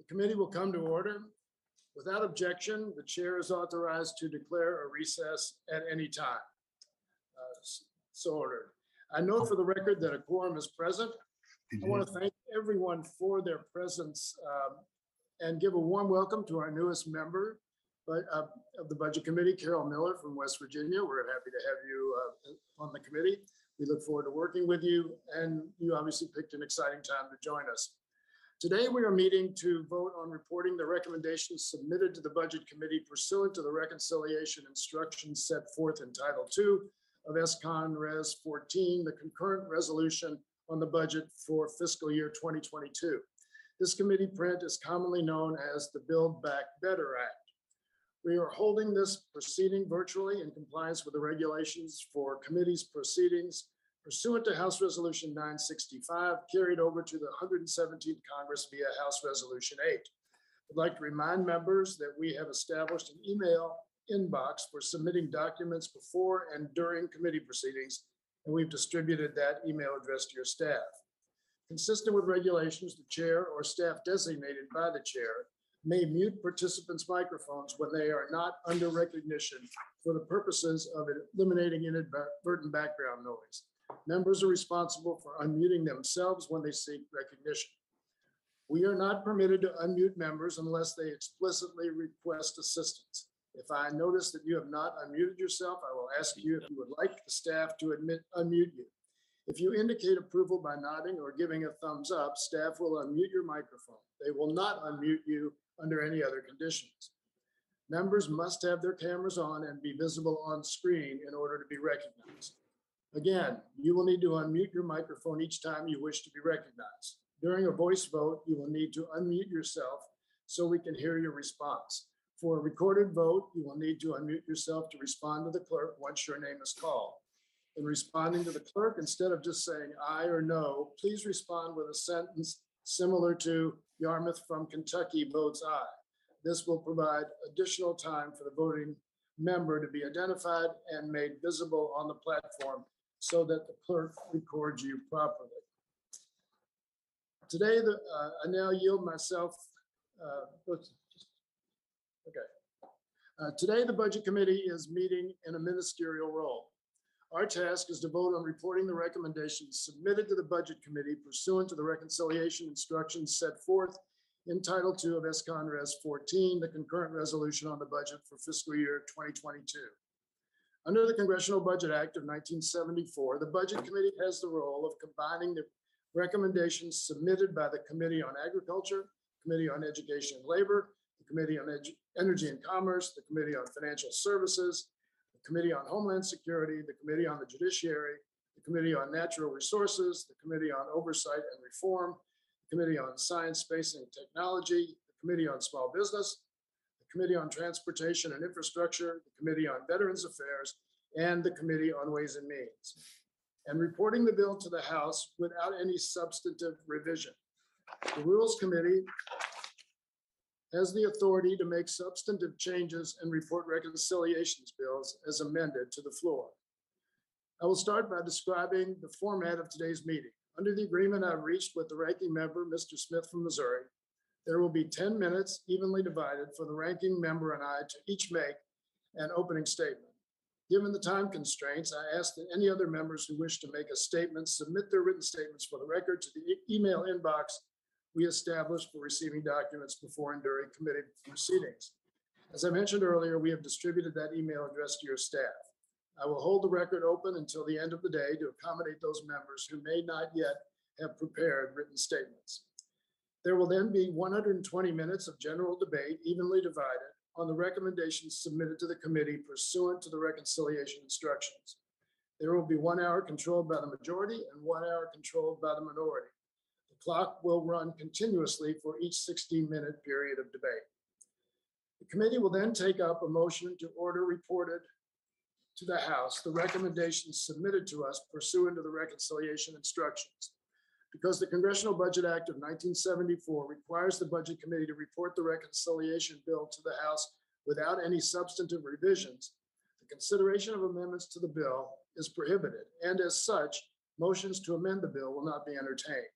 committee will come to order. Without objection, the chair is authorized to declare a recess at any time. So ordered. I note for the record that a quorum is present. I want to thank everyone for their presence and give a warm welcome to our newest member of the Budget Committee, Carol Miller from West Virginia. We're happy to have you on the committee. We look forward to working with you, and you obviously picked an exciting time to join us. Today, we are meeting to vote on reporting the recommendations submitted to the Budget Committee pursuant to the reconciliation instructions set forth in Title II of SCON Res 14, the concurrent resolution on the budget for fiscal year 2022. This committee print is commonly known as the Build Back Better Act. We are holding this proceeding virtually in compliance with the regulations for committee's proceedings pursuant to House Resolution 965, carried over to the 117th Congress via House Resolution 8. I'd like to remind members that we have established an email inbox for submitting documents before and during committee proceedings, and we've distributed that email address to your staff. Consistent with regulations, the chair or staff designated by the chair may mute participants' microphones when they are not under recognition for the purposes of eliminating inadvertent background noise. Members are responsible for unmuting themselves when they seek recognition. We are not permitted to unmute members unless they explicitly request assistance. If I notice that you have not unmuted yourself, I will ask you if you would like the staff to unmute you. If you indicate approval by nodding or giving a thumbs up, staff will unmute your microphone. They will not unmute you under any other conditions. Members must have their cameras on and be visible on screen in order to be recognized. Again, you will need to unmute your microphone each time you wish to be recognized. During a voice vote, you will need to unmute yourself so we can hear your response. For a recorded vote, you will need to unmute yourself to respond to the clerk once your name is called. In responding to the clerk, instead of just saying aye or no, please respond with a sentence similar to Yarmouth from Kentucky votes aye. This will provide additional time for the voting member to be identified and made visible on the platform so that the clerk records you properly. Today, I now yield myself. Today, the Budget Committee is meeting in a ministerial role. Our task is to vote on reporting the recommendations submitted to the Budget Committee pursuant to the reconciliation instructions set forth in Title II of SCON Res 14, the concurrent resolution on the budget for fiscal year 2022. Under the Congressional Budget Act of 1974, the Budget Committee has the role of combining the recommendations submitted by the Committee on Agriculture, Committee on Education and Labor, the Committee on Energy and Commerce, the Committee on Financial Services, the Committee on Homeland Security, the Committee on the Judiciary, the Committee on Natural Resources, the Committee on Oversight and Reform, the Committee on Science, Space and Technology, the Committee on Small Business, the Committee on Transportation and Infrastructure, the Committee on Veterans Affairs, and the Committee on Ways and Means, and reporting the bill to the House without any substantive revision. The Rules Committee has the authority to make substantive changes and report reconciliations bills as amended to the floor. I will start by describing the format of today's meeting. Under the agreement I've reached with the ranking member, Mr. Smith from Missouri, there will be 10 minutes evenly divided for the ranking member and I to each make an opening statement. Given the time constraints, I ask that any other members who wish to make a statement submit their written statements for the record to the email inbox we established for receiving documents before and during committee proceedings. As I mentioned earlier, we have distributed that email address to your staff. I will hold the record open until the end of the day to accommodate those members who may not yet have prepared written statements. There will then be 120 minutes of general debate, evenly divided, on the recommendations submitted to the committee pursuant to the reconciliation instructions. There will be 1 hour controlled by the majority and 1 hour controlled by the minority. The clock will run continuously for each 60-minute period of debate. The committee will then take up a motion to order reported to the House the recommendations submitted to us pursuant to the reconciliation instructions. Because the Congressional Budget Act of 1974 requires the Budget Committee to report the reconciliation bill to the House without any substantive revisions, the consideration of amendments to the bill is prohibited, and as such, motions to amend the bill will not be entertained.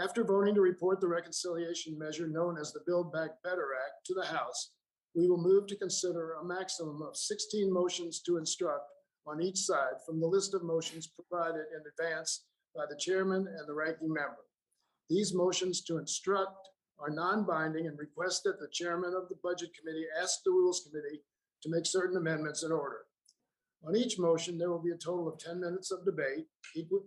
After voting to report the reconciliation measure known as the Build Back Better Act to the House, we will move to consider a maximum of 16 motions to instruct on each side from the list of motions provided in advance by the chairman and the ranking member. These motions to instruct are non-binding and request that the chairman of the Budget Committee ask the Rules Committee to make certain amendments in order. On each motion, there will be a total of 10 minutes of debate,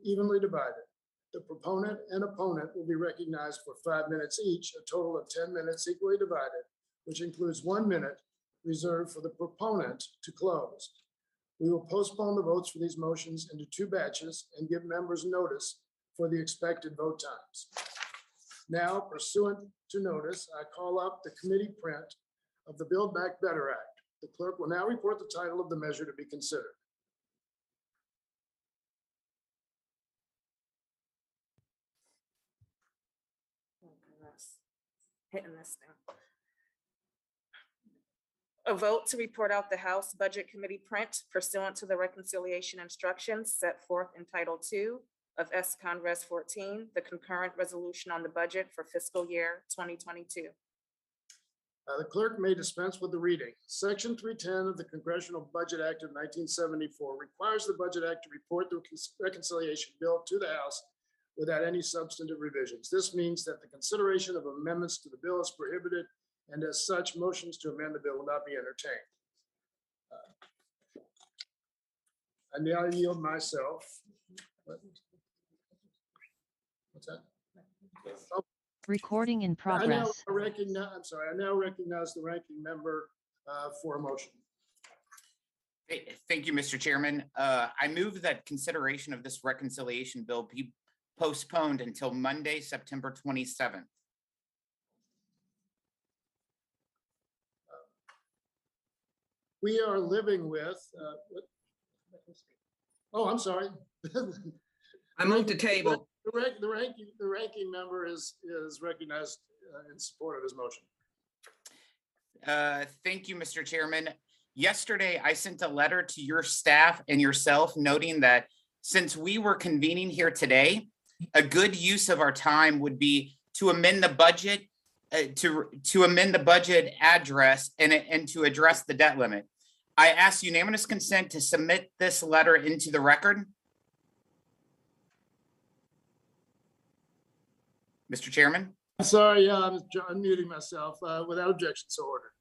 evenly divided. The proponent and opponent will be recognized for 5 minutes each, a total of 10 minutes equally divided, which includes 1 minute reserved for the proponent to close. We will postpone the votes for these motions into 2 batches and give members notice for the expected vote times. Now, pursuant to notice, I call up the committee print of the Build Back Better Act. The clerk will now report the title of the measure to be considered. Hitting this thing. A vote to report out the House Budget Committee print pursuant to the reconciliation instructions set forth in Title II of S-Con Res 14, the concurrent resolution on the budget for fiscal year 2022. The clerk may dispense with the reading. Section 310 of the Congressional Budget Act of 1974 requires the Budget Act to report the reconciliation bill to the House without any substantive revisions. This means that the consideration of amendments to the bill is prohibited, and as such, motions to amend the bill will not be entertained. I now yield myself. What's that? Oh, Recording in progress. I now recognize the ranking member for a motion. Thank you, Mr. Chairman. I move that consideration of this reconciliation bill be postponed until Monday, September 27th. We are living with, oh, I'm sorry. I move to table. The ranking member is recognized in support of his motion. Thank you, Mr. Chairman. Yesterday, I sent a letter to your staff and yourself noting that since we were convening here today, a good use of our time would be to amend the budget, to amend the budget address and to address the debt limit. I ask unanimous consent to submit this letter into the record. Mr. Chairman? I'm sorry, I'm unmuting myself. Without objection, so ordered.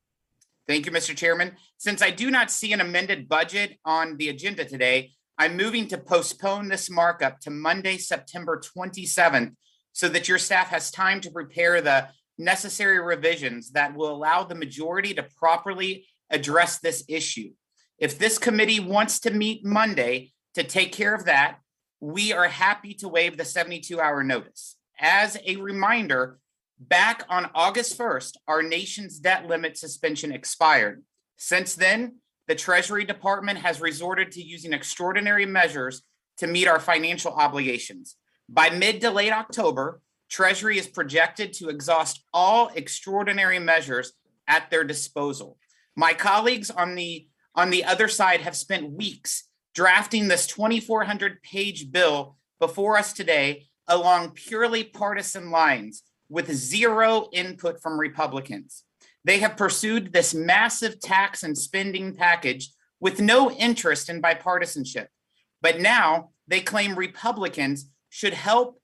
Thank you, Mr. Chairman. Since I do not see an amended budget on the agenda today, I'm moving to postpone this markup to Monday, September 27th, so that your staff has time to prepare the necessary revisions that will allow the majority to properly address this issue. If this committee wants to meet Monday to take care of that, we are happy to waive the 72-hour notice. As a reminder, back on August 1st, our nation's debt limit suspension expired. Since then, the Treasury Department has resorted to using extraordinary measures to meet our financial obligations. By mid to late October, Treasury is projected to exhaust all extraordinary measures at their disposal. My colleagues on the other side have spent weeks drafting this 2,400-page bill before us today along purely partisan lines with zero input from Republicans. They have pursued this massive tax and spending package with no interest in bipartisanship. But now they claim Republicans should help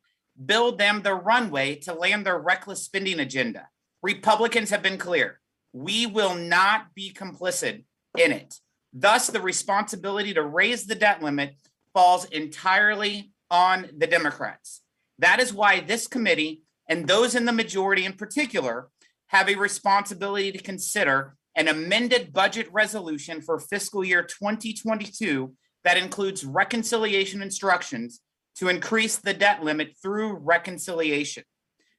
build them the runway to land their reckless spending agenda. Republicans have been clear. We will not be complicit in it. Thus, the responsibility to raise the debt limit falls entirely on the Democrats. That is why this committee, and those in the majority in particular, have a responsibility to consider an amended budget resolution for fiscal year 2022 that includes reconciliation instructions to increase the debt limit through reconciliation.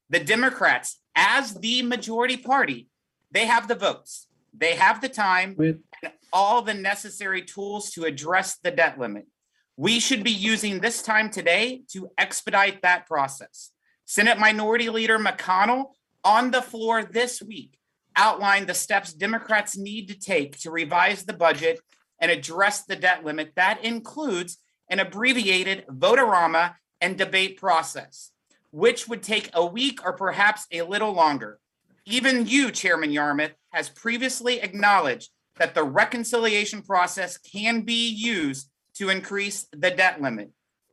The Democrats, as the majority party, they have the votes, they have the time, and all the necessary tools to address the debt limit. We should be using this time today to expedite that process. Senate Minority Leader McConnell, on the floor this week, outlined the steps Democrats need to take to revise the budget and address the debt limit. That includes an abbreviated vote-a-rama and debate process. which would take a week or perhaps a little longer. Even you, Chairman Yarmouth, has previously acknowledged that the reconciliation process can be used to increase the debt limit.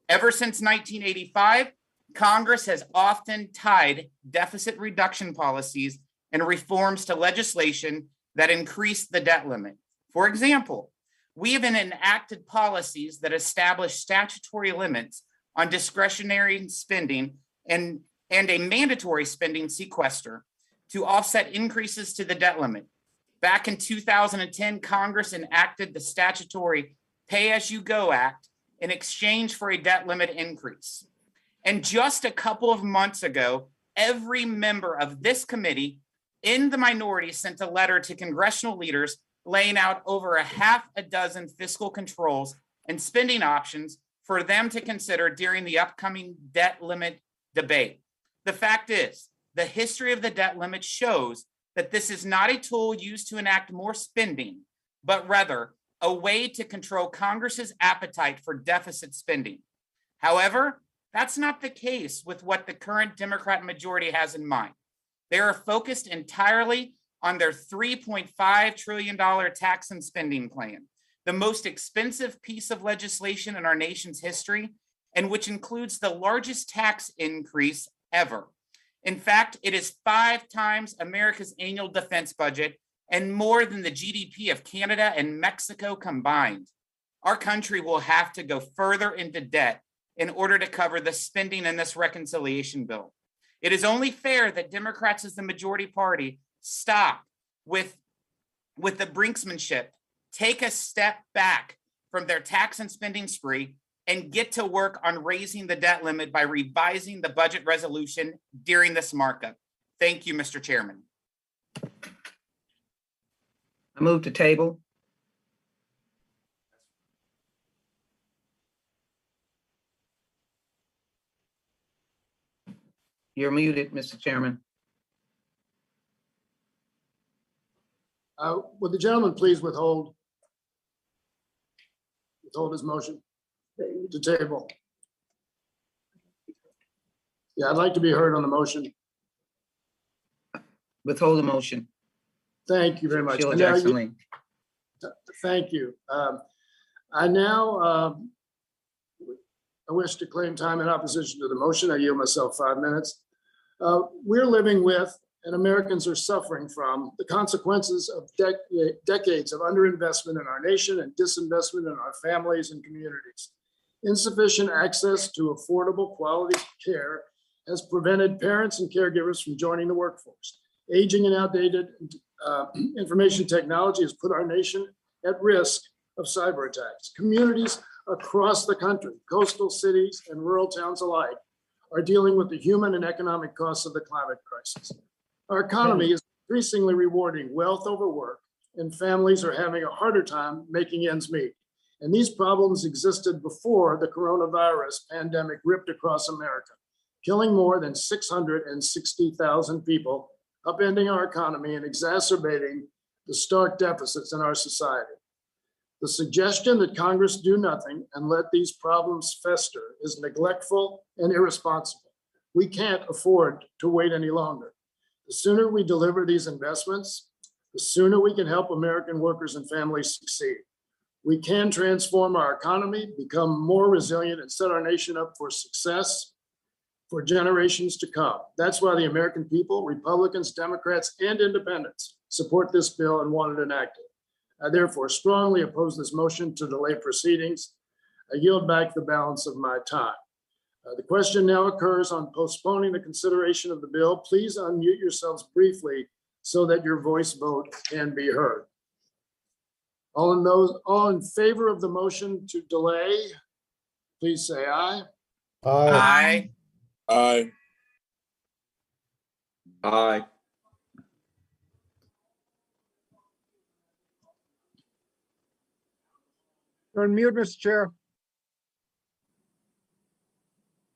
Ever since 1985, Congress has often tied deficit reduction policies and reforms to legislation that increase the debt limit. For example, we have enacted policies that establish statutory limits on discretionary spending and a mandatory spending sequester to offset increases to the debt limit. Back in 2010, Congress enacted the statutory Pay-As-You-Go Act in exchange for a debt limit increase. And just a couple of months ago, every member of this committee in the minority sent a letter to congressional leaders laying out over a half a dozen fiscal controls and spending options for them to consider during the upcoming debt limit debate. The fact is, the history of the debt limit shows that this is not a tool used to enact more spending, but rather a way to control Congress's appetite for deficit spending. However, that's not the case with what the current Democrat majority has in mind. They are focused entirely on their $3.5 trillion tax and spending plan, the most expensive piece of legislation in our nation's history, and which includes the largest tax increase ever. In fact, it is 5 times America's annual defense budget and more than the GDP of Canada and Mexico combined. Our country will have to go further into debt in order to cover the spending in this reconciliation bill. It is only fair that Democrats as the majority party stop with the brinksmanship, take a step back from their tax and spending spree, and get to work on raising the debt limit by revising the budget resolution during this markup. Thank you, Mr. Chairman. I move to table. You're muted, Mr. Chairman. Would the gentleman please withhold his motion to table? Yeah, I'd like to be heard on the motion. Withhold the motion. Thank you very much. Sheila And now Jackson you- Lee. Thank you. I now I wish to claim time in opposition to the motion. I yield myself 5 minutes. We're living with, and Americans are suffering from, the consequences of decades of underinvestment in our nation and disinvestment in our families and communities. Insufficient access to affordable quality care has prevented parents and caregivers from joining the workforce. Aging and outdated information technology has put our nation at risk of cyber attacks. Communities across the country, coastal cities and rural towns alike, are dealing with the human and economic costs of the climate crisis. Our economy is increasingly rewarding wealth over work, and families are having a harder time making ends meet. And these problems existed before the coronavirus pandemic ripped across America, killing more than 660,000 people, upending our economy and exacerbating the stark deficits in our society. The suggestion that Congress do nothing and let these problems fester is neglectful and irresponsible. We can't afford to wait any longer. The sooner we deliver these investments, the sooner we can help American workers and families succeed. We can transform our economy, become more resilient, and set our nation up for success for generations to come. That's why the American people, Republicans, Democrats, and independents support this bill and want it enacted. I therefore strongly oppose this motion to delay proceedings. I yield back the balance of my time. The question now occurs on postponing the consideration of the bill. Please unmute yourselves briefly so that your voice vote can be heard. All in favor of the motion to delay, please say aye. Aye. Aye. Aye. You're on mute, Mr. Chair.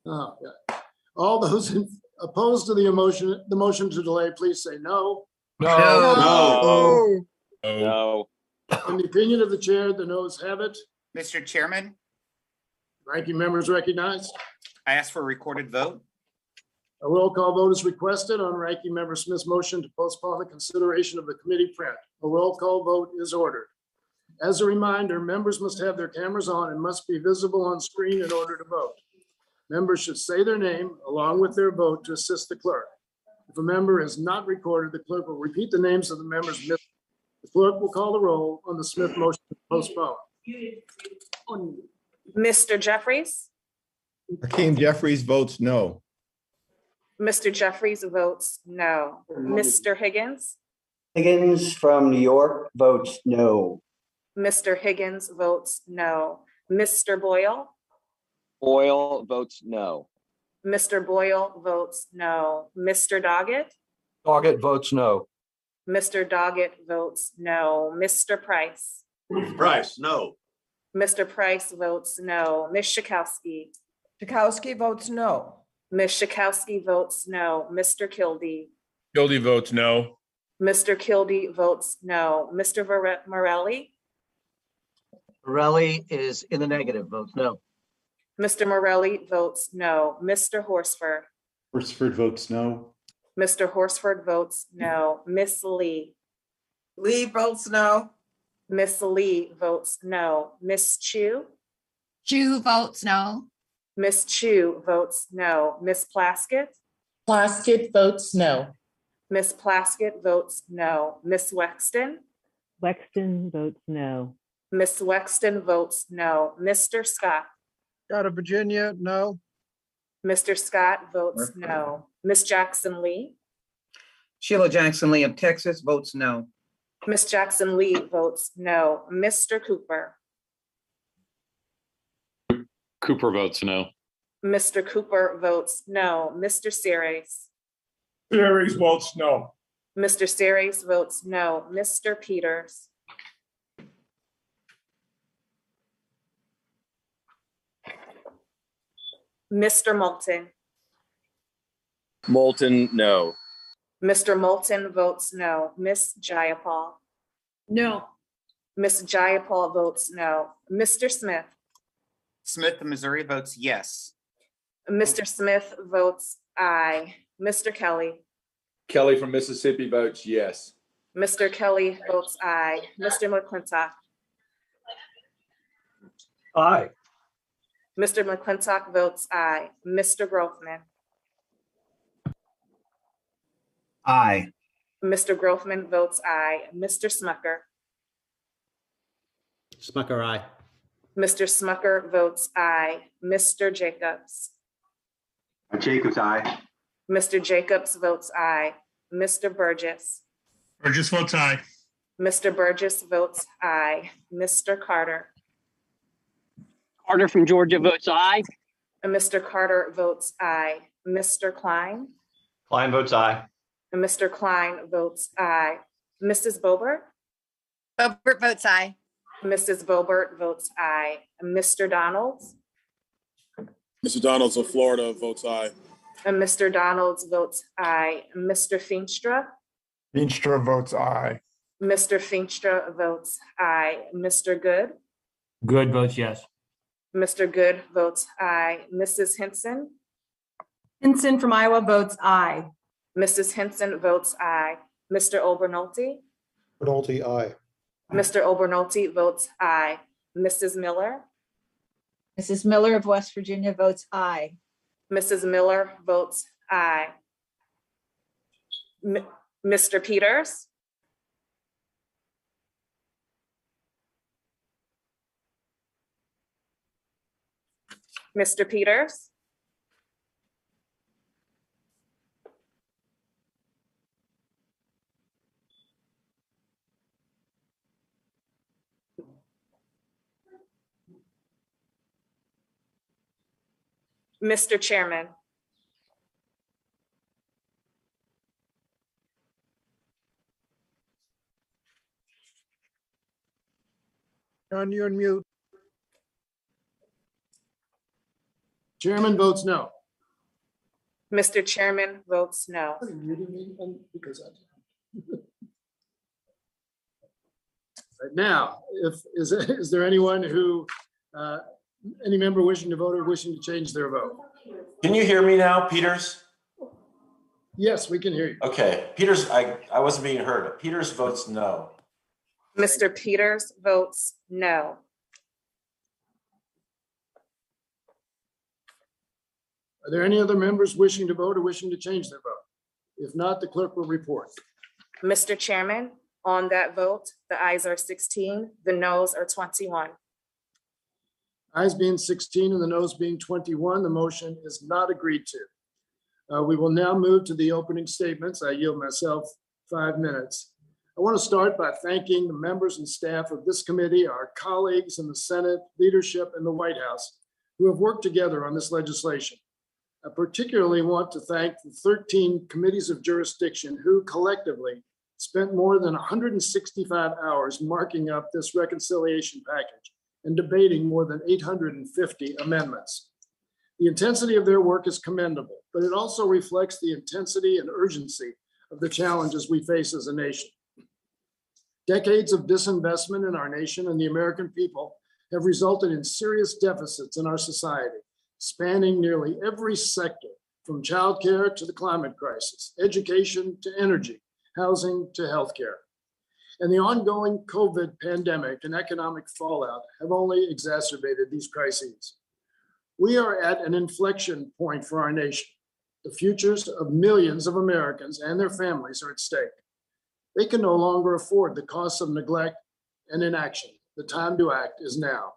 Oh, yeah. All those opposed to the motion to delay, please say no. No. Oh, No. In the opinion of the chair, the noes have it. Mr. Chairman, Ranking members recognized. I ask for a recorded vote. A roll call vote is requested on Ranking Member Smith's motion to postpone the consideration of the committee print. A roll call vote is ordered. As a reminder, members must have their cameras on and must be visible on screen in order to vote. Members should say their name along with their vote to assist the clerk. If a member is not recorded, the clerk will repeat the names of the members missing. The clerk will call the roll on the Smith motion to postpone. Mr. Jeffries? Hakeem Jeffries votes no. Mr. Jeffries votes no. Mr. Higgins? Higgins from New York votes no. Mr. Higgins votes no. Mr. Boyle? Boyle votes no. Mr. Boyle votes no. Mr. Doggett? Doggett votes no. Mr. Doggett votes no. Mr. Price? Price, no. Mr. Price votes no. Ms. Schakowsky? Schakowsky votes no. Ms. Schakowsky votes no. Mr. Kildee? Kildee votes no. Mr. Kildee votes no. Mr. Morelli? Morelli is in the negative, votes no. Mr. Morelli votes no. Mr. Horsford? Horsford votes no. Mr. Horsford votes no. Miss Lee? Lee votes no. Miss Lee votes no. Miss Chu? Chu votes no. Miss Chu votes no. Miss Plaskett? Plaskett votes no. Miss Plaskett votes no. Miss Wexton? Wexton votes no. Miss Wexton votes no. Mr. Scott? Out of Virginia, no. Mr. Scott votes no. Miss Jackson Lee? Sheila Jackson Lee of Texas votes no. Miss Jackson Lee votes no. Mr. Cooper? Cooper votes no. Mr. Cooper votes no. Mr. Series? Series votes no. Mr. Series votes no. Mr. Peters? Mr. Moulton? Moulton, no. Mr. Moulton votes no. Miss Jayapal? No. Miss Jayapal votes no. Mr. Smith? Smith of Missouri votes yes. Mr. Smith votes aye. Mr. Kelly? Kelly from Mississippi votes yes. Mr. Kelly votes aye. Mr. McClintock? Aye. Mr. McClintock votes aye. Mr. Grothman? Aye. Mr. Grothman votes aye. Mr. Smucker? Smucker, aye. Mr. Smucker votes aye. Mr. Jacobs? Jacobs, aye. Mr. Jacobs votes aye. Mr. Burgess? Burgess votes aye. Mr. Burgess votes aye. Mr. Carter? Carter from Georgia votes aye. And Mr. Carter votes aye. Mr. Klein? Klein votes aye. And Mr. Klein votes aye. Mrs. Boebert? Boebert votes aye. Mrs. Boebert votes aye. Mr. Donalds? Mr. Donalds of Florida votes aye. And Mr. Donalds votes aye. Mr. Feenstra? Feenstra votes aye. Mr. Feenstra votes aye. Mr. Good? Good votes yes. Mr. Good votes aye. Mrs. Henson? Hinson from Iowa votes aye. Mrs. Henson votes aye. Mr. Obernolte? Nolte, aye. Mr. Obernolte votes aye. Mrs. Miller? Mrs. Miller of West Virginia votes aye. Mrs. Miller votes aye. Mr. Peters? Mr. Peters? Mr. Chairman? John, you're on mute. Chairman votes no. Mr. Chairman votes no. Right now, is there anyone who, any member wishing to vote or wishing to change their vote? Can you hear me now, Peters? Yes, we can hear you. Okay, Peters, I wasn't being heard. Peters votes no. Mr. Peters votes no. Are there any other members wishing to vote or wishing to change their vote? If not, the clerk will report. Mr. Chairman, on that vote, the ayes are 16, the noes are 21. Ayes being 16 and the noes being 21, the motion is not agreed to. We will now move to the opening statements. I yield myself 5 minutes. I want to start by thanking the members and staff of this committee, our colleagues in the Senate, leadership, and the White House who have worked together on this legislation. I particularly want to thank the 13 committees of jurisdiction who collectively spent more than 165 hours marking up this reconciliation package and debating more than 850 amendments. The intensity of their work is commendable, but it also reflects the intensity and urgency of the challenges we face as a nation. Decades of disinvestment in our nation and the American people have resulted in serious deficits in our society, spanning nearly every sector, from childcare to the climate crisis, education to energy, housing to healthcare. And the ongoing COVID pandemic and economic fallout have only exacerbated these crises. We are at an inflection point for our nation. The futures of millions of Americans and their families are at stake. They can no longer afford the costs of neglect and inaction. The time to act is now.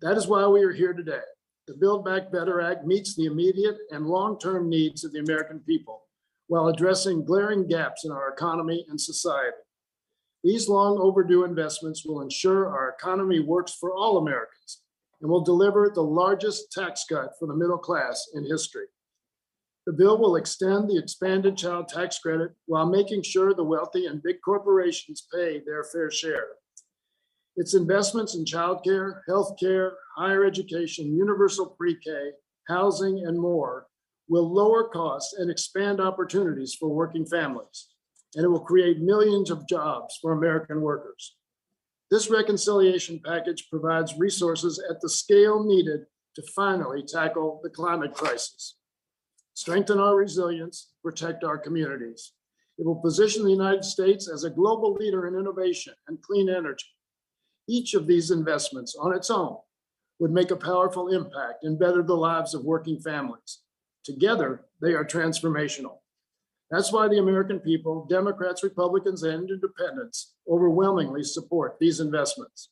That is why we are here today. The Build Back Better Act meets the immediate and long-term needs of the American people while addressing glaring gaps in our economy and society. These long overdue investments will ensure our economy works for all Americans and will deliver the largest tax cut for the middle class in history. The bill will extend the expanded child tax credit while making sure the wealthy and big corporations pay their fair share. Its investments in childcare, healthcare, higher education, universal pre-K, housing, and more will lower costs and expand opportunities for working families, and it will create millions of jobs for American workers. This reconciliation package provides resources at the scale needed to finally tackle the climate crisis, strengthen our resilience, protect our communities. It will position the United States as a global leader in innovation and clean energy. Each of these investments on its own would make a powerful impact and better the lives of working families. Together, they are transformational. That's why the American people, Democrats, Republicans, and independents overwhelmingly support these investments.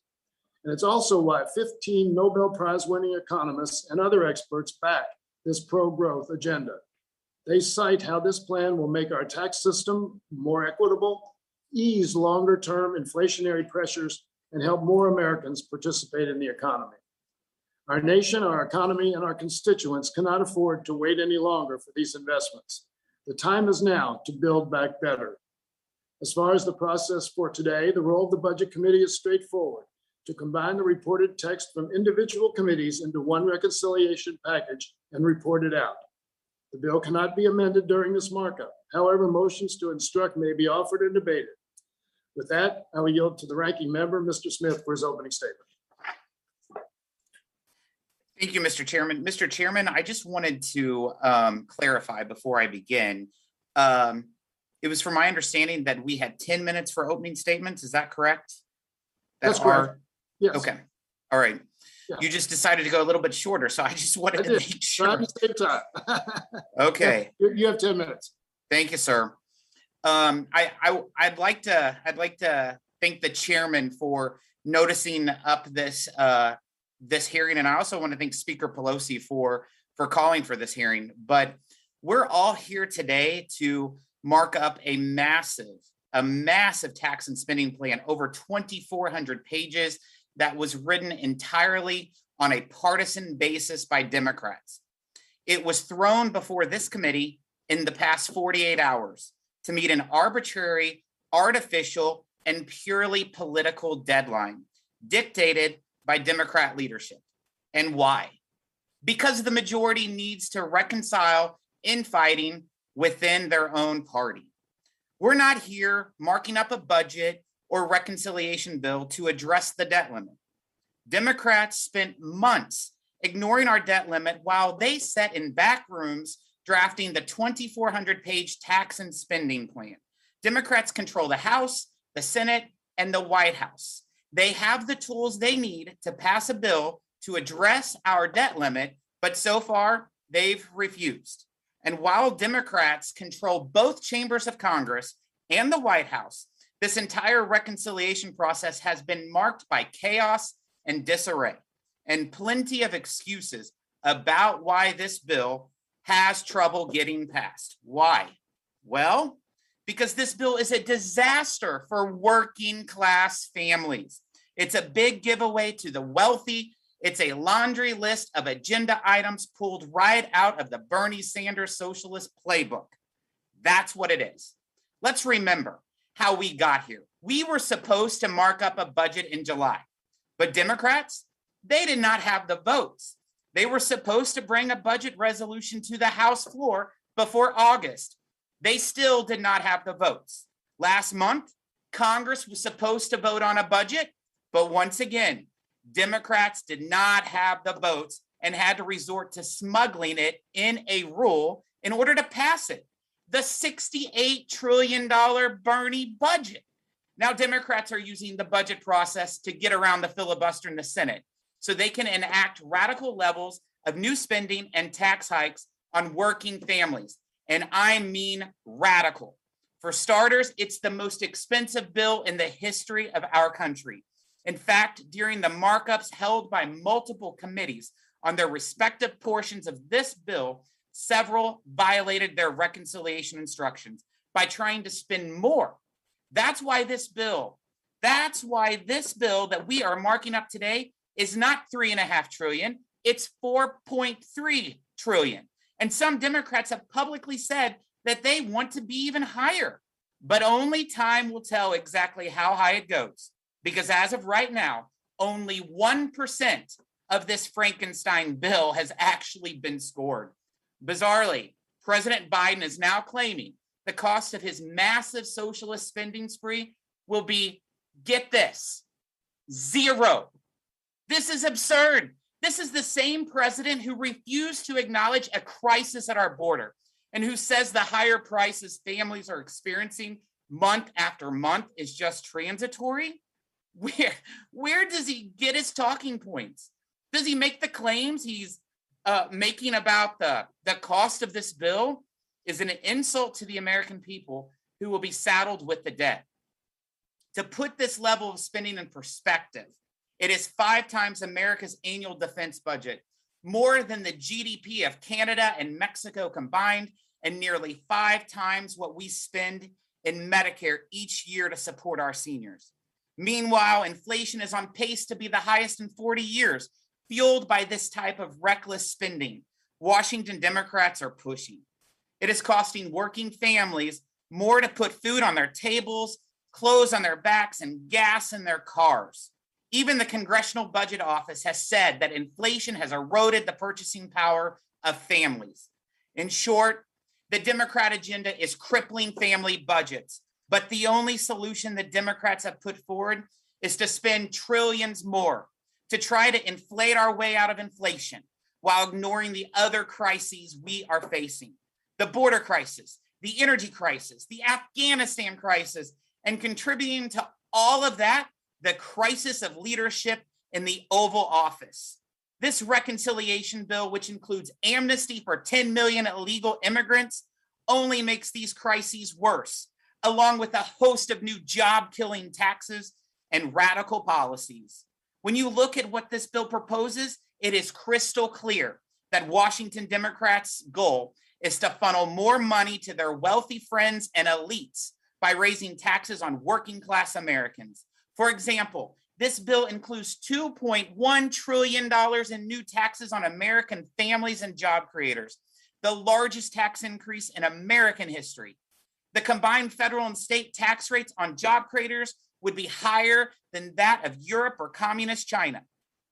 And it's also why 15 Nobel Prize-winning economists and other experts back this pro-growth agenda. They cite how this plan will make our tax system more equitable, ease longer-term inflationary pressures, and help more Americans participate in the economy. Our nation, our economy, and our constituents cannot afford to wait any longer for these investments. The time is now to build back better. As far as the process for today, the role of the Budget Committee is straightforward: to combine the reported text from individual committees into one reconciliation package and report it out. The bill cannot be amended during this markup. However, motions to instruct may be offered and debated. With that, I will yield to the ranking member, Mr. Smith, for his opening statement. Thank you, Mr. Chairman. Mr. Chairman, I just wanted to clarify before I begin. It was from my understanding that we had 10 minutes for opening statements. Is that correct? That's correct. Yes. Okay. All right. Yeah. You just decided to go a little bit shorter, so I just wanted to make sure. Trying to save time. Okay. You have 10 minutes. Thank you, sir. I'd like to thank the chairman for noticing up this this hearing, and I also want to thank Speaker Pelosi for calling for this hearing. But we're all here today to mark up a massive tax and spending plan, over 2,400 pages, that was written entirely on a partisan basis by Democrats. It was thrown before this committee in the past 48 hours to meet an arbitrary, artificial, and purely political deadline dictated by Democrat leadership. And why? Because the majority needs to reconcile infighting within their own party. We're not here marking up a budget or reconciliation bill to address the debt limit. Democrats spent months ignoring our debt limit while they sat in back rooms drafting the 2,400-page tax and spending plan. Democrats control the House, the Senate, and the White House. They have the tools they need to pass a bill to address our debt limit, but so far they've refused. And while Democrats control both chambers of Congress and the White House, this entire reconciliation process has been marked by chaos and disarray, and plenty of excuses about why this bill has trouble getting passed. Why? Well, because this bill is a disaster for working class families. It's a big giveaway to the wealthy. It's a laundry list of agenda items pulled right out of the Bernie Sanders socialist playbook. That's what it is. Let's remember how we got here. We were supposed to mark up a budget in July, but Democrats, they did not have the votes. They were supposed to bring a budget resolution to the House floor before August. They still did not have the votes. Last month, Congress was supposed to vote on a budget, but once again, Democrats did not have the votes and had to resort to smuggling it in a rule in order to pass it. The $68 trillion Bernie budget. Now, Democrats are using the budget process to get around the filibuster in the Senate so they can enact radical levels of new spending and tax hikes on working families. And I mean radical. For starters, it's the most expensive bill in the history of our country. In fact, during the markups held by multiple committees on their respective portions of this bill, several violated their reconciliation instructions by trying to spend more. That's why this bill that we are marking up today is not $3.5 trillion, it's $4.3 trillion. And some Democrats have publicly said that they want to be even higher, but only time will tell exactly how high it goes. Because as of right now, only 1% of this Frankenstein bill has actually been scored. Bizarrely, President Biden is now claiming the cost of his massive socialist spending spree will be, get this, zero. This is absurd. This is the same president who refused to acknowledge a crisis at our border and who says the higher prices families are experiencing month after month is just transitory. Where does he get his talking points? Does he make the claims he's making about the cost of this bill is an insult to the American people who will be saddled with the debt. To put this level of spending in perspective, it is 5 times America's annual defense budget, more than the GDP of Canada and Mexico combined, and nearly 5 times what we spend in Medicare each year to support our seniors. Meanwhile, inflation is on pace to be the highest in 40 years, fueled by this type of reckless spending Washington Democrats are pushing. It is costing working families more to put food on their tables, clothes on their backs, and gas in their cars. Even the Congressional Budget Office has said that inflation has eroded the purchasing power of families. In short, the Democrat agenda is crippling family budgets. But the only solution that Democrats have put forward is to spend trillions more to try to inflate our way out of inflation while ignoring the other crises we are facing. The border crisis, the energy crisis, the Afghanistan crisis, and contributing to all of that, the crisis of leadership in the Oval Office. This reconciliation bill, which includes amnesty for 10 million illegal immigrants, only makes these crises worse, along with a host of new job-killing taxes and radical policies. When you look at what this bill proposes, it is crystal clear that Washington Democrats' goal is to funnel more money to their wealthy friends and elites by raising taxes on working-class Americans. For example, this bill includes $2.1 trillion in new taxes on American families and job creators, the largest tax increase in American history. The combined federal and state tax rates on job creators would be higher than that of Europe or communist China.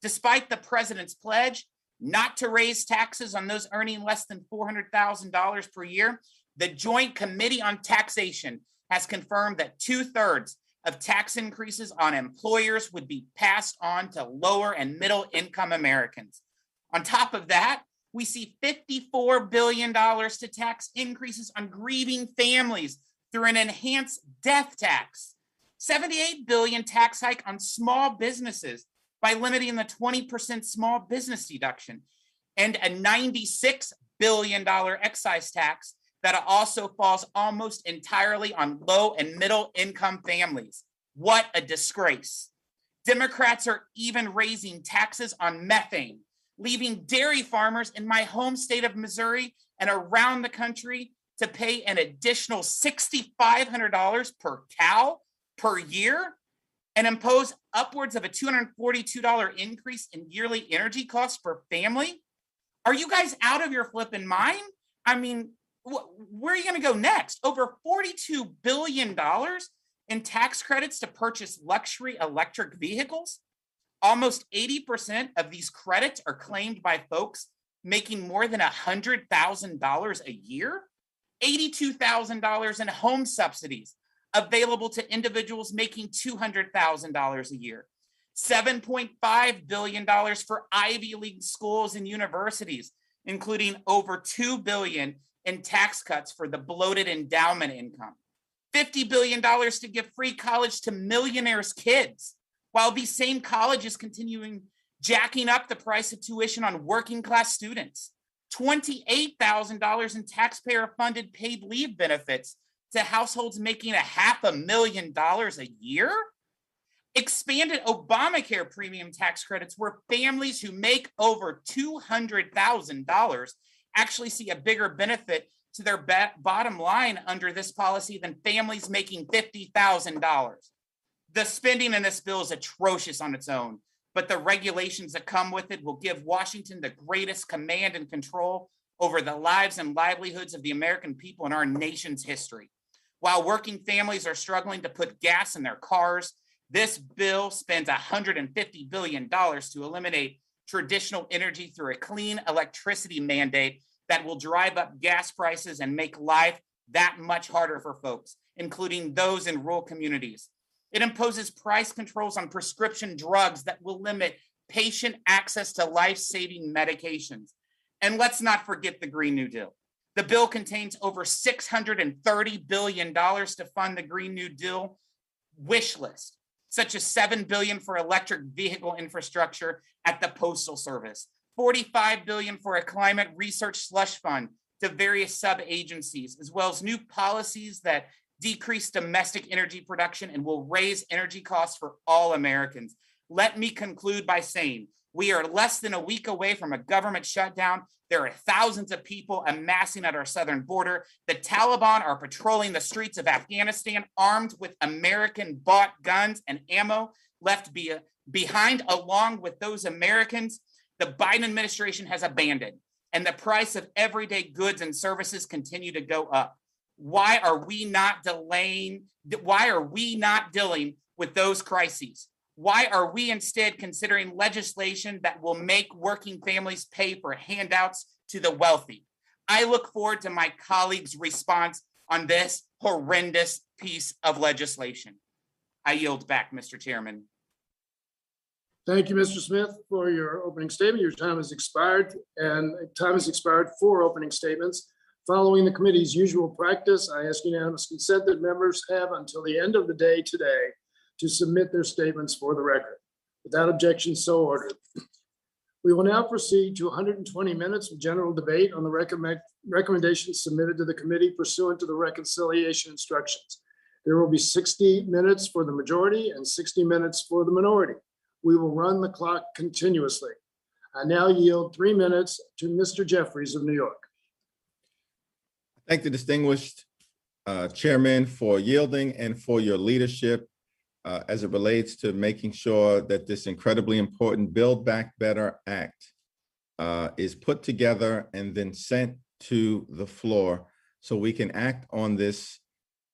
Despite the president's pledge not to raise taxes on those earning less than $400,000 per year, the Joint Committee on Taxation has confirmed that 2/3 of tax increases on employers would be passed on to lower and middle income Americans. On top of that, We see $54 billion to tax increases on grieving families through an enhanced death tax. $78 billion tax hike on small businesses by limiting the 20% small business deduction, and a $96 billion excise tax that also falls almost entirely on low and middle income families. What a disgrace. Democrats are even raising taxes on methane, leaving dairy farmers in my home state of Missouri and around the country to pay an additional $6,500 per cow per year, and impose upwards of a $242 increase in yearly energy costs per family. Are you guys out of your flipping mind? I mean, where are you going to go next? Over $42 billion in tax credits to purchase luxury electric vehicles. Almost 80% of these credits are claimed by folks making more than $100,000 a year. $82,000 in home subsidies available to individuals making $200,000 a year. $7.5 billion for Ivy League schools and universities, including over $2 billion in tax cuts for the bloated endowment income. $50 billion to give free college to millionaires' kids, while these same colleges continuing jacking up the price of tuition on working class students. $28,000 in taxpayer-funded paid leave benefits to households making $500,000 a year. Expanded Obamacare premium tax credits where families who make over $200,000 actually see a bigger benefit to their bottom line under this policy than families making $50,000. The spending in this bill is atrocious on its own, but the regulations that come with it will give Washington the greatest command and control over the lives and livelihoods of the American people in our nation's history. While working families are struggling to put gas in their cars, this bill spends $150 billion to eliminate traditional energy through a clean electricity mandate that will drive up gas prices and make life that much harder for folks, including those in rural communities. It imposes price controls on prescription drugs that will limit patient access to life-saving medications. And let's not forget the Green New Deal. The bill contains over $630 billion to fund the Green New Deal wish list, such as $7 billion for electric vehicle infrastructure at the Postal Service, $45 billion for a climate research slush fund to various sub-agencies, as well as new policies that decrease domestic energy production and will raise energy costs for all Americans. Let me conclude by saying we are less than a week away from a government shutdown. There are thousands of people amassing at our southern border. The Taliban are patrolling the streets of Afghanistan armed with American-bought guns and ammo left behind along with those Americans the Biden administration has abandoned, and the price of everyday goods and services continue to go up. Why are we not delaying? Why are we not dealing with those crises? Why are we instead considering legislation that will make working families pay for handouts to the wealthy? I look forward to my colleagues' response on this horrendous piece of legislation. I yield back, Mr. Chairman. Thank you, Mr. Smith, for your opening statement. Your time has expired, and time has expired for opening statements. Following the committee's usual practice, I ask unanimous consent that members have until the end of the day today to submit their statements for the record. Without objection, so ordered. We will now proceed to 120 minutes of general debate on the recommendations submitted to the committee pursuant to the reconciliation instructions. There will be 60 minutes for the majority and 60 minutes for the minority. We will run the clock continuously. I now yield 3 minutes to Mr. Jeffries of New York. Thank the distinguished chairman for yielding and for your leadership as it relates to making sure that this incredibly important Build Back Better Act is put together and then sent to the floor so we can act on this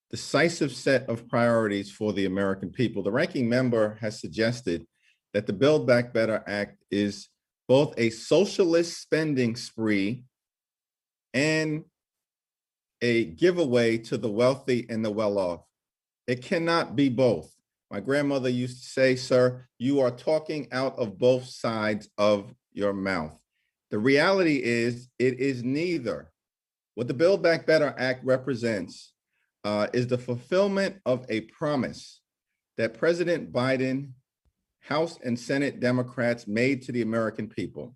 decisive set of priorities for the American people. The ranking member has suggested that the Build Back Better Act is both a socialist spending spree and a giveaway to the wealthy and the well-off. It cannot be both. My grandmother used to say, sir, you are talking out of both sides of your mouth. The reality is it is neither. What the Build Back Better Act represents is the fulfillment of a promise that President Biden, House and Senate Democrats made to the American people,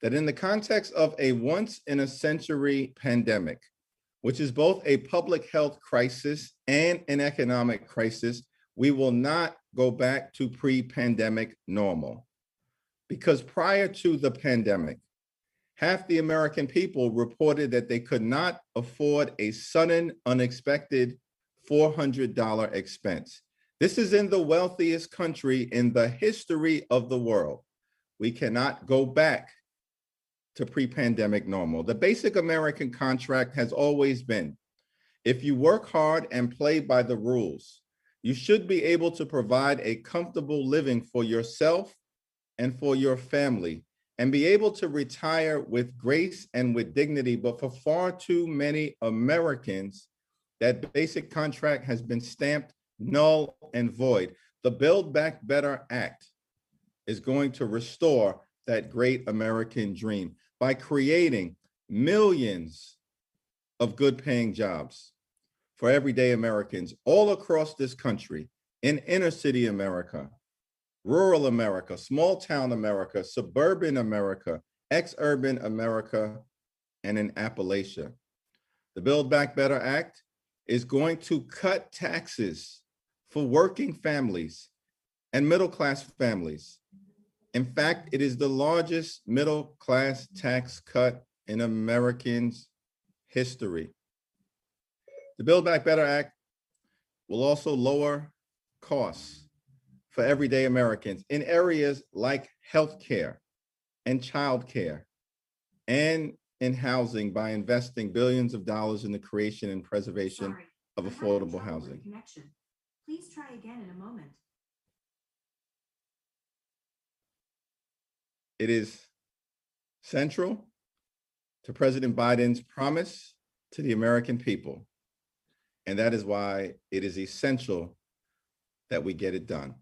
that in the context of a once-in-a-century pandemic, which is both a public health crisis and an economic crisis, we will not go back to pre-pandemic normal. Because prior to the pandemic, half the American people reported that they could not afford a sudden, unexpected $400 expense. This is in the wealthiest country in the history of the world. We cannot go back to pre-pandemic normal. The basic American contract has always been, if you work hard and play by the rules, you should be able to provide a comfortable living for yourself and for your family, and be able to retire with grace and with dignity. But for far too many Americans, that basic contract has been stamped null and void. The Build Back Better Act is going to restore that great American dream by creating millions of good paying jobs for everyday Americans all across this country, in inner city America, rural America, small town America, suburban America, ex-urban America, and in Appalachia. The Build Back Better Act is going to cut taxes for working families and middle-class families. In fact, it is the largest middle-class tax cut in Americans' history. The Build Back Better Act will also lower costs for everyday Americans in areas like healthcare and childcare and in housing by investing billions of dollars in the creation and preservation of affordable housing. Please try again in a moment. It is central to President Biden's promise to the American people. And that is why it is essential that we get it done.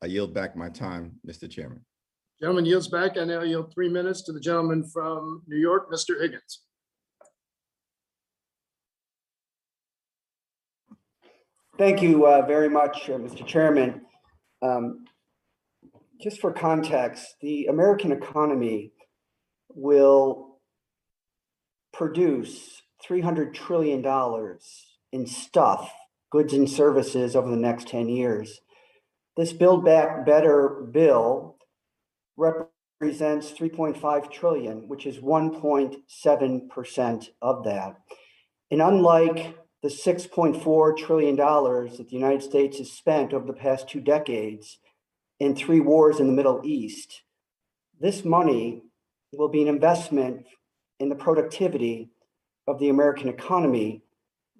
I yield back my time, Mr. Chairman. Gentleman yields back. I now yield 3 minutes to the gentleman from New York, Mr. Higgins. Thank you very much, Mr. Chairman. Just for context, the American economy will produce $300 trillion in stuff, goods and services over the next 10 years. This Build Back Better bill represents 3.5 trillion, which is 1.7% of that. And unlike the $6.4 trillion that the United States has spent over the past 2 decades in 3 wars in the Middle East, this money will be an investment in the productivity of the American economy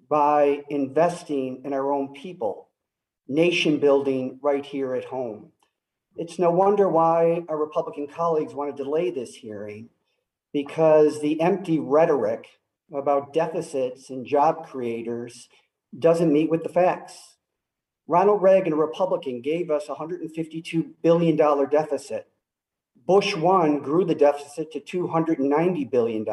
by investing in our own people, nation building right here at home. It's no wonder why our Republican colleagues want to delay this hearing, because the empty rhetoric about deficits and job creators doesn't meet with the facts. Ronald Reagan, a Republican, gave us a $152 billion deficit. Bush 1 grew the deficit to $290 billion.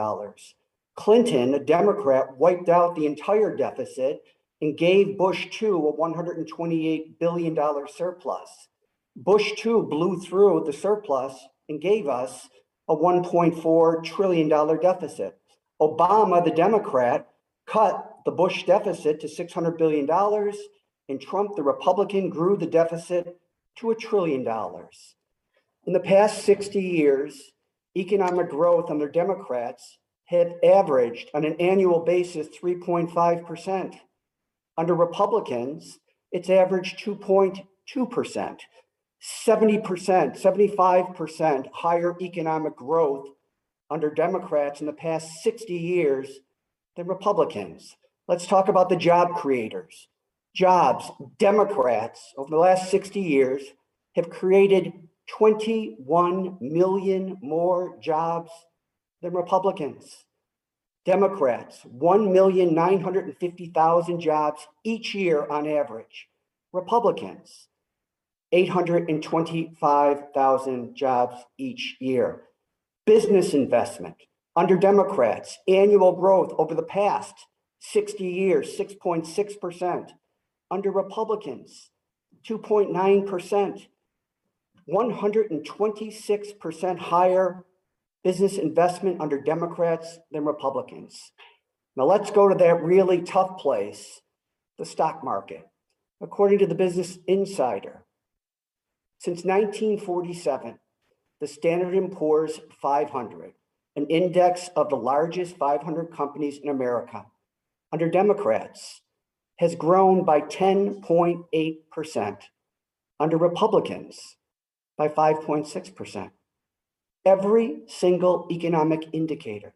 Clinton, a Democrat, wiped out the entire deficit and gave Bush 2 a $128 billion surplus. Bush 2 blew through the surplus and gave us a $1.4 trillion deficit. Obama, the Democrat, cut the Bush deficit to $600 billion, and Trump, the Republican, grew the deficit to $1 trillion. In the past 60 years, economic growth under Democrats had averaged on an annual basis 3.5%. Under Republicans, it's averaged 2.2%, 70%, 75% higher economic growth under Democrats in the past 60 years than Republicans. Let's talk about the job creators. Jobs, Democrats over the last 60 years have created 21 million more jobs than Republicans. Democrats, 1,950,000 jobs each year on average. Republicans, 825,000 jobs each year. Business investment under Democrats, annual growth over the past 60 years, 6.6%. Under Republicans, 2.9%. 126% higher business investment under Democrats than Republicans. Now let's go to that really tough place, the stock market. According to the Business Insider, since 1947, the Standard & Poor's 500, an index of the largest 500 companies in America, under Democrats, has grown by 10.8%, under Republicans by 5.6%. Every single economic indicator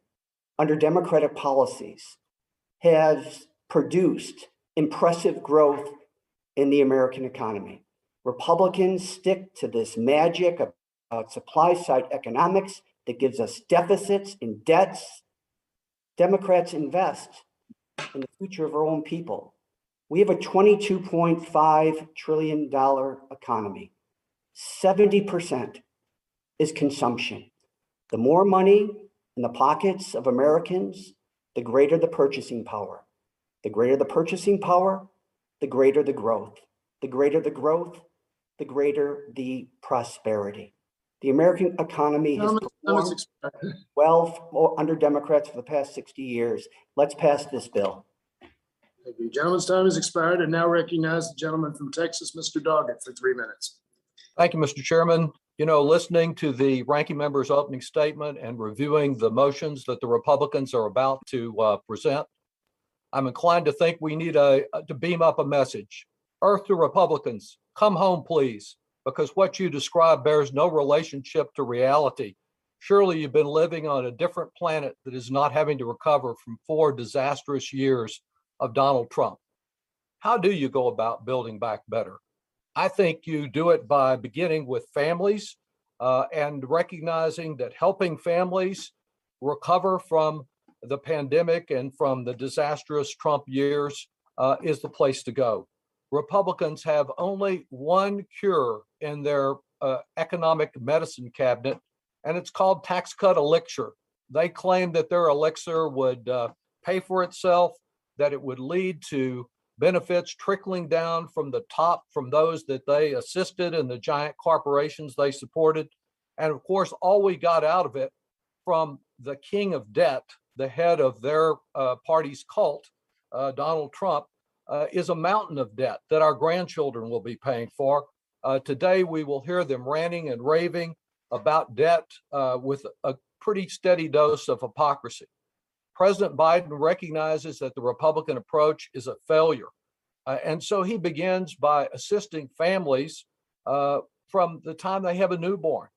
under Democratic policies has produced impressive growth in the American economy. Republicans stick to this magic of supply side economics that gives us deficits and debts. Democrats invest in the future of our own people. We have a $22.5 trillion economy. 70% is consumption. The more money in the pockets of Americans, the greater the purchasing power. The greater the purchasing power, the greater the growth. The greater the growth, the greater the prosperity. The American economy has performed well under Democrats for the past 60 years. Let's pass this bill. Thank you. Gentleman's time has expired, and now recognize the gentleman from Texas, Mr. Doggett, for 3 minutes. Thank you, Mr. Chairman. You know, listening to the ranking member's opening statement and reviewing the motions that the Republicans are about to present, I'm inclined to think we need to beam up a message. Earth to Republicans, come home, please, because what you describe bears no relationship to reality. Surely you've been living on a different planet that is not having to recover from 4 disastrous years of Donald Trump. How do you go about building back better? I think you do it by beginning with families and recognizing that helping families recover from the pandemic and from the disastrous Trump years is the place to go. Republicans have only one cure in their economic medicine cabinet, and it's called tax cut elixir. They claim that their elixir would pay for itself, that it would lead to benefits trickling down from the top from those that they assisted and the giant corporations they supported. And of course, all we got out of it from the king of debt, the head of their party's cult, Donald Trump, is a mountain of debt that our grandchildren will be paying for. Today, we will hear them ranting and raving about debt with a pretty steady dose of hypocrisy. President Biden recognizes that the Republican approach is a failure. And so he begins by assisting families from the time they have a newborn,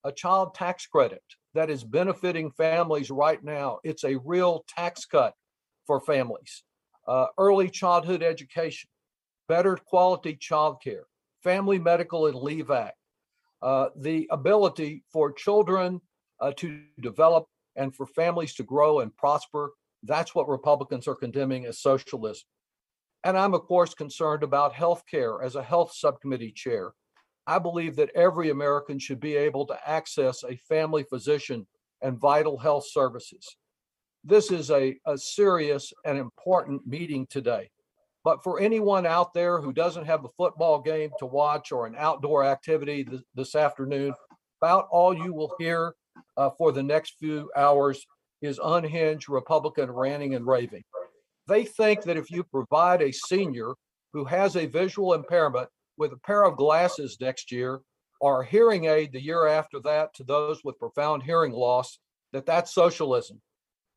a child tax credit that is benefiting families right now. It's a real tax cut for families. Early childhood education, better quality childcare, family medical and leave act, the ability for children to develop and for families to grow and prosper. That's what Republicans are condemning as socialism. And I'm, of course, concerned about health care as a health subcommittee chair. I believe that every American should be able to access a family physician and vital health services. This is a serious and important meeting today. But for anyone out there who doesn't have a football game to watch or an outdoor activity this afternoon, about all you will hear for the next few hours is unhinged Republican ranting and raving. They think that if you provide a senior who has a visual impairment with a pair of glasses next year or a hearing aid the year after that to those with profound hearing loss, that's socialism.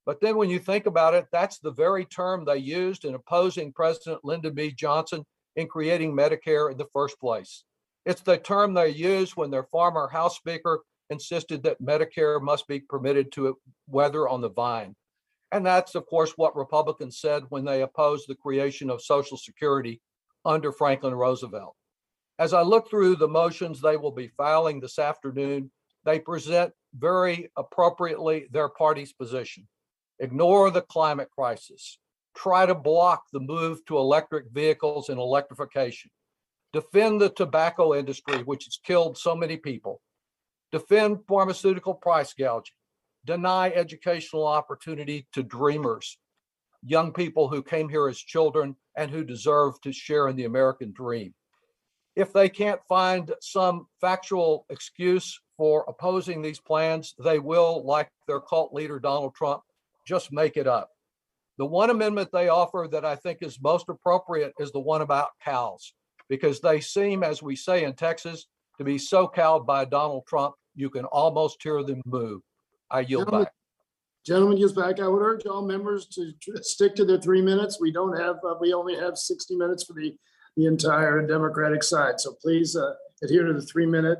But then when you think about it, that's the very term they used in opposing President Lyndon B. Johnson in creating Medicare in the first place. It's the term they used when their former House Speaker insisted that Medicare must be permitted to weather on the vine. And that's, of course, what Republicans said when they opposed the creation of Social Security under Franklin Roosevelt. As I look through the motions they will be filing this afternoon, they present very appropriately their party's position. Ignore the climate crisis. Try to block the move to electric vehicles and electrification. Defend the tobacco industry, which has killed so many people. Defend pharmaceutical price gouging. deny educational opportunity to dreamers, young people who came here as children and who deserve to share in the American dream. If they can't find some factual excuse for opposing these plans, they will, like their cult leader, Donald Trump, just make it up. The one amendment they offer that I think is most appropriate is the one about cows, because they seem, as we say in Texas, to be so cowed by Donald Trump, you can almost hear them move. I yield back. Gentleman yields back. I would urge all members to stick to their 3 minutes. We only have 60 minutes for the entire Democratic side. So please adhere to the 3-minute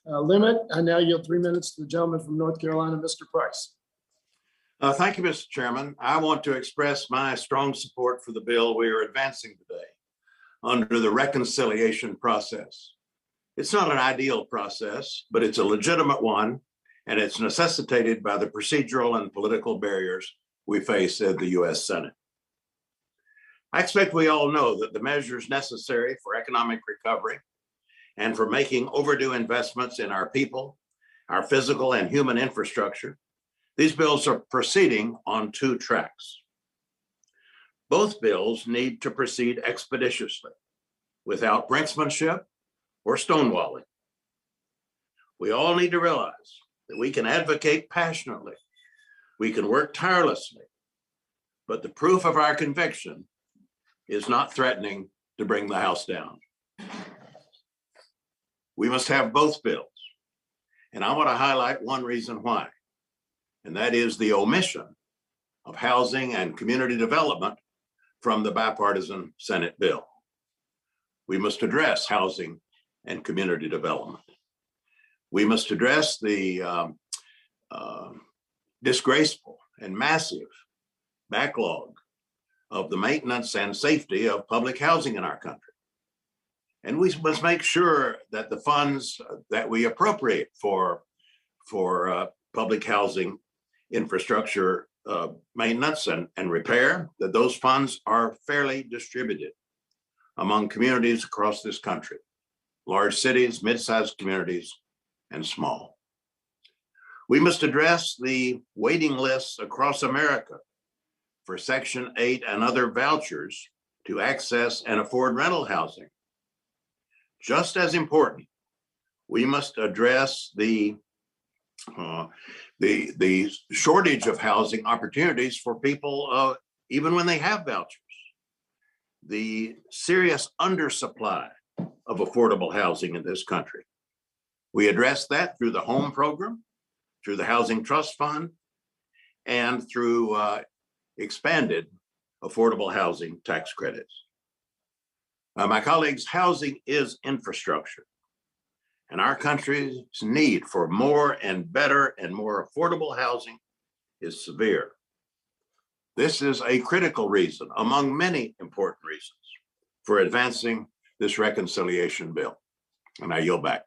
limit. I now yield 3 minutes to the gentleman from North Carolina, Mr. Price. Thank you, Mr. Chairman. I want to express my strong support for the bill we are advancing today under the reconciliation process. It's not an ideal process, but it's a legitimate one, and it's necessitated by the procedural and political barriers we face at the U.S. Senate. I expect we all know that the measures necessary for economic recovery and for making overdue investments in our people, our physical and human infrastructure, these bills are proceeding on 2 tracks. Both bills need to proceed expeditiously, without brinksmanship or stonewalling. We all need to realize that we can advocate passionately, we can work tirelessly, but the proof of our conviction is not threatening to bring the house down. We must have both bills, and I want to highlight one reason why, and that is the omission of housing and community development from the bipartisan Senate bill. We must address housing and community development. We must address the disgraceful and massive backlog of the maintenance and safety of public housing in our country. And we must make sure that the funds that we appropriate for public housing infrastructure maintenance and repair, that those funds are fairly distributed among communities across this country, large cities, mid-sized communities, and small. We must address the waiting lists across America for Section 8 and other vouchers to access and afford rental housing. Just as important, we must address the shortage of housing opportunities for people even when they have vouchers. The serious undersupply of affordable housing in this country. We address that through the home program, through the Housing Trust Fund, and through expanded affordable housing tax credits. My colleagues, housing is infrastructure, and our country's need for more and better and more affordable housing is severe. This is a critical reason, among many important reasons, for advancing this reconciliation bill. And I yield back.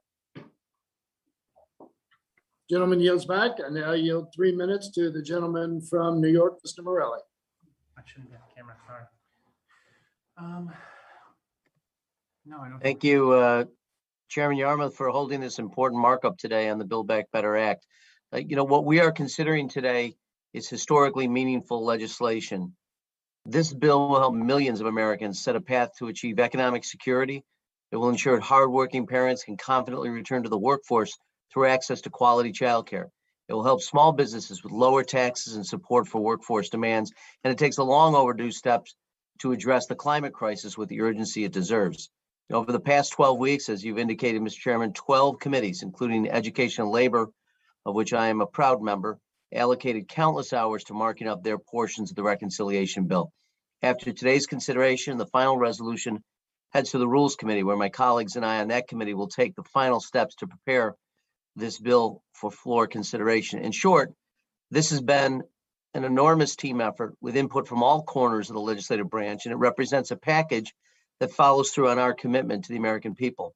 Gentleman yields back. I now yield 3 minutes to the gentleman from New York, Mr. Morelli. I shouldn't be on camera, sorry. No, I don't. Thank you, Chairman Yarmouth, for holding this important markup today on the Build Back Better Act. What we are considering today is historically meaningful legislation. This bill will help millions of Americans set a path to achieve economic security. It will ensure hardworking parents can confidently return to the workforce through access to quality childcare. It will help small businesses with lower taxes and support for workforce demands. And it takes a long overdue steps to address the climate crisis with the urgency it deserves. Over the past 12 weeks, as you've indicated, Mr. Chairman, 12 committees, including Education and Labor, of which I am a proud member, allocated countless hours to marking up their portions of the reconciliation bill. After today's consideration, the final resolution heads to the Rules Committee, where my colleagues and I on that committee will take the final steps to prepare this bill for floor consideration. In short, this has been an enormous team effort with input from all corners of the legislative branch, and it represents a package that follows through on our commitment to the American people.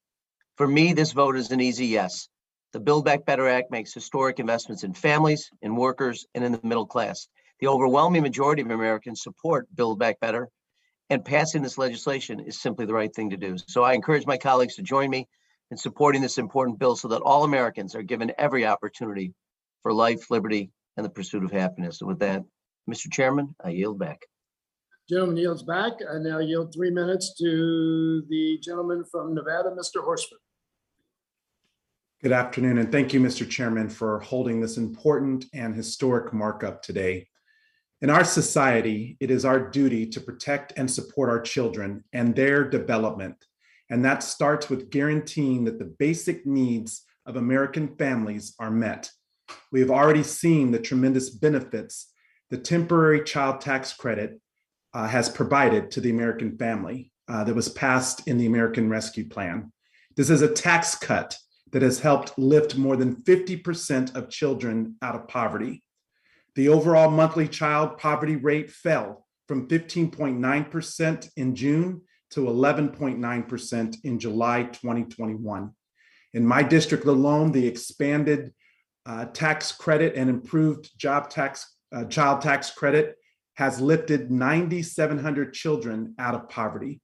For me, this vote is an easy yes. The Build Back Better Act makes historic investments in families, in workers, and in the middle class. The overwhelming majority of Americans support Build Back Better, and passing this legislation is simply the right thing to do. So I encourage my colleagues to join me in supporting this important bill so that all Americans are given every opportunity for life, liberty, and the pursuit of happiness. And with that, Mr. Chairman, I yield back. Gentleman yields back. I now yield 3 minutes to the gentleman from Nevada, Mr. Horstman. Good afternoon, and thank you, Mr. Chairman, for holding this important and historic markup today. In our society, it is our duty to protect and support our children and their development. And that starts with guaranteeing that the basic needs of American families are met. We have already seen the tremendous benefits the temporary child tax credit has provided to the American family that was passed in the American Rescue Plan. This is a tax cut that has helped lift more than 50% of children out of poverty. The overall monthly child poverty rate fell from 15.9% in June to 11.9% in July 2021. In my district alone, the expanded tax credit and improved child tax credit has lifted 9,700 children out of poverty.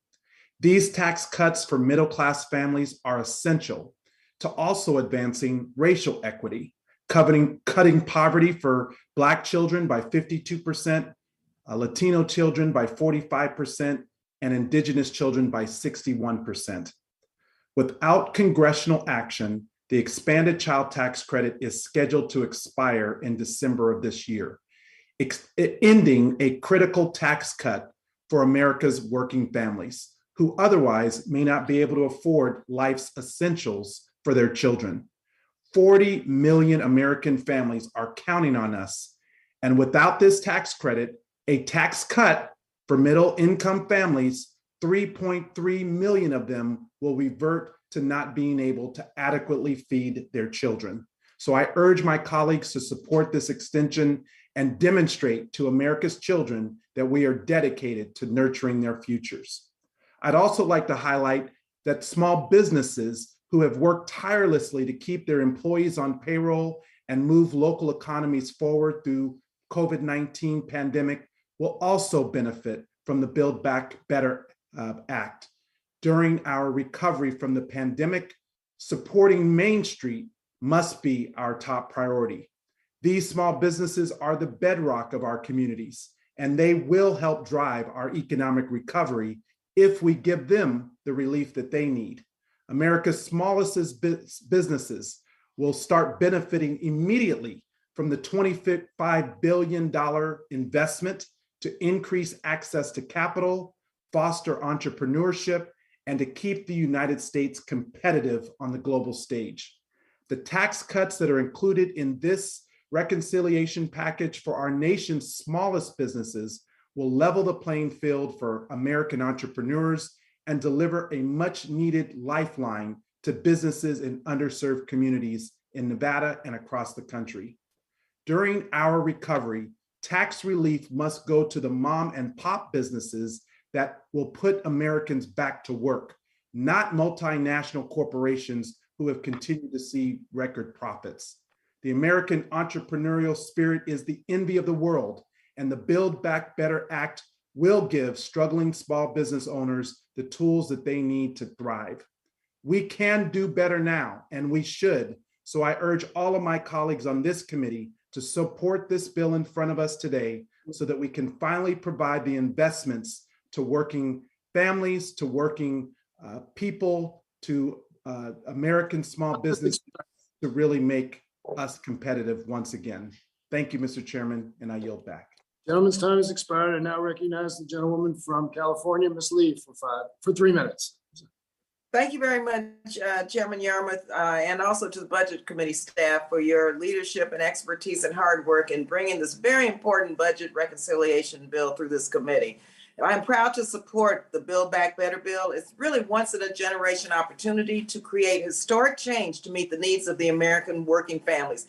These tax cuts for middle-class families are essential to also advancing racial equity, cutting poverty for Black children by 52%, Latino children by 45%, and Indigenous children by 61%. Without congressional action, the expanded child tax credit is scheduled to expire in December of this year, ending a critical tax cut for America's working families who otherwise may not be able to afford life's essentials for their children. 40 million American families are counting on us. And without this tax credit, a tax cut for middle income families, 3.3 million of them will revert to not being able to adequately feed their children. So I urge my colleagues to support this extension and demonstrate to America's children that we are dedicated to nurturing their futures. I'd also like to highlight that small businesses who have worked tirelessly to keep their employees on payroll and move local economies forward through COVID-19 pandemic will also benefit from the Build Back Better Act. During our recovery from the pandemic, supporting Main Street must be our top priority. These small businesses are the bedrock of our communities, and they will help drive our economic recovery if we give them the relief that they need. America's smallest businesses will start benefiting immediately from the $25 billion investment to increase access to capital, foster entrepreneurship, and to keep the United States competitive on the global stage. The tax cuts that are included in this reconciliation package for our nation's smallest businesses will level the playing field for American entrepreneurs and deliver a much needed lifeline to businesses in underserved communities in Nevada and across the country. During our recovery, tax relief must go to the mom and pop businesses that will put Americans back to work, not multinational corporations who have continued to see record profits. The American entrepreneurial spirit is the envy of the world, and the Build Back Better Act will give struggling small business owners the tools that they need to thrive. We can do better now, and we should. So I urge all of my colleagues on this committee to support this bill in front of us today so that we can finally provide the investments to working families, to working people, to American small business to really make us competitive once again. Thank you, Mr. Chairman, and I yield back. Gentleman's time has expired. I now recognize the gentlewoman from California, Ms. Lee, for 3 minutes. Thank you very much, Chairman Yarmouth, and also to the Budget Committee staff for your leadership and expertise and hard work in bringing this very important budget reconciliation bill through this committee. And I'm proud to support the Build Back Better bill. It's really once in a generation opportunity to create historic change to meet the needs of the American working families.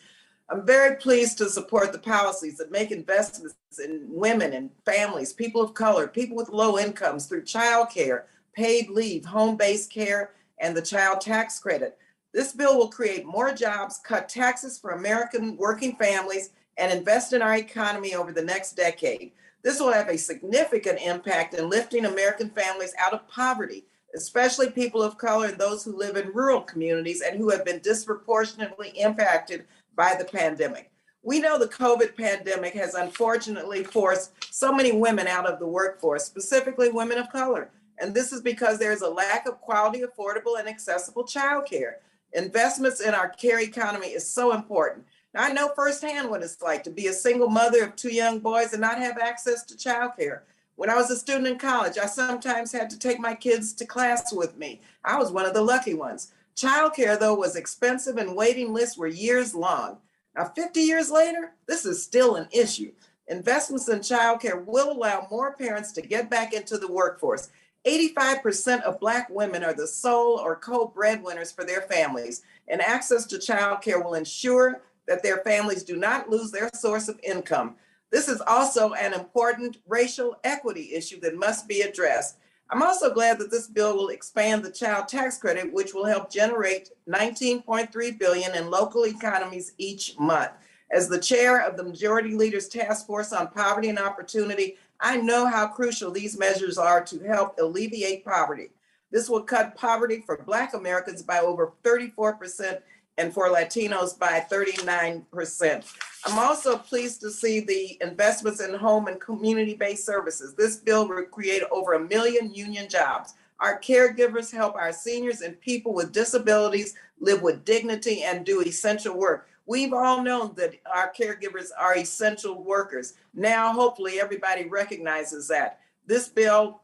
I'm very pleased to support the policies that make investments in women and families, people of color, people with low incomes through childcare, paid leave, home-based care, and the child tax credit. This bill will create more jobs, cut taxes for American working families, and invest in our economy over the next decade. This will have a significant impact in lifting American families out of poverty, especially people of color and those who live in rural communities and who have been disproportionately impacted by the pandemic. We know the COVID pandemic has unfortunately forced so many women out of the workforce, specifically women of color. And this is because there's a lack of quality, affordable, and accessible childcare. Investments in our care economy is so important. Now, I know firsthand what it's like to be a single mother of 2 young boys and not have access to childcare. When I was a student in college, I sometimes had to take my kids to class with me. I was one of the lucky ones. Childcare, though, was expensive and waiting lists were years long. Now, 50 years later, this is still an issue. Investments in childcare will allow more parents to get back into the workforce. 85% of Black women are the sole or co-breadwinners for their families, and access to childcare will ensure that their families do not lose their source of income. This is also an important racial equity issue that must be addressed. I'm also glad that this bill will expand the child tax credit, which will help generate $19.3 billion in local economies each month. As the chair of the Majority Leader's Task Force on Poverty and Opportunity, I know how crucial these measures are to help alleviate poverty. This will cut poverty for Black Americans by over 34% and for Latinos by 39%. I'm also pleased to see the investments in home and community-based services. This bill will create over 1 million union jobs. Our caregivers help our seniors and people with disabilities live with dignity and do essential work. We've all known that our caregivers are essential workers. Now, hopefully, everybody recognizes that. This bill,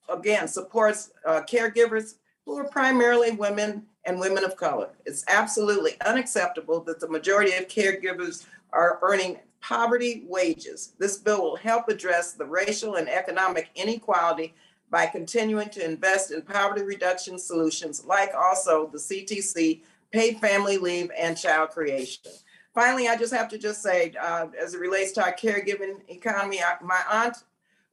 again, supports caregivers who are primarily women and women of color. It's absolutely unacceptable that the majority of caregivers are earning poverty wages. This bill will help address the racial and economic inequality by continuing to invest in poverty reduction solutions, like also the CTC, paid family leave, and child creation. Finally, I just have to say, as it relates to our caregiving economy, my aunt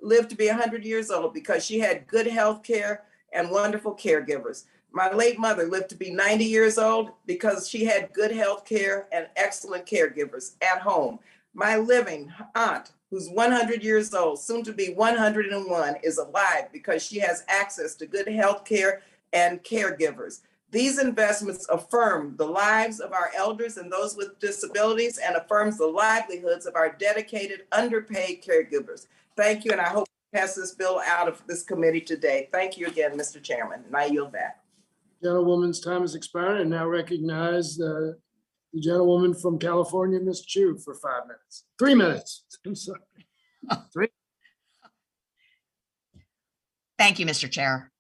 lived to be 100 years old because she had good health care and wonderful caregivers. My late mother lived to be 90 years old because she had good health care and excellent caregivers at home. My living aunt, who's 100 years old, soon to be 101, is alive because she has access to good health care and caregivers. These investments affirm the lives of our elders and those with disabilities and affirms the livelihoods of our dedicated, underpaid caregivers. Thank you, and I hope to pass this bill out of this committee today. Thank you again, Mr. Chairman, and I yield back. Gentlewoman's time has expired, and now recognize the gentlewoman from California, Ms. Chu, for 5 minutes. 3 minutes. I'm sorry. 3. Thank you, Mr. Chair.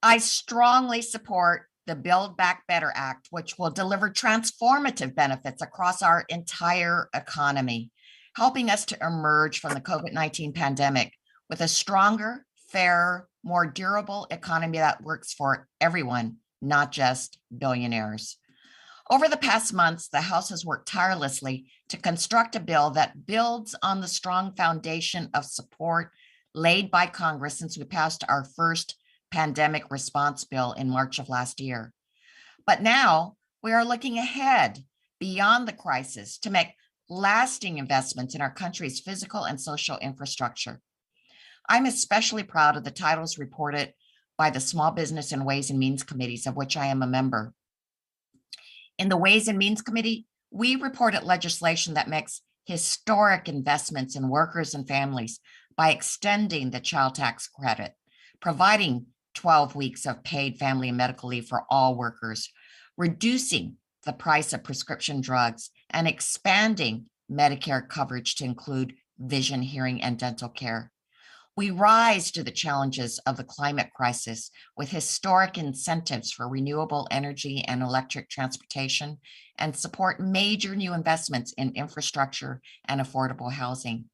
I strongly support the Build Back Better Act, which will deliver transformative benefits across our entire economy, helping us to emerge from the COVID-19 pandemic with a stronger, fairer, more durable economy that works for everyone, not just billionaires. Over the past months, the House has worked tirelessly to construct a bill that builds on the strong foundation of support laid by Congress since we passed our first pandemic response bill in March of last year. But now we are looking ahead beyond the crisis to make lasting investments in our country's physical and social infrastructure. I'm especially proud of the titles reported by the Small Business and Ways and Means Committees, of which I am a member. In the Ways and Means Committee, we reported legislation that makes historic investments in workers and families by extending the child tax credit, providing 12 weeks of paid family and medical leave for all workers, reducing the price of prescription drugs, and expanding Medicare coverage to include vision, hearing, and dental care. We rise to the challenges of the climate crisis with historic incentives for renewable energy and electric transportation, and support major new investments in infrastructure and affordable housing.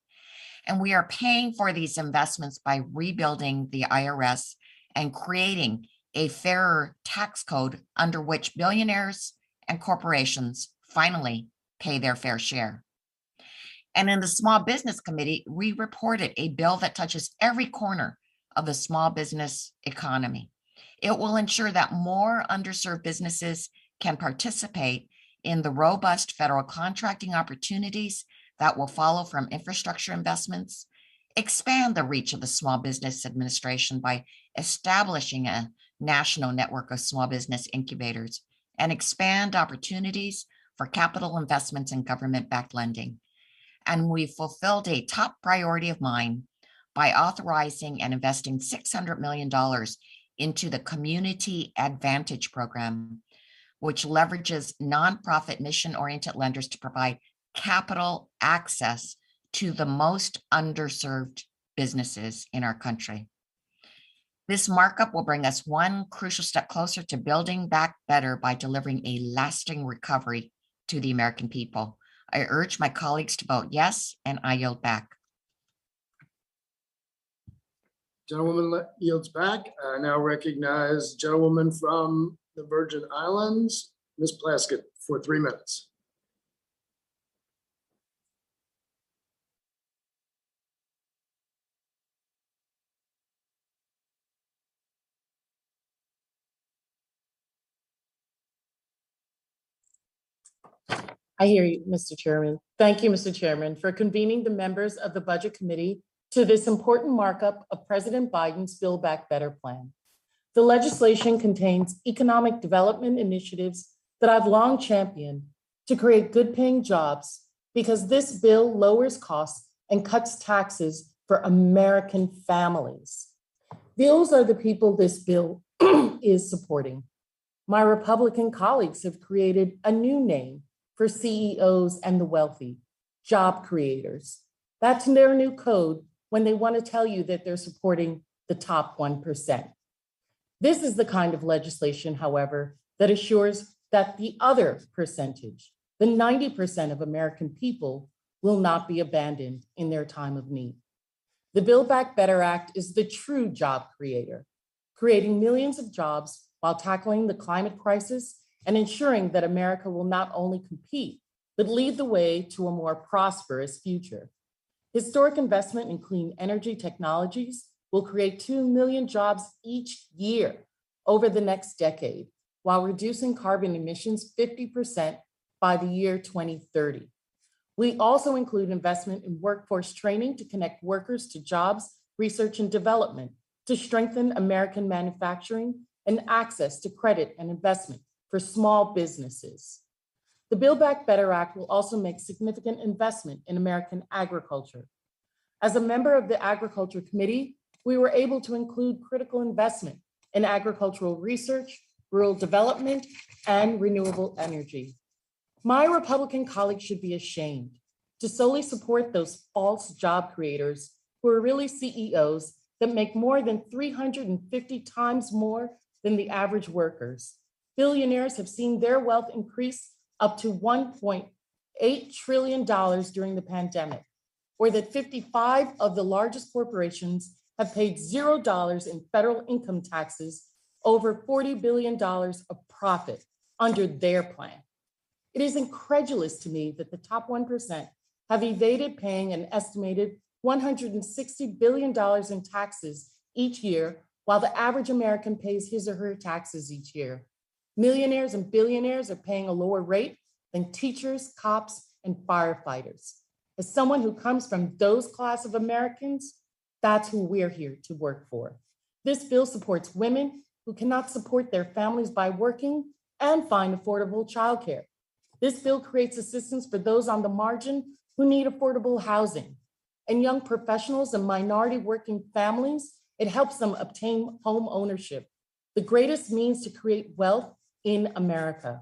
And we are paying for these investments by rebuilding the IRS and creating a fairer tax code under which billionaires and corporations finally pay their fair share. And in the Small Business Committee, we reported a bill that touches every corner of the small business economy. It will ensure that more underserved businesses can participate in the robust federal contracting opportunities that will follow from infrastructure investments, expand the reach of the Small Business Administration by establishing a national network of small business incubators, and expand opportunities for capital investments and government-backed lending. And we fulfilled a top priority of mine by authorizing and investing $600 million into the Community Advantage Program, which leverages nonprofit mission-oriented lenders to provide capital access to the most underserved businesses in our country. This markup will bring us one crucial step closer to building back better by delivering a lasting recovery to the American people. I urge my colleagues to vote yes, and I yield back. Gentlewoman yields back. I now recognize gentlewoman from the Virgin Islands, Ms. Plaskett, for 3 minutes. I hear you, Mr. Chairman. Thank you, Mr. Chairman, for convening the members of the Budget Committee to this important markup of President Biden's Build Back Better plan. The legislation contains economic development initiatives that I've long championed to create good-paying jobs because this bill lowers costs and cuts taxes for American families. Those are the people this bill is supporting. My Republican colleagues have created a new name for CEOs and the wealthy, job creators. That's their new code when they want to tell you that they're supporting the top 1%. This is the kind of legislation, however, that assures that the other percentage, the 90% of American people, will not be abandoned in their time of need. The Build Back Better Act is the true job creator, creating millions of jobs while tackling the climate crisis and ensuring that America will not only compete, but lead the way to a more prosperous future. Historic investment in clean energy technologies will create 2 million jobs each year over the next decade, while reducing carbon emissions 50% by the year 2030. We also include investment in workforce training to connect workers to jobs, research and development, to strengthen American manufacturing and access to credit and investment for small businesses. The Build Back Better Act will also make significant investment in American agriculture. As a member of the Agriculture Committee, we were able to include critical investment in agricultural research, rural development, and renewable energy. My Republican colleagues should be ashamed to solely support those false job creators who are really CEOs that make more than 350 times more than the average workers. Billionaires have seen their wealth increase up to $1.8 trillion during the pandemic, or that 55 of the largest corporations have paid $0 in federal income taxes, over $40 billion of profit under their plan. It is incredulous to me that the top 1% have evaded paying an estimated $160 billion in taxes each year, while the average American pays his or her taxes each year. Millionaires and billionaires are paying a lower rate than teachers, cops, and firefighters. As someone who comes from those class of Americans, that's who we're here to work for. This bill supports women who cannot support their families by working and find affordable childcare. This bill creates assistance for those on the margin who need affordable housing. And young professionals and minority working families, it helps them obtain home ownership, the greatest means to create wealth in America.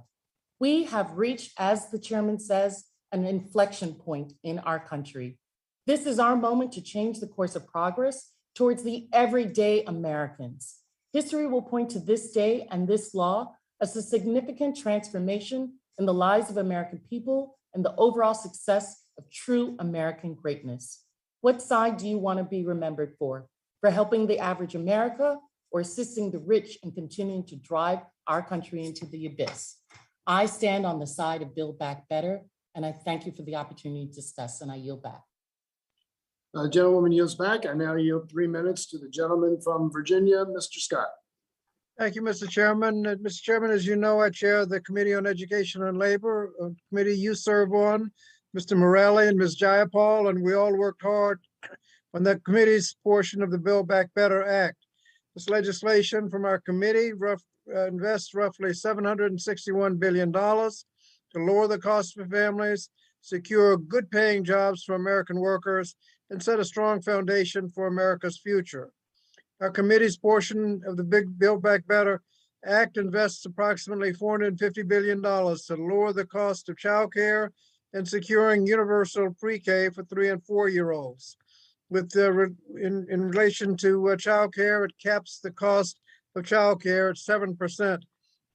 We have reached, as the chairman says, an inflection point in our country. This is our moment to change the course of progress towards the everyday Americans. History will point to this day and this law as a significant transformation in the lives of American people and the overall success of true American greatness. What side do you want to be remembered for? For helping the average America or assisting the rich in continuing to drive our country into the abyss? I stand on the side of Build Back Better, and I thank you for the opportunity to discuss, and I yield back. Gentlewoman yields back. I now yield 3 minutes to the gentleman from Virginia, Mr. Scott. Thank you, Mr. Chairman. Mr. Chairman, as you know, I chair the Committee on Education and Labor, a committee you serve on, Mr. Morelli and Ms. Jayapal, and we all worked hard on the committee's portion of the Build Back Better Act. This legislation from our committee invests roughly $761 billion to to lower the cost for families, secure good paying jobs for American workers, and set a strong foundation for America's future. Our committee's portion of the big Build Back Better Act invests approximately $450 billion to lower the cost of childcare and securing universal pre-K for 3 and 4-year-olds. In relation to childcare, it caps the cost of childcare at 7%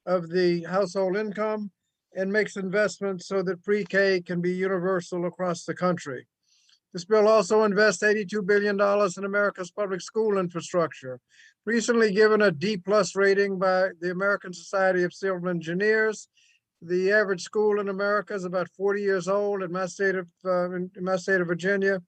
of the household income and makes investments so that pre-K can be universal across the country. This bill also invests $82 billion in America's public school infrastructure, recently given a D+ rating by the American Society of Civil Engineers. The average school in America is about 40 years old. In my state of Virginia,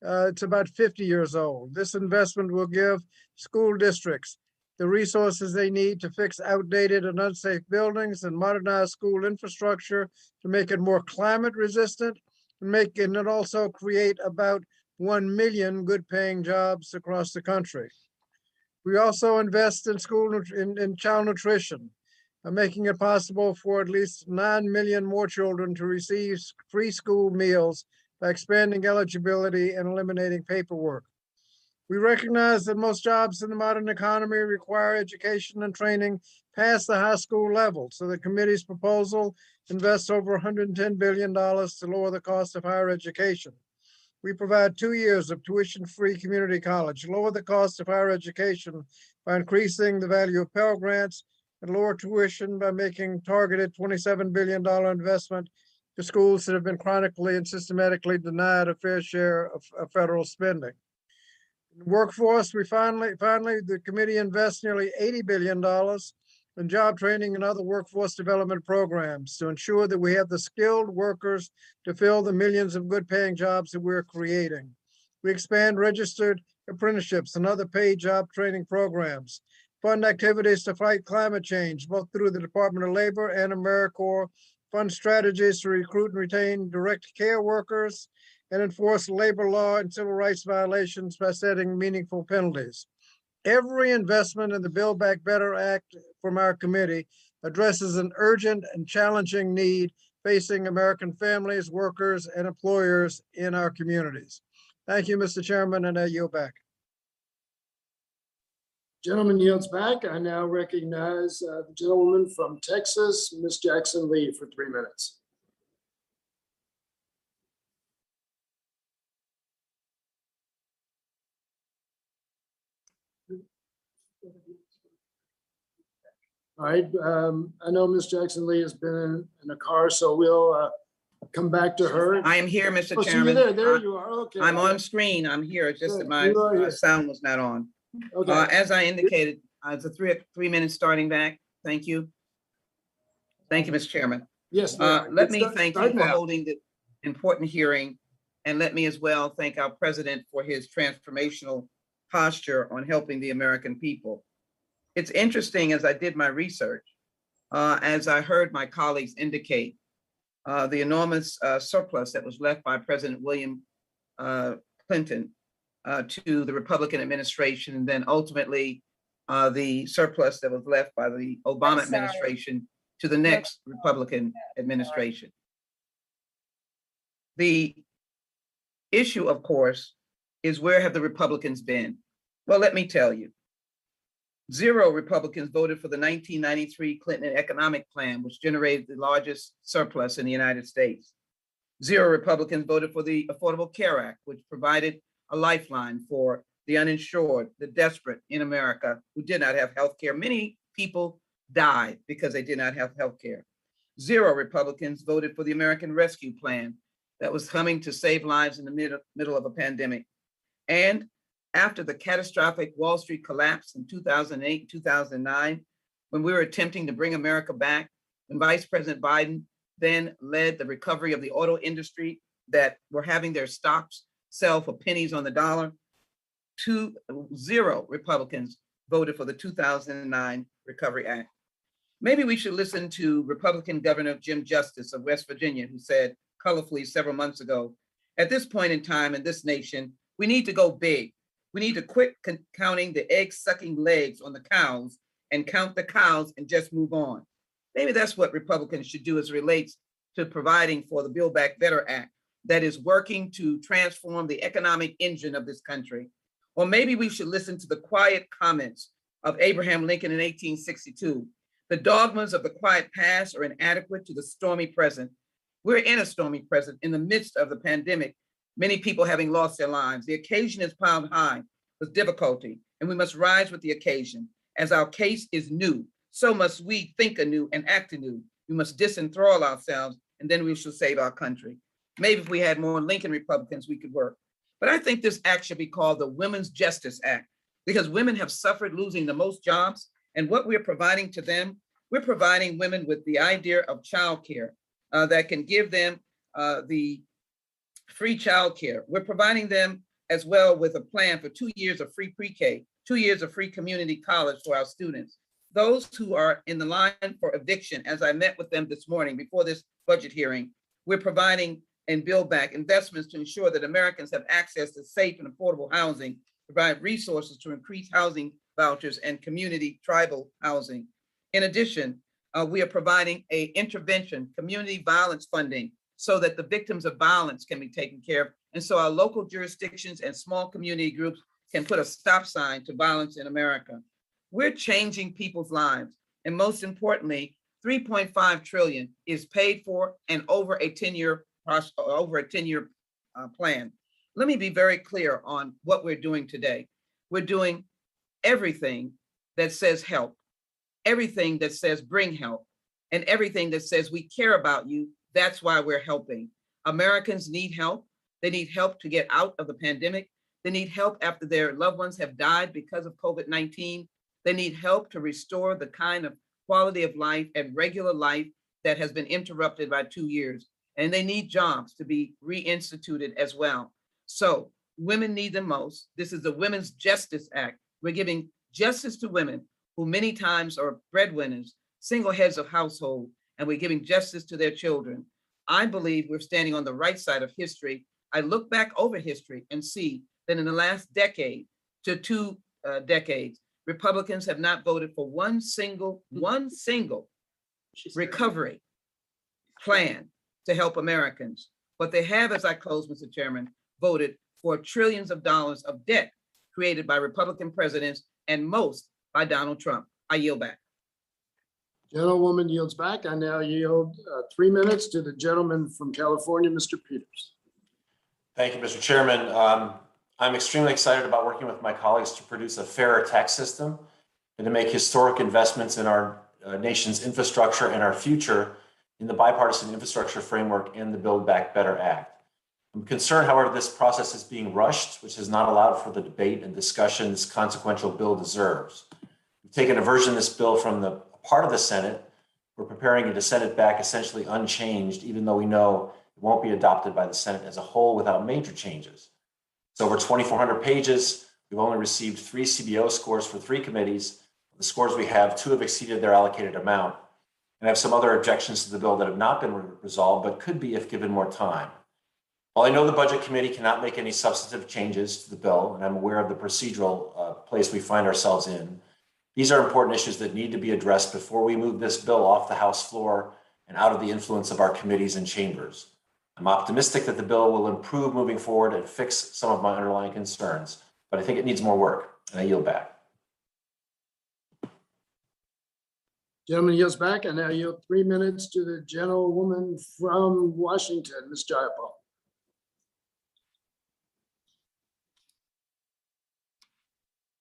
it's about 50 years old. This investment will give school districts the resources they need to fix outdated and unsafe buildings and modernize school infrastructure to make it more climate resistant and also create about 1 million good paying jobs across the country. We also invest in in child nutrition, making it possible for at least 9 million more children to receive free school meals by expanding eligibility and eliminating paperwork. We recognize that most jobs in the modern economy require education and training past the high school level. So the committee's proposal invests over $110 billion to lower the cost of higher education. We provide 2 years of tuition-free community college, lower the cost of higher education by increasing the value of Pell Grants, and lower tuition by making targeted $27 billion investment to schools that have been chronically and systematically denied a fair share of federal spending. Workforce, the committee invests nearly $80 billion in job training and other workforce development programs to ensure that we have the skilled workers to fill the millions of good paying jobs that we're creating. We expand registered apprenticeships and other paid job training programs, fund activities to fight climate change, both through the Department of Labor and AmeriCorps, fund strategies to recruit and retain direct care workers, and enforce labor law and civil rights violations by setting meaningful penalties. Every investment in the Build Back Better Act from our committee addresses an urgent and challenging need facing American families, workers, and employers in our communities. Thank you, Mr. Chairman, and I yield back. Gentleman yields back. I now recognize the gentlewoman from Texas, Ms. Jackson Lee, for 3 minutes. All right, I know Ms. Jackson Lee has been in a car, so we'll come back to her. I am here, Mr. Oh, Chairman. so there you are, okay. I'm on screen, I'm here, it's just that You are my here. sound was not on. Okay. As I indicated, it's a 3 minutes starting back. Thank you. Thank you, Mr. Chairman. Yes. Let me thank you start for now. holding the important hearing, and let me as well thank our president for his transformational posture on helping the American people. It's interesting, as I did my research, as I heard my colleagues indicate, the enormous surplus that was left by President William Clinton to the Republican administration, and then ultimately the surplus that was left by the Obama administration to the next Republican administration. The issue, of course, is where have the Republicans been? Well, let me tell you. 0 Republicans voted for the 1993 Clinton economic plan, which generated the largest surplus in the United States. 0 Republicans voted for the Affordable Care Act, which provided a lifeline for the uninsured, the desperate in America who did not have health care. Many people died because they did not have health care. 0 Republicans voted for the American Rescue Plan that was coming to save lives in the middle of a pandemic. And after the catastrophic Wall Street collapse in 2008, 2009, when we were attempting to bring America back, when Vice President Biden then led the recovery of the auto industry that were having their stocks sell for pennies on the dollar, 0 Republicans voted for the 2009 Recovery Act. Maybe we should listen to Republican Governor Jim Justice of West Virginia, who said colorfully several months ago, at this point in time in this nation, we need to go big. We need to quit counting the egg-sucking legs on the cows and count the cows and just move on. Maybe that's what Republicans should do as it relates to providing for the Build Back Better Act that is working to transform the economic engine of this country. Or maybe we should listen to the quiet comments of Abraham Lincoln in 1862. The dogmas of the quiet past are inadequate to the stormy present. We're in a stormy present in the midst of the pandemic, many people having lost their lives. The occasion is piled high with difficulty, and we must rise with the occasion. As our case is new, so must we think anew and act anew. We must disenthrall ourselves, and then we shall save our country. Maybe if we had more Lincoln Republicans, we could work. But I think this act should be called the Women's Justice Act, because women have suffered losing the most jobs. And what we're providing to them, we're providing women with the idea of childcare that can give them the free childcare. We're providing them as well with a plan for 2 years of free pre-K, 2 years of free community college for our students. Those who are in the line for eviction, as I met with them this morning before this budget hearing, we're providing and build back investments to ensure that Americans have access to safe and affordable housing, provide resources to increase housing vouchers and community tribal housing. In addition, we are providing a intervention, community violence funding, so that the victims of violence can be taken care of. And so our local jurisdictions and small community groups can put a stop sign to violence in America. We're changing people's lives. And most importantly, 3.5 trillion is paid for and over a 10-year plan. Let me be very clear on what we're doing today. We're doing everything that says help, everything that says bring help, and everything that says we care about you. That's why we're helping. Americans need help. They need help to get out of the pandemic. They need help after their loved ones have died because of COVID-19. They need help to restore the kind of quality of life and regular life that has been interrupted by 2 years. And they need jobs to be reinstituted as well. So women need the most. This is the Women's Justice Act. We're giving justice to women who many times are breadwinners, single heads of household, and we're giving justice to their children. I believe we're standing on the right side of history. I look back over history and see that in the last decade to 2 decades, Republicans have not voted for one single recovery plan to help Americans. But they have, as I close, Mr. Chairman, voted for trillions of dollars of debt created by Republican presidents and most by Donald Trump. I yield back. Gentlewoman yields back. I now yield 3 minutes to the gentleman from California, Mr. Peters. Thank you, Mr. Chairman. I'm extremely excited about working with my colleagues to produce a fairer tax system and to make historic investments in our nation's infrastructure and our future in the bipartisan infrastructure framework and the Build Back Better Act. I'm concerned, however, this process is being rushed, which has not allowed for the debate and discussion this consequential bill deserves. We've taken a version of this bill from the part of the Senate. We're preparing to send it back essentially unchanged, even though we know it won't be adopted by the Senate as a whole without major changes. It's over 2,400 pages. We've only received 3 CBO scores for 3 committees. The scores we have, 2 have exceeded their allocated amount. And I have some other objections to the bill that have not been resolved, but could be if given more time. While I know the Budget Committee cannot make any substantive changes to the bill, and I'm aware of the procedural place we find ourselves in, these are important issues that need to be addressed before we move this bill off the House floor and out of the influence of our committees and chambers. I'm optimistic that the bill will improve moving forward and fix some of my underlying concerns, but I think it needs more work, and I yield back. Gentleman yields back. I now yield 3 minutes to the gentlewoman from Washington, Ms. Jayapal.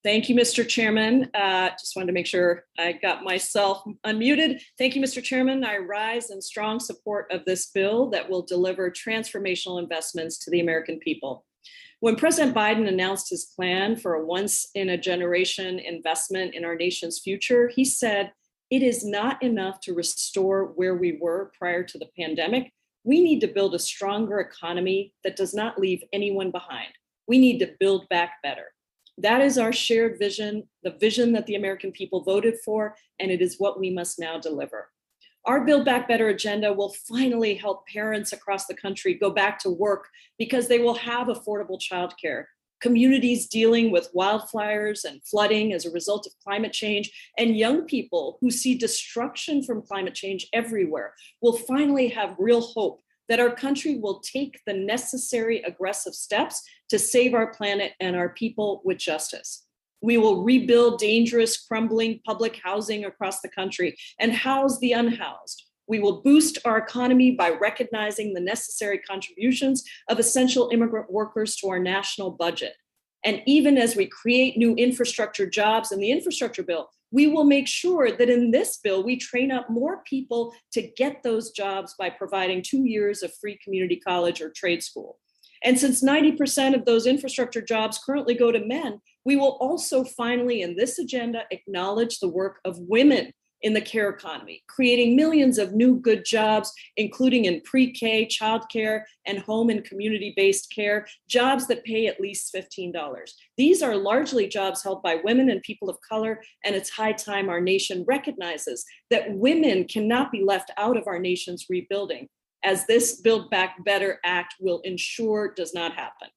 Thank you, Mr. Chairman. Just wanted to make sure I got myself unmuted. Thank you, Mr. Chairman. I rise in strong support of this bill that will deliver transformational investments to the American people. When President Biden announced his plan for a once-in-a-generation investment in our nation's future, he said, "It is not enough to restore where we were prior to the pandemic. We need to build a stronger economy that does not leave anyone behind. We need to build back better." That is our shared vision, the vision that the American people voted for, and it is what we must now deliver. Our Build Back Better agenda will finally help parents across the country go back to work because they will have affordable childcare. communities dealing with wildfires and flooding as a result of climate change, and young people who see destruction from climate change everywhere will finally have real hope that our country will take the necessary aggressive steps to save our planet and our people with justice. We will rebuild dangerous, crumbling public housing across the country and house the unhoused. We will boost our economy by recognizing the necessary contributions of essential immigrant workers to our national budget. And even as we create new infrastructure jobs in the infrastructure bill, we will make sure that in this bill, we train up more people to get those jobs by providing 2 years of free community college or trade school. And since 90% of those infrastructure jobs currently go to men, we will also finally in this agenda acknowledge the work of women in the care economy, creating millions of new good jobs, including in pre-K, childcare, and home and community-based care, jobs that pay at least $15. These are largely jobs held by women and people of color, and it's high time our nation recognizes that women cannot be left out of our nation's rebuilding, as this Build Back Better Act will ensure does not happen.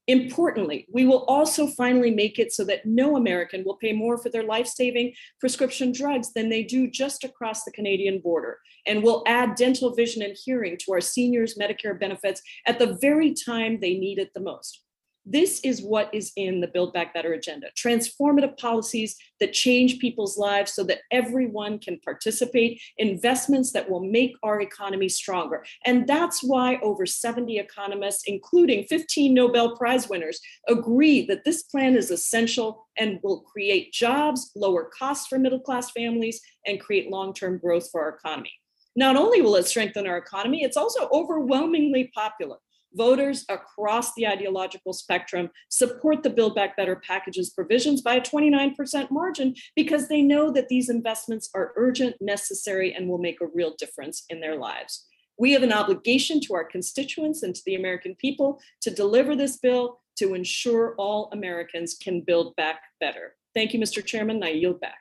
Importantly, we will also finally make it so that no American will pay more for their life-saving prescription drugs than they do just across the Canadian border. And we'll add dental, vision, and hearing to our seniors' Medicare benefits at the very time they need it the most. This is what is in the Build Back Better agenda, transformative policies that change people's lives so that everyone can participate, investments that will make our economy stronger. And that's why over 70 economists, including 15 Nobel Prize winners, agree that this plan is essential and will create jobs, lower costs for middle-class families, and create long-term growth for our economy. Not only will it strengthen our economy, it's also overwhelmingly popular. Voters across the ideological spectrum support the Build Back Better package's provisions by a 29% margin because they know that these investments are urgent, necessary, and will make a real difference in their lives. We have an obligation to our constituents and to the American people to deliver this bill to ensure all Americans can build back better. Thank you, Mr. Chairman. I yield back.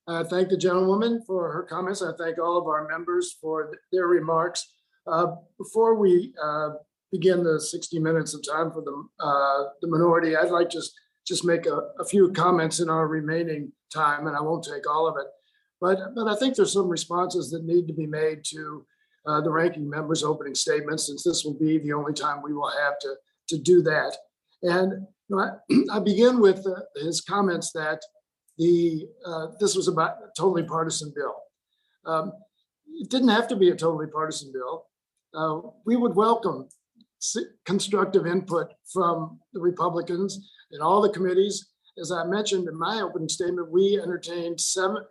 I thank the gentlewoman for her comments. I thank all of our members for their remarks. Before we begin the 60 minutes of time for the minority, I'd like just make a few comments in our remaining time, and I won't take all of it. But I think there's some responses that need to be made to the ranking member's opening statement, since this will be the only time we will have to do that. And I begin with his comments that this was about a totally partisan bill. It didn't have to be a totally partisan bill. We would welcome constructive input from the Republicans in all the committees. As I mentioned in my opening statement, we entertained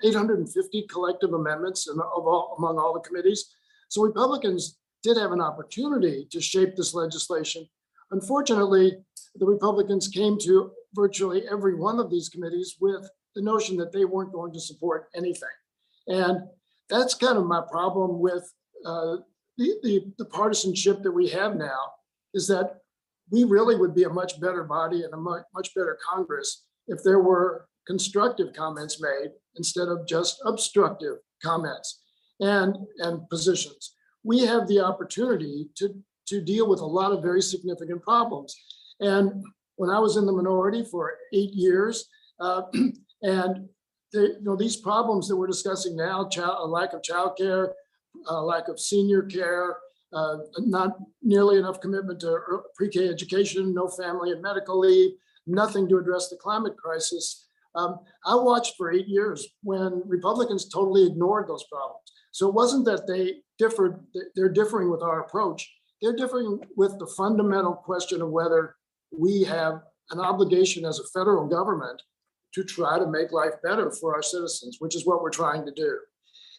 850 collective amendments among all the committees. So Republicans did have an opportunity to shape this legislation. Unfortunately, the Republicans came to virtually every one of these committees with the notion that they weren't going to support anything. And that's kind of my problem with the partisanship that we have now, is that we really would be a much better body and a much better Congress if there were constructive comments made instead of just obstructive comments and positions. We have the opportunity to deal with a lot of very significant problems. And when I was in the minority for 8 years, and these problems that we're discussing now, a lack of childcare, lack of senior care, not nearly enough commitment to pre-K education, no family and medical leave, nothing to address the climate crisis. I watched for 8 years when Republicans totally ignored those problems. So it wasn't that they're differing with our approach. They're differing with the fundamental question of whether we have an obligation as a federal government to try to make life better for our citizens, which is what we're trying to do.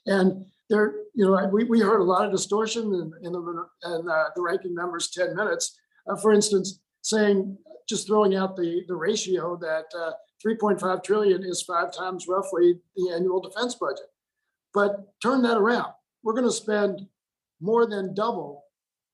And we heard a lot of distortion in the ranking member's 10 minutes. For instance, just throwing out the ratio that 3.5 trillion is 5 times roughly the annual defense budget. But turn that around. We're going to spend more than double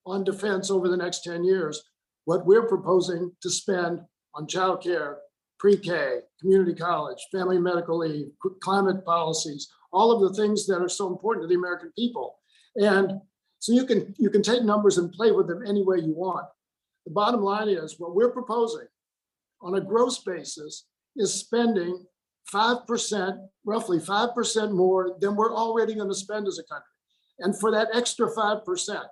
on defense over the next 10 years what we're proposing to spend on childcare, pre-K, community college, family medical leave, climate policies, all of the things that are so important to the American people. And so you can take numbers and play with them any way you want. The bottom line is what we're proposing on a gross basis is spending 5%, roughly 5% more than we're already going to spend as a country. And for that extra 5%,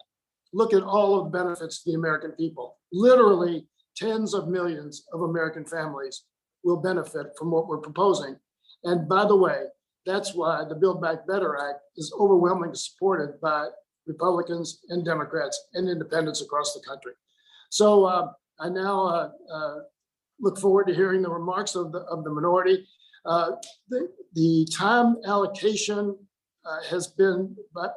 look at all of the benefits to the American people. Literally tens of millions of American families will benefit from what we're proposing. And by the way, that's why the Build Back Better Act is overwhelmingly supported by Republicans and Democrats and independents across the country. So I now look forward to hearing the remarks of the minority. The time allocation has been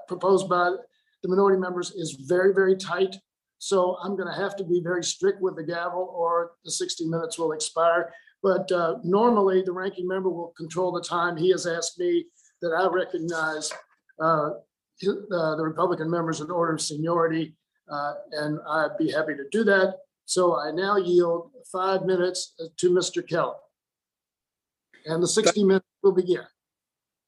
proposed by the minority members is very, very tight. So I'm going to have to be very strict with the gavel or the 60 minutes will expire. But normally the ranking member will control the time. He has asked me that I recognize the Republican members in order of seniority, and I'd be happy to do that. So I now yield 5 minutes to Mr. Kelly. And the 60 minutes will begin.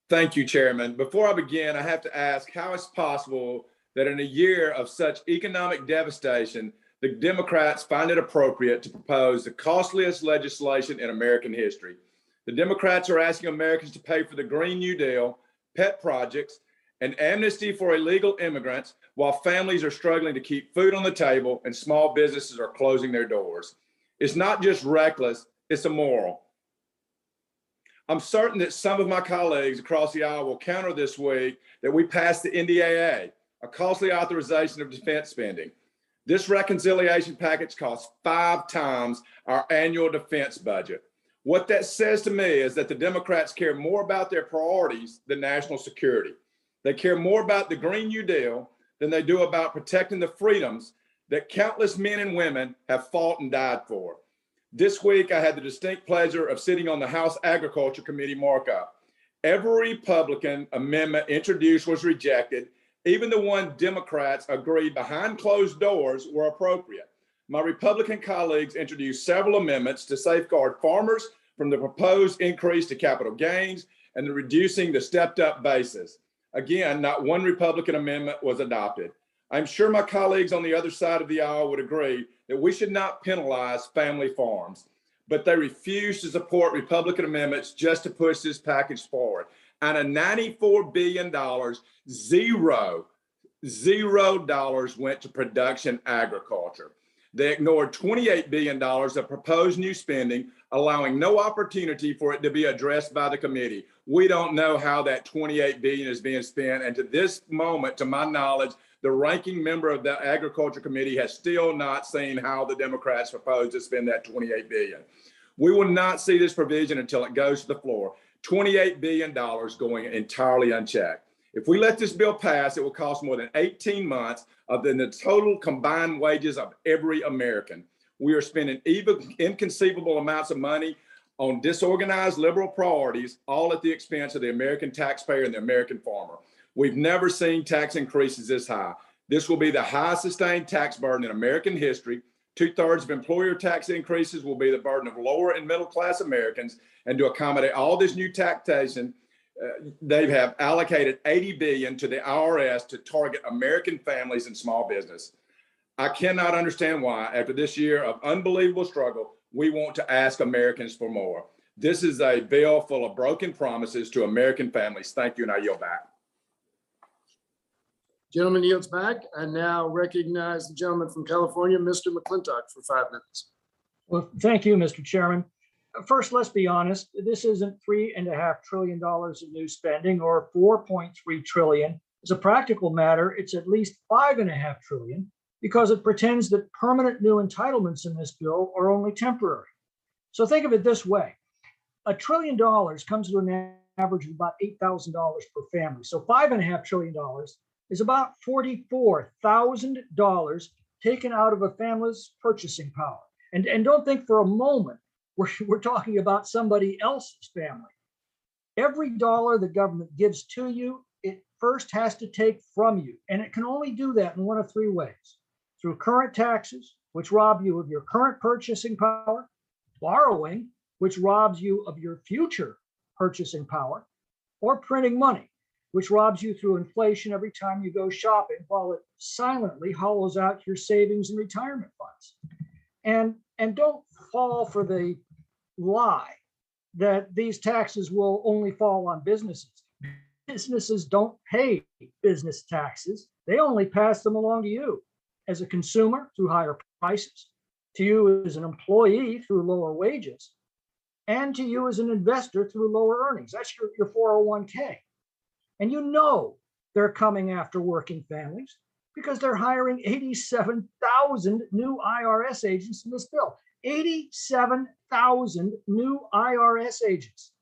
Thank you, Chairman. Before I begin, I have to ask how it's possible that in a year of such economic devastation, the Democrats find it appropriate to propose the costliest legislation in American history. The Democrats are asking Americans to pay for the Green New Deal, pet projects, and amnesty for illegal immigrants, while families are struggling to keep food on the table and small businesses are closing their doors. It's not just reckless, it's immoral. I'm certain that some of my colleagues across the aisle will counter this week that we passed the NDAA, a costly authorization of defense spending. This reconciliation package costs 5 times our annual defense budget. What that says to me is that the Democrats care more about their priorities than national security. They care more about the Green New Deal than they do about protecting the freedoms that countless men and women have fought and died for. This week, I had the distinct pleasure of sitting on the House Agriculture Committee markup. Every Republican amendment introduced was rejected. Even the one Democrats agreed behind closed doors were appropriate. My Republican colleagues introduced several amendments to safeguard farmers from the proposed increase to capital gains and the reducing the stepped up basis. Again, not one Republican amendment was adopted. I'm sure my colleagues on the other side of the aisle would agree that we should not penalize family farms, but they refuse to support Republican amendments just to push this package forward. Out of $94 billion, $0 went to production agriculture. They ignored $28 billion of proposed new spending, allowing no opportunity for it to be addressed by the committee. We don't know how that $28 billion is being spent. And to this moment, to my knowledge, the ranking member of the Agriculture Committee has still not seen how the Democrats propose to spend that $28 billion. We will not see this provision until it goes to the floor. $28 billion going entirely unchecked. If we let this bill pass, it will cost more than 18 months of the total combined wages of every American. We are spending even inconceivable amounts of money on disorganized liberal priorities, all at the expense of the American taxpayer and the American farmer. We've never seen tax increases this high. This will be the highest sustained tax burden in American history. 2/3 of employer tax increases will be the burden of lower and middle class Americans. And to accommodate all this new taxation, they have allocated $80 billion to the IRS to target American families and small business. I cannot understand why, after this year of unbelievable struggle, we want to ask Americans for more. This is a bill full of broken promises to American families. Thank you, and I yield back. Gentleman yields back. I now recognize the gentleman from California, Mr. McClintock, for 5 minutes. Well, thank you, Mr. Chairman. First, let's be honest. This isn't $3.5 trillion of new spending or $4.3 trillion. As a practical matter, it's at least $5.5 trillion because it pretends that permanent new entitlements in this bill are only temporary. So think of it this way. $1 trillion comes to an average of about $8,000 per family. So $5.5 trillion is about $44,000 taken out of a family's purchasing power. And don't think for a moment we're talking about somebody else's family. Every dollar the government gives to you, it first has to take from you. And it can only do that in one of 3 ways. Through current taxes, which rob you of your current purchasing power, borrowing, which robs you of your future purchasing power, or printing money, which robs you through inflation every time you go shopping while it silently hollows out your savings and retirement funds. And don't fall for the lie that these taxes will only fall on businesses. Businesses don't pay business taxes. They only pass them along to you as a consumer through higher prices, to you as an employee through lower wages, and to you as an investor through lower earnings. That's your 401k. And you know they're coming after working families because they're hiring 87,000 new IRS agents in this bill. 87,000 new IRS agents.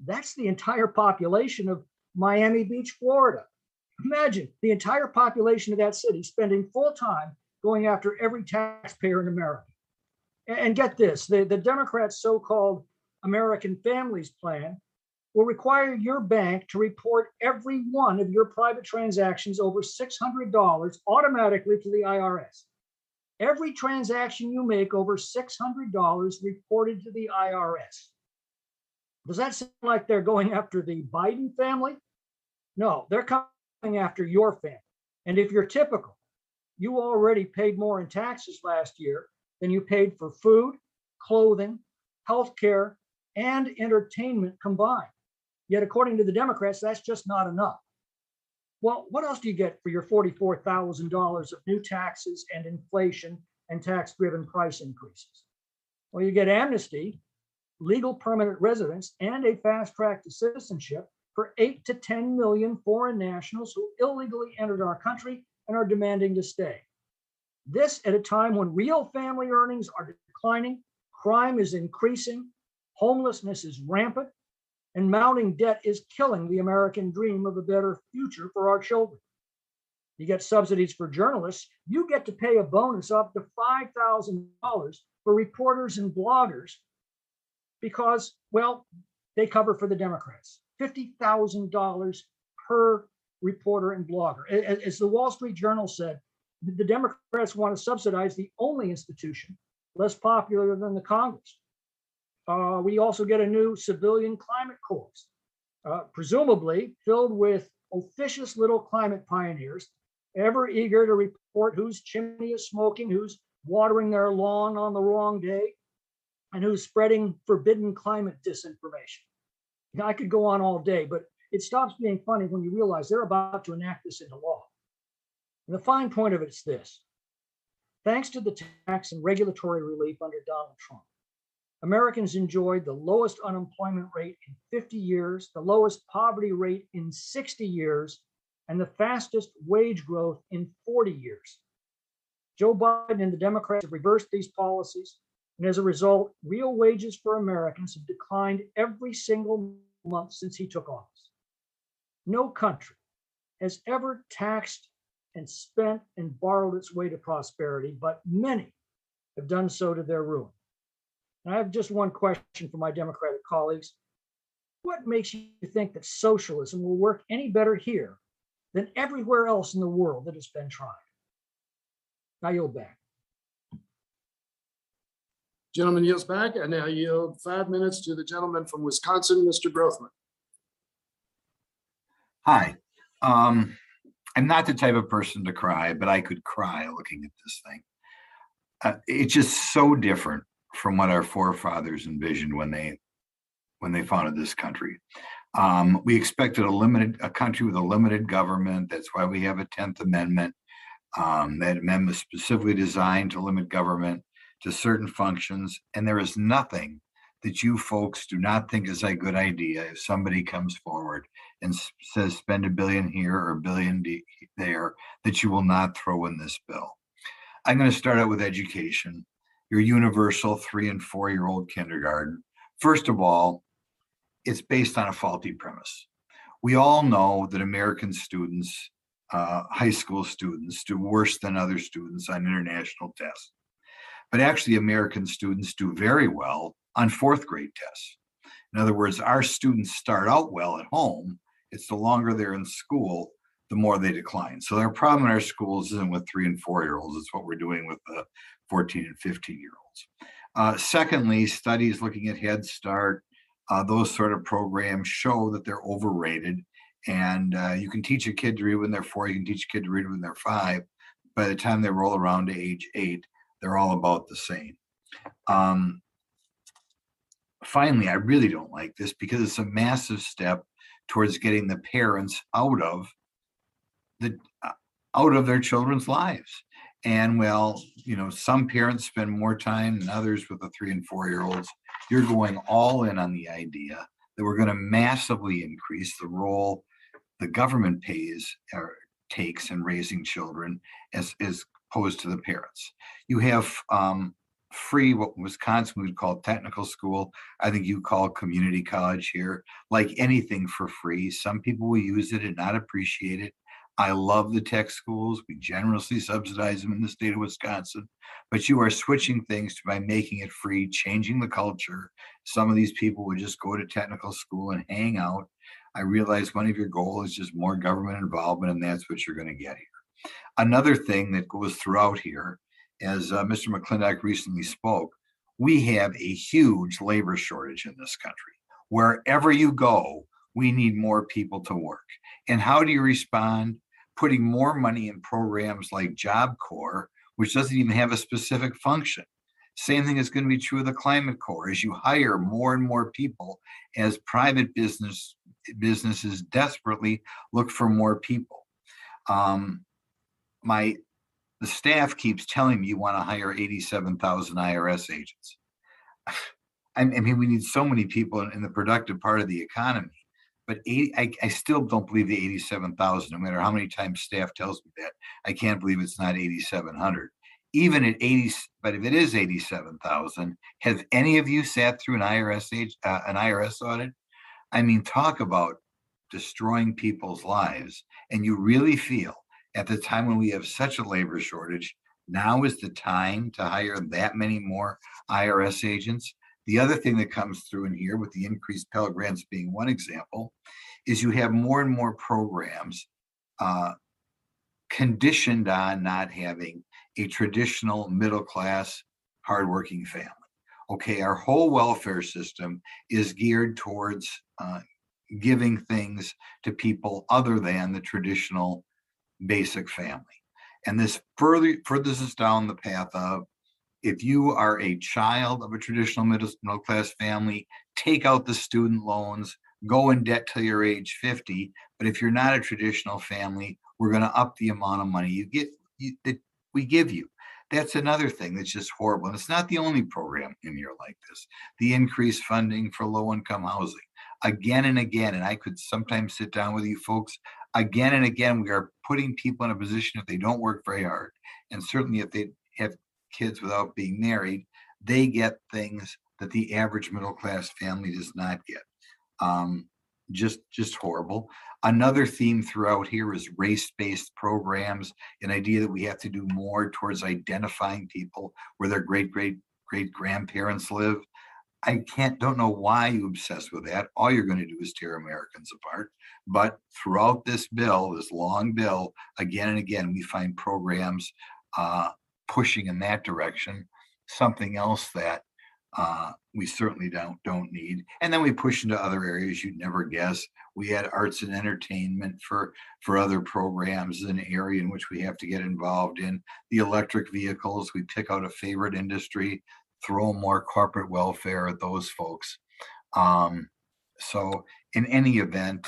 That's the entire population of Miami Beach, Florida. Imagine the entire population of that city spending full time going after every taxpayer in America. And get this, the Democrats' so-called American Families Plan will require your bank to report every one of your private transactions over $600 automatically to the IRS. Every transaction you make over $600 reported to the IRS. Does that sound like they're going after the Biden family? No, they're coming after your family. And if you're typical, you already paid more in taxes last year than you paid for food, clothing, healthcare, and entertainment combined. Yet, according to the Democrats, that's just not enough. Well, what else do you get for your $44,000 of new taxes and inflation and tax-driven price increases? Well, you get amnesty, legal permanent residence, and a fast track to citizenship for 8 to 10 million foreign nationals who illegally entered our country and are demanding to stay. This at a time when real family earnings are declining, crime is increasing, homelessness is rampant, and mounting debt is killing the American dream of a better future for our children. You get subsidies for journalists. You get to pay a bonus up to $5,000 for reporters and bloggers because, well, they cover for the Democrats. $50,000 per reporter and blogger. As the Wall Street Journal said, the Democrats want to subsidize the only institution less popular than the Congress. We also get a new civilian climate corps, presumably filled with officious little climate pioneers, ever eager to report whose chimney is smoking, who's watering their lawn on the wrong day, and who's spreading forbidden climate disinformation. Now, I could go on all day, but it stops being funny when you realize they're about to enact this into law. And the fine point of it is this. Thanks to the tax and regulatory relief under Donald Trump, Americans enjoyed the lowest unemployment rate in 50 years, the lowest poverty rate in 60 years, and the fastest wage growth in 40 years. Joe Biden and the Democrats have reversed these policies, and as a result, real wages for Americans have declined every single month since he took office. No country has ever taxed and spent and borrowed its way to prosperity, but many have done so to their ruin. And I have just one question for my Democratic colleagues. What makes you think that socialism will work any better here than everywhere else in the world that has been tried? I yield back. Gentleman yields back. I now yield 5 minutes to the gentleman from Wisconsin, Mr. Grothman. Hi. I'm not the type of person to cry, but I could cry looking at this thing. It's just so different from what our forefathers envisioned when they founded this country. We expected a country with a limited government. That's why we have a 10th Amendment. That amendment was specifically designed to limit government to certain functions. And there is nothing that you folks do not think is a good idea if somebody comes forward and says spend $1 billion here or $1 billion there, that you will not throw in this bill. I'm going to start out with education. Your universal 3- and 4-year-old kindergarten. First of all, it's based on a faulty premise. We all know that American students, high school students, do worse than other students on international tests. But actually, American students do very well on 4th grade tests. In other words, our students start out well at home. It's the longer they're in school, the more they decline. So our problem in our schools isn't with 3- and 4-year-olds. It's what we're doing with the 14 and 15-year-olds. Secondly, studies looking at Head Start, those sort of programs show that they're overrated. And you can teach a kid to read when they're 4, you can teach a kid to read when they're 5. By the time they roll around to age 8, They're all about the same. Finally, I really don't like this because it's a massive step towards getting the parents out of their children's lives. And well, you know, some parents spend more time than others with the 3 and 4 year olds. You're going all in on the idea that we're going to massively increase the role the government pays or takes in raising children as opposed to the parents. You have free, what Wisconsin would call technical school. I think you call community college here. Like anything for free, some people will use it and not appreciate it. I love the tech schools. We generously subsidize them in the state of Wisconsin, but you are switching things by making it free, changing the culture. Some of these people would just go to technical school and hang out. I realize one of your goals is just more government involvement, and that's what you're going to get here. Another thing that goes throughout here, as Mr. McClintock recently spoke, we have a huge labor shortage in this country. Wherever you go, we need more people to work. And how do you respond? Putting more money in programs like Job Corps, which doesn't even have a specific function. Same thing is going to be true of the Climate Corps. As you hire more and more people, as private businesses desperately look for more people. The staff keeps telling me you want to hire 87,000 IRS agents. I mean, we need so many people in the productive part of the economy. But I still don't believe the 87,000, no matter how many times staff tells me that. I can't believe it's not 8,700. Even at 80, but if it is 87,000, have any of you sat through an IRS audit? I mean, talk about destroying people's lives. And you really feel at the time when we have such a labor shortage, now is the time to hire that many more IRS agents? The other thing that comes through in here, with the increased Pell Grants being one example, is you have more and more programs conditioned on not having a traditional middle-class, hardworking family. Okay, our whole welfare system is geared towards giving things to people other than the traditional basic family. And this furthers us down the path of, if you are a child of a traditional middle class family, take out the student loans, go in debt till you're age 50. But if you're not a traditional family, we're going to up the amount of money that we give you. That's another thing that's just horrible. And it's not the only program in here like this. The increased funding for low-income housing, again and again, and I could sometimes sit down with you folks, again and again, we are putting people in a position, if they don't work very hard, and certainly if they have kids without being married, they get things that the average middle-class family does not get. Just horrible. Another theme throughout here is race-based programs, an idea that we have to do more towards identifying people where their great-great-great-grandparents live. I don't know why you obsess with that. All you're going to do is tear Americans apart. But throughout this bill, this long bill, again and again, we find programs pushing in that direction, something else that we certainly don't need. And then we push into other areas you'd never guess. We had arts and entertainment for other programs, an area in which we have to get involved in. The electric vehicles, we pick out a favorite industry, throw more corporate welfare at those folks. So in any event,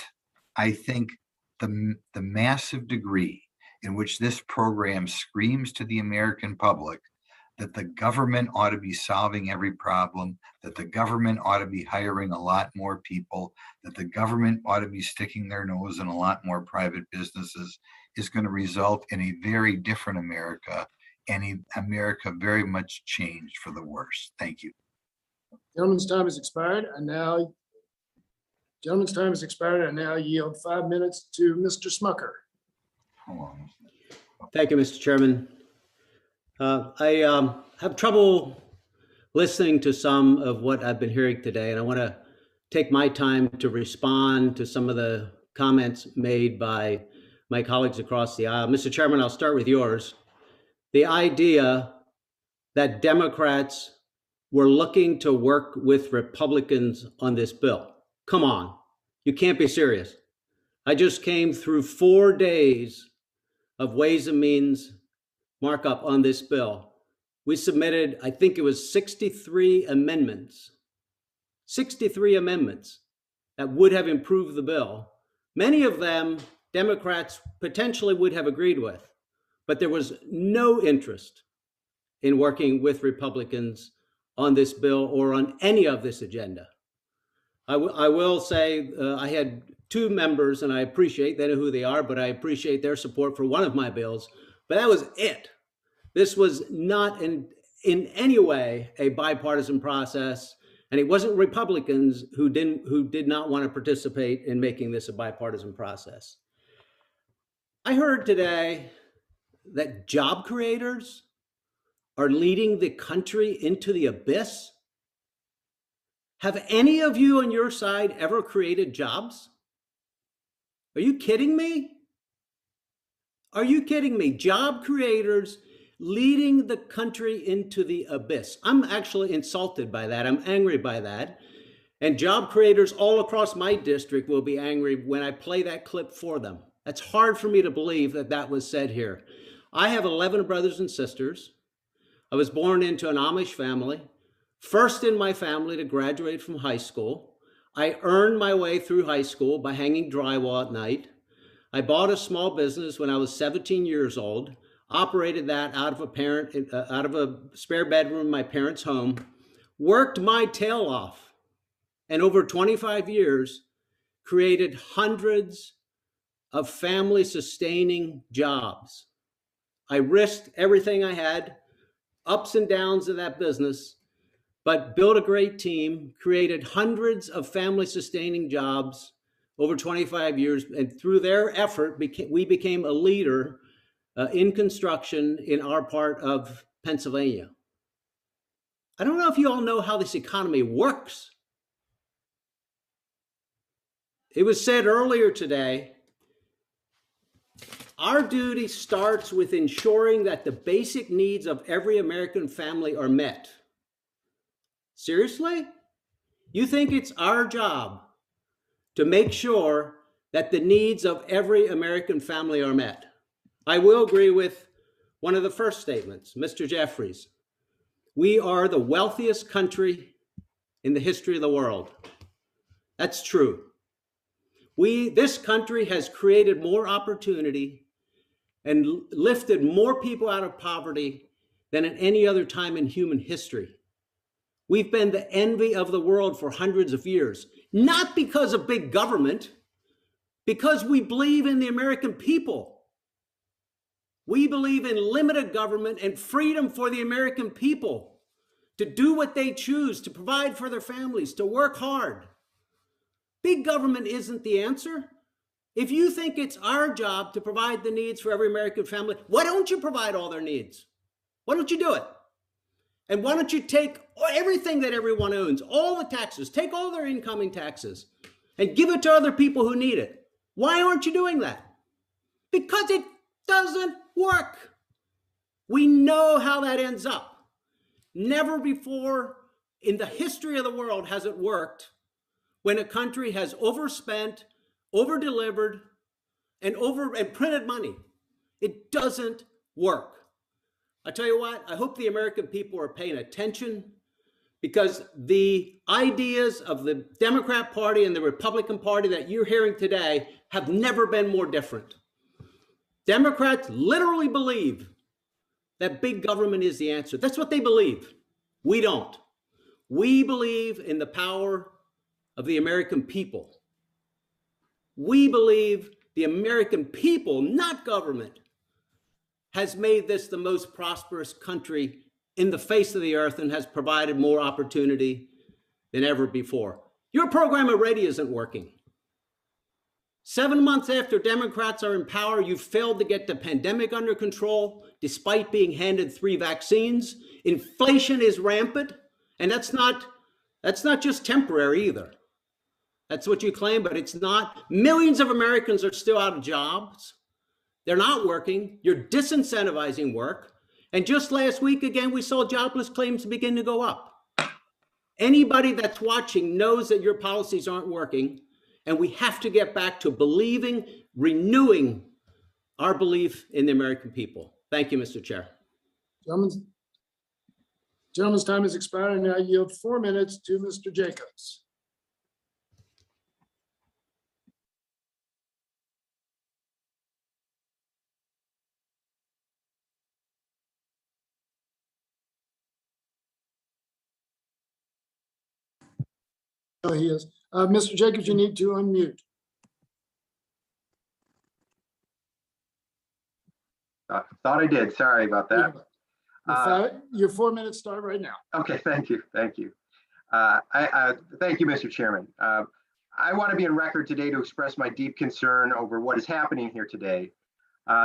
I think the massive degree in which this program screams to the American public that the government ought to be solving every problem, that the government ought to be hiring a lot more people, that the government ought to be sticking their nose in a lot more private businesses, is going to result in a very different America, and an America very much changed for the worse. Thank you. Gentleman's time has expired. Gentleman's time has expired. I now yield 5 minutes to Mr. Smucker. Thank you, Mr. Chairman. I have trouble listening to some of what I've been hearing today, and I want to take my time to respond to some of the comments made by my colleagues across the aisle. Mr. Chairman, I'll start with yours. The idea that Democrats were looking to work with Republicans on this bill. Come on, you can't be serious. I just came through 4 days of Ways and Means markup on this bill. we submitted, I think it was 63 amendments. 63 amendments that would have improved the bill. Many of them Democrats potentially would have agreed with, but there was no interest in working with Republicans on this bill or on any of this agenda. I will say I had two members, and I appreciate, they know who they are, but I appreciate their support for one of my bills, but that was it. This was not in any way a bipartisan process, and it wasn't Republicans who did not want to participate in making this a bipartisan process. I heard today that job creators are leading the country into the abyss. Have any of you on your side ever created jobs? Are you kidding me? Are you kidding me? Job creators leading the country into the abyss. I'm actually insulted by that. I'm angry by that. And job creators all across my district will be angry when I play that clip for them. That's hard for me to believe that that was said here. I have 11 brothers and sisters. I was born into an Amish family, first in my family to graduate from high school. I earned my way through high school by hanging drywall at night. I bought a small business when I was 17 years old, operated that out of a spare bedroom in my parents' home, worked my tail off, and over 25 years, created hundreds of family-sustaining jobs. I risked everything I had, ups and downs of that business, but built a great team, created hundreds of family-sustaining jobs over 25 years, and through their effort, we became a leader in construction in our part of Pennsylvania. I don't know if you all know how this economy works. It was said earlier today, our duty starts with ensuring that the basic needs of every American family are met. Seriously? You think it's our job to make sure that the needs of every American family are met? I will agree with one of the first statements, Mr. Jeffries. We are the wealthiest country in the history of the world. That's true. This country has created more opportunity and lifted more people out of poverty than at any other time in human history. We've been the envy of the world for hundreds of years, not because of big government, because we believe in the American people. We believe in limited government and freedom for the American people to do what they choose, to provide for their families, to work hard. Big government isn't the answer. If you think it's our job to provide the needs for every American family, why don't you provide all their needs? Why don't you do it? And why don't you take everything that everyone owns, all the taxes, take all their incoming taxes and give it to other people who need it? Why aren't you doing that? Because it doesn't work. We know how that ends up. Never before in the history of the world has it worked when a country has overspent, over-delivered, and printed money. It doesn't work. I tell you what, I hope the American people are paying attention, because the ideas of the Democrat Party and the Republican Party that you're hearing today have never been more different. Democrats literally believe that big government is the answer. That's what they believe. We don't. We believe in the power of the American people. We believe the American people, not government, has made this the most prosperous country in the face of the earth and has provided more opportunity than ever before. Your program already isn't working. 7 months after Democrats are in power, you've failed to get the pandemic under control, despite being handed 3 vaccines. Inflation is rampant, and that's not just temporary either. That's what you claim, but it's not. Millions of Americans are still out of jobs. They're not working. You're disincentivizing work. And just last week, again, we saw jobless claims begin to go up. Anybody that's watching knows that your policies aren't working, and we have to get back to believing, renewing our belief in the American people. Thank you, Mr. Chair. Gentlemen, Gentleman's time has expired, and I yield 4 minutes to Mr. Jacobs. Oh, he is. Mr. Jacobs, you need to unmute. Thought I did. Sorry about that. Your 4 minutes start right now. Okay, thank you. Thank you. Thank you, Mr. Chairman. I want to be on record today to express my deep concern over what is happening here today.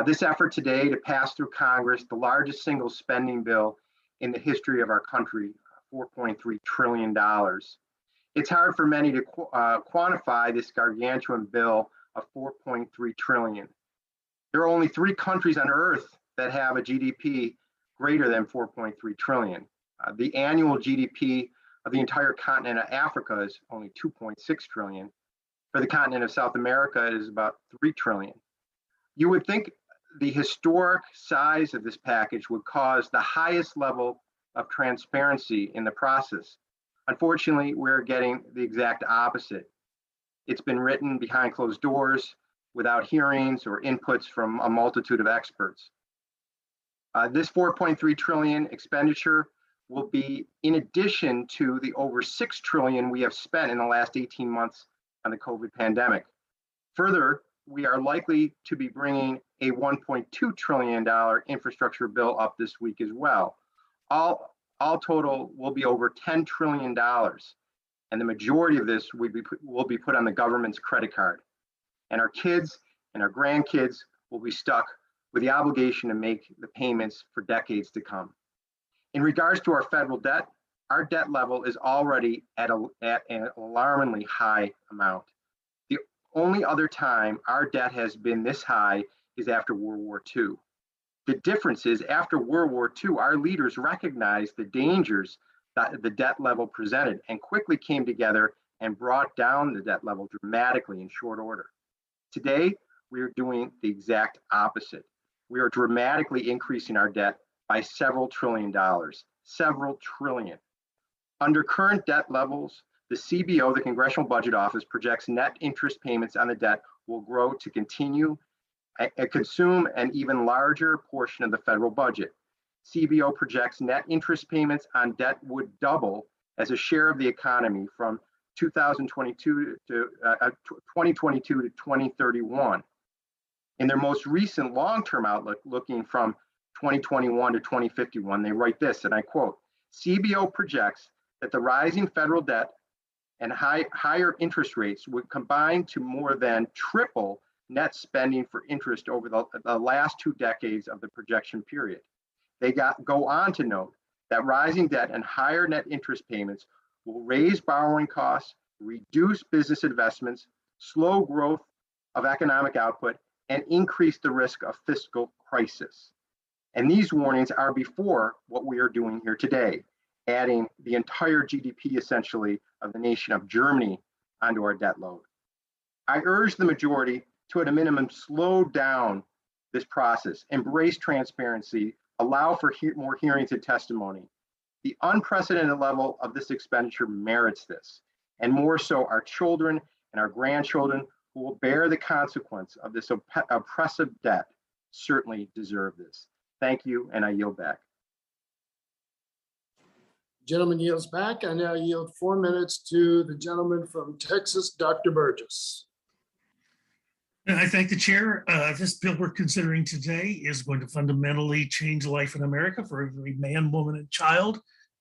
This effort today to pass through Congress the largest single spending bill in the history of our country, $4.3 trillion. It's hard for many to quantify this gargantuan bill of $4.3 trillion. There are only 3 countries on earth that have a GDP greater than 4.3 trillion. The annual GDP of the entire continent of Africa is only 2.6 trillion. For the continent of South America, it is about 3 trillion. You would think the historic size of this package would cause the highest level of transparency in the process. Unfortunately, we're getting the exact opposite. It's been written behind closed doors without hearings or inputs from a multitude of experts. This 4.3 trillion expenditure will be in addition to the over 6 trillion we have spent in the last 18 months on the COVID pandemic. Further, we are likely to be bringing a $1.2 trillion infrastructure bill up this week as well. All total will be over $10 trillion, and the majority of this will be put on the government's credit card. And our kids and our grandkids will be stuck with the obligation to make the payments for decades to come. In regards to our federal debt, our debt level is already at an alarmingly high amount. The only other time our debt has been this high is after World War II. The difference is after World War II, our leaders recognized the dangers that the debt level presented and quickly came together and brought down the debt level dramatically in short order. Today, we are doing the exact opposite. We are dramatically increasing our debt by several trillion dollars, several trillion. Under current debt levels, the CBO, the Congressional Budget Office, projects net interest payments on the debt will grow to continue and consume an even larger portion of the federal budget. CBO projects net interest payments on debt would double as a share of the economy from 2022 to 2031. In their most recent long-term outlook, looking from 2021 to 2051, they write this, and I quote, CBO projects that the rising federal debt and higher interest rates would combine to more than triple net spending for interest over the last 2 decades of the projection period. They go on to note that rising debt and higher net interest payments will raise borrowing costs, reduce business investments, slow growth of economic output, and increase the risk of fiscal crisis. And these warnings are before what we are doing here today, adding the entire GDP essentially of the nation of Germany onto our debt load. I urge the majority to, at a minimum, slow down this process, embrace transparency, allow for more hearings and testimony. The unprecedented level of this expenditure merits this, and more so our children and our grandchildren who will bear the consequence of this oppressive debt certainly deserve this. Thank you, and I yield back. Gentleman yields back. I now yield 4 minutes to the gentleman from Texas, Dr. Burgess. And I thank the chair. This bill we're considering today is going to fundamentally change life in America for every man, woman, and child,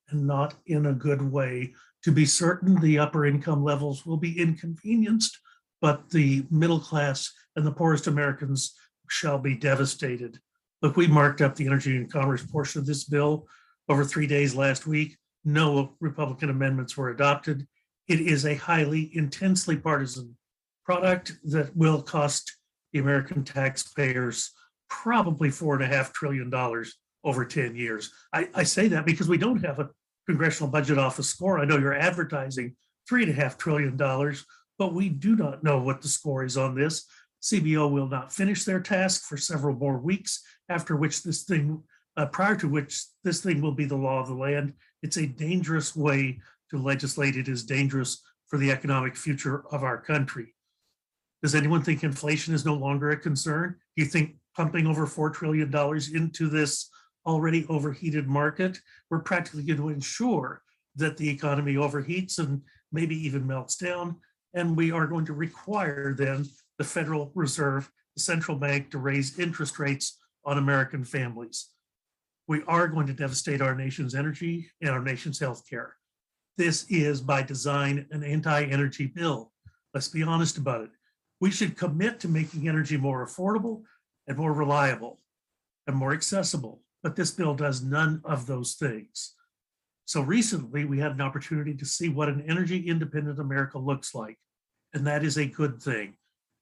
and not in a good way. To be certain, the upper income levels will be inconvenienced, but the middle class and the poorest Americans shall be devastated. Look, we marked up the energy and commerce portion of this bill over 3 days last week. No Republican amendments were adopted. It is a highly, intensely partisan product that will cost the American taxpayers probably $4.5 trillion over 10 years. I say that because we don't have a Congressional Budget Office score. I know you're advertising $3.5 trillion, but we do not know what the score is on this. CBO will not finish their task for several more weeks, after which this thing, prior to which this thing will be the law of the land It's a dangerous way to legislate. It is dangerous for the economic future of our country. Does anyone think inflation is no longer a concern? Do you think pumping over $4 trillion into this already overheated market, we're practically going to ensure that the economy overheats and maybe even melts down? And we are going to require then the Federal Reserve, the central bank, to raise interest rates on American families. We are going to devastate our nation's energy and our nation's healthcare. This is by design an anti-energy bill. Let's be honest about it. We should commit to making energy more affordable and more reliable and more accessible, but this bill does none of those things. So recently we had an opportunity to see what an energy independent America looks like, and that is a good thing.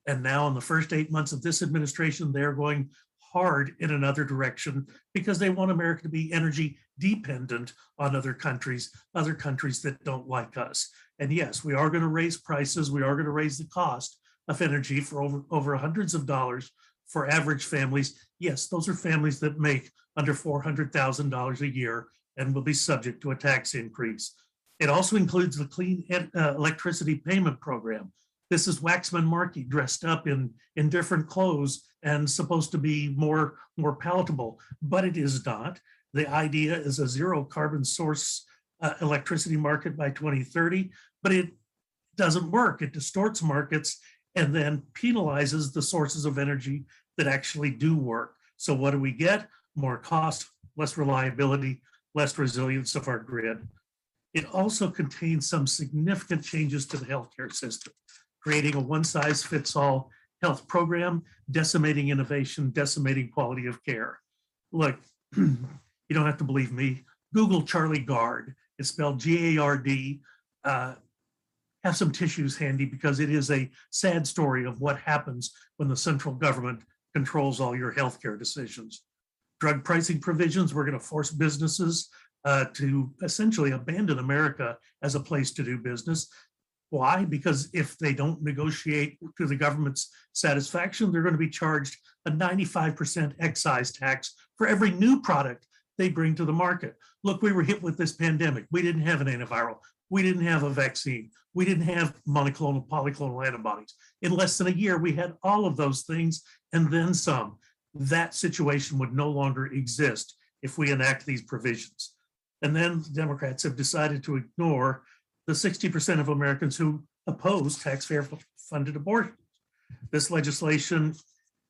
And now in the first 8 months of this administration, they're going hard in another direction because they want America to be energy dependent on other countries that don't like us. And yes, we are going to raise prices. We are going to raise the cost of energy for over hundreds of dollars for average families. Yes, those are families that make under $400,000 a year and will be subject to a tax increase. It also includes the Clean Electricity Payment Program. This is Waxman Markey dressed up in different clothes and supposed to be more palatable, but it is not. The idea is a zero carbon source electricity market by 2030, but it doesn't work. It distorts markets and then penalizes the sources of energy that actually do work. So what do we get? More cost, less reliability, less resilience of our grid. It also contains some significant changes to the healthcare system, creating a one-size-fits-all health program, decimating innovation, decimating quality of care. Look, you don't have to believe me. Google Charlie Gard. It's spelled G-A-R-D. Have some tissues handy because it is a sad story of what happens when the central government controls all your healthcare decisions. Drug pricing provisions, we're going to force businesses to essentially abandon America as a place to do business. Why? Because if they don't negotiate to the government's satisfaction, they're going to be charged a 95% excise tax for every new product they bring to the market. Look, we were hit with this pandemic. We didn't have an antiviral. We didn't have a vaccine. We didn't have monoclonal, polyclonal antibodies. In less than a year, we had all of those things and then some. That situation would no longer exist if we enact these provisions. And then the Democrats have decided to ignore the 60% of Americans who oppose taxpayer-funded abortions. This legislation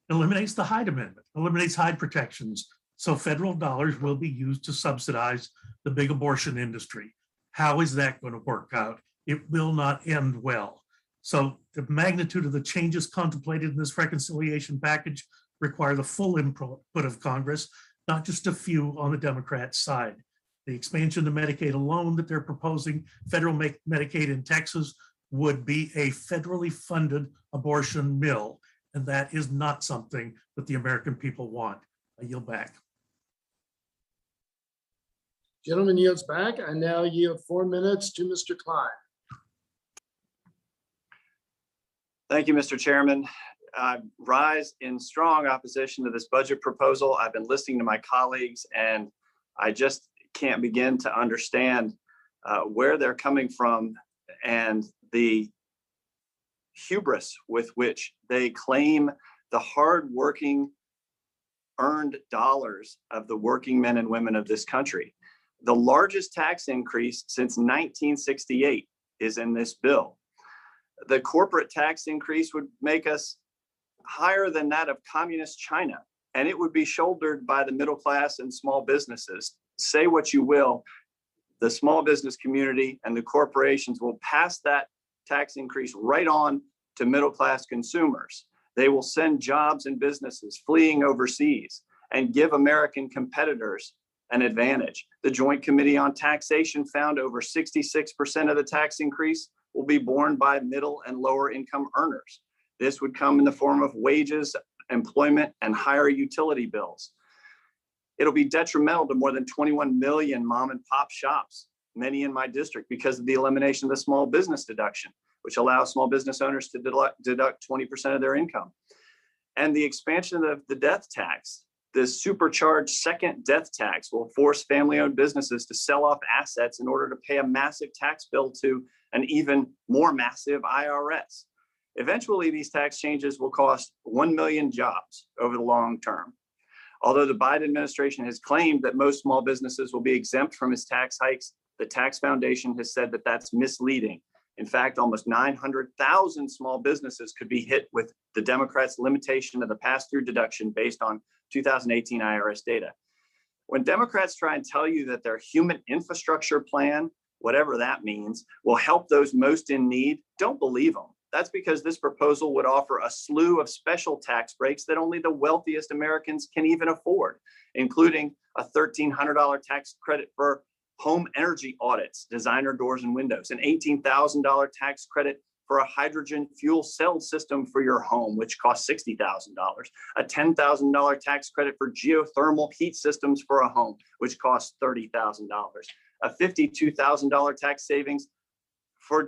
eliminates the Hyde Amendment, eliminates Hyde protections, so federal dollars will be used to subsidize the big abortion industry. How is that going to work out? It will not end well. So the magnitude of the changes contemplated in this reconciliation package require the full input of Congress, not just a few on the Democrat side. The expansion to Medicaid alone that they're proposing, federal Medicaid in Texas, would be a federally funded abortion mill. And that is not something that the American people want. I yield back. Gentleman yields back. I now yield 4 minutes to Mr. Klein. Thank you, Mr. Chairman. I rise in strong opposition to this budget proposal. I've been listening to my colleagues and I just can't begin to understand where they're coming from and the hubris with which they claim the hardworking earned dollars of the working men and women of this country. The largest tax increase since 1968 is in this bill. The corporate tax increase would make us higher than that of communist China, and it would be shouldered by the middle class and small businesses. Say what you will, the small business community and the corporations will pass that tax increase right on to middle class consumers. They will send jobs and businesses fleeing overseas and give American competitors an advantage. The Joint Committee on Taxation found over 66% of the tax increase will be borne by middle and lower income earners. This would come in the form of wages, employment, and higher utility bills. It'll be detrimental to more than 21 million mom and pop shops, many in my district, because of the elimination of the small business deduction, which allows small business owners to deduct 20% of their income. And the expansion of the death tax This supercharged second death tax will force family-owned businesses to sell off assets in order to pay a massive tax bill to an even more massive IRS. Eventually, these tax changes will cost 1 million jobs over the long term. Although the Biden administration has claimed that most small businesses will be exempt from its tax hikes, the Tax Foundation has said that that's misleading. In fact, almost 900,000 small businesses could be hit with the Democrats' limitation of the pass-through deduction based on 2018 IRS data. When Democrats try and tell you that their human infrastructure plan, whatever that means, will help those most in need, don't believe them. That's because this proposal would offer a slew of special tax breaks that only the wealthiest Americans can even afford, including a $1,300 tax credit for home energy audits, designer doors and windows, an $18,000 tax credit for a hydrogen fuel cell system for your home, which costs $60,000, a $10,000 tax credit for geothermal heat systems for a home, which costs $30,000, a $52,000 tax savings for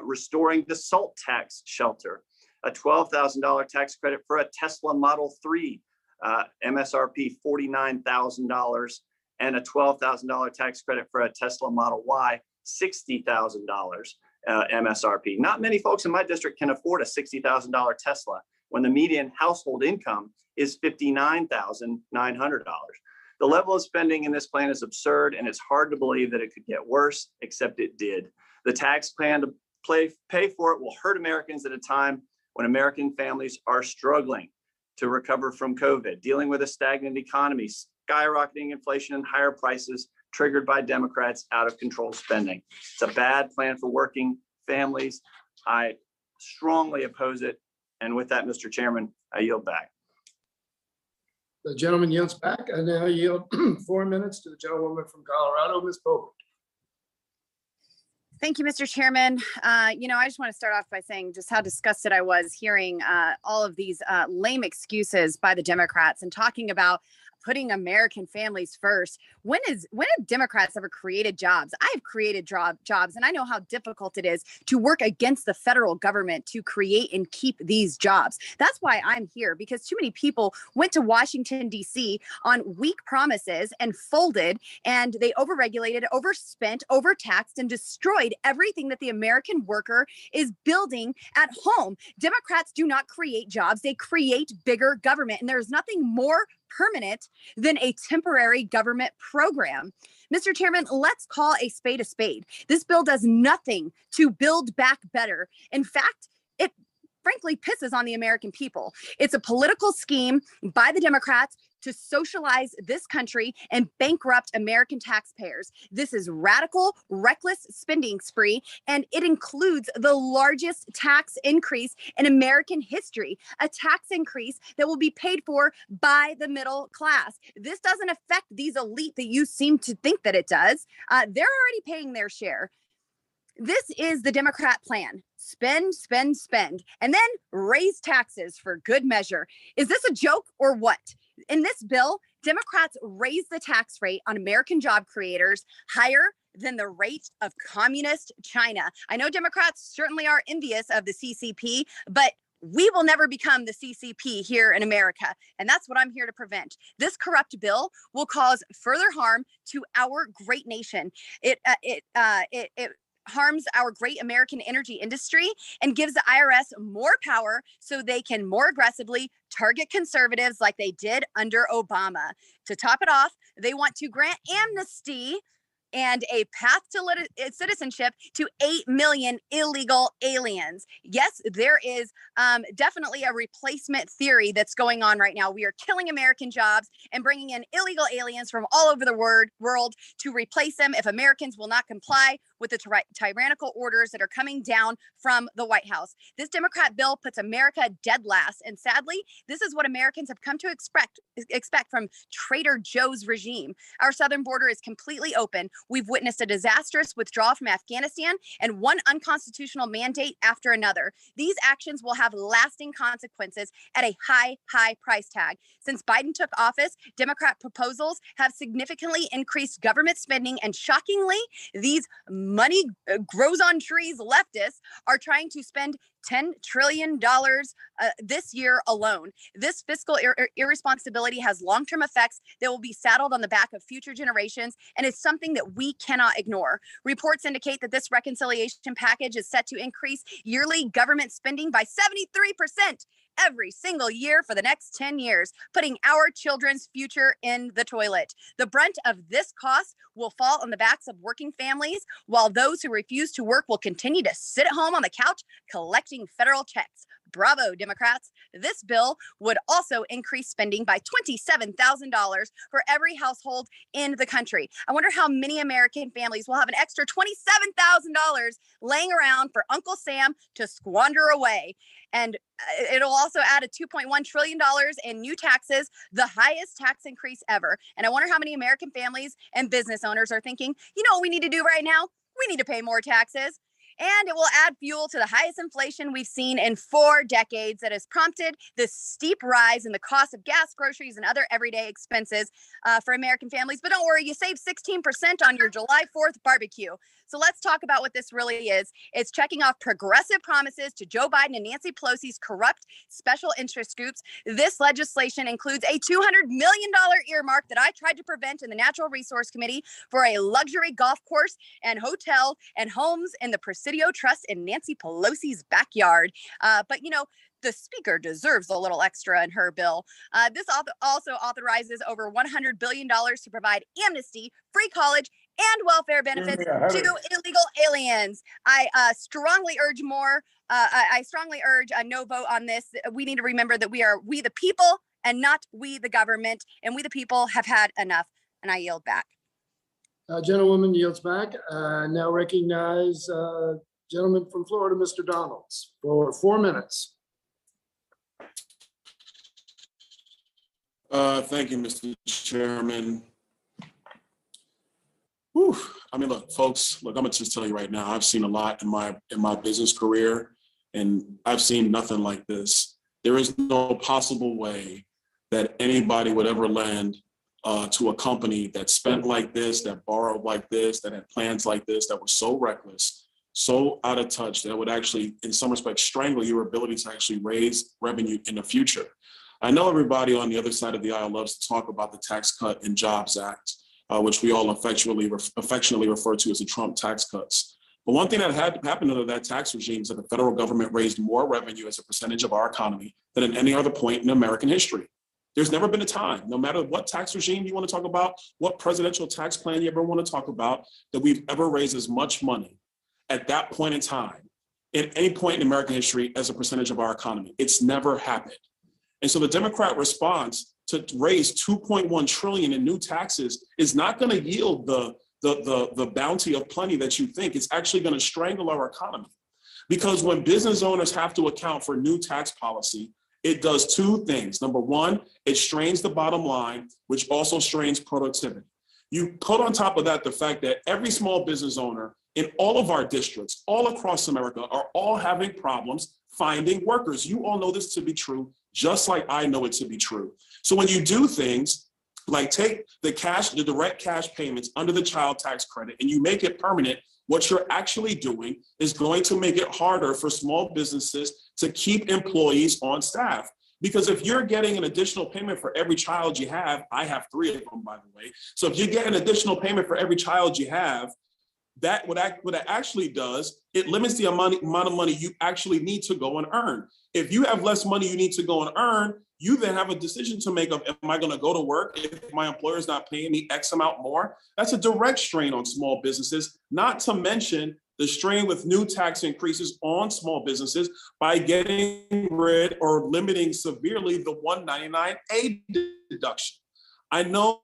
restoring the SALT tax shelter, a $12,000 tax credit for a Tesla Model 3, MSRP $49,000, and a $12,000 tax credit for a Tesla Model Y, $60,000 MSRP. Not many folks in my district can afford a $60,000 Tesla when the median household income is $59,900. The level of spending in this plan is absurd, and it's hard to believe that it could get worse, except it did. The tax plan to pay for it will hurt Americans at a time when American families are struggling to recover from COVID, dealing with a stagnant economy, skyrocketing inflation, and higher prices triggered by Democrats' out of control spending. It's a bad plan for working families. I strongly oppose it. And with that, Mr. Chairman, I yield back. The gentleman yields back. I now yield 4 minutes to the gentlewoman from Colorado, Ms. Boebert. Thank you, Mr. Chairman. I just want to start off by saying just how disgusted I was hearing all of these lame excuses by the Democrats and talking about putting American families first. When have Democrats ever created jobs? I have created jobs, and I know how difficult it is to work against the federal government to create and keep these jobs. That's why I'm here, because too many people went to Washington, D.C. on weak promises and folded, and they overregulated, overspent, overtaxed, and destroyed everything that the American worker is building at home. Democrats do not create jobs. They create bigger government, and there's nothing more permanent than a temporary government program. Mr. Chairman, let's call a spade a spade. This bill does nothing to build back better. In fact, it frankly pisses on the American people. It's a political scheme by the Democrats to socialize this country and bankrupt American taxpayers. This is radical, reckless spending spree, and it includes the largest tax increase in American history, a tax increase that will be paid for by the middle class. This doesn't affect these elite that you seem to think that it does. They're already paying their share. This is the Democrat plan. Spend, spend, spend, and then raise taxes for good measure. Is this a joke or what? In this bill, Democrats raise the tax rate on American job creators higher than the rate of communist China. I know Democrats certainly are envious of the CCP, but we will never become the CCP here in America, and that's what I'm here to prevent. This corrupt bill will cause further harm to our great nation. It harms our great American energy industry and gives the IRS more power so they can more aggressively target conservatives like they did under Obama. To top it off, they want to grant amnesty and a path to citizenship to 8 million illegal aliens. Yes, there is definitely a replacement theory that's going on right now. We are killing American jobs and bringing in illegal aliens from all over the world to replace them if Americans will not comply with the tyrannical orders that are coming down from the White House. This Democrat bill puts America dead last, and sadly, this is what Americans have come to expect from Trader Joe's regime. Our southern border is completely open. We've witnessed a disastrous withdrawal from Afghanistan and one unconstitutional mandate after another. These actions will have lasting consequences at a high price tag. Since Biden took office, Democrat proposals have significantly increased government spending, and shockingly, these money grows on trees leftists are trying to spend $10 trillion this year alone. This fiscal irresponsibility has long-term effects that will be saddled on the back of future generations, and it's something that we cannot ignore. Reports indicate that this reconciliation package is set to increase yearly government spending by 73% every single year for the next 10 years, putting our children's future in the toilet. The brunt of this cost will fall on the backs of working families, while those who refuse to work will continue to sit at home on the couch collecting federal checks. Bravo, Democrats. This bill would also increase spending by $27,000 for every household in the country. I wonder how many American families will have an extra $27,000 laying around for Uncle Sam to squander away. And it'll also add a $2.1 trillion in new taxes, the highest tax increase ever. And I wonder how many American families and business owners are thinking, you know what we need to do right now? We need to pay more taxes. And it will add fuel to the highest inflation we've seen in 4 decades that has prompted this steep rise in the cost of gas, groceries, and other everyday expenses for American families. But don't worry, you save 16% on your July 4th barbecue. So let's talk about what this really is. It's checking off progressive promises to Joe Biden and Nancy Pelosi's corrupt special interest groups. This legislation includes a $200 million earmark that I tried to prevent in the Natural Resource Committee for a luxury golf course and hotel and homes in the Presidio Trust in Nancy Pelosi's backyard. But you know, the speaker deserves a little extra in her bill. This also authorizes over $100 billion to provide amnesty, free college, and welfare benefits to illegal aliens. I strongly urge a no vote on this. We need to remember that we the people and not we the government, and we the people have had enough. And I yield back. Gentlewoman yields back. Now recognize gentleman from Florida, Mr. Donalds, for 4 minutes. Thank you, Mr. Chairman. Whew. I mean, look, folks, I'm gonna just tell you right now, I've seen a lot in my business career, and I've seen nothing like this. There is no possible way that anybody would ever lend to a company that spent like this, that borrowed like this, that had plans like this, that were so reckless, so out of touch, that would actually, in some respects, strangle your ability to actually raise revenue in the future. I know everybody on the other side of the aisle loves to talk about the Tax Cut and Jobs Act, which we all affectionately refer to as the Trump tax cuts. But one thing that had happened under that tax regime is that the federal government raised more revenue as a percentage of our economy than at any other point in American history. There's never been a time, no matter what tax regime you want to talk about, what presidential tax plan you ever want to talk about, that we've ever raised as much money at that point in time, at any point in American history, as a percentage of our economy. It's never happened. And so the Democrat response to raise $2.1 trillion in new taxes is not going to yield the bounty of plenty that you think. It's actually going to strangle our economy. Because when business owners have to account for new tax policy, it does 2 things. Number one, it strains the bottom line, which also strains productivity. You put on top of that the fact that every small business owner in all of our districts, all across America, are all having problems finding workers. You all know this to be true, just like I know it to be true. So when you do things like take the direct cash payments under the child tax credit, and you make it permanent, what you're actually doing is going to make it harder for small businesses to keep employees on staff. Because if you're getting an additional payment for every child you have, I have 3 of them, by the way. So if you get an additional payment for every child you have, what it actually does, it limits the amount of money you actually need to go and earn. If you have less money you need to go and earn, you then have a decision to make of, am I going to go to work if my employer is not paying me X amount more? That's a direct strain on small businesses, not to mention the strain with new tax increases on small businesses by getting rid or limiting severely the 199A deduction. I know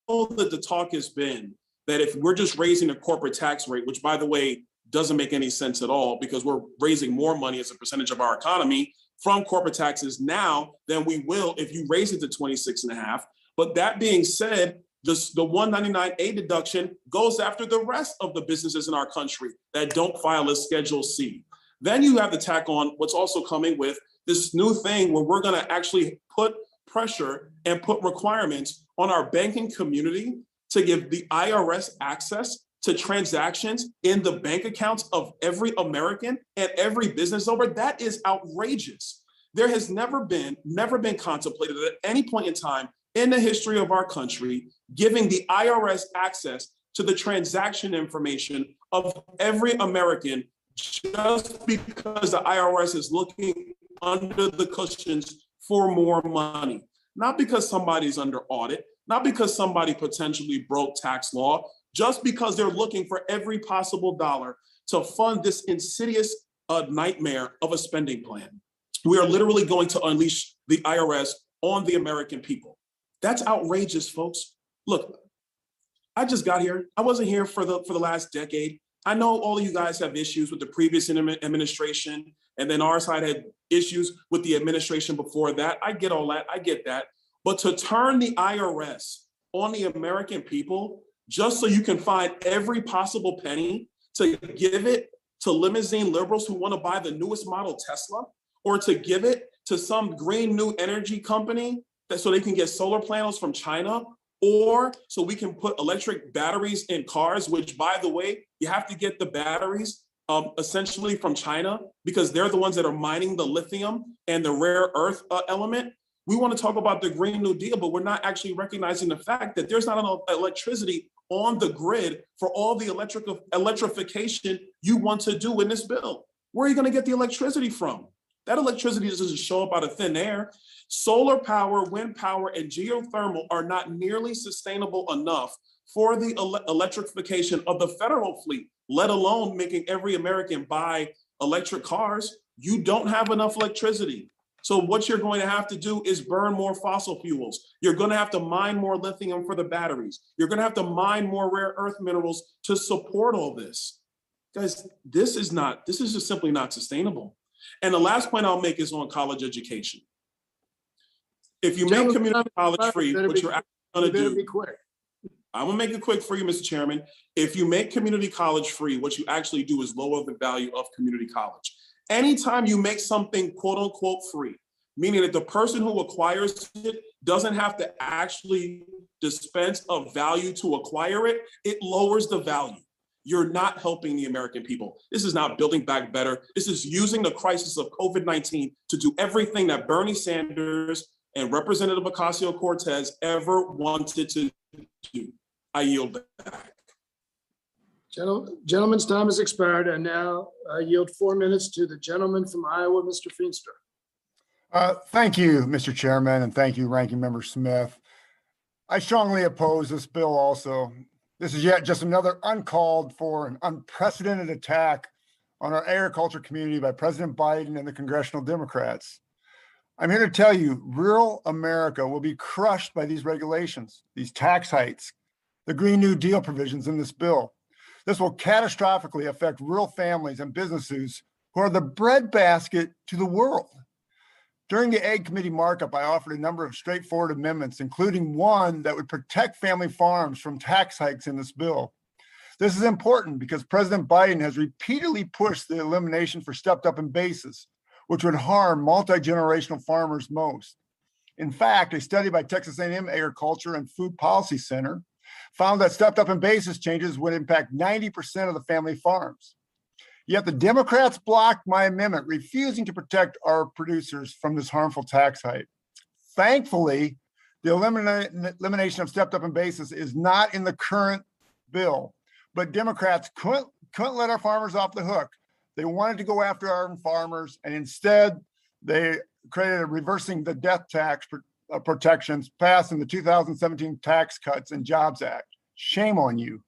that the talk has been that if we're just raising the corporate tax rate, which by the way, doesn't make any sense at all because we're raising more money as a percentage of our economy from corporate taxes now than we will if you raise it to 26.5. But that being said, the 199A deduction goes after the rest of the businesses in our country that don't file a Schedule C. Then you have to tack on what's also coming with this new thing where we're going to actually put pressure and put requirements on our banking community to give the IRS access to transactions in the bank accounts of every American and every business owner, that is outrageous. There has never been contemplated at any point in time in the history of our country, giving the IRS access to the transaction information of every American just because the IRS is looking under the cushions for more money. Not because somebody's under audit, not because somebody potentially broke tax law, just because they're looking for every possible dollar to fund this insidious nightmare of a spending plan. We are literally going to unleash the IRS on the American people. That's outrageous, folks. Look, I just got here. I wasn't here for the last decade. I know all of you guys have issues with the previous administration, and then our side had issues with the administration before that. I get all that. I get that. But to turn the IRS on the American people just so you can find every possible penny to give it to limousine liberals who want to buy the newest model Tesla, or to give it to some green new energy company so they can get solar panels from China, or so we can put electric batteries in cars, which, by the way, you have to get the batteries essentially from China because they're the ones that are mining the lithium and the rare earth element. We want to talk about the Green New Deal, but we're not actually recognizing the fact that there's not enough electricity on the grid for all the electrification you want to do in this bill. Where are you going to get the electricity from? That electricity doesn't show up out of thin air. Solar power, wind power, and geothermal are not nearly sustainable enough for the electrification of the federal fleet, let alone making every American buy electric cars. You don't have enough electricity. So what you're going to have to do is burn more fossil fuels. You're going to have to mine more lithium for the batteries. You're going to have to mine more rare earth minerals to support all this. Guys, this is just simply not sustainable. And the last point I'll make is on college education. If you make community college free, what you're actually going to do, be quick. I'm going to make it quick for you, Mr. Chairman. If you make community college free, what you actually do is lower the value of community college. Anytime you make something quote unquote free, meaning that the person who acquires it doesn't have to actually dispense a value to acquire it, it lowers the value. You're not helping the American people. This is not building back better. This is using the crisis of COVID-19 to do everything that Bernie Sanders and Representative Ocasio-Cortez ever wanted to do. I yield back. Gentleman's time has expired, and now I yield 4 minutes to the gentleman from Iowa, Mr. Feenstra. Thank you, Mr. Chairman, and thank you, Ranking Member Smith. I strongly oppose this bill also. This is yet just another uncalled for and unprecedented attack on our agriculture community by President Biden and the congressional Democrats. I'm here to tell you, rural America will be crushed by these regulations, these tax hikes, the Green New Deal provisions in this bill. This will catastrophically affect rural families and businesses who are the breadbasket to the world. During the Ag Committee markup, I offered a number of straightforward amendments, including one that would protect family farms from tax hikes in this bill. This is important because President Biden has repeatedly pushed the elimination for stepped up in basis, which would harm multi-generational farmers most. In fact, a study by Texas A&M Agriculture and Food Policy Center found that stepped up in basis changes would impact 90% of the family farms. Yet the Democrats blocked my amendment, refusing to protect our producers from this harmful tax hike. Thankfully, the elimination of stepped up in basis is not in the current bill, but Democrats couldn't let our farmers off the hook. They wanted to go after our farmers, and instead they created a reversing the death tax protections passed in the 2017 Tax Cuts and Jobs Act. Shame on you.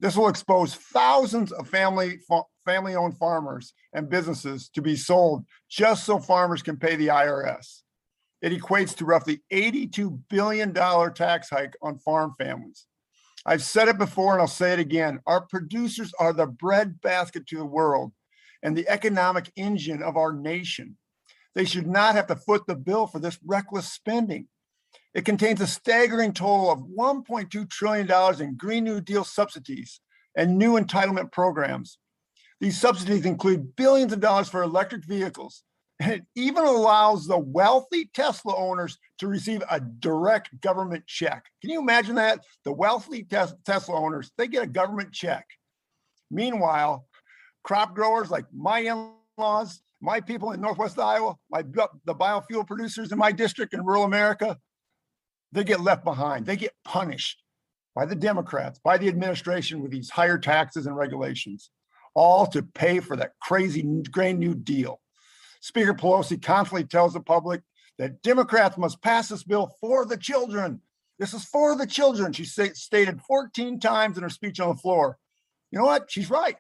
This will expose thousands of family-owned farmers and businesses to be sold just so farmers can pay the IRS. It equates to roughly $82 billion tax hike on farm families. I've said it before and I'll say it again. Our producers are the breadbasket to the world and the economic engine of our nation. They should not have to foot the bill for this reckless spending. It contains a staggering total of $1.2 trillion in Green New Deal subsidies and new entitlement programs. These subsidies include billions of dollars for electric vehicles, And it even allows the wealthy Tesla owners to receive a direct government check. Can you imagine that? The wealthy Tesla owners, they get a government check. Meanwhile, crop growers like my in-laws, my people in Northwest Iowa, the biofuel producers in my district in rural America, they get left behind. They get punished by the Democrats, by the administration with these higher taxes and regulations, all to pay for that crazy Green New Deal. Speaker Pelosi constantly tells the public that Democrats must pass this bill for the children. This is for the children, she stated 14 times in her speech on the floor. You know what? She's right.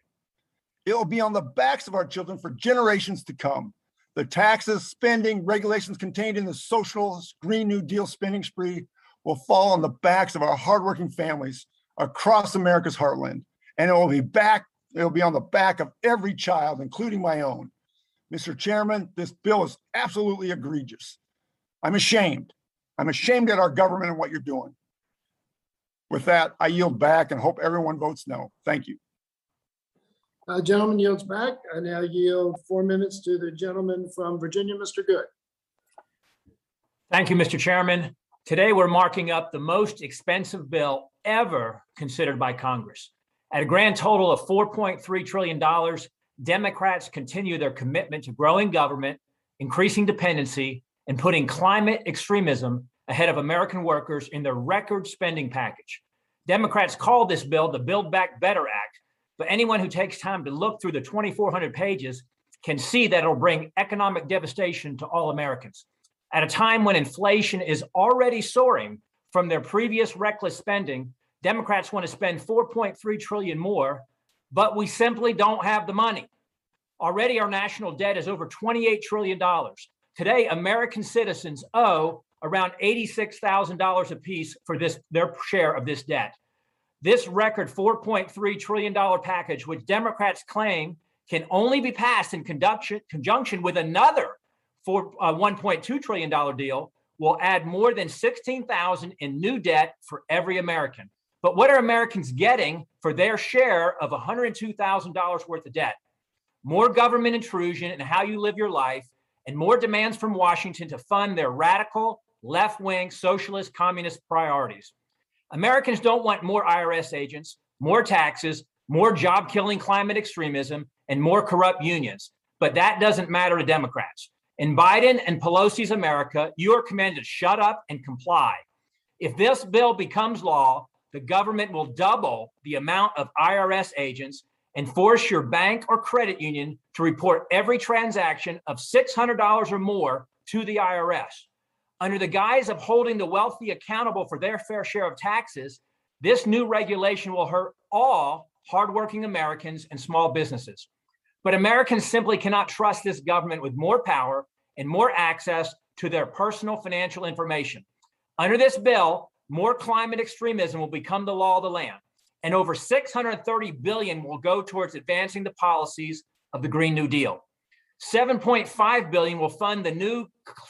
It will be on the backs of our children for generations to come. The taxes, spending, regulations contained in the socialist Green New Deal spending spree will fall on the backs of our hardworking families across America's heartland. And it will be on the back of every child, including my own. Mr. Chairman, this bill is absolutely egregious. I'm ashamed. I'm ashamed at our government and what you're doing. With that, I yield back and hope everyone votes no. Thank you. Gentleman yields back. I now yield 4 minutes to the gentleman from Virginia, Mr. Good. Thank you, Mr. Chairman. Today, we're marking up the most expensive bill ever considered by Congress. At a grand total of $4.3 trillion, Democrats continue their commitment to growing government, increasing dependency, and putting climate extremism ahead of American workers in their record spending package. Democrats call this bill the Build Back Better Act, but anyone who takes time to look through the 2,400 pages can see that it'll bring economic devastation to all Americans. At a time when inflation is already soaring from their previous reckless spending, Democrats want to spend $4.3 trillion more, but we simply don't have the money. Already our national debt is over $28 trillion. Today, American citizens owe around $86,000 apiece for their share of this debt. This record $4.3 trillion package, which Democrats claim can only be passed in conjunction with another $1.2 trillion deal, will add more than $16,000 in new debt for every American. But what are Americans getting for their share of $102,000 worth of debt? More government intrusion in how you live your life, and more demands from Washington to fund their radical, left-wing, socialist, communist priorities. Americans don't want more IRS agents, more taxes, more job-killing climate extremism, and more corrupt unions. But that doesn't matter to Democrats. In Biden and Pelosi's America, you are commanded to shut up and comply. If this bill becomes law, the government will double the amount of IRS agents and force your bank or credit union to report every transaction of $600 or more to the IRS. Under the guise of holding the wealthy accountable for their fair share of taxes, this new regulation will hurt all hardworking Americans and small businesses. But Americans simply cannot trust this government with more power and more access to their personal financial information. Under this bill, more climate extremism will become the law of the land, and over $630 billion will go towards advancing the policies of the Green New Deal. $7.5 billion will fund the new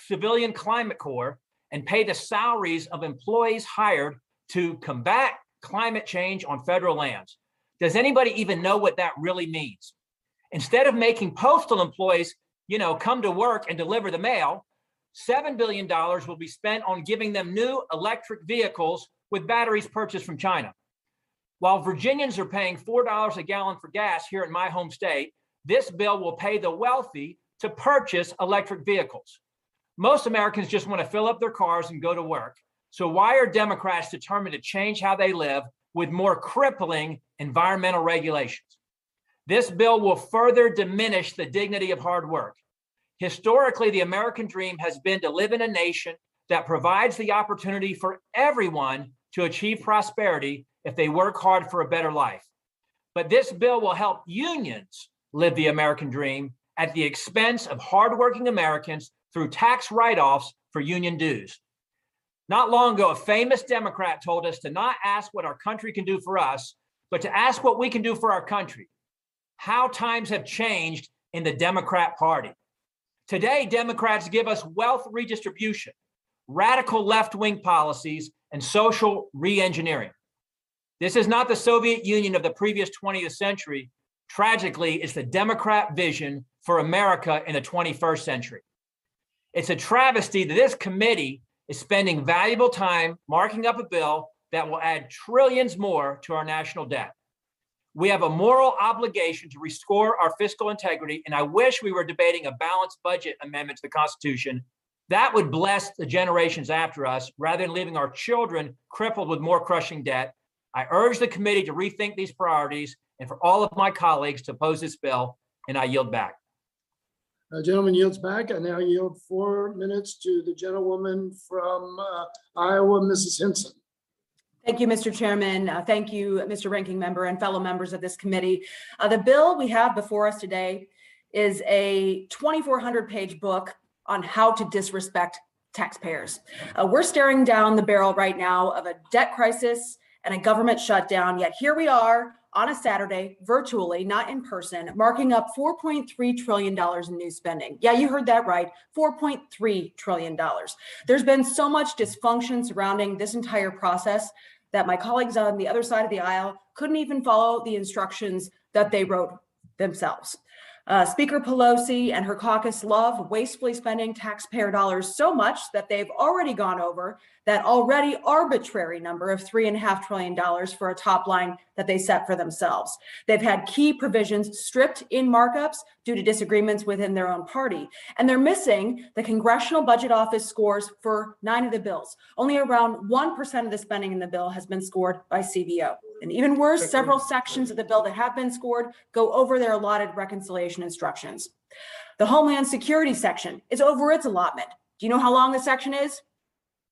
Civilian Climate Corps and pay the salaries of employees hired to combat climate change on federal lands. Does anybody even know what that really means? Instead of making postal employees, come to work and deliver the mail, $7 billion will be spent on giving them new electric vehicles with batteries purchased from China. While Virginians are paying $4 a gallon for gas here in my home state, this bill will pay the wealthy to purchase electric vehicles. Most Americans just want to fill up their cars and go to work. So why are Democrats determined to change how they live with more crippling environmental regulations? This bill will further diminish the dignity of hard work. Historically, the American dream has been to live in a nation that provides the opportunity for everyone to achieve prosperity if they work hard for a better life. But this bill will help unions live the American dream at the expense of hardworking Americans through tax write-offs for union dues. Not long ago, a famous Democrat told us to not ask what our country can do for us, but to ask what we can do for our country. How times have changed in the Democrat Party. Today, Democrats give us wealth redistribution, radical left-wing policies, and social re-engineering. This is not the Soviet Union of the previous 20th century. Tragically, it's the Democrat vision for America in the 21st century. It's a travesty that this committee is spending valuable time marking up a bill that will add trillions more to our national debt. We have a moral obligation to restore our fiscal integrity, and I wish we were debating a balanced budget amendment to the Constitution. That would bless the generations after us rather than leaving our children crippled with more crushing debt. I urge the committee to rethink these priorities and for all of my colleagues to oppose this bill, and I yield back. Gentleman yields back. I now yield 4 minutes to the gentlewoman from Iowa, Mrs. Hinson. Thank you, Mr. Chairman. Thank you, Mr. Ranking Member and fellow members of this committee. The bill we have before us today is a 2,400-page book on how to disrespect taxpayers. We're staring down the barrel right now of a debt crisis and a government shutdown, yet here we are on a Saturday, virtually, not in person, marking up $4.3 trillion in new spending. Yeah, you heard that right, $4.3 trillion. There's been so much dysfunction surrounding this entire process that my colleagues on the other side of the aisle couldn't even follow the instructions that they wrote themselves. Speaker Pelosi and her caucus love wastefully spending taxpayer dollars so much that they've already gone over that already arbitrary number of $3.5 trillion for a top line that they set for themselves. They've had key provisions stripped in markups due to disagreements within their own party. And they're missing the Congressional Budget Office scores for 9 of the bills. Only around 1% of the spending in the bill has been scored by CBO. And even worse, several sections of the bill that have been scored go over their allotted reconciliation instructions. The Homeland Security section is over its allotment. Do you know how long the section is?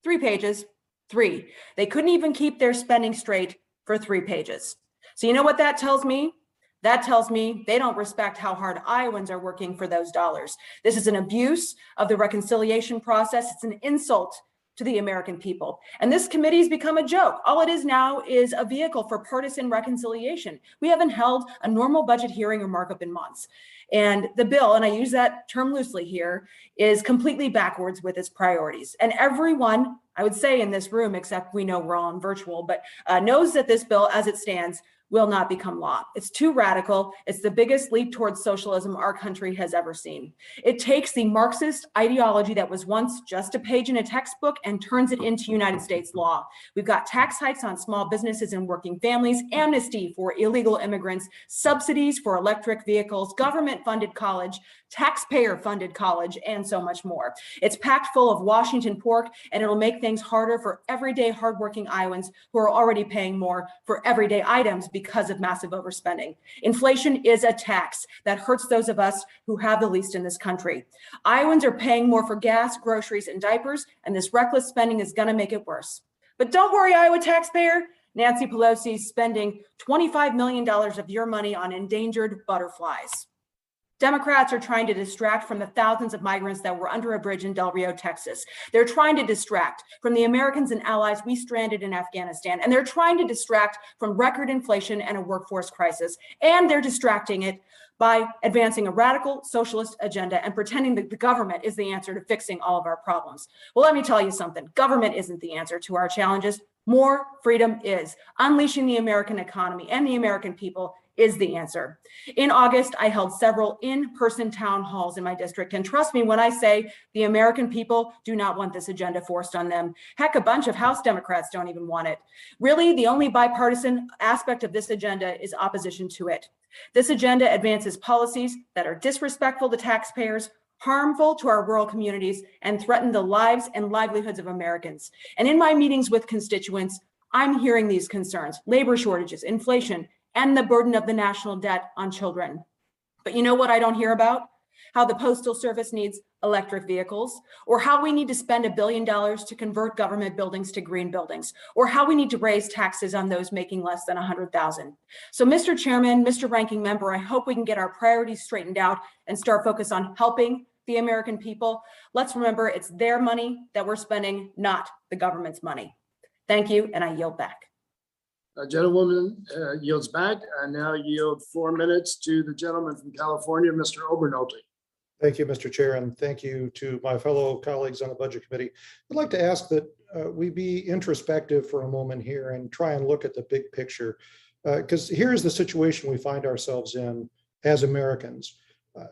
3 pages. 3. They couldn't even keep their spending straight for 3 pages. So you know what that tells me? That tells me they don't respect how hard Iowans are working for those dollars. This is an abuse of the reconciliation process. It's an insult to the American people. And this committee has become a joke. All it is now is a vehicle for partisan reconciliation. We haven't held a normal budget hearing or markup in months. And the bill, and I use that term loosely here, is completely backwards with its priorities. And everyone, I would say in this room, except we know we're all on virtual, but knows that this bill as it stands will not become law. It's too radical. It's the biggest leap towards socialism our country has ever seen. It takes the Marxist ideology that was once just a page in a textbook and turns it into United States law. We've got tax hikes on small businesses and working families, amnesty for illegal immigrants, subsidies for electric vehicles, government-funded college, taxpayer-funded college, and so much more. It's packed full of Washington pork, and it'll make things harder for everyday hardworking Iowans who are already paying more for everyday items because of massive overspending. Inflation is a tax that hurts those of us who have the least in this country. Iowans are paying more for gas, groceries, and diapers, and this reckless spending is going to make it worse. But don't worry, Iowa taxpayer. Nancy Pelosi is spending $25 million of your money on endangered butterflies. Democrats are trying to distract from the thousands of migrants that were under a bridge in Del Rio, Texas. They're trying to distract from the Americans and allies we stranded in Afghanistan. And they're trying to distract from record inflation and a workforce crisis. And they're distracting it by advancing a radical socialist agenda and pretending that the government is the answer to fixing all of our problems. Well, let me tell you something. Government isn't the answer to our challenges. More freedom is. Unleashing the American economy and the American people is the answer. In August, I held several in-person town halls in my district. And trust me when I say the American people do not want this agenda forced on them. Heck, a bunch of House Democrats don't even want it. Really, the only bipartisan aspect of this agenda is opposition to it. This agenda advances policies that are disrespectful to taxpayers, harmful to our rural communities, and threaten the lives and livelihoods of Americans. And in my meetings with constituents, I'm hearing these concerns: labor shortages, inflation, and the burden of the national debt on children. But you know what I don't hear about? How the Postal Service needs electric vehicles, or how we need to spend $1 billion to convert government buildings to green buildings, or how we need to raise taxes on those making less than $100,000. So Mr. Chairman, Mr. Ranking Member, I hope we can get our priorities straightened out and start focus on helping the American people. Let's remember it's their money that we're spending, not the government's money. Thank you, and I yield back. Gentlewoman yields back. I now yield 4 minutes to the gentleman from California, Mr. Obernolte. Thank you, Mr. Chair, and thank you to my fellow colleagues on the Budget Committee. I'd like to ask that we be introspective for a moment here and try and look at the big picture, because here's the situation we find ourselves in as Americans.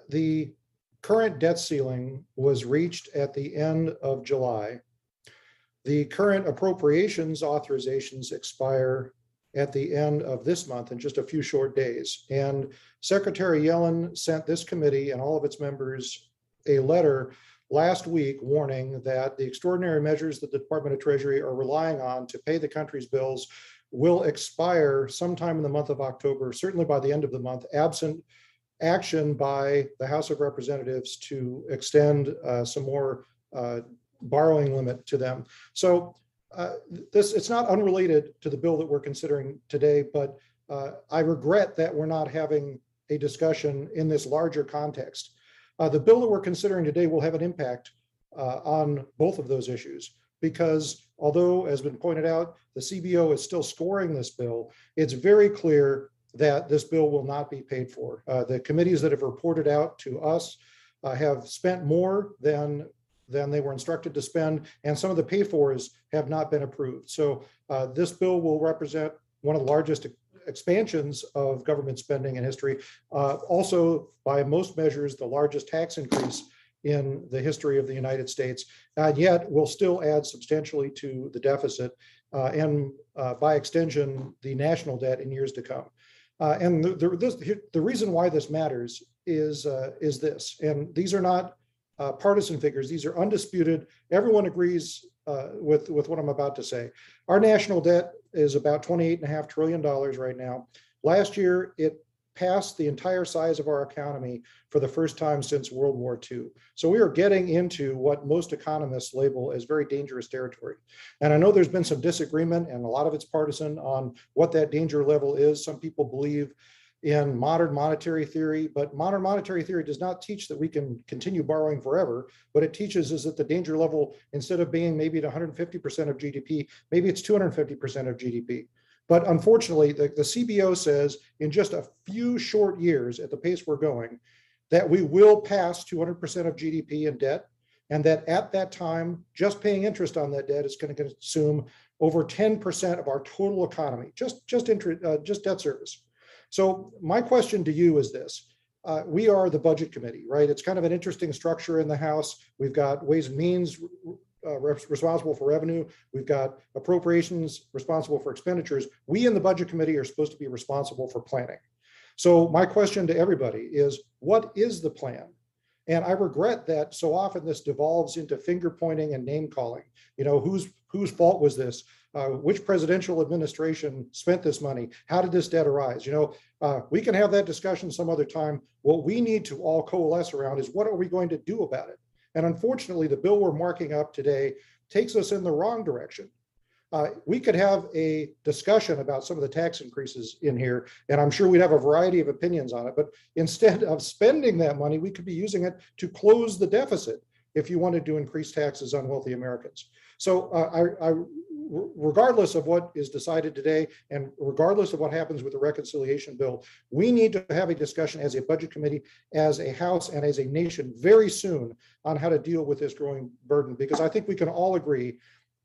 The current debt ceiling was reached at the end of July. The current appropriations authorizations expire at the end of this month in just a few short days. And Secretary Yellen sent this committee and all of its members a letter last week warning that the extraordinary measures that the Department of Treasury are relying on to pay the country's bills will expire sometime in the month of October, certainly by the end of the month, absent action by the House of Representatives to extend some more borrowing limit to them. So it's not unrelated to the bill that we're considering today, but I regret that we're not having a discussion in this larger context. The bill that we're considering today will have an impact on both of those issues, because although, as been pointed out, the CBO is still scoring this bill, it's very clear that this bill will not be paid for. The committees that have reported out to us have spent more than they were instructed to spend, and some of the pay-fors have not been approved. So this bill will represent one of the largest expansions of government spending in history. Also, by most measures, the largest tax increase in the history of the United States, and yet will still add substantially to the deficit and by extension, the national debt in years to come. And the reason why this matters is this, and these are not partisan figures. These are undisputed. Everyone agrees with what I'm about to say. Our national debt is about $28.5 trillion right now. Last year, it passed the entire size of our economy for the first time since World War II. So we are getting into what most economists label as very dangerous territory. And I know there's been some disagreement, and a lot of it's partisan, on what that danger level is. Some people believe in modern monetary theory, but modern monetary theory does not teach that we can continue borrowing forever. What it teaches is that the danger level, instead of being maybe at 150% of GDP, maybe it's 250% of GDP. But unfortunately, the CBO says in just a few short years, at the pace we're going, that we will pass 200% of GDP in debt, and that at that time, just paying interest on that debt is going to consume over 10% of our total economy, just debt service. So my question to you is this. We are the Budget Committee, right? It's kind of an interesting structure in the House. We've got Ways and Means responsible for revenue. We've got appropriations responsible for expenditures. We in the Budget Committee are supposed to be responsible for planning. So my question to everybody is, what is the plan? And I regret that so often this devolves into finger pointing and name calling. You know, whose fault was this? Which presidential administration spent this money? How did this debt arise? You know, we can have that discussion some other time. What we need to all coalesce around is, what are we going to do about it? And unfortunately, the bill we're marking up today takes us in the wrong direction. We could have a discussion about some of the tax increases in here, and I'm sure we'd have a variety of opinions on it. But instead of spending that money, we could be using it to close the deficit if you wanted to increase taxes on wealthy Americans. So regardless of what is decided today, and regardless of what happens with the reconciliation bill, we need to have a discussion as a Budget Committee, as a House, and as a nation very soon on how to deal with this growing burden, because I think we can all agree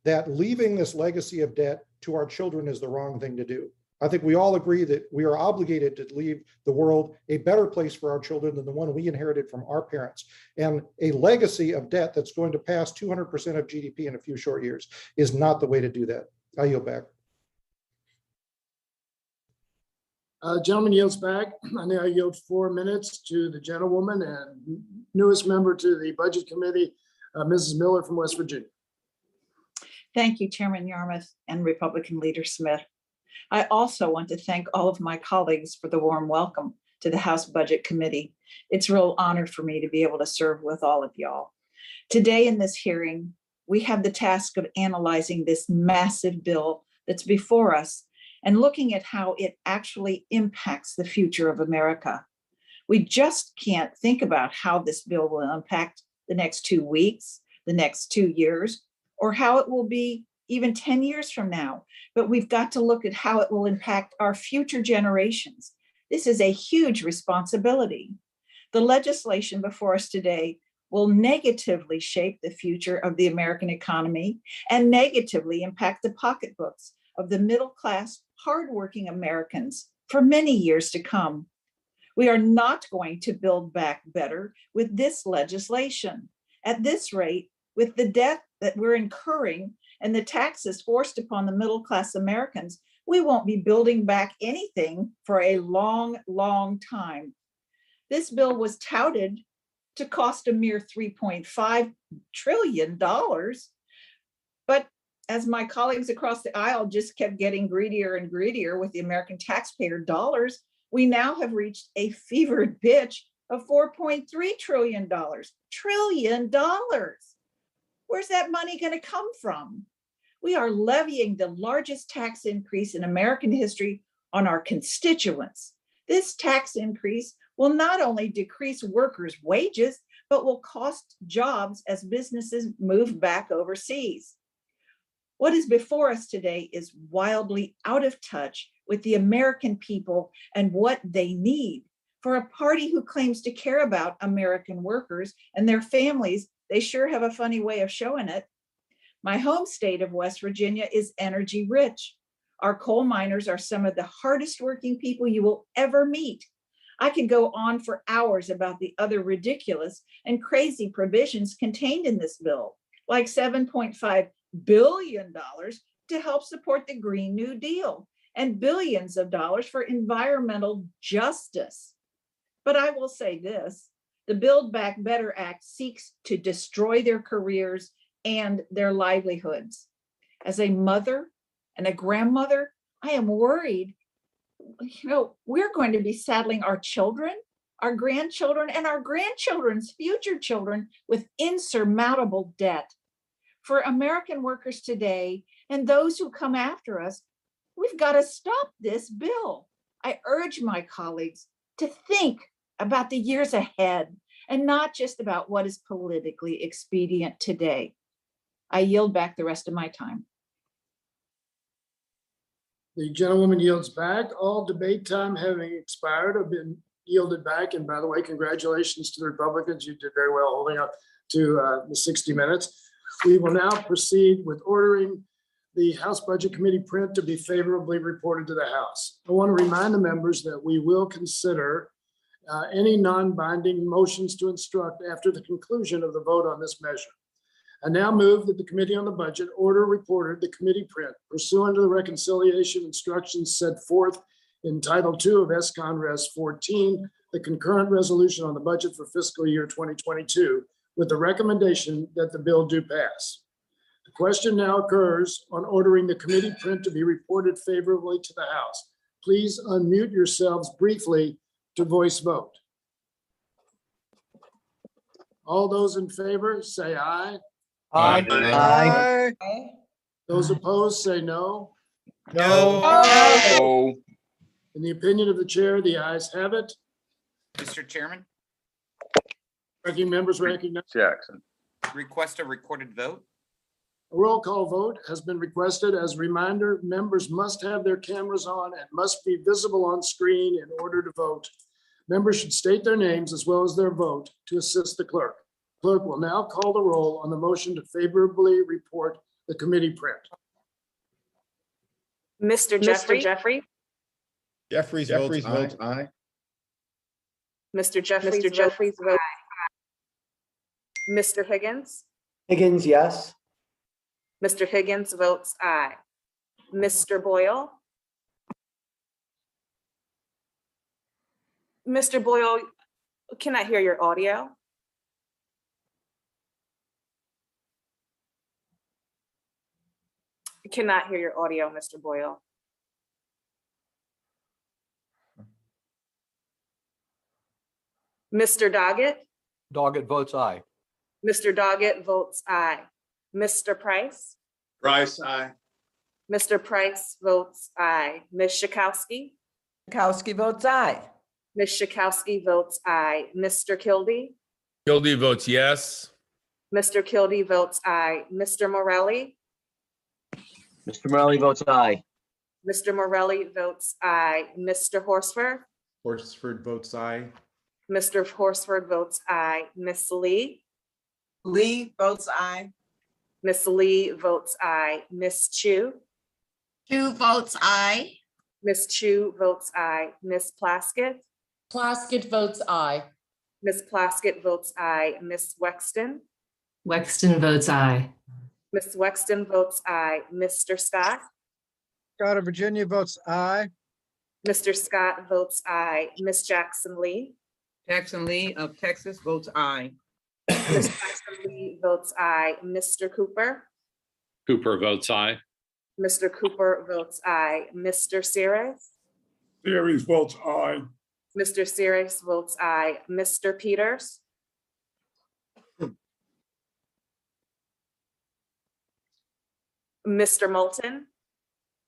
that leaving this legacy of debt to our children is the wrong thing to do. I think we all agree that we are obligated to leave the world a better place for our children than the one we inherited from our parents. And a legacy of debt that's going to pass 200% of GDP in a few short years is not the way to do that. I yield back. Gentleman yields back. I now yield 4 minutes to the gentlewoman and newest member to the Budget Committee, Mrs. Miller from West Virginia. Thank you, Chairman Yarmouth and Republican Leader Smith. I also want to thank all of my colleagues for the warm welcome to the House Budget Committee. It's a real honor for me to be able to serve with all of y'all. Today in this hearing, we have the task of analyzing this massive bill that's before us and looking at how it actually impacts the future of America. We just can't think about how this bill will impact the next 2 weeks, the next 2 years, or how it will be even 10 years from now. But we've got to look at how it will impact our future generations. This is a huge responsibility. The legislation before us today will negatively shape the future of the American economy and negatively impact the pocketbooks of the middle-class, hardworking Americans for many years to come. We are not going to build back better with this legislation. At this rate, with the debt that we're incurring and the taxes forced upon the middle-class Americans, we won't be building back anything for a long, long time. This bill was touted to cost a mere $3.5 trillion. But as my colleagues across the aisle just kept getting greedier and greedier with the American taxpayer dollars, we now have reached a fevered pitch of $4.3 trillion. Trillion dollars. Where's that money going to come from? We are levying the largest tax increase in American history on our constituents. This tax increase will not only decrease workers' wages, but will cost jobs as businesses move back overseas. What is before us today is wildly out of touch with the American people and what they need. For a party who claims to care about American workers and their families, they sure have a funny way of showing it. My home state of West Virginia is energy rich. Our coal miners are some of the hardest working people you will ever meet. I could go on for hours about the other ridiculous and crazy provisions contained in this bill, like $7.5 billion to help support the Green New Deal and billions of dollars for environmental justice. But I will say this, the Build Back Better Act seeks to destroy their careers and their livelihoods. As a mother and a grandmother, I am worried, we're going to be saddling our children, our grandchildren, and our grandchildren's future children with insurmountable debt. For American workers today and those who come after us, we've got to stop this bill. I urge my colleagues to think about the years ahead and not just about what is politically expedient today. I yield back the rest of my time. The gentlewoman yields back. All debate time having expired have been yielded back. And by the way, congratulations to the Republicans. You did very well holding up to the 60 minutes. We will now proceed with ordering the House Budget Committee print to be favorably reported to the House. I want to remind the members that we will consider any non-binding motions to instruct after the conclusion of the vote on this measure. I now move that the Committee on the Budget order reported the committee print pursuant to the reconciliation instructions set forth in Title II of SCON Res 14, the concurrent resolution on the budget for fiscal year 2022, with the recommendation that the bill do pass. The question now occurs on ordering the committee print to be reported favorably to the House. Please unmute yourselves briefly to voice vote. All those in favor say aye. Aye. Aye. Those opposed say no. No. In the opinion of the chair, the ayes have it. Mr. Chairman, Ranking members recognize. Jackson. request a recorded vote. A roll call vote has been requested. As a reminder, members must have their cameras on and must be visible on screen in order to vote. Members should state their names as well as their vote to assist the clerk. Clerk will now call the roll on the motion to favorably report the committee print. Mr. Jeffrey. Jeffries votes aye. Mr. Jeffries votes aye. Mr. Higgins. Higgins, yes. Mr. Higgins votes aye. Mr. Boyle. Mr. Boyle, can I hear your audio? I cannot hear your audio, Mr. Boyle. Mr. Doggett? Doggett votes aye. Mr. Doggett votes aye. Mr. Price? Price, aye. Mr. Price votes aye. Ms. Schakowsky? Schakowsky votes aye. Ms. Schakowsky votes aye. Mr. Kildee? Kildee votes yes. Mr. Kildee votes aye. Mr. Morelli? Mr. Morelli votes aye. Mr. Morelli votes aye. Mr. Horsford? Horsford votes aye. Mr. Horsford votes aye. Ms. Lee? Lee votes aye. Ms. Lee votes aye. Ms. Chu? Chu votes aye. Ms. Chu votes aye. Ms. Plaskett? Plaskett votes aye. Ms. Plaskett votes aye. Ms. Wexton? Wexton votes aye. Ms. Wexton votes aye. Mr. Scott? Scott of Virginia votes aye. Mr. Scott votes aye. Ms. Jackson Lee? Jackson Lee of Texas votes aye. Ms. Jackson Lee votes aye. Mr. Cooper? Cooper votes aye. Mr. Cooper votes aye. Mr. Series? Series votes aye. Mr. Series votes aye. Mr. Peters? Mr. Moulton?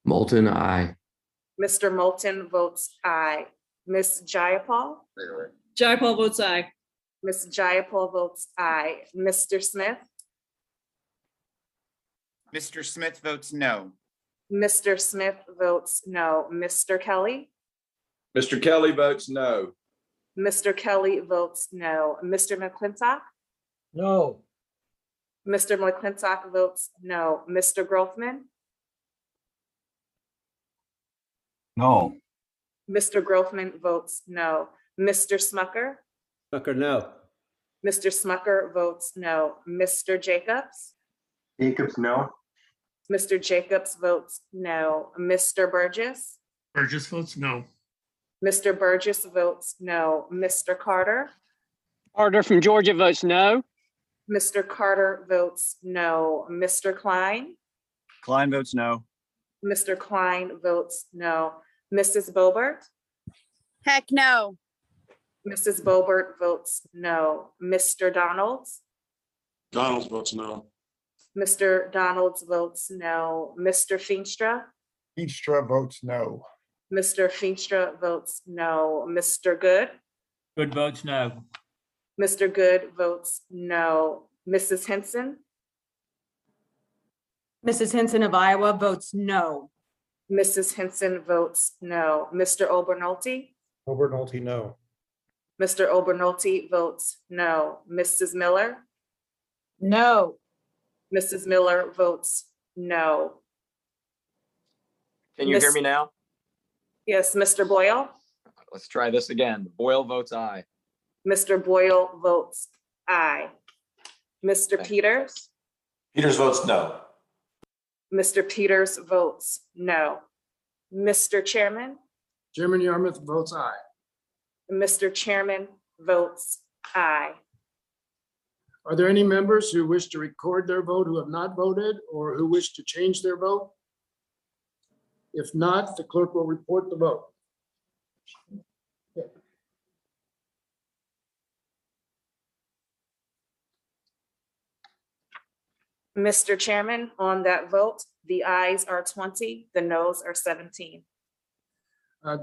Moulton, aye. Mr. Moulton votes aye. Ms. Jayapal? Jayapal votes aye. Ms. Jayapal votes aye. Mr. Smith? Mr. Smith votes no. Mr. Smith votes no. Mr. Kelly? Mr. Kelly votes no. Mr. Kelly votes no. Mr. McClintock? No. Mr. McClintock votes no. Mr. Grothman? No. Mr. Grothman votes no. Mr. Smucker? Smucker, no. Mr. Smucker votes no. Mr. Jacobs? Jacobs, no. Mr. Jacobs votes no. Mr. Burgess? Burgess votes no. Mr. Burgess votes no. Mr. Carter? Carter from Georgia votes no. Mr. Carter votes no. Mr. Klein? Klein votes no. Mr. Klein votes no. Mrs. Boebert? Heck no. Mrs. Boebert votes no. Mr. Donalds? Donalds votes no. Mr. Donalds votes no. Mr. Feenstra? Feenstra votes no. Mr. Feenstra votes no. Mr. Good? Good votes no. Mr. Good votes no. Mrs. Henson? Mrs. Henson of Iowa votes no. Mrs. Henson votes no. Mr. Obernolte? Obernolte, no. Mr. Obernolte votes no. Mrs. Miller? No. Mrs. Miller votes no. Can you hear me now? Yes, Mr. Boyle? Let's try this again. Boyle votes aye. Mr. Boyle votes aye. Mr. Peters? Peters votes no. Mr. Peters votes no. Mr. Chairman? Chairman Yarmouth votes aye. Mr. Chairman votes aye. Are there any members who wish to record their vote who have not voted or who wish to change their vote? If not, the clerk will report the vote. Mr. Chairman, on that vote, the ayes are 20, the noes are 17.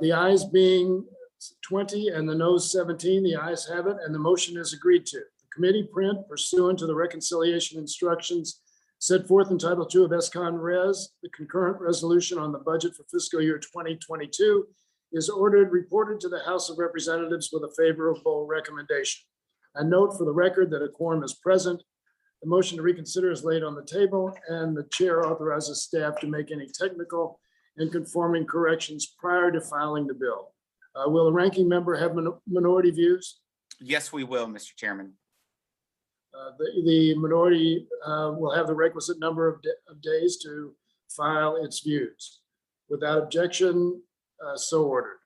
The ayes being 20 and the noes 17, the ayes have it and the motion is agreed to. The committee print pursuant to the reconciliation instructions set forth in Title II of ESCON Res, the concurrent resolution on the budget for fiscal year 2022 is ordered reported to the House of Representatives with a favorable recommendation. I note for the record that a quorum is present. The motion to reconsider is laid on the table and the chair authorizes staff to make any technical and conforming corrections prior to filing the bill. Will the ranking member have minority views? Yes, we will, Mr. Chairman. The minority will have the requisite number of days to file its views. Without objection, so ordered.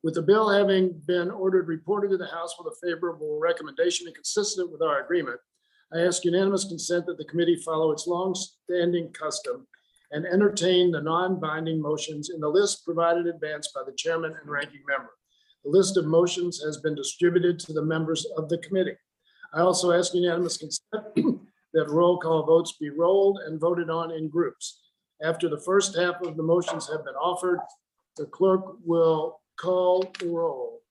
With the bill having been ordered reported to the House with a favorable recommendation and consistent with our agreement, I ask unanimous consent that the committee follow its long-standing custom and entertain the non-binding motions in the list provided in advance by the chairman and ranking member. The list of motions has been distributed to the members of the committee. I also ask unanimous consent that roll call votes be rolled and voted on in groups. After the first half of the motions have been offered, the clerk will call the roll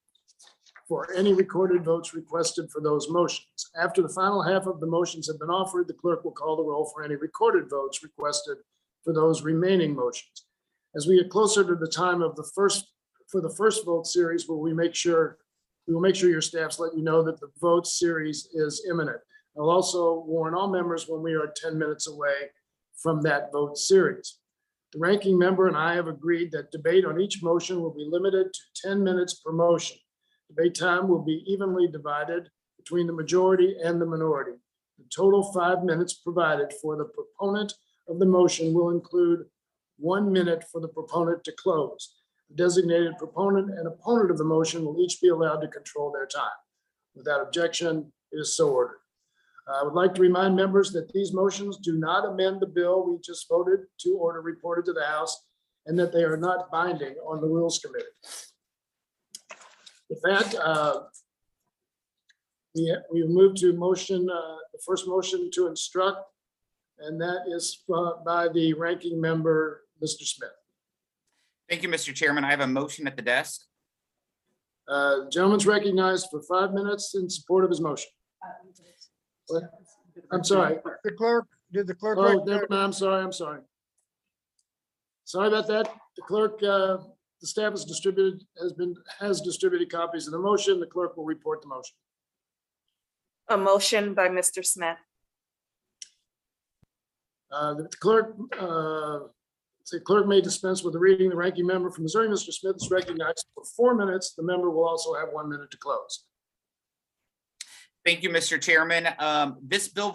for any recorded votes requested for those motions. After the final half of the motions have been offered, the clerk will call the roll for any recorded votes requested for those remaining motions. As we get closer to the time of the first vote series, we will make sure your staffs let you know that the vote series is imminent. I'll also warn all members when we are 10 minutes away from that vote series. The ranking member and I have agreed that debate on each motion will be limited to 10 minutes per motion. Debate time will be evenly divided between the majority and the minority. The total 5 minutes provided for the proponent of the motion will include 1 minute for the proponent to close. The designated proponent and opponent of the motion will each be allowed to control their time. Without objection, it is so ordered. I would like to remind members that these motions do not amend the bill we just voted to order reported to the House, and that they are not binding on the Rules Committee. With that, we move to motion, the first motion to instruct, and that is by the ranking member, Mr. Smith. Thank you, Mr. Chairman. I have a motion at the desk. The gentleman's recognized for 5 minutes in support of his motion. What? I'm sorry. The clerk, did the clerk? Oh, I'm sorry. Sorry about that. The clerk, the staff has distributed copies of the motion. The clerk will report the motion. A motion by Mr. Smith. The clerk may dispense with the reading. The ranking member from Missouri, Mr. Smith, is recognized for 4 minutes. The member will also have 1 minute to close. Thank you, Mr. Chairman. This bill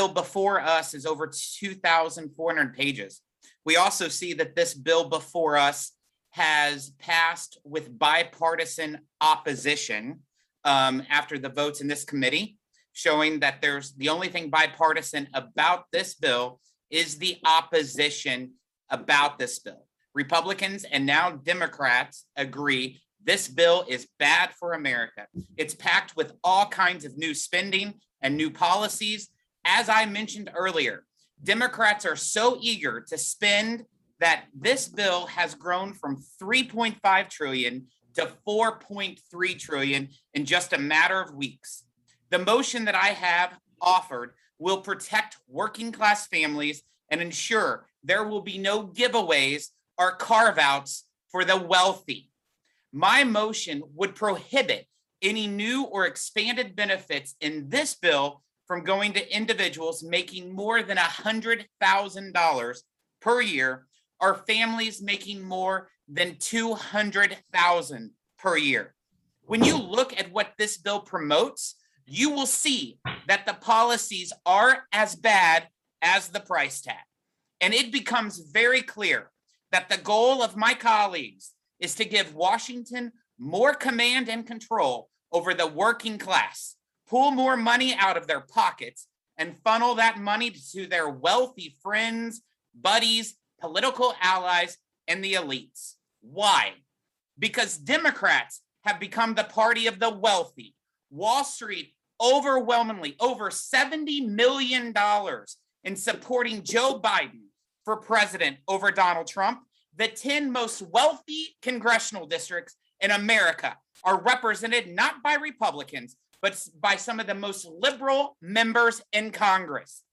before us is over 2,400 pages. We also see that this bill before us has passed with bipartisan opposition after the votes in this committee, showing that there's the only thing bipartisan about this bill is the opposition about this bill. Republicans and now Democrats agree this bill is bad for America. It's packed with all kinds of new spending and new policies. As I mentioned earlier, Democrats are so eager to spend that this bill has grown from 3.5 trillion to 4.3 trillion in just a matter of weeks. The motion that I have offered will protect working class families and ensure there will be no giveaways or carve-outs for the wealthy. My motion would prohibit any new or expanded benefits in this bill from going to individuals making more than $100,000 per year or families making more than $200,000 per year. When you look at what this bill promotes, you will see that the policies are as bad as the price tag. And it becomes very clear that the goal of my colleagues is to give Washington more command and control over the working class, pull more money out of their pockets, and funnel that money to their wealthy friends, buddies, political allies, and the elites. Why? Because Democrats have become the party of the wealthy. Wall Street overwhelmingly over $70 million in supporting Joe Biden for president over Donald Trump. The 10 most wealthy congressional districts in America are represented not by Republicans, but by some of the most liberal members in Congress,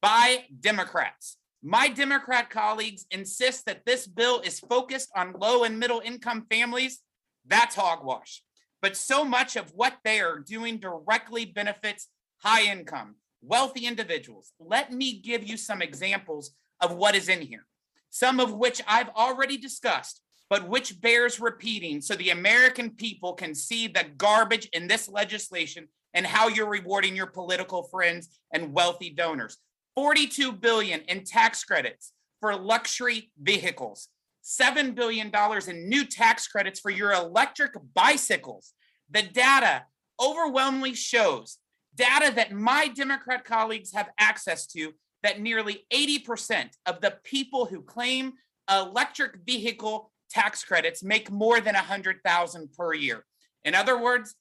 by Democrats. My Democrat colleagues insist that this bill is focused on low and middle income families. That's hogwash. But so much of what they are doing directly benefits high income, wealthy individuals. Let me give you some examples of what is in here, some of which I've already discussed, but which bears repeating so the American people can see the garbage in this legislation and how you're rewarding your political friends and wealthy donors. $42 billion in tax credits for luxury vehicles, $7 billion in new tax credits for your electric bicycles. The data overwhelmingly shows, data that my Democrat colleagues have access to, that nearly 80% of the people who claim electric vehicle tax credits make more than $100,000 per year. In other words,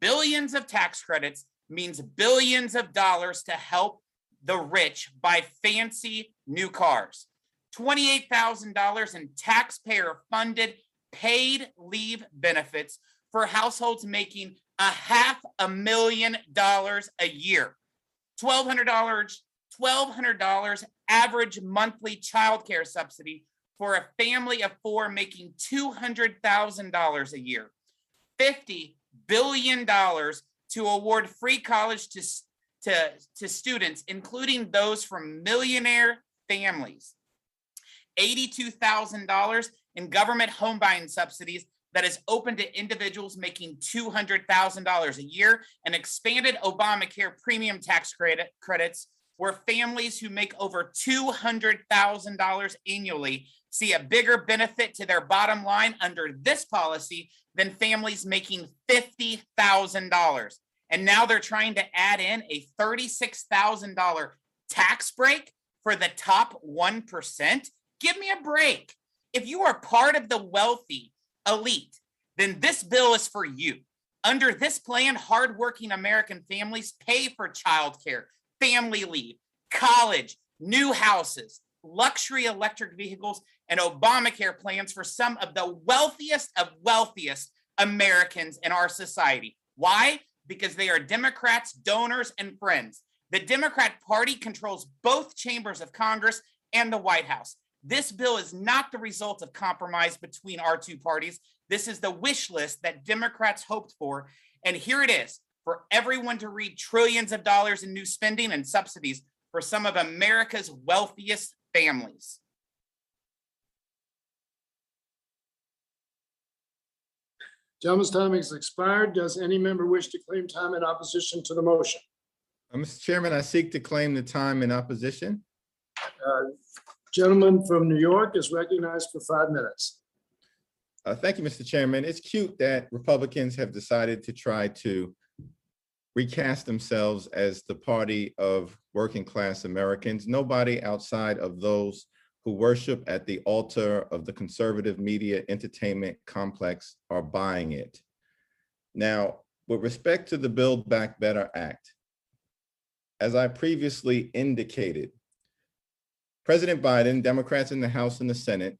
billions of tax credits means billions of dollars to help the rich buy fancy new cars. $28,000 in taxpayer-funded paid leave benefits for households making $500,000 a year. $1,200 average monthly childcare subsidy for a family of 4 making $200,000 a year. $50 billion to award free college to students, including those from millionaire families. $82,000 in government home buying subsidies that is open to individuals making $200,000 a year, and expanded Obamacare premium tax credits, where families who make over $200,000 annually see a bigger benefit to their bottom line under this policy than families making $50,000. And now they're trying to add in a $36,000 tax break for the top 1%. Give me a break. If you are part of the wealthy elite, then this bill is for you. Under this plan, hardworking American families pay for childcare, family leave, college, new houses, luxury electric vehicles, and Obamacare plans for some of the wealthiest Americans in our society. Why? Because they are Democrats, donors, and friends. The Democrat Party controls both chambers of Congress and the White House. This bill is not the result of compromise between our two parties. This is the wish list that Democrats hoped for. And here it is for everyone to read trillions of dollars in new spending and subsidies for some of America's wealthiest families. Gentleman's time has expired. Does any member wish to claim time in opposition to the motion? Mr. Chairman, I seek to claim the time in opposition. Gentleman from New York is recognized for 5 minutes. Thank you, Mr. Chairman. It's cute that Republicans have decided to try to recast themselves as the party of working class Americans. Nobody outside of those who worship at the altar of the conservative media entertainment complex are buying it. Now, with respect to the Build Back Better Act, as I previously indicated, President Biden, Democrats in the House and the Senate,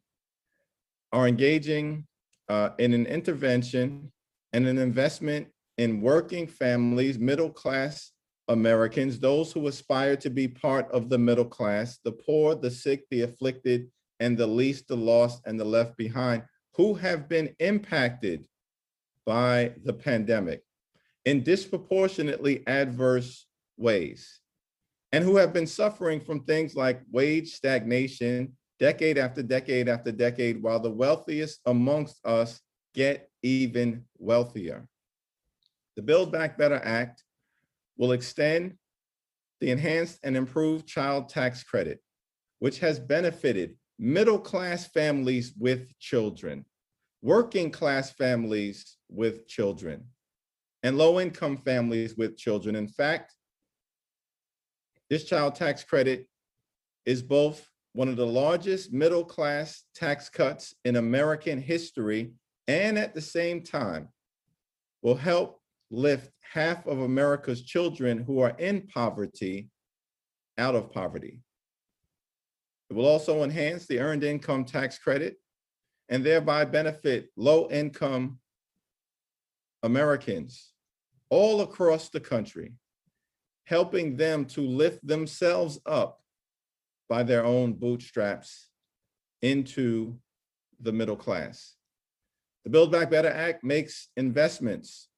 are engaging in an intervention and an investment in working families, middle-class Americans, those who aspire to be part of the middle class, the poor, the sick, the afflicted, and the least, the lost, and the left behind, who have been impacted by the pandemic in disproportionately adverse ways, and who have been suffering from things like wage stagnation, decade after decade after decade, while the wealthiest amongst us get even wealthier. The Build Back Better Act will extend the enhanced and improved child tax credit, which has benefited middle-class families with children, working-class families with children, and low-income families with children. In fact, this child tax credit is both one of the largest middle-class tax cuts in American history, and at the same time will help lift half of America's children who are in poverty out of poverty. It will also enhance the earned income tax credit and thereby benefit low-income Americans all across the country, helping them to lift themselves up by their own bootstraps into the middle class. The Build Back Better Act makes investments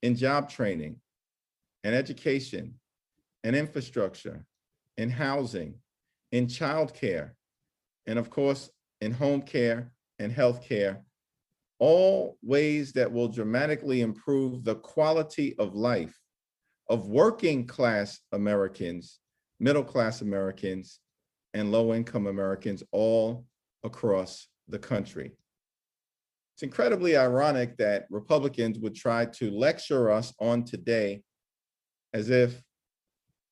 in job training and education and infrastructure, in housing, in childcare, and of course, in home care and health care, all ways that will dramatically improve the quality of life of working class Americans, middle class Americans, and low-income Americans all across the country. It's incredibly ironic that Republicans would try to lecture us on today as if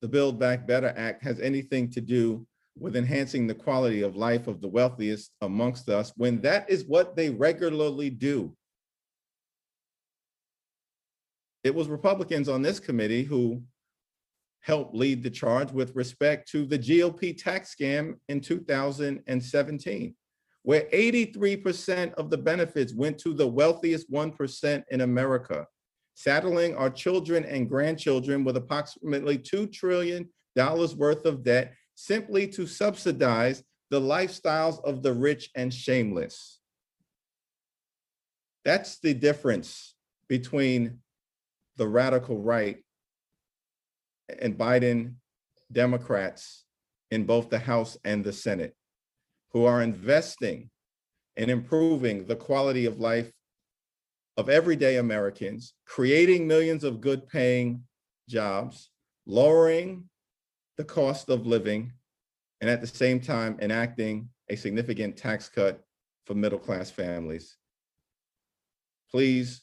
the Build Back Better Act has anything to do with enhancing the quality of life of the wealthiest amongst us, when that is what they regularly do. It was Republicans on this committee who helped lead the charge with respect to the GOP tax scam in 2017. Where 83% of the benefits went to the wealthiest 1% in America, saddling our children and grandchildren with approximately $2 trillion worth of debt simply to subsidize the lifestyles of the rich and shameless. That's the difference between the radical right and Biden Democrats in both the House and the Senate, who are investing in improving the quality of life of everyday Americans, creating millions of good paying jobs, lowering the cost of living, and at the same time enacting a significant tax cut for middle-class families. Please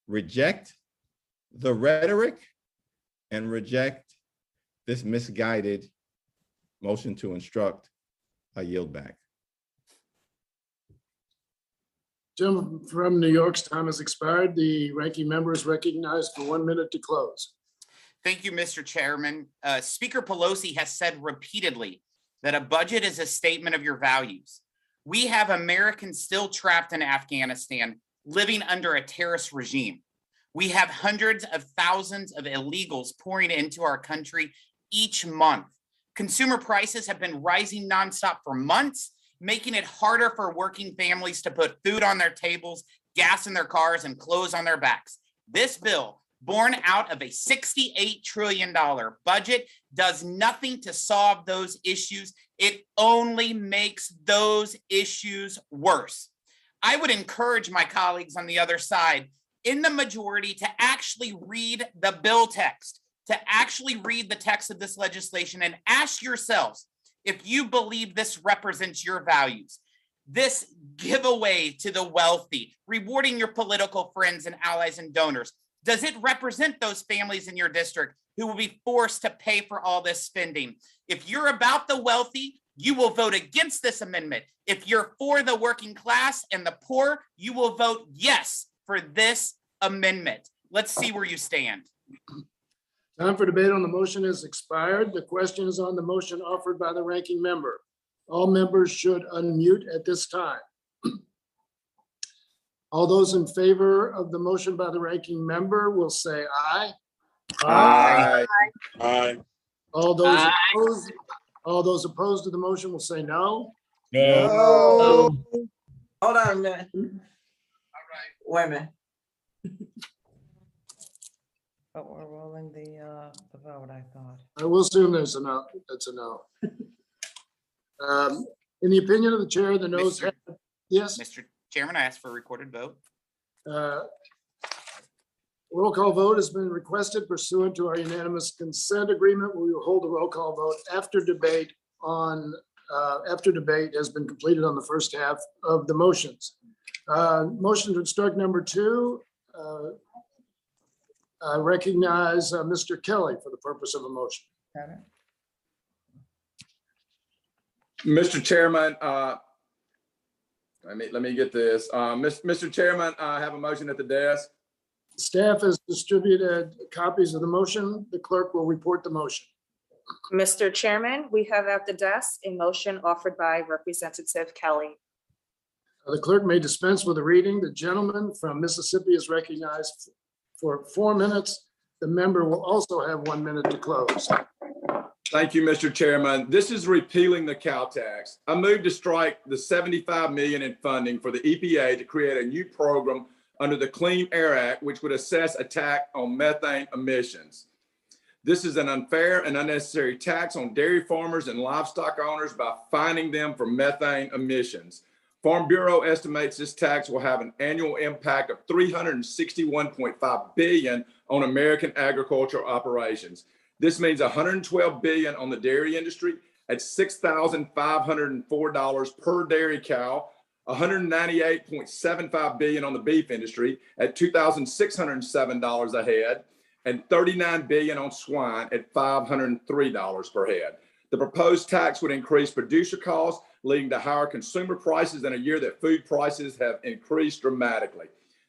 reject the rhetoric and reject this misguided motion to instruct. I yield back. Gentleman from New York's time has expired. The ranking member is recognized for 1 minute to close. Thank you, Mr. Chairman. Speaker Pelosi has said repeatedly that a budget is a statement of your values. We have Americans still trapped in Afghanistan, living under a terrorist regime. We have hundreds of thousands of illegals pouring into our country each month. Consumer prices have been rising nonstop for months, making it harder for working families to put food on their tables, gas in their cars, and clothes on their backs. This bill, born out of a $68 trillion budget, does nothing to solve those issues. It only makes those issues worse. I would encourage my colleagues on the other side in the majority to actually read the bill text, to actually read the text of this legislation and ask yourselves if you believe this represents your values. This giveaway to the wealthy, rewarding your political friends and allies and donors, does it represent those families in your district who will be forced to pay for all this spending? If you're about the wealthy, you will vote against this amendment. If you're for the working class and the poor, you will vote yes for this amendment. Let's see where you stand. Time for debate on the motion has expired. The question is on the motion offered by the ranking member. All members should unmute at this time. All those in favor of the motion by the ranking member will say aye. Aye. Aye. All those opposed to the motion will say no. No. Hold on a minute. All right. Wait a minute. But we're rolling the vote, I thought. I will assume there's a no. That's a no. In the opinion of the chair, the noes have, yes. Mr. Chairman, I ask for a recorded vote. Roll call vote has been requested pursuant to our unanimous consent agreement. We will hold a roll call vote after debate has been completed on the first half of the motions. Motion to instruct number 2. I recognize Mr. Kelly for the purpose of a motion. Mr. Chairman, let me get this. Mr. Chairman, I have a motion at the desk. Staff has distributed copies of the motion. The clerk will report the motion. Mr. Chairman, we have at the desk a motion offered by Representative Kelly. The clerk may dispense with the reading. The gentleman from Mississippi is recognized for 4 minutes. The member will also have 1 minute to close. Thank you, Mr. Chairman. This is repealing the cow tax. I move to strike the $75 million in funding for the EPA to create a new program under the Clean Air Act, which would assess a tax on methane emissions. This is an unfair and unnecessary tax on dairy farmers and livestock owners by fining them for methane emissions. Farm Bureau estimates this tax will have an annual impact of $361.5 billion on American agricultural operations. This means $112 billion on the dairy industry at $6,504 per dairy cow, $198.75 billion on the beef industry at $2,607 a head, and $39 billion on swine at $503 per head. The proposed tax would increase producer costs, leading to higher consumer prices in a year that food prices have increased dramatically.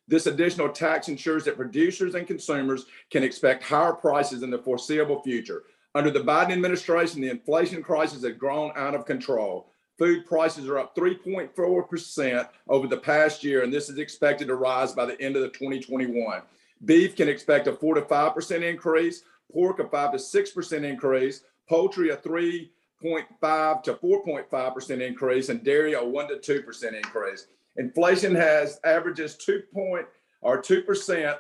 This additional tax ensures that producers and consumers can expect higher prices in the foreseeable future. Under the Biden administration, the inflation crisis has grown out of control. Food prices are up 3.4% over the past year, and this is expected to rise by the end of 2021. Beef can expect a 4 to 5% increase, pork a 5 to 6% increase, poultry a 3.5 to 4.5% increase, and dairy a 1 to 2% increase. Inflation has averages 2%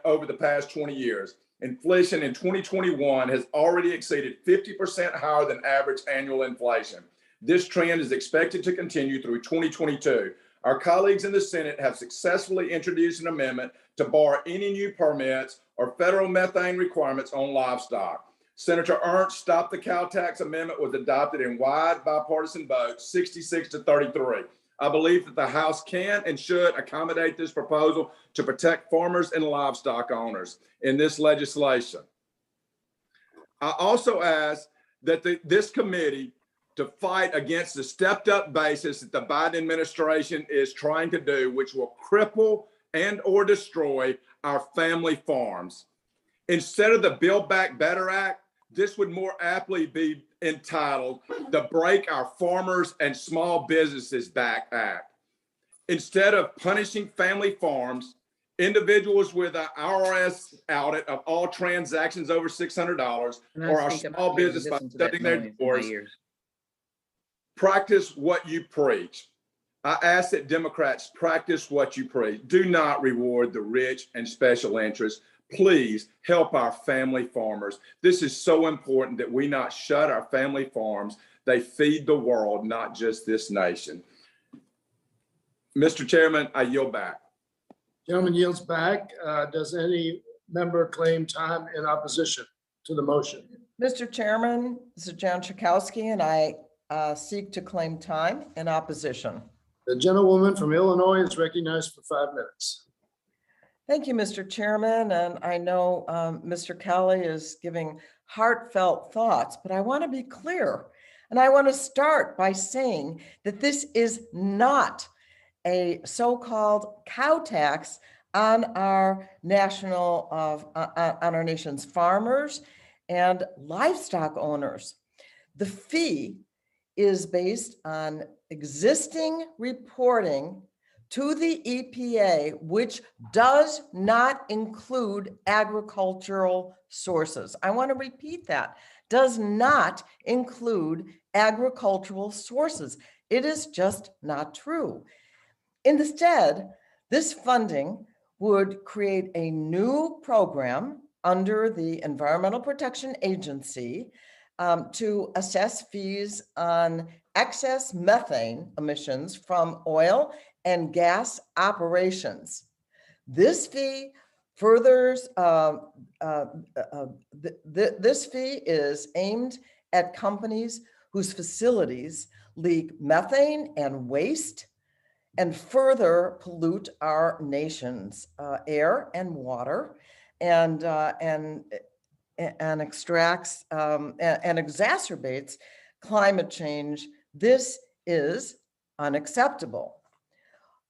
over the past 20 years. Inflation in 2021 has already exceeded 50% higher than average annual inflation. This trend is expected to continue through 2022. Our colleagues in the Senate have successfully introduced an amendment to bar any new permits or federal methane requirements on livestock. Senator Ernst Stop the Cow Tax Amendment was adopted in wide bipartisan vote, 66-33. I believe that the House can and should accommodate this proposal to protect farmers and livestock owners in this legislation. I also ask that this committee to fight against the stepped up basis that the Biden administration is trying to do, which will cripple and or destroy our family farms. Instead of the Build Back Better Act, this would more aptly be entitled the Break Our Farmers and Small Businesses Back Act. Instead of punishing family farms, individuals with an IRS audit of all transactions over $600 or our small business by shutting their doors, practice what you preach. I ask that Democrats practice what you preach. Do not reward the rich and special interests. Please help our family farmers. This is so important that we not shut our family farms. They feed the world, not just this nation. Mr. Chairman, I yield back. Gentleman yields back. Does any member claim time in opposition to the motion? Mr. Chairman, this is Jan Chakowski, and I seek to claim time in opposition. The gentlewoman from Illinois is recognized for 5 minutes. Thank you, Mr. Chairman. And I know Mr. Kelly is giving heartfelt thoughts, but I want to be clear. And I want to start by saying that this is not a so-called cow tax on our nation's farmers and livestock owners. The fee is based on existing reporting to the EPA, which does not include agricultural sources. I want to repeat that. Does not include agricultural sources. It is just not true. Instead, this funding would create a new program under the Environmental Protection Agency to assess fees on excess methane emissions from oil and gas operations. This fee furthers, this fee is aimed at companies whose facilities leak methane and waste and further pollute our nation's air and water and extracts and exacerbates climate change. This is unacceptable.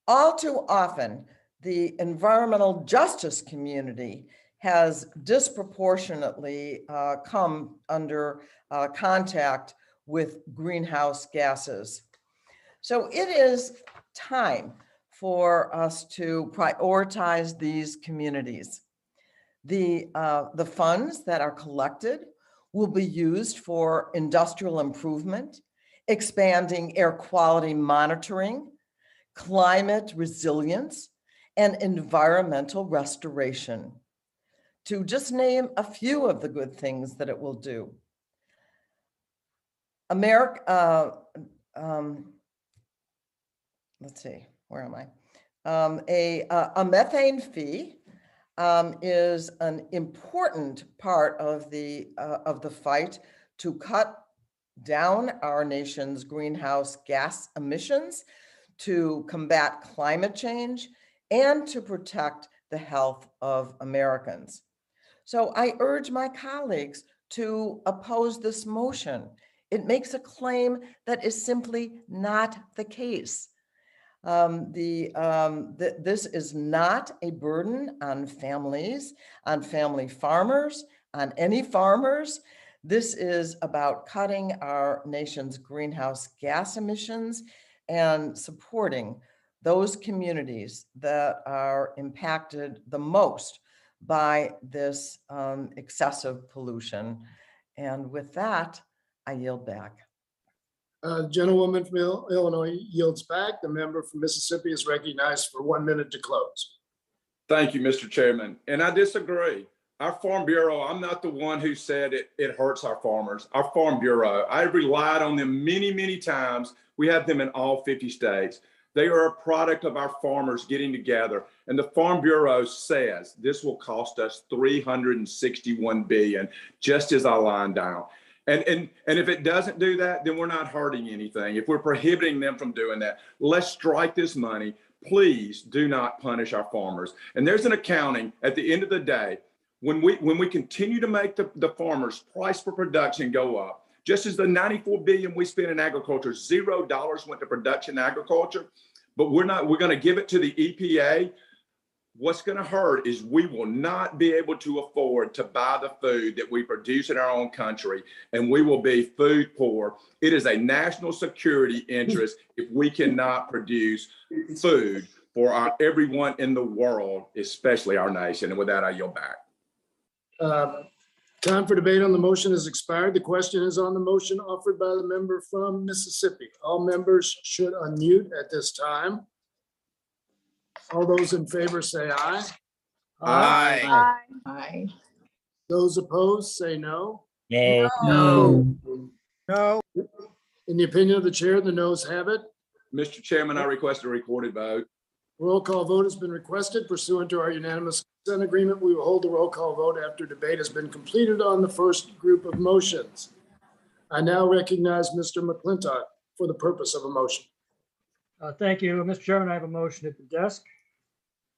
All too often, the environmental justice community has disproportionately come under contact with greenhouse gases. So it is time for us to prioritize these communities. The funds that are collected will be used for industrial improvement, expanding air quality monitoring, climate resilience, and environmental restoration, to just name a few of the good things that it will do. Let's see, where am I? A methane fee is an important part of the fight to cut down our nation's greenhouse gas emissions, to combat climate change, and to protect the health of Americans. So I urge my colleagues to oppose this motion. It makes a claim that is simply not the case. This is not a burden on families, on family farmers, on any farmers. This is about cutting our nation's greenhouse gas emissions and supporting those communities that are impacted the most by this excessive pollution. And with that, I yield back. Gentlewoman from Illinois yields back. The member from Mississippi is recognized for 1 minute to close. Thank you, Mr. Chairman. And I disagree. Our Farm Bureau, I'm not the one who said it hurts our farmers. Our Farm Bureau, I've relied on them many, many times. We have them in all 50 states. They are a product of our farmers getting together. And the Farm Bureau says this will cost us $361 billion, just as I lined down. And if it doesn't do that, then we're not hurting anything. If we're prohibiting them from doing that, let's strike this money. Please do not punish our farmers. And there's an accounting at the end of the day, when we continue to make the farmers' price for production go up, just as the $94 billion we spent in agriculture, $0 went to production agriculture, but we're going to give it to the EPA. What's going to hurt is we will not be able to afford to buy the food that we produce in our own country, and we will be food poor. It is a national security interest if we cannot produce food for everyone in the world, especially our nation. And with that, I yield back. Time for debate on the motion has expired. The question is on the motion offered by the member from Mississippi. All members should unmute at this time. All those in favor say aye. Aye. Aye. Those opposed say no. No. No. In the opinion of the chair, the noes have it. Mr. Chairman, I request a recorded vote. Roll call vote has been requested pursuant to our unanimous consent agreement. We will hold the roll call vote after debate has been completed on the first group of motions. I now recognize Mr. McClintock for the purpose of a motion. Thank you, Mr. Chairman. I have a motion at the desk.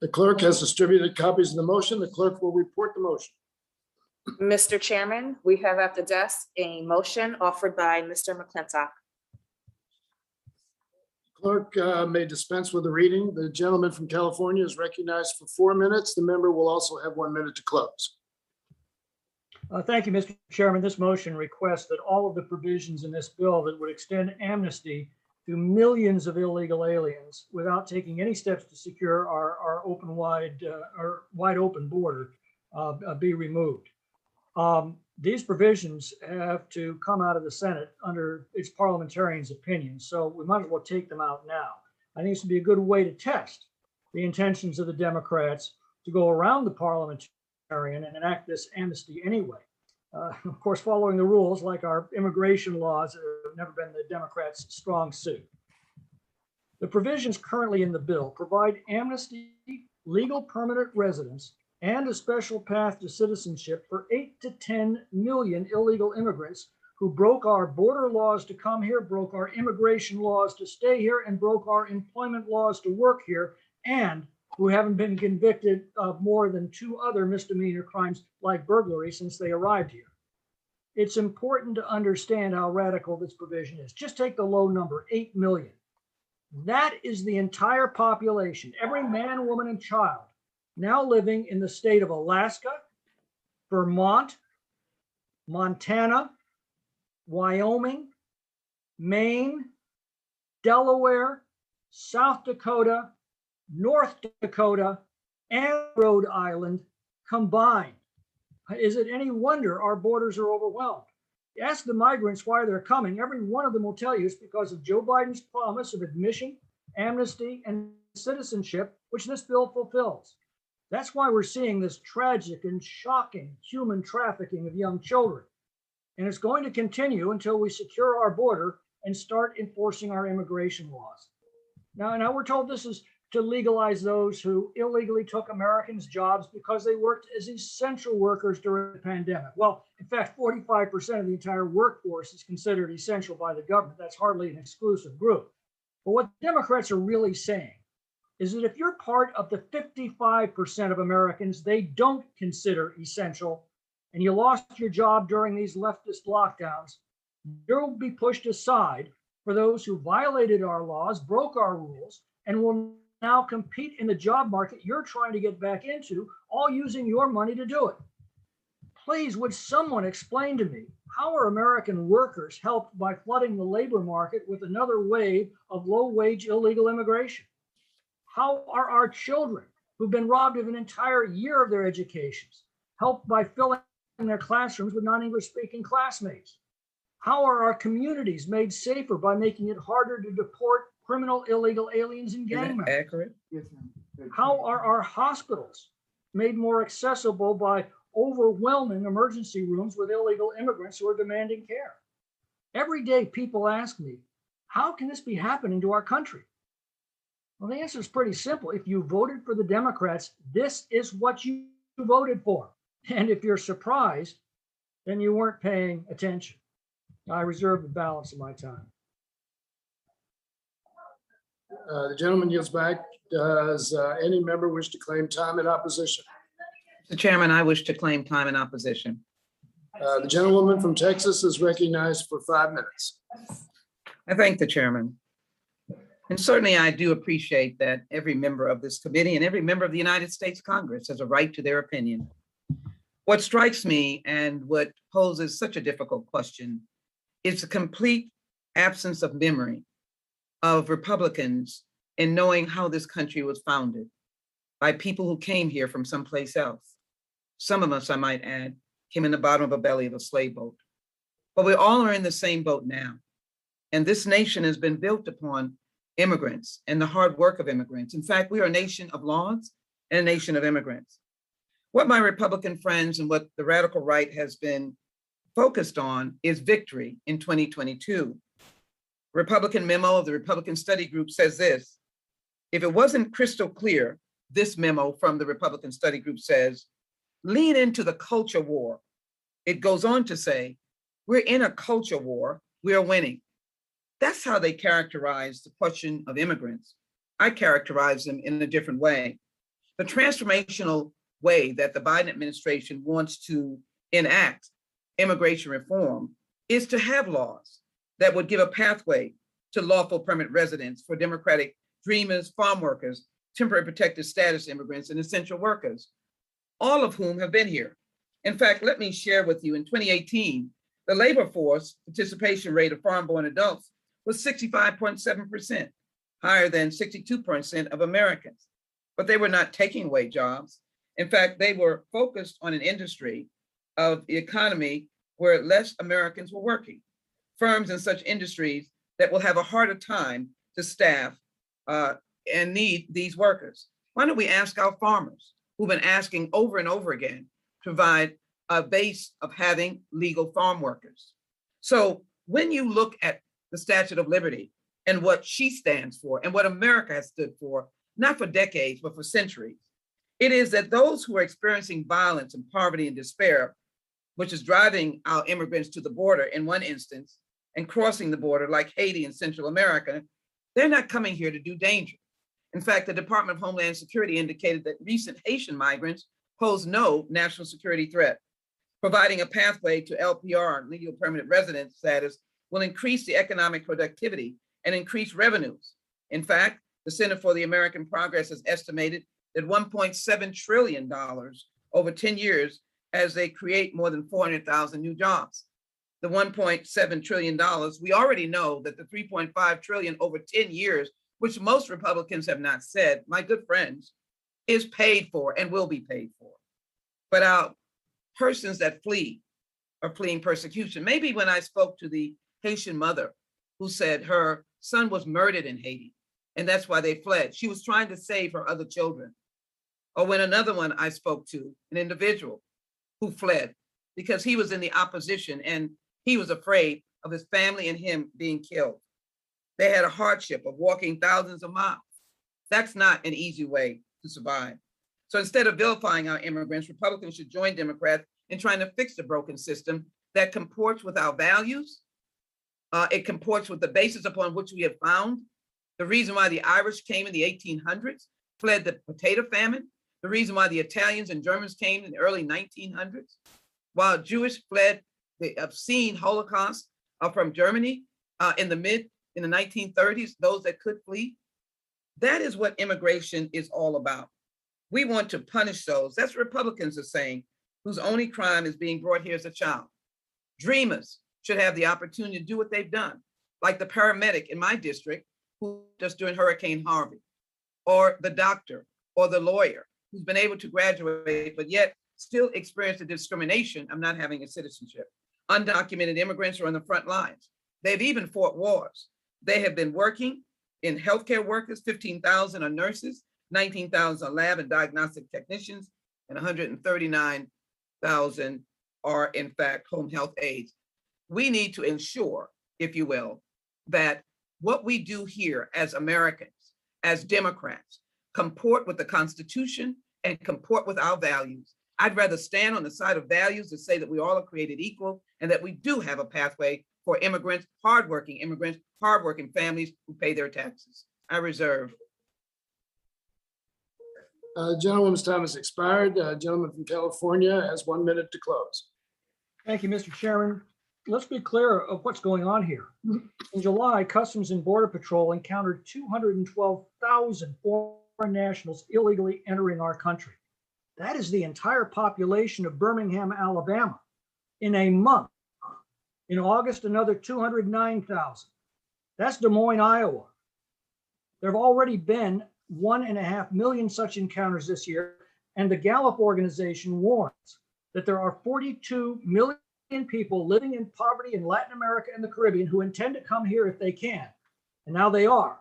The clerk has distributed copies of the motion. The clerk will report the motion. Mr. Chairman, we have at the desk a motion offered by Mr. McClintock. Clerk may dispense with the reading. The gentleman from California is recognized for 4 minutes. The member will also have 1 minute to close. Thank you, Mr. Chairman. This motion requests that all of the provisions in this bill that would extend amnesty to millions of illegal aliens without taking any steps to secure our wide open border be removed. These provisions have to come out of the Senate under its parliamentarians' opinion, so we might as well take them out now. I think this would be a good way to test the intentions of the Democrats to go around the parliamentarian and enact this amnesty anyway. Of course, following the rules like our immigration laws have never been the Democrats' strong suit. The provisions currently in the bill provide amnesty, legal permanent residence, and a special path to citizenship for 8 to 10 million illegal immigrants who broke our border laws to come here, broke our immigration laws to stay here, and broke our employment laws to work here, and who haven't been convicted of more than 2 other misdemeanor crimes like burglary since they arrived here. It's important to understand how radical this provision is. Just take the low number, 8 million. That is the entire population, every man, woman, and child now living in the state of Alaska, Vermont, Montana, Wyoming, Maine, Delaware, South Dakota, North Dakota, and Rhode Island combined. Is it any wonder our borders are overwhelmed? Ask the migrants why they're coming. Every one of them will tell you it's because of Joe Biden's promise of admission, amnesty, and citizenship, which this bill fulfills. That's why we're seeing this tragic and shocking human trafficking of young children. And it's going to continue until we secure our border and start enforcing our immigration laws. Now we're told this is to legalize those who illegally took Americans' jobs because they worked as essential workers during the pandemic. Well, in fact, 45% of the entire workforce is considered essential by the government. That's hardly an exclusive group. But what Democrats are really saying is that if you're part of the 55% of Americans they don't consider essential, and you lost your job during these leftist lockdowns, you'll be pushed aside for those who violated our laws, broke our rules, and will now compete in the job market you're trying to get back into, all using your money to do it. Please, would someone explain to me how are American workers helped by flooding the labor market with another wave of low-wage illegal immigration? How are our children who've been robbed of an entire year of their educations helped by filling their classrooms with non-English speaking classmates? How are our communities made safer by making it harder to deport criminal illegal aliens and gang members? Accurate? Yes, ma'am. How are our hospitals made more accessible by overwhelming emergency rooms with illegal immigrants who are demanding care? Every day people ask me, how can this be happening to our country? Well, the answer is pretty simple. If you voted for the Democrats, this is what you voted for. And if you're surprised, then you weren't paying attention. I reserve the balance of my time. The gentleman yields back. Does any member wish to claim time in opposition? Mr. Chairman, I wish to claim time in opposition. The gentlewoman from Texas is recognized for 5 minutes. I thank the chairman. And certainly I do appreciate that every member of this committee and every member of the United States Congress has a right to their opinion. What strikes me and what poses such a difficult question is the complete absence of memory of Republicans in knowing how this country was founded by people who came here from someplace else. Some of us, I might add, came in the bottom of a belly of a slave boat. But we all are in the same boat now. And this nation has been built upon immigrants and the hard work of immigrants. In fact, we are a nation of laws and a nation of immigrants. What my Republican friends and what the radical right has been focused on is victory in 2022. Republican memo of the Republican Study Group says this: if it wasn't crystal clear, this memo from the Republican Study Group says, lean into the culture war. It goes on to say, we're in a culture war, we are winning. That's how they characterize the question of immigrants. I characterize them in a different way. The transformational way that the Biden administration wants to enact immigration reform is to have laws that would give a pathway to lawful permanent residence for Democratic dreamers, farm workers, temporary protected status immigrants, and essential workers, all of whom have been here. In fact, let me share with you, in 2018, the labor force participation rate of foreign-born adults was 65.7%, higher than 62% of Americans. But they were not taking away jobs. In fact, they were focused on an industry of the economy where less Americans were working. Firms in such industries that will have a harder time to staff and need these workers. Why don't we ask our farmers, who've been asking over and over again, to provide a base of having legal farm workers? So when you look at the Statue of Liberty and what she stands for and what America has stood for, not for decades, but for centuries, it is that those who are experiencing violence and poverty and despair, which is driving our immigrants to the border in one instance and crossing the border like Haiti and Central America, they're not coming here to do danger. In fact, the Department of Homeland Security indicated that recent Haitian migrants pose no national security threat. Providing a pathway to LPR, legal permanent residence status, will increase the economic productivity and increase revenues. In fact, the Center for the American Progress has estimated that $1.7 trillion over 10 years as they create more than 400,000 new jobs. The $1.7 trillion, we already know that the $3.5 trillion over 10 years, which most Republicans have not said, my good friends, is paid for and will be paid for. But our persons that flee are fleeing persecution. Maybe when I spoke to the Haitian mother who said her son was murdered in Haiti, and that's why they fled. She was trying to save her other children. Or when another one I spoke to, an individual who fled because he was in the opposition and he was afraid of his family and him being killed. They had a hardship of walking thousands of miles. That's not an easy way to survive. So instead of vilifying our immigrants, Republicans should join Democrats in trying to fix the broken system that comports with our values. It comports with the basis upon which we have found. The reason why the Irish came in the 1800s, fled the potato famine. The reason why the Italians and Germans came in the early 1900s, while Jewish fled the obscene Holocaust from Germany in the 1930s, those that could flee. That is what immigration is all about. We want to punish those, that's what Republicans are saying, whose only crime is being brought here as a child. Dreamers should have the opportunity to do what they've done, like the paramedic in my district who just during Hurricane Harvey, or the doctor or the lawyer who's been able to graduate, but yet still experience the discrimination of not having a citizenship. Undocumented immigrants are on the front lines. They've even fought wars. They have been working in healthcare workers, 15,000 are nurses, 19,000 are lab and diagnostic technicians, and 139,000 are in fact home health aides. We need to ensure, if you will, that what we do here as Americans as Democrats comport with the Constitution and comport with our values. I'd rather stand on the side of values and say that we all are created equal and that we do have a pathway for immigrants, hardworking families who pay their taxes. I reserve. Gentleman's time has expired. Gentleman from California has 1 minute to close. Thank you, Mr. Chairman. Let's be clear of what's going on here. In July, Customs and Border Patrol encountered 212,000 foreign nationals illegally entering our country. That is the entire population of Birmingham, Alabama in a month. In August, another 209,000. That's Des Moines, Iowa. There have already been 1.5 million such encounters this year, and the Gallup organization warns that there are 42 million people living in poverty in Latin America and the Caribbean who intend to come here if they can. And now they are.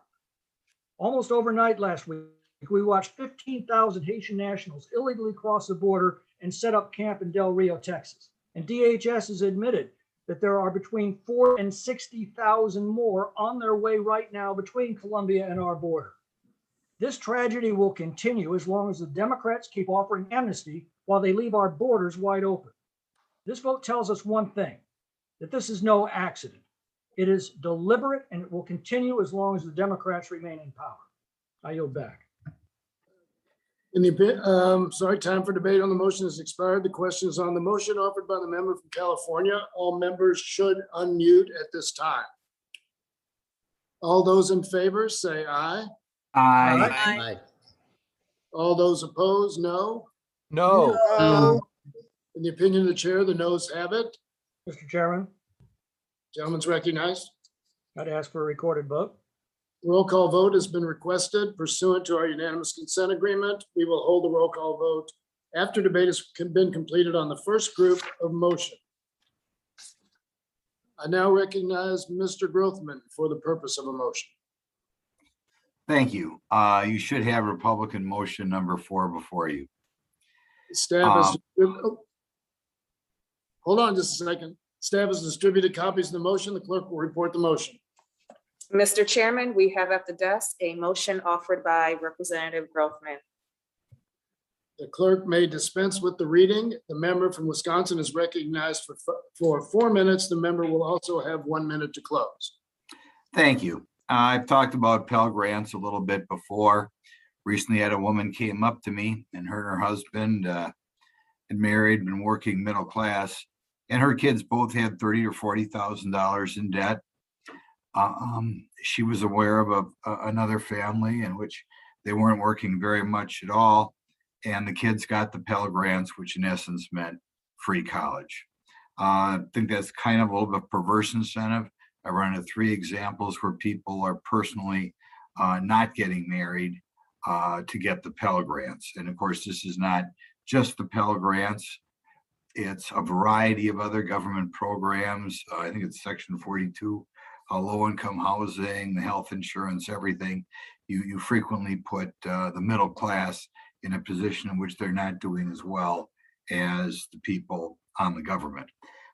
Almost overnight last week, we watched 15,000 Haitian nationals illegally cross the border and set up camp in Del Rio, Texas. And DHS has admitted that there are between 40,000 and 60,000 more on their way right now between Colombia and our border. This tragedy will continue as long as the Democrats keep offering amnesty while they leave our borders wide open. This vote tells us one thing, that this is no accident. It is deliberate and it will continue as long as the Democrats remain in power. I yield back. Time for debate on the motion has expired. The question is on the motion offered by the member from California. All members should unmute at this time. All those in favor say aye. Aye. Aye. All those opposed, no. No. In the opinion of the chair, the noes have it. Mr. Chairman, Gentleman's recognized. I'd ask for a recorded vote. Roll call vote has been requested pursuant to our unanimous consent agreement. We will hold the roll call vote after debate has been completed on the first group of motion. I now recognize Mr. Grothman for the purpose of a motion. Thank you. You should have Republican motion number 4 before you. Staff is, hold on just a second. Staff has distributed copies of the motion. The clerk will report the motion. Mr. Chairman, we have at the desk a motion offered by Representative Grothman. The clerk may dispense with the reading. The member from Wisconsin is recognized for 4 minutes. The member will also have 1 minute to close. Thank you. I've talked about Pell Grants a little bit before. Recently had a woman came up to me and her and her husband had married, been working middle class, and her kids both had $30,000 or $40,000 in debt. She was aware of another family in which they weren't working very much at all. And the kids got the Pell Grants, which in essence meant free college. I think that's kind of a little bit perverse incentive. I run into 3 examples where people are personally not getting married to get the Pell Grants. And of course, this is not just the Pell Grants. It's a variety of other government programs. I think it's Section 42. Low-income housing, the health insurance, everything. You frequently put the middle class in a position in which they're not doing as well as the people on the government.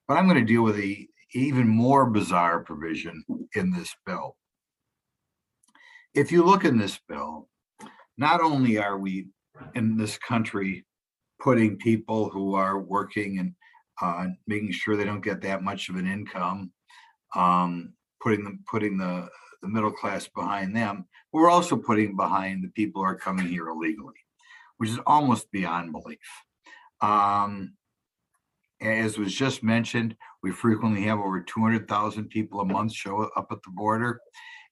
But I'm going to deal with the even more bizarre provision in this bill. If you look in this bill, not only are we in this country putting people who are working and making sure they don't get that much of an income, putting the middle class behind them, but we're also putting behind the people who are coming here illegally, which is almost beyond belief. As was just mentioned, we frequently have over 200,000 people a month show up at the border.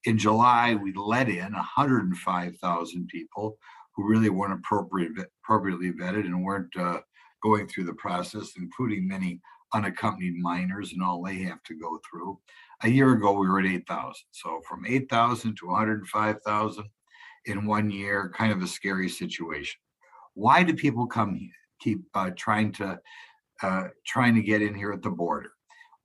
In July, we let in 105,000 people who really weren't appropriately vetted and weren't going through the process, including many unaccompanied minors and all they have to go through. A year ago, we were at 8,000. So from 8,000 to 105,000 in 1 year, kind of a scary situation. Why do people come here, keep trying to get in here at the border?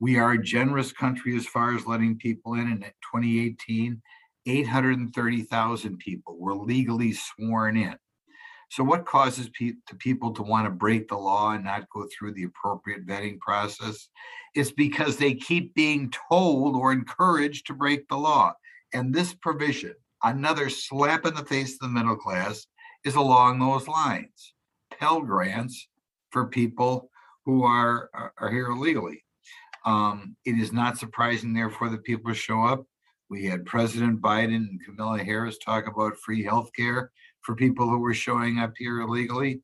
We are a generous country as far as letting people in. And in 2018, 830,000 people were legally sworn in. So what causes people to want to break the law and not go through the appropriate vetting process? It's because they keep being told or encouraged to break the law. And this provision Another slap in the face of the middle class is along those lines. Pell Grants for people who are here illegally. It is not surprising, therefore, that people show up. We had President Biden and Kamala Harris talk about free health care for people who were showing up here illegally.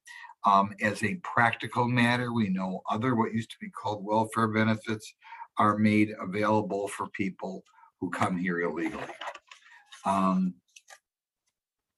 As a practical matter, we know other what used to be called welfare benefits are made available for people who come here illegally.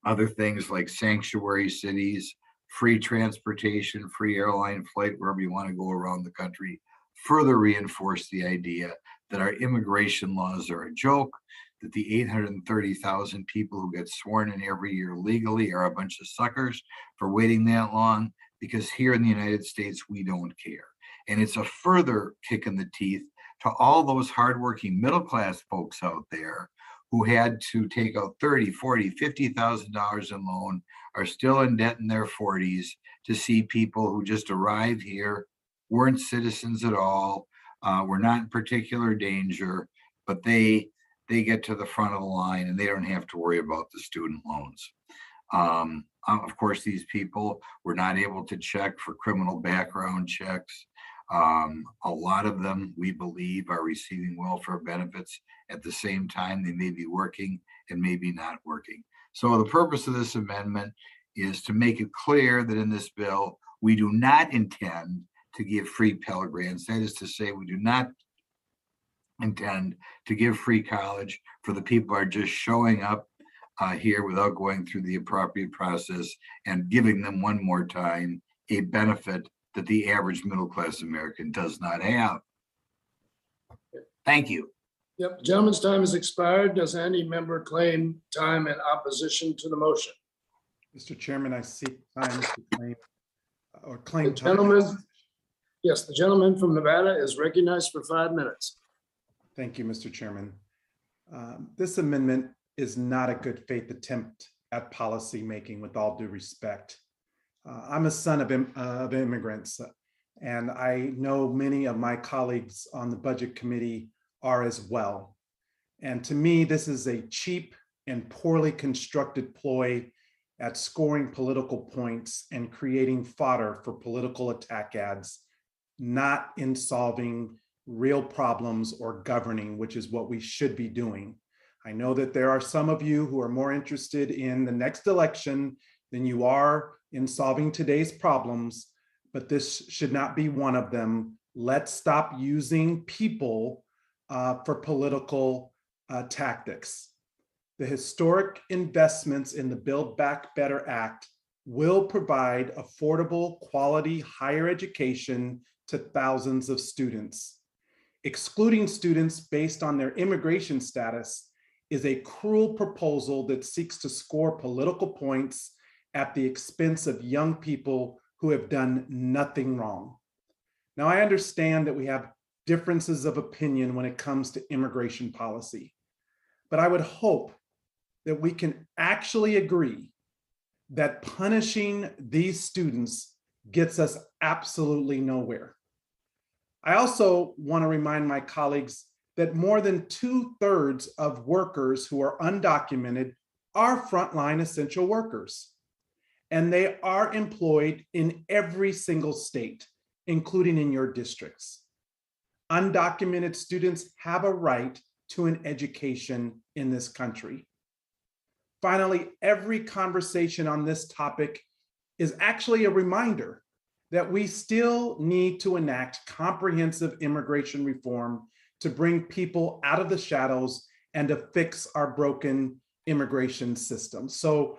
Other things like sanctuary cities, free transportation, free airline flight wherever you want to go around the country, further reinforce the idea that our immigration laws are a joke, that the 830,000 people who get sworn in every year legally are a bunch of suckers for waiting that long, because here in the United States, we don't care. And it's a further kick in the teeth to all those hardworking middle-class folks out there who had to take out $30,000, $40,000, $50,000 in loan, are still in debt in their 40s, to see people who just arrived here, weren't citizens at all, were not in particular danger, but they get to the front of the line and they don't have to worry about the student loans. Of course, these people were not able to check for criminal background checks. A lot of them, we believe, are receiving welfare benefits at the same time. They may be working and maybe not working. So the purpose of this amendment is to make it clear that in this bill, we do not intend to give free Pell Grants. That is to say, we do not intend to give free college for the people who are just showing up here without going through the appropriate process and giving them one more time a benefit that the average middle-class American does not have. Thank you. Yep, gentleman's time has expired. Does any member claim time in opposition to the motion? Mr. Chairman, I seek time to claim time. Gentlemen, yes, the gentleman from Nevada is recognized for 5 minutes. Thank you, Mr. Chairman. This amendment is not a good faith attempt at policy making, with all due respect. I'm a son of immigrants, and I know many of my colleagues on the Budget Committee are as well. And to me, this is a cheap and poorly constructed ploy at scoring political points and creating fodder for political attack ads, not in solving real problems or governing, which is what we should be doing. I know that there are some of you who are more interested in the next election than you are in solving today's problems, but this should not be one of them. Let's stop using people for political tactics. The historic investments in the Build Back Better Act will provide affordable, quality higher education to thousands of students. Excluding students based on their immigration status is a cruel proposal that seeks to score political points at the expense of young people who have done nothing wrong. Now, I understand that we have differences of opinion when it comes to immigration policy, but I would hope that we can actually agree that punishing these students gets us absolutely nowhere. I also want to remind my colleagues that more than 2/3 of workers who are undocumented are frontline essential workers, and they are employed in every single state, including in your districts. Undocumented students have a right to an education in this country. Finally, every conversation on this topic is actually a reminder that we still need to enact comprehensive immigration reform to bring people out of the shadows and to fix our broken immigration system. So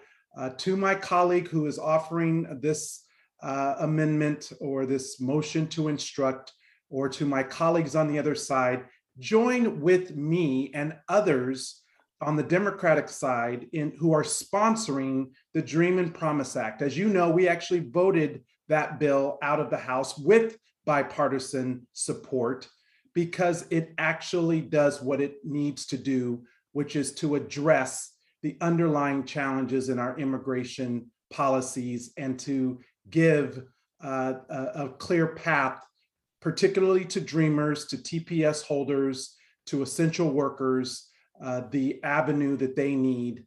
to my colleague who is offering this amendment or this motion to instruct, or to my colleagues on the other side, join with me and others on the Democratic side who are sponsoring the Dream and Promise Act. As you know, we actually voted that bill out of the House with bipartisan support because it actually does what it needs to do, which is to address the underlying challenges in our immigration policies and to give a clear path, particularly to Dreamers, to TPS holders, to essential workers, the avenue that they need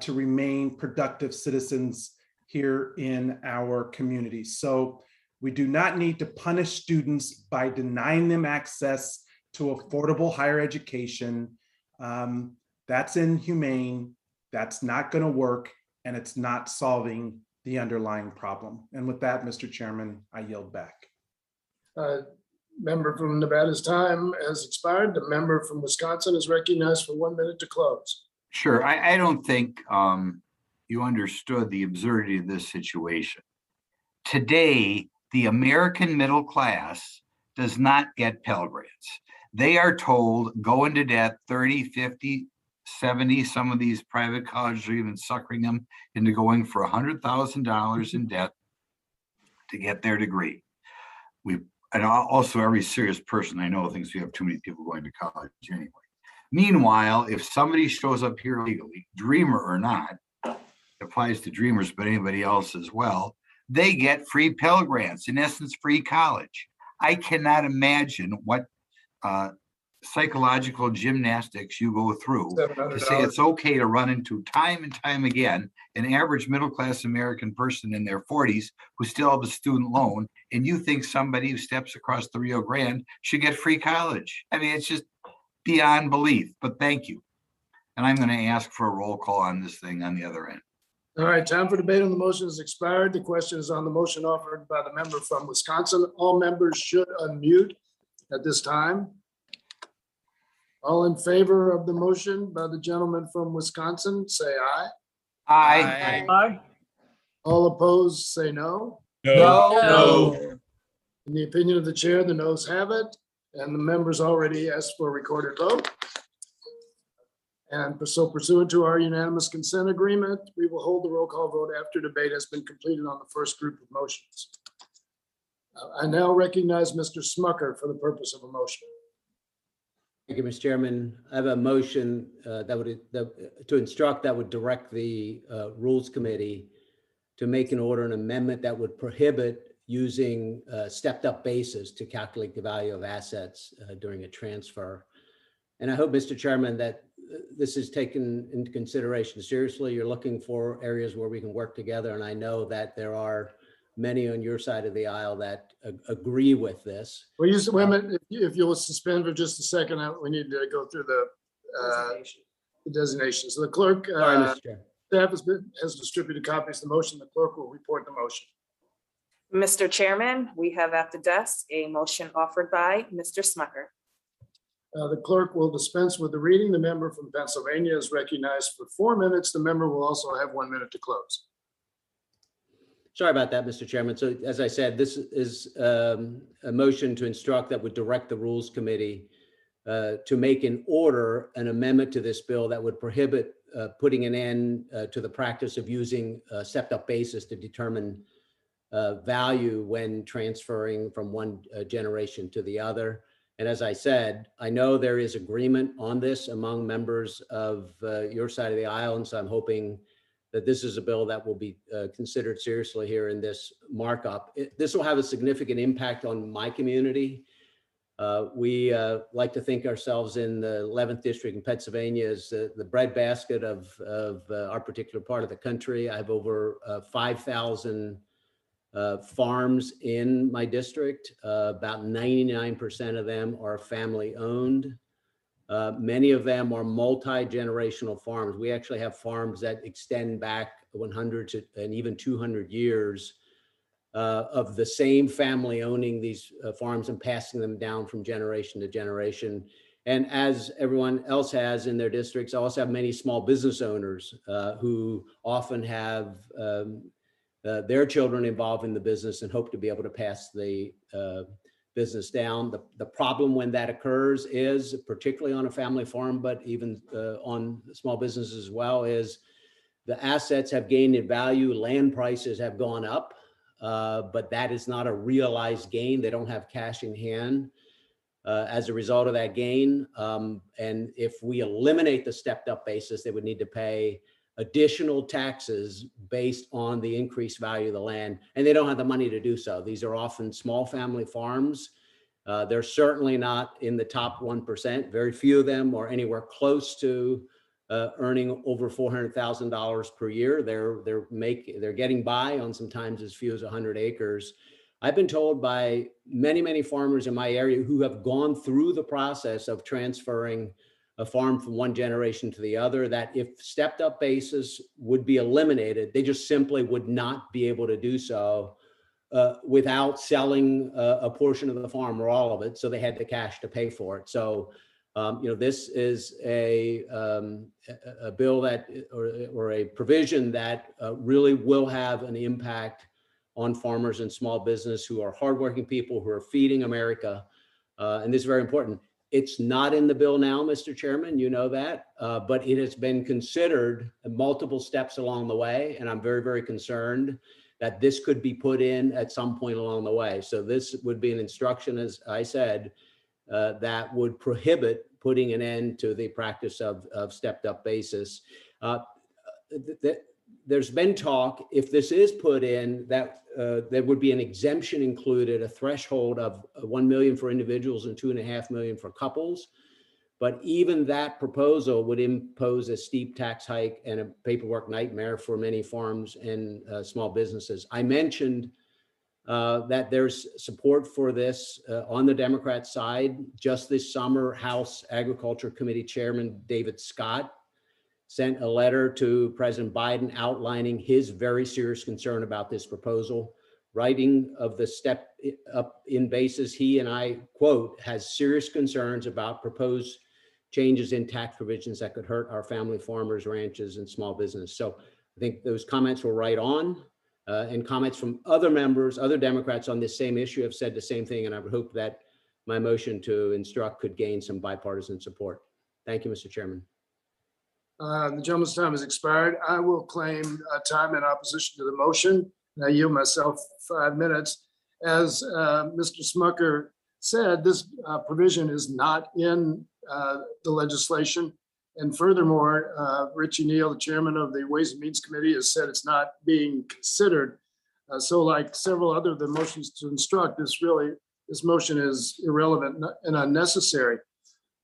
to remain productive citizens here in our community. So we do not need to punish students by denying them access to affordable higher education. That's inhumane. That's not going to work, and it's not solving the underlying problem. And with that, Mr. Chairman, I yield back. Member from Nevada's time has expired. The member from Wisconsin is recognized for 1 minute to close. Sure. I don't think you understood the absurdity of this situation. Today, the American middle class does not get Pell Grants. They are told go into debt 30, 50, 70. Some of these private colleges are even suckering them into going for $100,000 in debt to get their degree. And also every serious person I know thinks we have too many people going to college anyway. Meanwhile, if somebody shows up here legally, dreamer or not, it applies to dreamers, but anybody else as well, they get free Pell Grants, in essence, free college. I cannot imagine what psychological gymnastics you go through to say it's okay to run into time and time again an average middle-class American person in their 40s who still have a student loan, and you think somebody who steps across the Rio Grande should get free college. I mean, it's just beyond belief, but thank you. And I'm going to ask for a roll call on this thing on the other end. All right, time for debate on the motion has expired. The question is on the motion offered by the member from Wisconsin. All members should unmute at this time. All in favor of the motion by the gentleman from Wisconsin, say aye. Aye. Aye. All opposed, say no. No. In the opinion of the chair, the noes have it, and the members already asked for a recorded vote. And so pursuant to our unanimous consent agreement, we will hold the roll call vote after debate has been completed on the first group of motions. I now recognize Mr. Smucker for the purpose of a motion. Thank you, Mr. Chairman. I have a motion to instruct that would direct the Rules Committee to make an order, an amendment that would prohibit using stepped up basis to calculate the value of assets during a transfer. And I hope, Mr. Chairman, that this is taken into consideration seriously. You're looking for areas where we can work together. And I know that there are many on your side of the aisle that agree with this. Well, use the women, if you'll suspend for just a second, we need to go through the designation. So the clerk, Sorry, Mr. Chair. staff has distributed copies of the motion. The clerk will report the motion. Mr. Chairman, we have at the desk a motion offered by Mr. Smucker. The clerk will dispense with the reading. The member from Pennsylvania is recognized for 4 minutes. The member will also have 1 minute to close. Sorry about that, Mr. Chairman. So as I said, this is a motion to instruct that would direct the Rules Committee to make an amendment to this bill that would prohibit putting an end to the practice of using stepped up basis to determine value when transferring from one generation to the other. And as I said, I know there is agreement on this among members of your side of the aisle. And so I'm hoping that this is a bill that will be considered seriously here in this markup. This will have a significant impact on my community. We like to think ourselves in the 11th district in Pennsylvania as the breadbasket of our particular part of the country. I have over 5,000 farms in my district. About 99% of them are family owned. Many of them are multi-generational farms. We actually have farms that extend back 100 to, and even 200 years of the same family owning these farms and passing them down from generation to generation. And as everyone else has in their districts, I also have many small business owners who often have their children involved in the business and hope to be able to pass the business down. The problem when that occurs is, particularly on a family farm, but even on small businesses as well, is the assets have gained in value, land prices have gone up, but that is not a realized gain. They don't have cash in hand as a result of that gain. And if we eliminate the stepped up basis, they would need to pay additional taxes based on the increased value of the land, and they don't have the money to do so. These are often small family farms. They're certainly not in the top 1%. Very few of them are anywhere close to earning over $400,000 per year. They're getting by on sometimes as few as 100 acres. I've been told by many farmers in my area who have gone through the process of transferring a farm from one generation to the other, that if stepped up basis would be eliminated, they just simply would not be able to do so without selling a portion of the farm or all of it. So they had the cash to pay for it. So, this is a bill that, or a provision that really will have an impact on farmers and small business who are hardworking people who are feeding America. And this is very important. It's not in the bill now, Mr. Chairman, you know that, but it has been considered multiple steps along the way. And I'm very concerned that this could be put in at some point along the way. So this would be an instruction, as I said, that would prohibit putting an end to the practice of stepped up basis. There's been talk, if this is put in, that there would be an exemption included, a threshold of 1 million for individuals and 2.5 million for couples. But even that proposal would impose a steep tax hike and a paperwork nightmare for many farms and small businesses. I mentioned that there's support for this on the Democrat side. Just this summer, House Agriculture Committee Chairman David Scott sent a letter to President Biden outlining his very serious concern about this proposal, writing of the step up in basis. He, and I quote, has serious concerns about proposed changes in tax provisions that could hurt our family farmers, ranches, and small business. So I think those comments were right on. And comments from other members, other Democrats on this same issue have said the same thing. And I would hope that my motion to instruct could gain some bipartisan support. Thank you, Mr. Chairman. The gentleman's time has expired. I will claim time in opposition to the motion. And I yield myself 5 minutes. As Mr. Smucker said, this provision is not in the legislation. And furthermore, Richie Neal, the chairman of the Ways and Means Committee, has said it's not being considered. So like several other of the motions to instruct, this motion is irrelevant and unnecessary.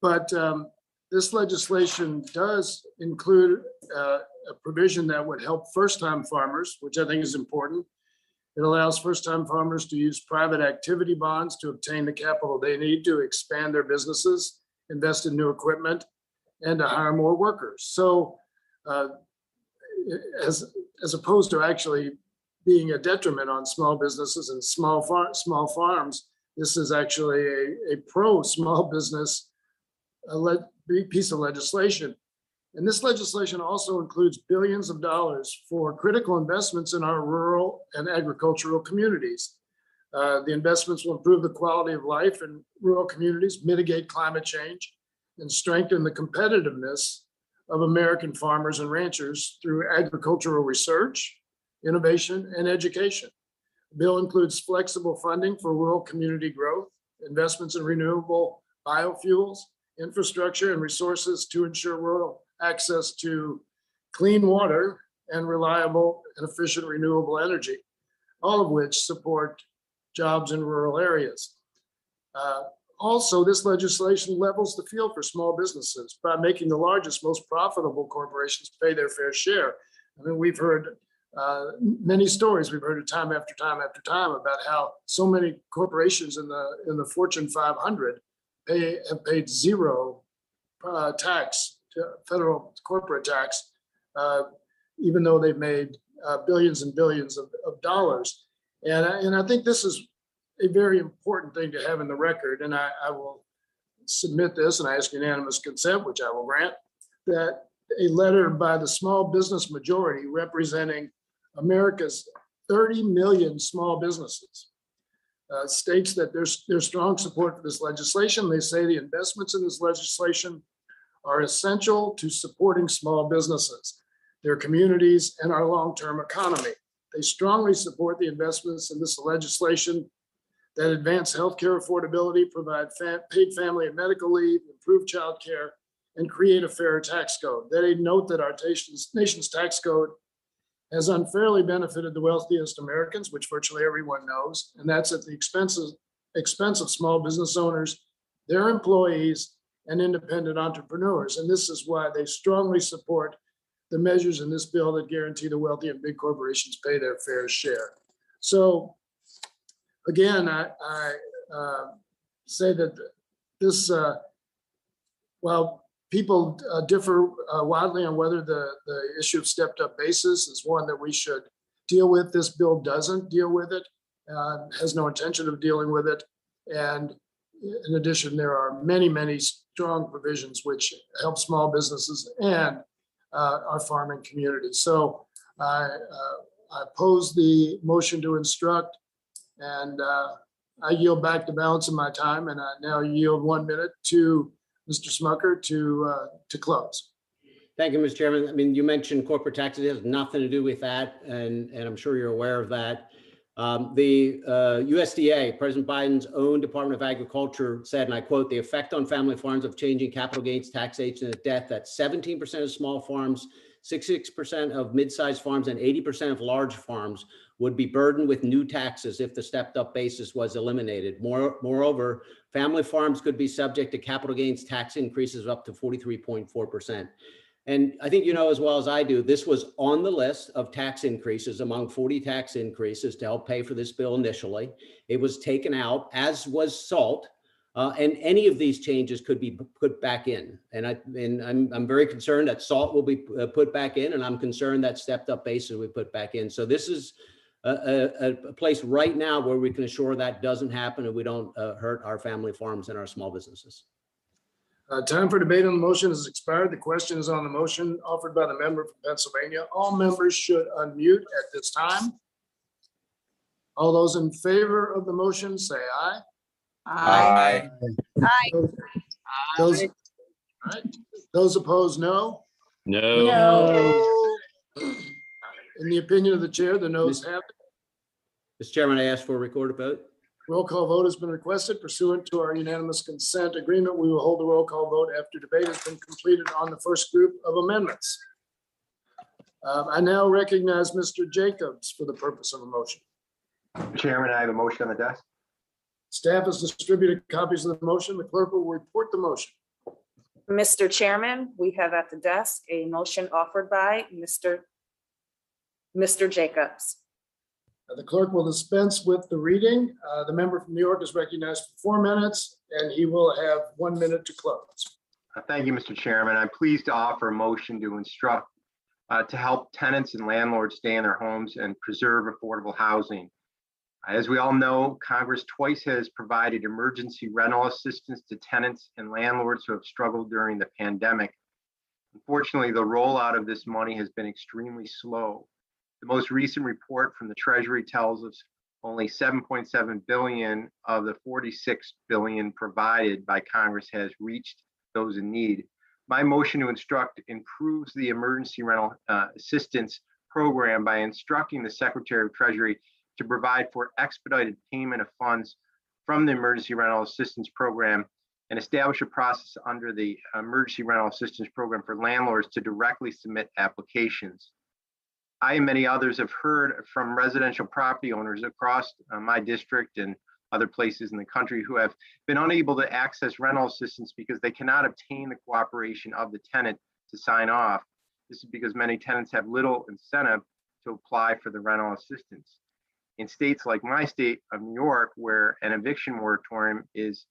But this legislation does include a provision that would help first-time farmers, which I think is important. It allows first-time farmers to use private activity bonds to obtain the capital they need to expand their businesses, invest in new equipment, and to hire more workers. So as opposed to actually being a detriment on small businesses and small farms, this is actually a pro-small business piece of legislation. And this legislation also includes billions of dollars for critical investments in our rural and agricultural communities. The investments will improve the quality of life in rural communities, mitigate climate change, and strengthen the competitiveness of American farmers and ranchers through agricultural research, innovation, and education. The bill includes flexible funding for rural community growth, investments in renewable biofuels, infrastructure, and resources to ensure rural access to clean water and reliable and efficient renewable energy, all of which support jobs in rural areas. Also, this legislation levels the field for small businesses by making the largest, most profitable corporations pay their fair share. I mean, we've heard many stories. We've heard it time after time after time about how so many corporations in the Fortune 500 have paid zero tax, federal corporate tax, even though they've made billions and billions of dollars. And I think this is a very important thing to have in the record. And I will submit this, and I ask unanimous consent, which I will grant, that a letter by the small business majority representing America's 30 million small businesses states that there's strong support for this legislation. They say the investments in this legislation are essential to supporting small businesses, their communities, and our long-term economy. They strongly support the investments in this legislation that advance healthcare affordability, provide paid family and medical leave, improve childcare, and create a fairer tax code. They note that our nation's tax code has unfairly benefited the wealthiest Americans, which virtually everyone knows, and that's at the expense of small business owners, their employees, and independent entrepreneurs. And this is why they strongly support the measures in this bill that guarantee the wealthy and big corporations pay their fair share. So again, I say that this, while people differ widely on whether the issue of stepped up basis is one that we should deal with, this bill doesn't deal with it, has no intention of dealing with it. And in addition, there are many, many strong provisions which help small businesses and our farming community. So I oppose the motion to instruct, and I yield back the balance of my time, and I now yield 1 minute to Mr. Smucker to close. Thank you, Mr. Chairman. I mean, you mentioned corporate taxes. It has nothing to do with that, and I'm sure you're aware of that. The USDA, President Biden's own Department of Agriculture said, and I quote, "The effect on family farms of changing capital gains taxation at death that 17% of small farms, 66% of mid-sized farms, and 80% of large farms would be burdened with new taxes if the stepped-up basis was eliminated. Moreover, family farms could be subject to capital gains tax increases of up to 43.4%. And I think you know as well as I do, this was on the list of tax increases among 40 tax increases to help pay for this bill initially. It was taken out, as was salt, and any of these changes could be put back in. And I'm very concerned that salt will be put back in, and I'm concerned that stepped up basis will be put back in. So this is a place right now where we can assure that doesn't happen and we don't hurt our family farms and our small businesses. Time for debate on the motion has expired. The question is on the motion offered by the member from Pennsylvania. All members should unmute at this time. All those in favor of the motion say aye. Aye. Aye. Those, all right. Those opposed, no. No. No. In the opinion of the chair, the noes have it. Mr. Chairman, I ask for a recorded vote. Roll call vote has been requested pursuant to our unanimous consent agreement. We will hold a roll call vote after debate has been completed on the first group of amendments. I now recognize Mr. Jacobs for the purpose of a motion. Chairman, I have a motion on the desk. Staff has distributed copies of the motion. The clerk will report the motion. Mr. Chairman, we have at the desk a motion offered by Mr. Jacobs. The clerk will dispense with the reading. The member from New York is recognized for 4 minutes, and he will have 1 minute to close. Thank you, Mr. Chairman. I'm pleased to offer a motion to instruct to help tenants and landlords stay in their homes and preserve affordable housing. As we all know, Congress twice has provided emergency rental assistance to tenants and landlords who have struggled during the pandemic. Unfortunately, the rollout of this money has been extremely slow. The most recent report from the Treasury tells us only 7.7 billion of the 46 billion provided by Congress has reached those in need. My motion to instruct improves the emergency rental assistance program by instructing the Secretary of Treasury to provide for expedited payment of funds from the emergency rental assistance program and establish a process under the emergency rental assistance program for landlords to directly submit applications. I and many others have heard from residential property owners across my district and other places in the country who have been unable to access rental assistance because they cannot obtain the cooperation of the tenant to sign off. This is because many tenants have little incentive to apply for the rental assistance. In states like my state of New York, where an eviction moratorium is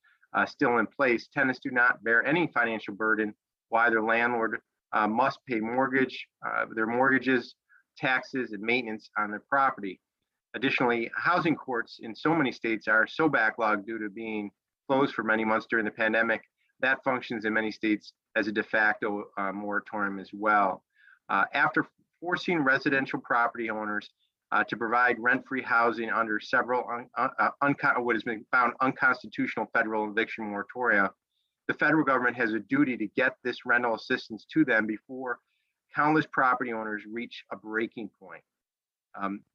still in place, tenants do not bear any financial burden while their landlord must pay their mortgages, taxes, and maintenance on their property. Additionally, housing courts in so many states are so backlogged due to being closed for many months during the pandemic that functions in many states as a de facto moratorium as well. After forcing residential property owners to provide rent-free housing under several what has been found unconstitutional federal eviction moratoria, the federal government has a duty to get this rental assistance to them before countless property owners reach a breaking point.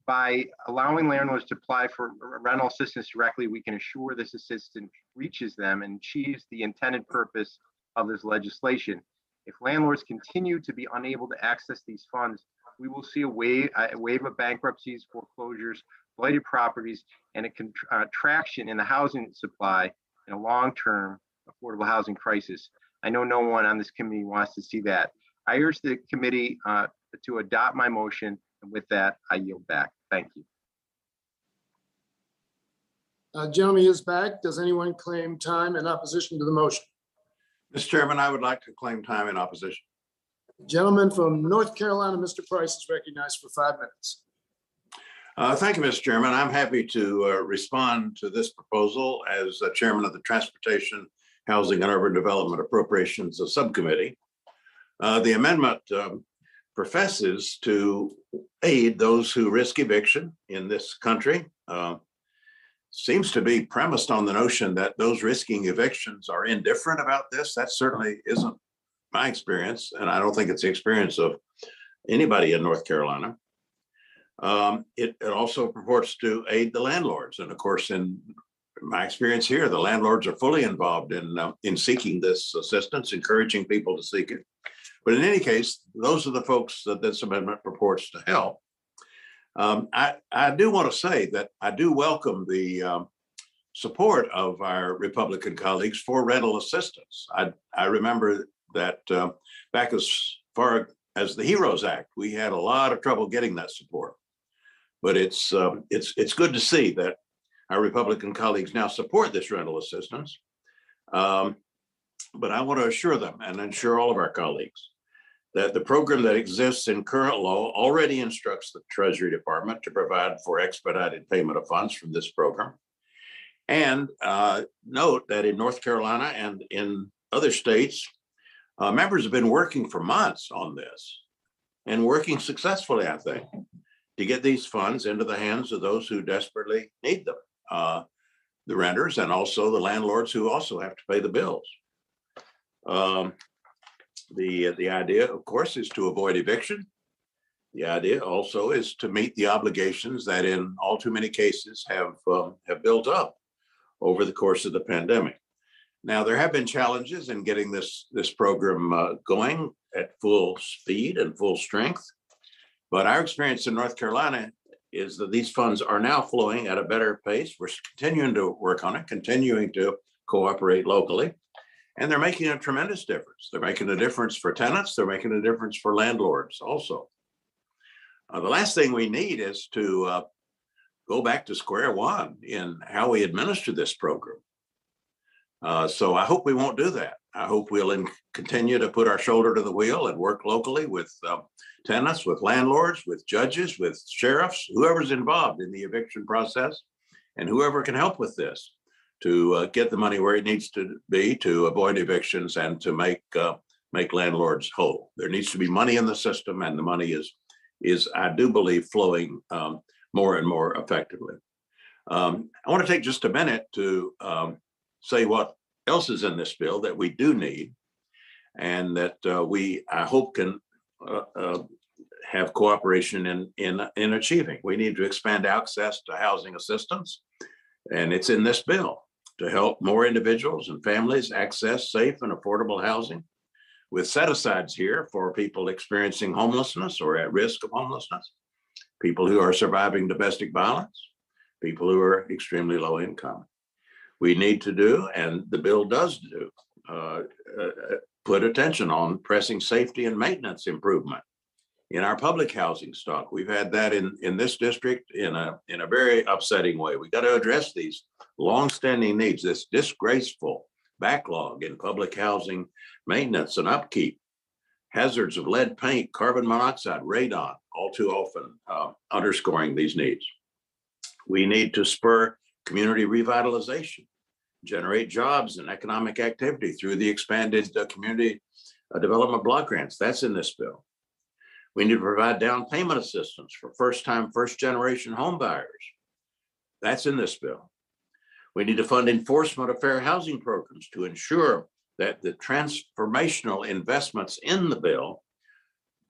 By allowing landlords to apply for rental assistance directly, we can assure this assistance reaches them and achieves the intended purpose of this legislation. If landlords continue to be unable to access these funds, we will see a wave of bankruptcies, foreclosures, blighted properties, and a contraction in the housing supply in a long-term affordable housing crisis. I know no one on this committee wants to see that. I urge the committee to adopt my motion. And with that, I yield back. Thank you. Gentleman is back. Does anyone claim time in opposition to the motion? Mr. Chairman, I would like to claim time in opposition. Gentleman from North Carolina, Mr. Price, is recognized for 5 minutes. Thank you, Mr. Chairman. I'm happy to respond to this proposal as chairman of the Transportation, Housing and Urban Development Appropriations Subcommittee. The amendment professes to aid those who risk eviction in this country. Seems to be premised on the notion that those risking evictions are indifferent about this. That certainly isn't my experience, and I don't think it's the experience of anybody in North Carolina. It also purports to aid the landlords. And of course, in my experience here, the landlords are fully involved in seeking this assistance, encouraging people to seek it. But in any case, those are the folks that this amendment purports to help. I do want to say that I do welcome the support of our Republican colleagues for rental assistance. I remember that back as far as the HEROES Act, we had a lot of trouble getting that support. But it's good to see that our Republican colleagues now support this rental assistance. But I want to assure them and assure all of our colleagues that the program that exists in current law already instructs the Treasury Department to provide for expedited payment of funds from this program. And note that in North Carolina and in other states, members have been working for months on this and working successfully, I think, to get these funds into the hands of those who desperately need them, the renters and also the landlords who also have to pay the bills. The idea, of course, is to avoid eviction. The idea also is to meet the obligations that in all too many cases have built up over the course of the pandemic. Now, there have been challenges in getting this program going at full speed and full strength. But our experience in North Carolina is that these funds are now flowing at a better pace. We're continuing to work on it, continuing to cooperate locally. And they're making a tremendous difference. They're making a difference for tenants. They're making a difference for landlords also. The last thing we need is to go back to square one in how we administer this program. So I hope we won't do that. I hope we'll continue to put our shoulder to the wheel and work locally with tenants, with landlords, with judges, with sheriffs, whoever's involved in the eviction process, and whoever can help with this to get the money where it needs to be to avoid evictions and to make landlords whole. There needs to be money in the system, and the money is I do believe, flowing more and more effectively. I want to take just a minute to say what else is in this bill that we do need, and that I hope can have cooperation in achieving. We need to expand access to housing assistance, and it's in this bill to help more individuals and families access safe and affordable housing, with set-asides here for people experiencing homelessness or at risk of homelessness, people who are surviving domestic violence, people who are extremely low income. We need to do, and the bill does do, put attention on pressing safety and maintenance improvement in our public housing stock. We've had that in this district in a very upsetting way. We got to address these longstanding needs, this disgraceful backlog in public housing maintenance and upkeep, hazards of lead paint, carbon monoxide, radon, all too often underscoring these needs. We need to spur community revitalization, generate jobs and economic activity through the expanded community development block grants. That's in this bill. We need to provide down payment assistance for first-time, first-generation home buyers. That's in this bill. We need to fund enforcement of fair housing programs to ensure that the transformational investments in the bill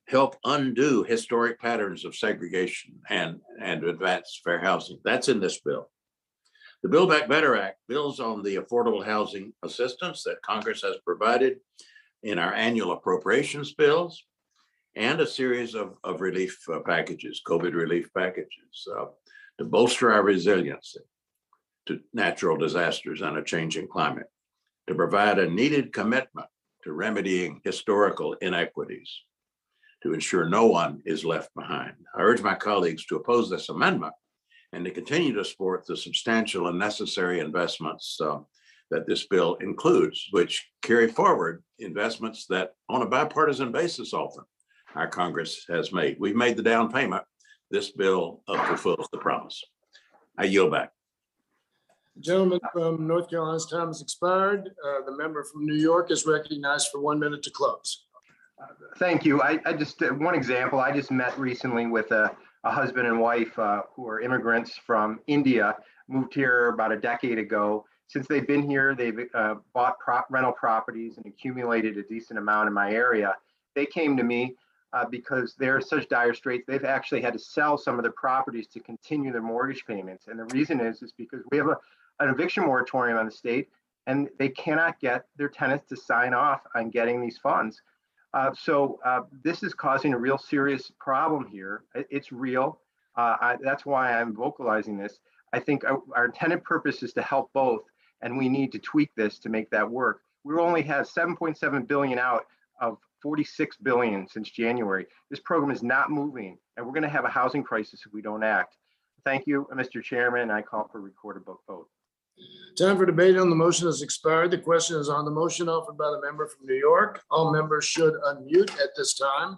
help undo historic patterns of segregation and advance fair housing. That's in this bill. The Build Back Better Act builds on the affordable housing assistance that Congress has provided in our annual appropriations bills and a series of relief packages, COVID relief packages, to bolster our resiliency to natural disasters and a changing climate, to provide a needed commitment to remedying historical inequities, to ensure no one is left behind. I urge my colleagues to oppose this amendment and to continue to support the substantial and necessary investments that this bill includes, which carry forward investments that on a bipartisan basis often our Congress has made. We've made the down payment. This bill fulfills the promise. I yield back. Gentleman from North Carolina's time has expired. The member from New York is recognized for 1 minute to close. Thank you. I just, one example, I just met recently with a husband and wife who are immigrants from India, moved here about a decade ago. Since they've been here, they've bought rental properties and accumulated a decent amount in my area. They came to me because they're in such dire straits, they've actually had to sell some of their properties to continue their mortgage payments. And the reason is because we have an eviction moratorium on the state, and they cannot get their tenants to sign off on getting these funds. So this is causing a real serious problem here. It's real. That's why I'm vocalizing this. I think our intended purpose is to help both, and we need to tweak this to make that work. We only have 7.7 billion out of 46 billion since January. This program is not moving, and we're going to have a housing crisis if we don't act. Thank you, Mr. Chairman. I call for a recorded vote. Time for debate on the motion has expired. The question is on the motion offered by the member from New York. All members should unmute at this time.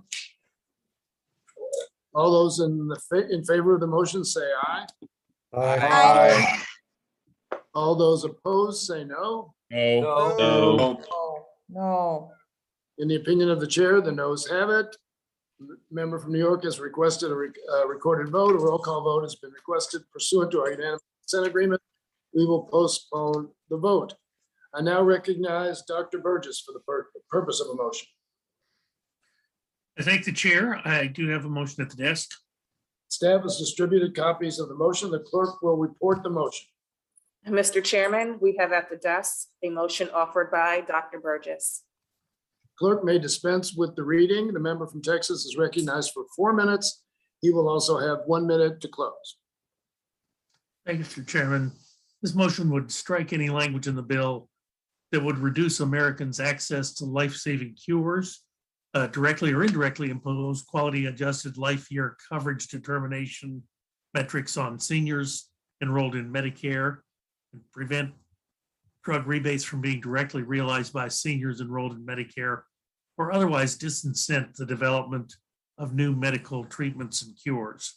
All those in favor of the motion say aye. Aye. All those opposed say no. No. No. In the opinion of the chair, the noes have it. The member from New York has requested a recorded vote. A roll call vote has been requested pursuant to our unanimous consent agreement. We will postpone the vote. I now recognize Dr. Burgess for the purpose of a motion. I thank the chair. I do have a motion at the desk. Staff has distributed copies of the motion. The clerk will report the motion. Mr. Chairman, we have at the desk a motion offered by Dr. Burgess. Clerk may dispense with the reading. The member from Texas is recognized for 4 minutes. He will also have 1 minute to close. Thank you, Mr. Chairman. This motion would strike any language in the bill that would reduce Americans' access to life-saving cures, directly or indirectly impose quality-adjusted life year coverage determination metrics on seniors enrolled in Medicare, and prevent drug rebates from being directly realized by seniors enrolled in Medicare, or otherwise disincent the development of new medical treatments and cures.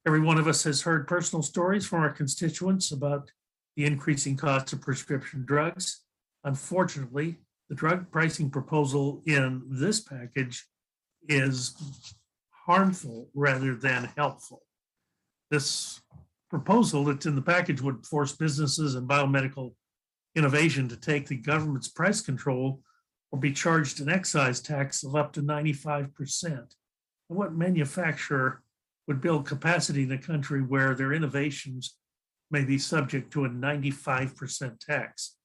Every one of us has heard personal stories from our constituents about the increasing cost of prescription drugs. Unfortunately, the drug pricing proposal in this package is harmful rather than helpful. This proposal that's in the package would force businesses and biomedical innovation to take the government's price control or be charged an excise tax of up to 95%. And what manufacturer would build capacity in a country where their innovations may be subject to a 95% tax?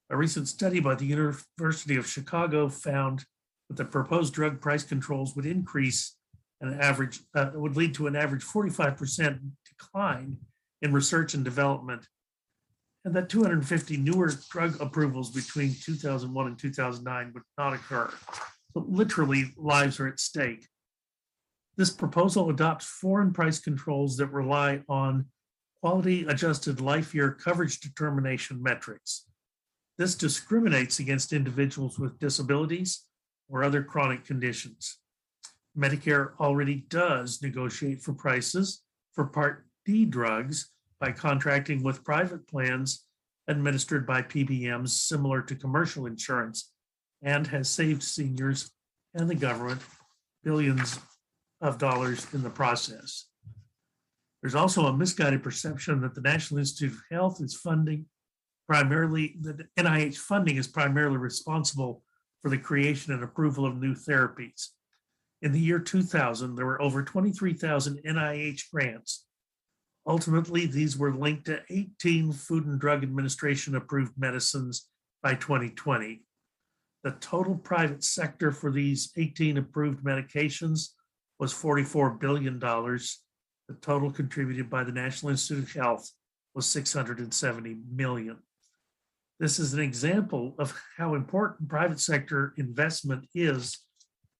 A recent study by the University of Chicago found that the proposed drug price controls would increase would lead to an average 45% decline in research and development, and that 250 newer drug approvals between 2001 and 2009 would not occur. So literally, lives are at stake. This proposal adopts foreign price controls that rely on quality-adjusted life year coverage determination metrics. This discriminates against individuals with disabilities or other chronic conditions. Medicare already does negotiate for prices for Part D drugs by contracting with private plans administered by PBMs similar to commercial insurance, and has saved seniors and the government billions of dollars in the process. There's also a misguided perception that the National Institute of Health is funding primarily, the NIH funding is primarily responsible for the creation and approval of new therapies. In the year 2000, there were over 23,000 NIH grants. Ultimately, these were linked to 18 Food and Drug Administration approved medicines by 2020. The total private sector for these 18 approved medications was $44 billion. The total contributed by the National Institute of Health was $670 million. This is an example of how important private sector investment is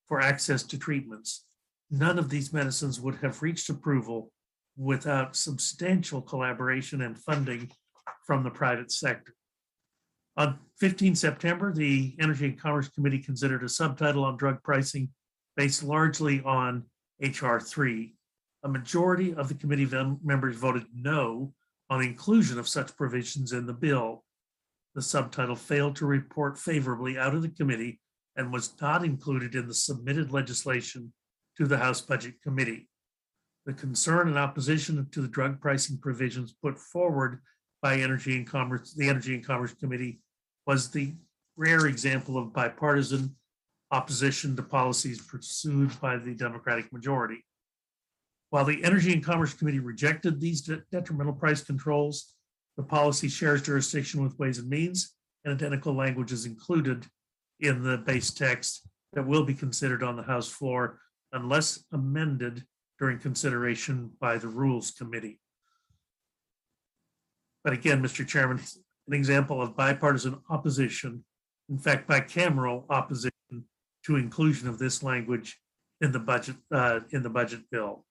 for access to treatments. None of these medicines would have reached approval without substantial collaboration and funding from the private sector. On 15 September, the Energy and Commerce Committee considered a subtitle on drug pricing based largely on HR 3. A majority of the committee members voted no on inclusion of such provisions in the bill. The subtitle failed to report favorably out of the committee and was not included in the submitted legislation to the House Budget Committee. The concern and opposition to the drug pricing provisions put forward by the Energy and Commerce Committee was the rare example of bipartisan opposition to policies pursued by the Democratic majority. While the Energy and Commerce Committee rejected these detrimental price controls, the policy shares jurisdiction with Ways and Means, and identical language is included in the base text that will be considered on the House floor unless amended during consideration by the Rules Committee. But again, Mr. Chairman, an example of bipartisan opposition, in fact, bicameral opposition to inclusion of this language in the budget bill.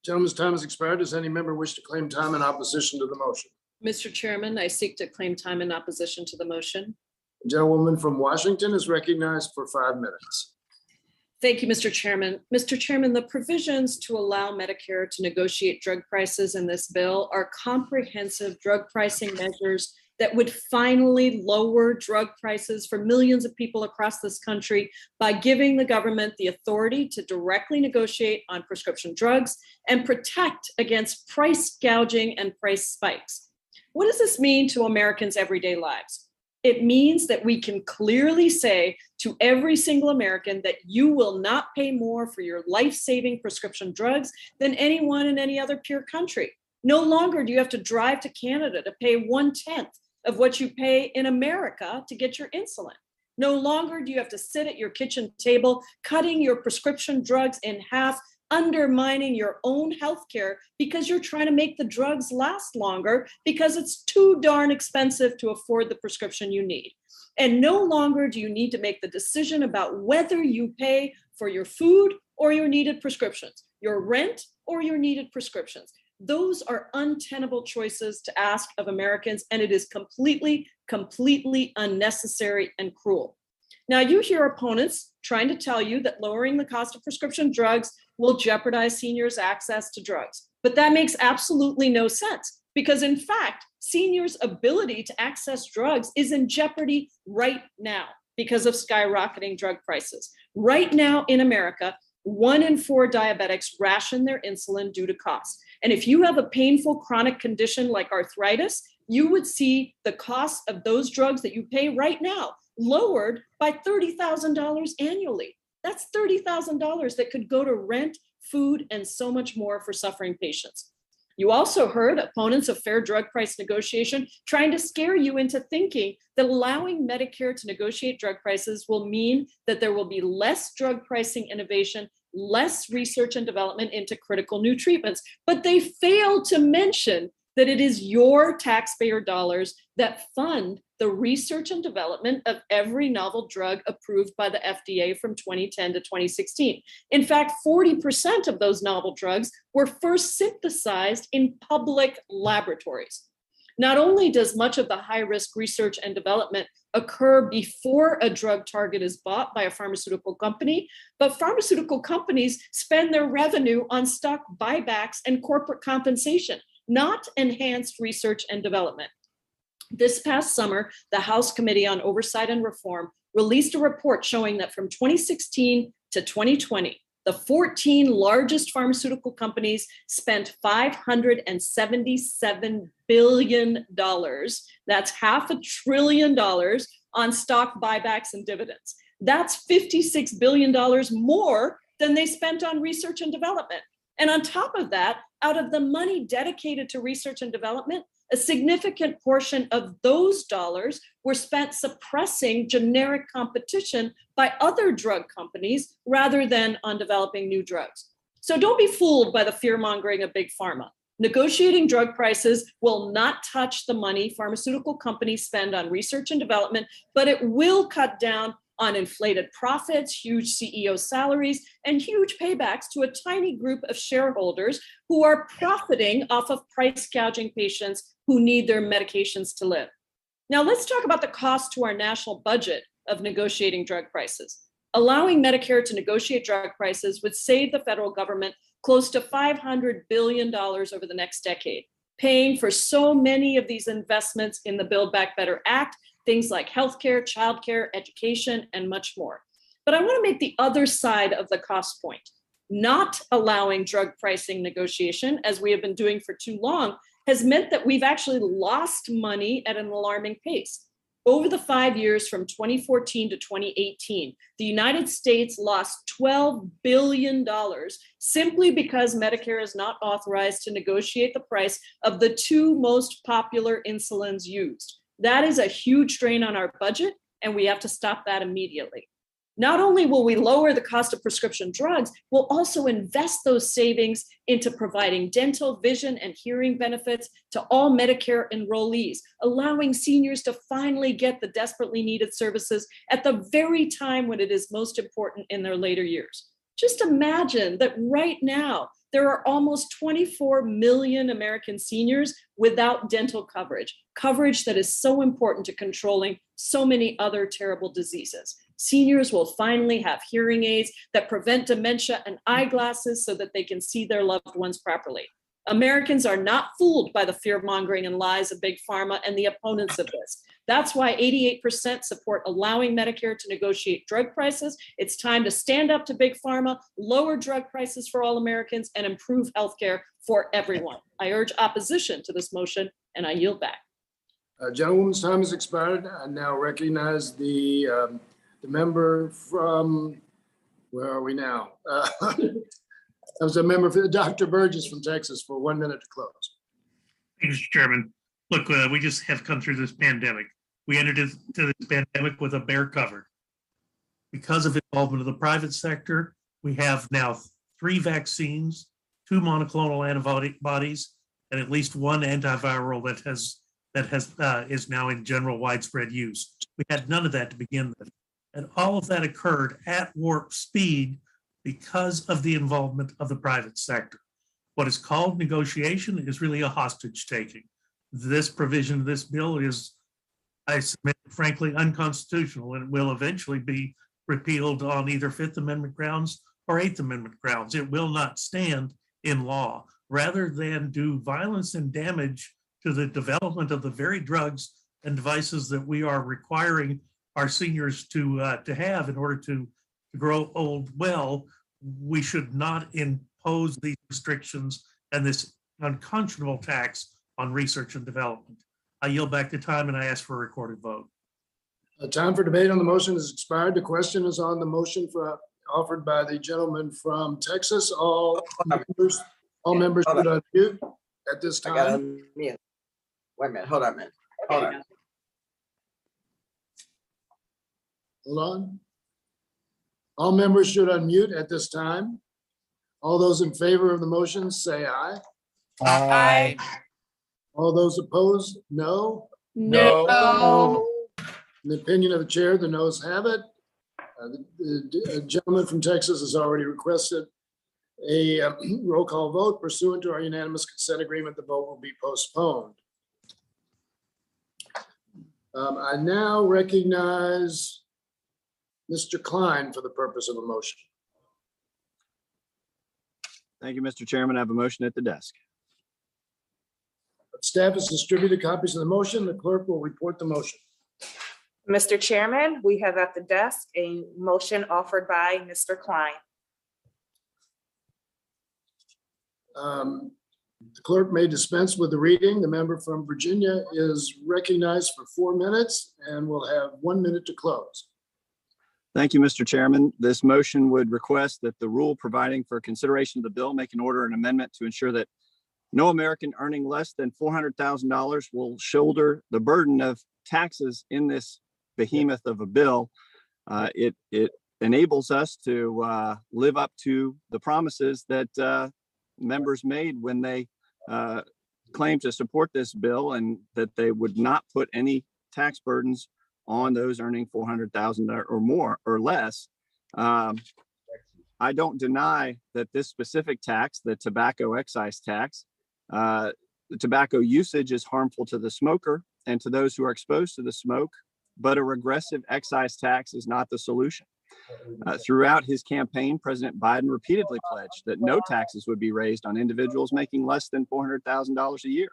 Gentleman's time has expired. Does any member wish to claim time in opposition to the motion? Mr. Chairman, I seek to claim time in opposition to the motion. The gentlewoman from Washington is recognized for 5 minutes. Thank you, Mr. Chairman. Mr. Chairman, the provisions to allow Medicare to negotiate drug prices in this bill are comprehensive drug pricing measures that would finally lower drug prices for millions of people across this country by giving the government the authority to directly negotiate on prescription drugs and protect against price gouging and price spikes. What does this mean to Americans' everyday lives? It means that we can clearly say to every single American that you will not pay more for your life-saving prescription drugs than anyone in any other peer country. No longer do you have to drive to Canada to pay 1/10 of what you pay in America to get your insulin. No longer do you have to sit at your kitchen table, cutting your prescription drugs in half, undermining your own healthcare because you're trying to make the drugs last longer because it's too darn expensive to afford the prescription you need. And no longer do you need to make the decision about whether you pay for your food or your needed prescriptions, your rent or your needed prescriptions. Those are untenable choices to ask of Americans, and it is completely unnecessary and cruel. Now, you hear opponents trying to tell you that lowering the cost of prescription drugs will jeopardize seniors' access to drugs. But that makes absolutely no sense because, in fact, seniors' ability to access drugs is in jeopardy right now because of skyrocketing drug prices. Right now in America, 1 in 4 diabetics ration their insulin due to cost. And if you have a painful chronic condition like arthritis, you would see the cost of those drugs that you pay right now lowered by $30,000 annually. That's $30,000 that could go to rent, food, and so much more for suffering patients. You also heard opponents of fair drug price negotiation trying to scare you into thinking that allowing Medicare to negotiate drug prices will mean that there will be less drug pricing innovation, less research and development into critical new treatments. But they fail to mention that it is your taxpayer dollars that fund the research and development of every novel drug approved by the FDA from 2010 to 2016. In fact, 40% of those novel drugs were first synthesized in public laboratories. Not only does much of the high-risk research and development occur before a drug target is bought by a pharmaceutical company, but pharmaceutical companies spend their revenue on stock buybacks and corporate compensation, not enhanced research and development. This past summer, the House Committee on Oversight and Reform released a report showing that from 2016 to 2020, the 14 largest pharmaceutical companies spent $577 billion. That's $500 billion on stock buybacks and dividends. That's $56 billion more than they spent on research and development. And on top of that, out of the money dedicated to research and development, a significant portion of those dollars were spent suppressing generic competition by other drug companies rather than on developing new drugs. So don't be fooled by the fear mongering of big pharma. Negotiating drug prices will not touch the money pharmaceutical companies spend on research and development, but it will cut down on inflated profits, huge CEO salaries, and huge paybacks to a tiny group of shareholders who are profiting off of price gouging patients who need their medications to live. Now, let's talk about the cost to our national budget of negotiating drug prices. Allowing Medicare to negotiate drug prices would save the federal government close to $500 billion over the next decade, paying for so many of these investments in the Build Back Better Act, things like healthcare, childcare, education, and much more. But I want to make the other side of the cost point. Not allowing drug pricing negotiation, as we have been doing for too long, has meant that we've actually lost money at an alarming pace. Over the 5 years from 2014 to 2018, the United States lost $12 billion simply because Medicare is not authorized to negotiate the price of the two most popular insulins used. That is a huge drain on our budget, and we have to stop that immediately. Not only will we lower the cost of prescription drugs, we'll also invest those savings into providing dental, vision, and hearing benefits to all Medicare enrollees, allowing seniors to finally get the desperately needed services at the very time when it is most important in their later years. Just imagine that right now, there are almost 24 million American seniors without dental coverage, coverage that is so important to controlling so many other terrible diseases. Seniors will finally have hearing aids that prevent dementia and eyeglasses so that they can see their loved ones properly. Americans are not fooled by the fear-mongering and lies of Big Pharma and the opponents of this. That's why 88% support allowing Medicare to negotiate drug prices. It's time to stand up to Big Pharma, lower drug prices for all Americans, and improve healthcare for everyone. I urge opposition to this motion, and I yield back. Gentlewoman's time has expired. I now recognize the member from, where are we now? That was a member for Dr. Burgess from Texas for 1 minute to close. Thank you, Mr. Chairman. Look, we just have come through this pandemic. We entered into this pandemic with a bare cover. Because of involvement of the private sector, we have now 3 vaccines, 2 monoclonal antibodies, and at least 1 antiviral that is now in general widespread use. We had none of that to begin with. And all of that occurred at warp speed because of the involvement of the private sector. What is called negotiation is really a hostage taking. This provision of this bill is, I submit, frankly, unconstitutional, and it will eventually be repealed on either 5th Amendment grounds or 8th Amendment grounds. It will not stand in law. Rather than do violence and damage to the development of the very drugs and devices that we are requiring our seniors to have in order to grow old well, we should not impose these restrictions and this unconscionable tax on research and development. I yield back the time and I ask for a recorded vote. Time for debate on the motion has expired. The question is on the motion offered by the gentleman from Texas. All members should unmute at this time. I gotta unmute. Wait a minute, hold on a minute. Hold on. Hold on. All members should unmute at this time. All those in favor of the motion, say aye. Aye. All those opposed, no. No. In the opinion of the chair, the noes have it. The gentleman from Texas has already requested a roll call vote. Pursuant to our unanimous consent agreement, the vote will be postponed. I now recognize Mr. Klein for the purpose of a motion. Thank you, Mr. Chairman. I have a motion at the desk. Staff has distributed copies of the motion. The clerk will report the motion. Mr. Chairman, we have at the desk a motion offered by Mr. Klein. The clerk may dispense with the reading. The member from Virginia is recognized for 4 minutes and will have 1 minute to close. Thank you, Mr. Chairman. This motion would request that the rule providing for consideration of the bill make an order and amendment to ensure that no American earning less than $400,000 will shoulder the burden of taxes in this behemoth of a bill. It enables us to live up to the promises that members made when they claim to support this bill and that they would not put any tax burdens on those earning 400,000 or more or less. I don't deny that this specific tax, the tobacco excise tax, the tobacco usage is harmful to the smoker and to those who are exposed to the smoke, but a regressive excise tax is not the solution. Throughout his campaign, President Biden repeatedly pledged that no taxes would be raised on individuals making less than $400,000 a year.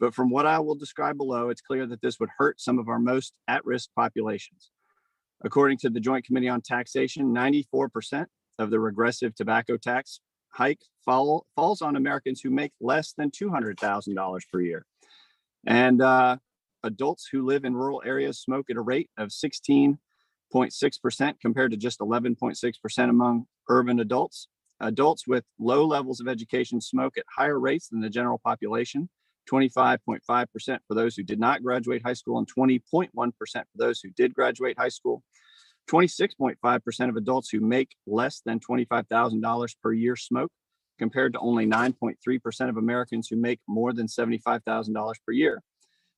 But from what I will describe below, it's clear that this would hurt some of our most at-risk populations. According to the Joint Committee on Taxation, 94% of the regressive tobacco tax hike falls on Americans who make less than $200,000 per year. And adults who live in rural areas smoke at a rate of 16.6% compared to just 11.6% among urban adults. Adults with low levels of education smoke at higher rates than the general population, 25.5% for those who did not graduate high school and 20.1% for those who did graduate high school. 26.5% of adults who make less than $25,000 per year smoke, compared to only 9.3% of Americans who make more than $75,000 per year.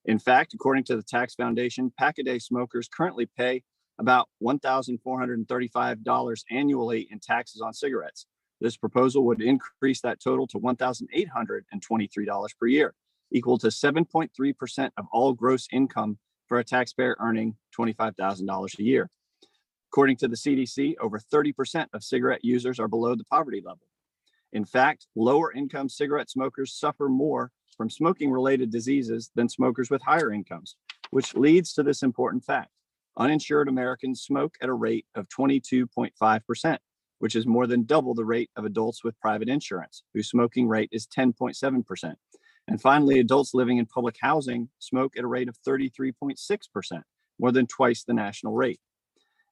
In fact, according to the Tax Foundation, pack-a-day smokers currently pay about $1,435 annually in taxes on cigarettes. This proposal would increase that total to $1,823 per year, equal to 7.3% of all gross income for a taxpayer earning $25,000 a year. According to the CDC, over 30% of cigarette users are below the poverty level. In fact, lower income cigarette smokers suffer more from smoking-related diseases than smokers with higher incomes, which leads to this important fact. Uninsured Americans smoke at a rate of 22.5%, which is more than double the rate of adults with private insurance, whose smoking rate is 10.7%. And finally, adults living in public housing smoke at a rate of 33.6%, more than twice the national rate.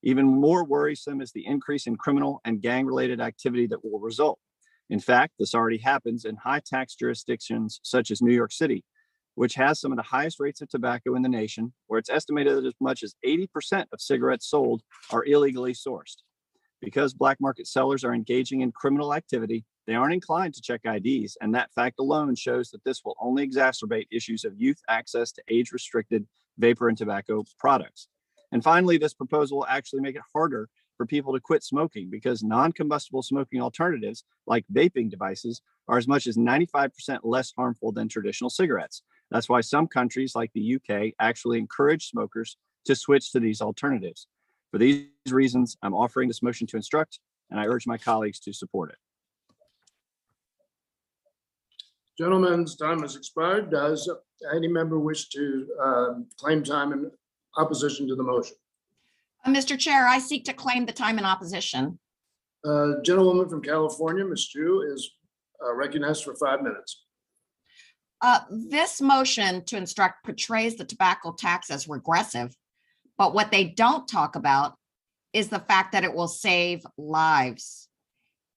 Even more worrisome is the increase in criminal and gang-related activity that will result. In fact, this already happens in high-tax jurisdictions such as New York City, which has some of the highest rates of tobacco in the nation, where it's estimated that as much as 80% of cigarettes sold are illegally sourced. Because black market sellers are engaging in criminal activity, they aren't inclined to check IDs, and that fact alone shows that this will only exacerbate issues of youth access to age-restricted vapor and tobacco products. And finally, this proposal will actually make it harder for people to quit smoking because non-combustible smoking alternatives like vaping devices are as much as 95% less harmful than traditional cigarettes. That's why some countries like the UK actually encourage smokers to switch to these alternatives. For these reasons, I'm offering this motion to instruct, and I urge my colleagues to support it. Gentlemen's time has expired. Does any member wish to claim time in opposition to the motion? Mr. Chair, I seek to claim the time in opposition. Gentlewoman from California, Ms. Chu, is recognized for 5 minutes. This motion to instruct portrays the tobacco tax as regressive, but what they don't talk about is the fact that it will save lives.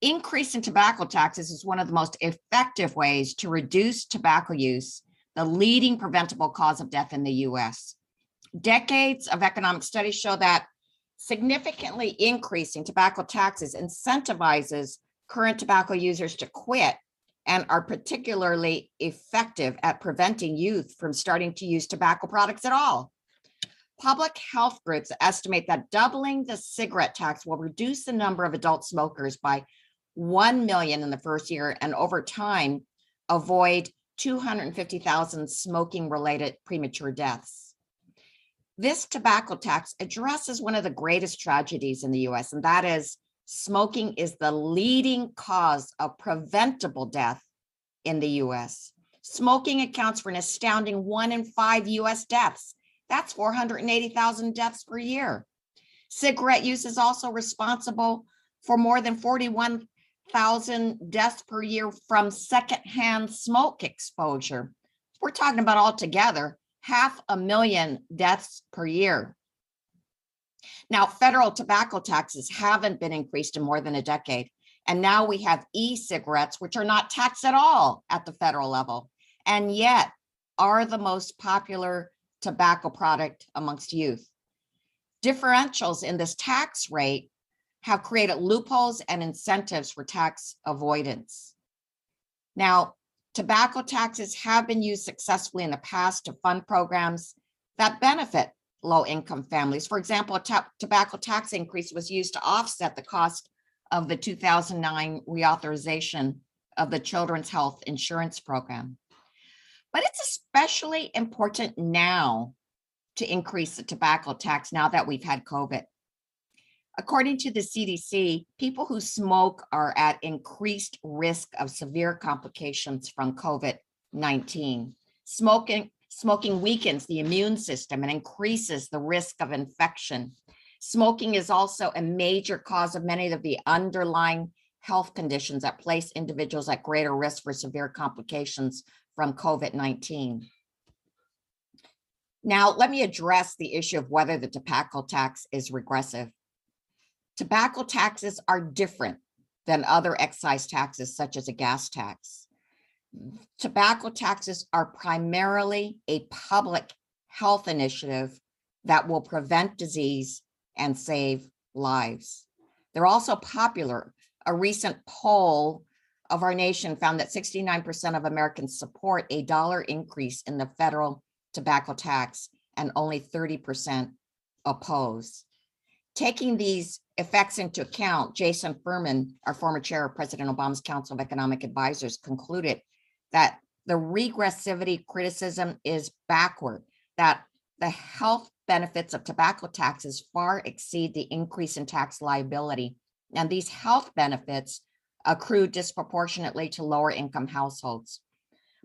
Increasing tobacco taxes is one of the most effective ways to reduce tobacco use, the leading preventable cause of death in the US. Decades of economic studies show that significantly increasing tobacco taxes incentivizes current tobacco users to quit and are particularly effective at preventing youth from starting to use tobacco products at all. Public health groups estimate that doubling the cigarette tax will reduce the number of adult smokers by 1 million in the first year and over time avoid 250,000 smoking-related premature deaths. This tobacco tax addresses one of the greatest tragedies in the US, and that is smoking is the leading cause of preventable death in the US. Smoking accounts for an astounding 1 in 5 US deaths. That's 480,000 deaths per year. Cigarette use is also responsible for more than 41,000 deaths per year from secondhand smoke exposure. We're talking about altogether 500,000 deaths per year. Now, federal tobacco taxes haven't been increased in more than a decade. And now we have e-cigarettes, which are not taxed at all at the federal level, and yet are the most popular tobacco product amongst youth. Differentials in this tax rate have created loopholes and incentives for tax avoidance. Now, Tobacco taxes have been used successfully in the past to fund programs that benefit low-income families. For example, a tobacco tax increase was used to offset the cost of the 2009 reauthorization of the Children's Health Insurance Program. But it's especially important now to increase the tobacco tax now that we've had COVID. According to the CDC, people who smoke are at increased risk of severe complications from COVID-19. Smoking weakens the immune system and increases the risk of infection. Smoking is also a major cause of many of the underlying health conditions that place individuals at greater risk for severe complications from COVID-19. Now, let me address the issue of whether the tobacco tax is regressive. Tobacco taxes are different than other excise taxes, such as a gas tax. Tobacco taxes are primarily a public health initiative that will prevent disease and save lives. They're also popular. A recent poll of our nation found that 69% of Americans support a $1 increase in the federal tobacco tax and only 30% oppose. Taking these effects into account, Jason Furman, our former chair of President Obama's Council of Economic Advisors, concluded that the regressivity criticism is backward, that the health benefits of tobacco taxes far exceed the increase in tax liability, and these health benefits accrue disproportionately to lower income households.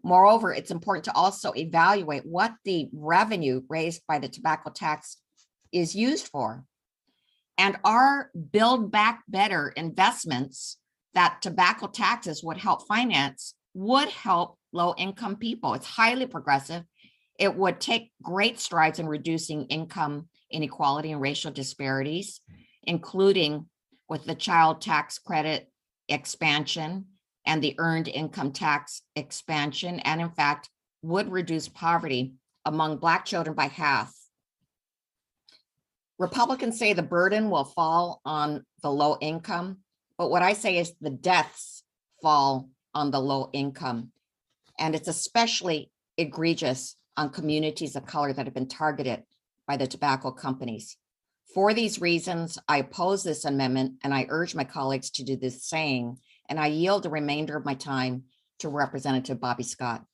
Moreover, it's important to also evaluate what the revenue raised by the tobacco tax is used for. And our Build Back Better investments that tobacco taxes would help finance would help low-income people. It's highly progressive. It would take great strides in reducing income inequality and racial disparities, including with the child tax credit expansion and the earned income tax expansion, and in fact, would reduce poverty among Black children by half. Republicans say the burden will fall on the low income, but what I say is the deaths fall on the low income. And it's especially egregious on communities of color that have been targeted by the tobacco companies. For these reasons, I oppose this amendment, and I urge my colleagues to do the same. And I yield the remainder of my time to Representative Bobby Scott.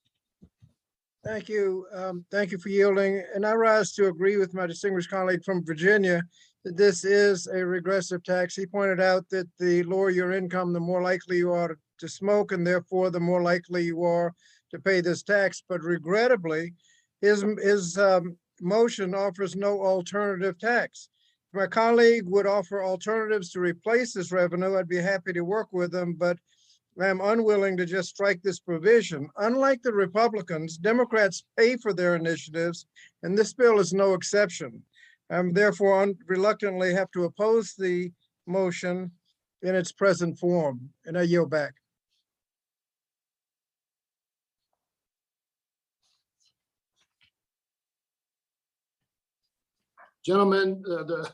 Thank you. Thank you for yielding. And I rise to agree with my distinguished colleague from Virginia that this is a regressive tax. He pointed out that the lower your income, the more likely you are to smoke, and therefore the more likely you are to pay this tax. But regrettably, his motion offers no alternative tax. If my colleague would offer alternatives to replace this revenue, I'd be happy to work with them, but I'm unwilling to just strike this provision. Unlike the Republicans, Democrats pay for their initiatives, and this bill is no exception. Therefore, reluctantly have to oppose the motion in its present form, and I yield back. Gentlemen, the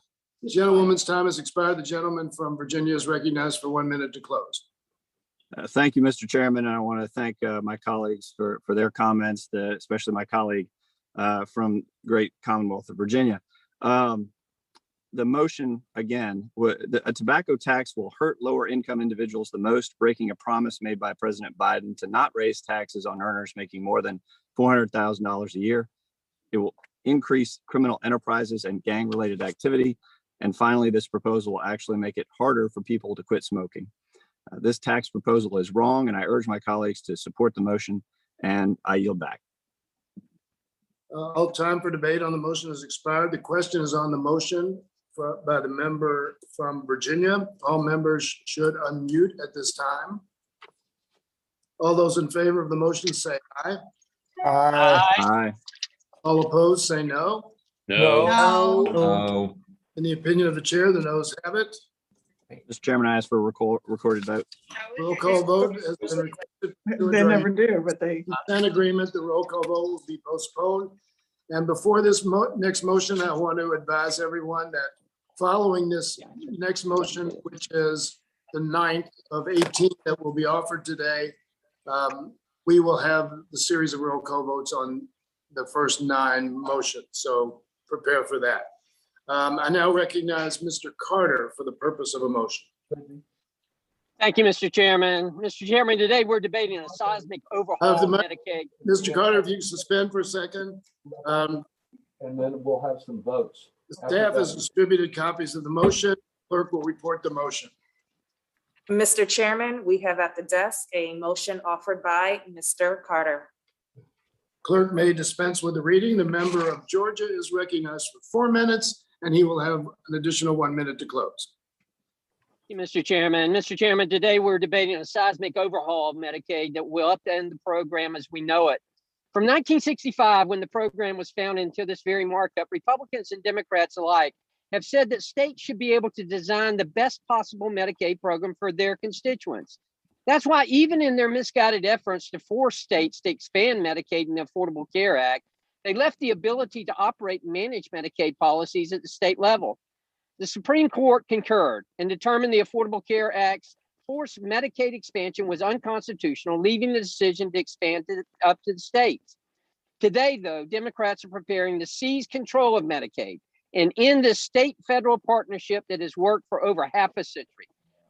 gentlewoman's time has expired. The gentleman from Virginia is recognized for 1 minute to close. Thank you, Mr. Chairman. And I want to thank my colleagues for their comments, especially my colleague from great Commonwealth of Virginia. The motion, again, a tobacco tax will hurt lower income individuals the most, breaking a promise made by President Biden to not raise taxes on earners making more than $400,000 a year. It will increase criminal enterprises and gang-related activity. And finally, this proposal will actually make it harder for people to quit smoking. This tax proposal is wrong, and I urge my colleagues to support the motion, and I yield back. All time for debate on the motion has expired. The question is on the motion by the member from Virginia. All members should unmute at this time. All those in favor of the motion say aye. Aye. Aye. All opposed say no. No. No. In the opinion of the chair, the noes have it. Mr. Chairman, I ask for a recorded vote. Roll call vote has been requested. They never do, but they. Consent agreement, the roll call vote will be postponed. And before this next motion, I want to advise everyone that following this next motion, which is the 9th of 18 that will be offered today, we will have the series of roll call votes on the first 9 motions. So prepare for that. I now recognize Mr. Carter for the purpose of a motion. Thank you, Mr. Chairman. Mr. Chairman, today we're debating a seismic overhaul of Medicaid. Mr. Carter, if you can suspend for a second. And then we'll have some votes. The staff has distributed copies of the motion. Clerk will report the motion. Mr. Chairman, we have at the desk a motion offered by Mr. Carter. Clerk may dispense with the reading. The member of Georgia is recognized for 4 minutes, and he will have an additional 1 minute to close. Thank you, Mr. Chairman. Mr. Chairman, today we're debating a seismic overhaul of Medicaid that will upend the program as we know it. From 1965, when the program was founded until this very markup, Republicans and Democrats alike have said that states should be able to design the best possible Medicaid program for their constituents. That's why even in their misguided efforts to force states to expand Medicaid and the Affordable Care Act, they left the ability to operate and manage Medicaid policies at the state level. The Supreme Court concurred and determined the Affordable Care Act's forced Medicaid expansion was unconstitutional, leaving the decision to expand it up to the states. Today, though, Democrats are preparing to seize control of Medicaid and end this state-federal partnership that has worked for over half a century.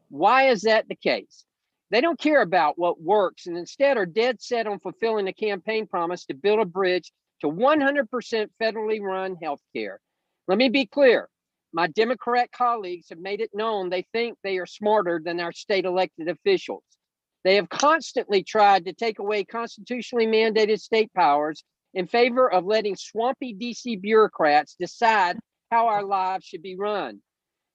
Why is that the case? They don't care about what works and instead are dead set on fulfilling a campaign promise to build a bridge to 100% federally run health care. Let me be clear. My Democrat colleagues have made it known they think they are smarter than our state elected officials. They have constantly tried to take away constitutionally mandated state powers in favor of letting swampy DC bureaucrats decide how our lives should be run.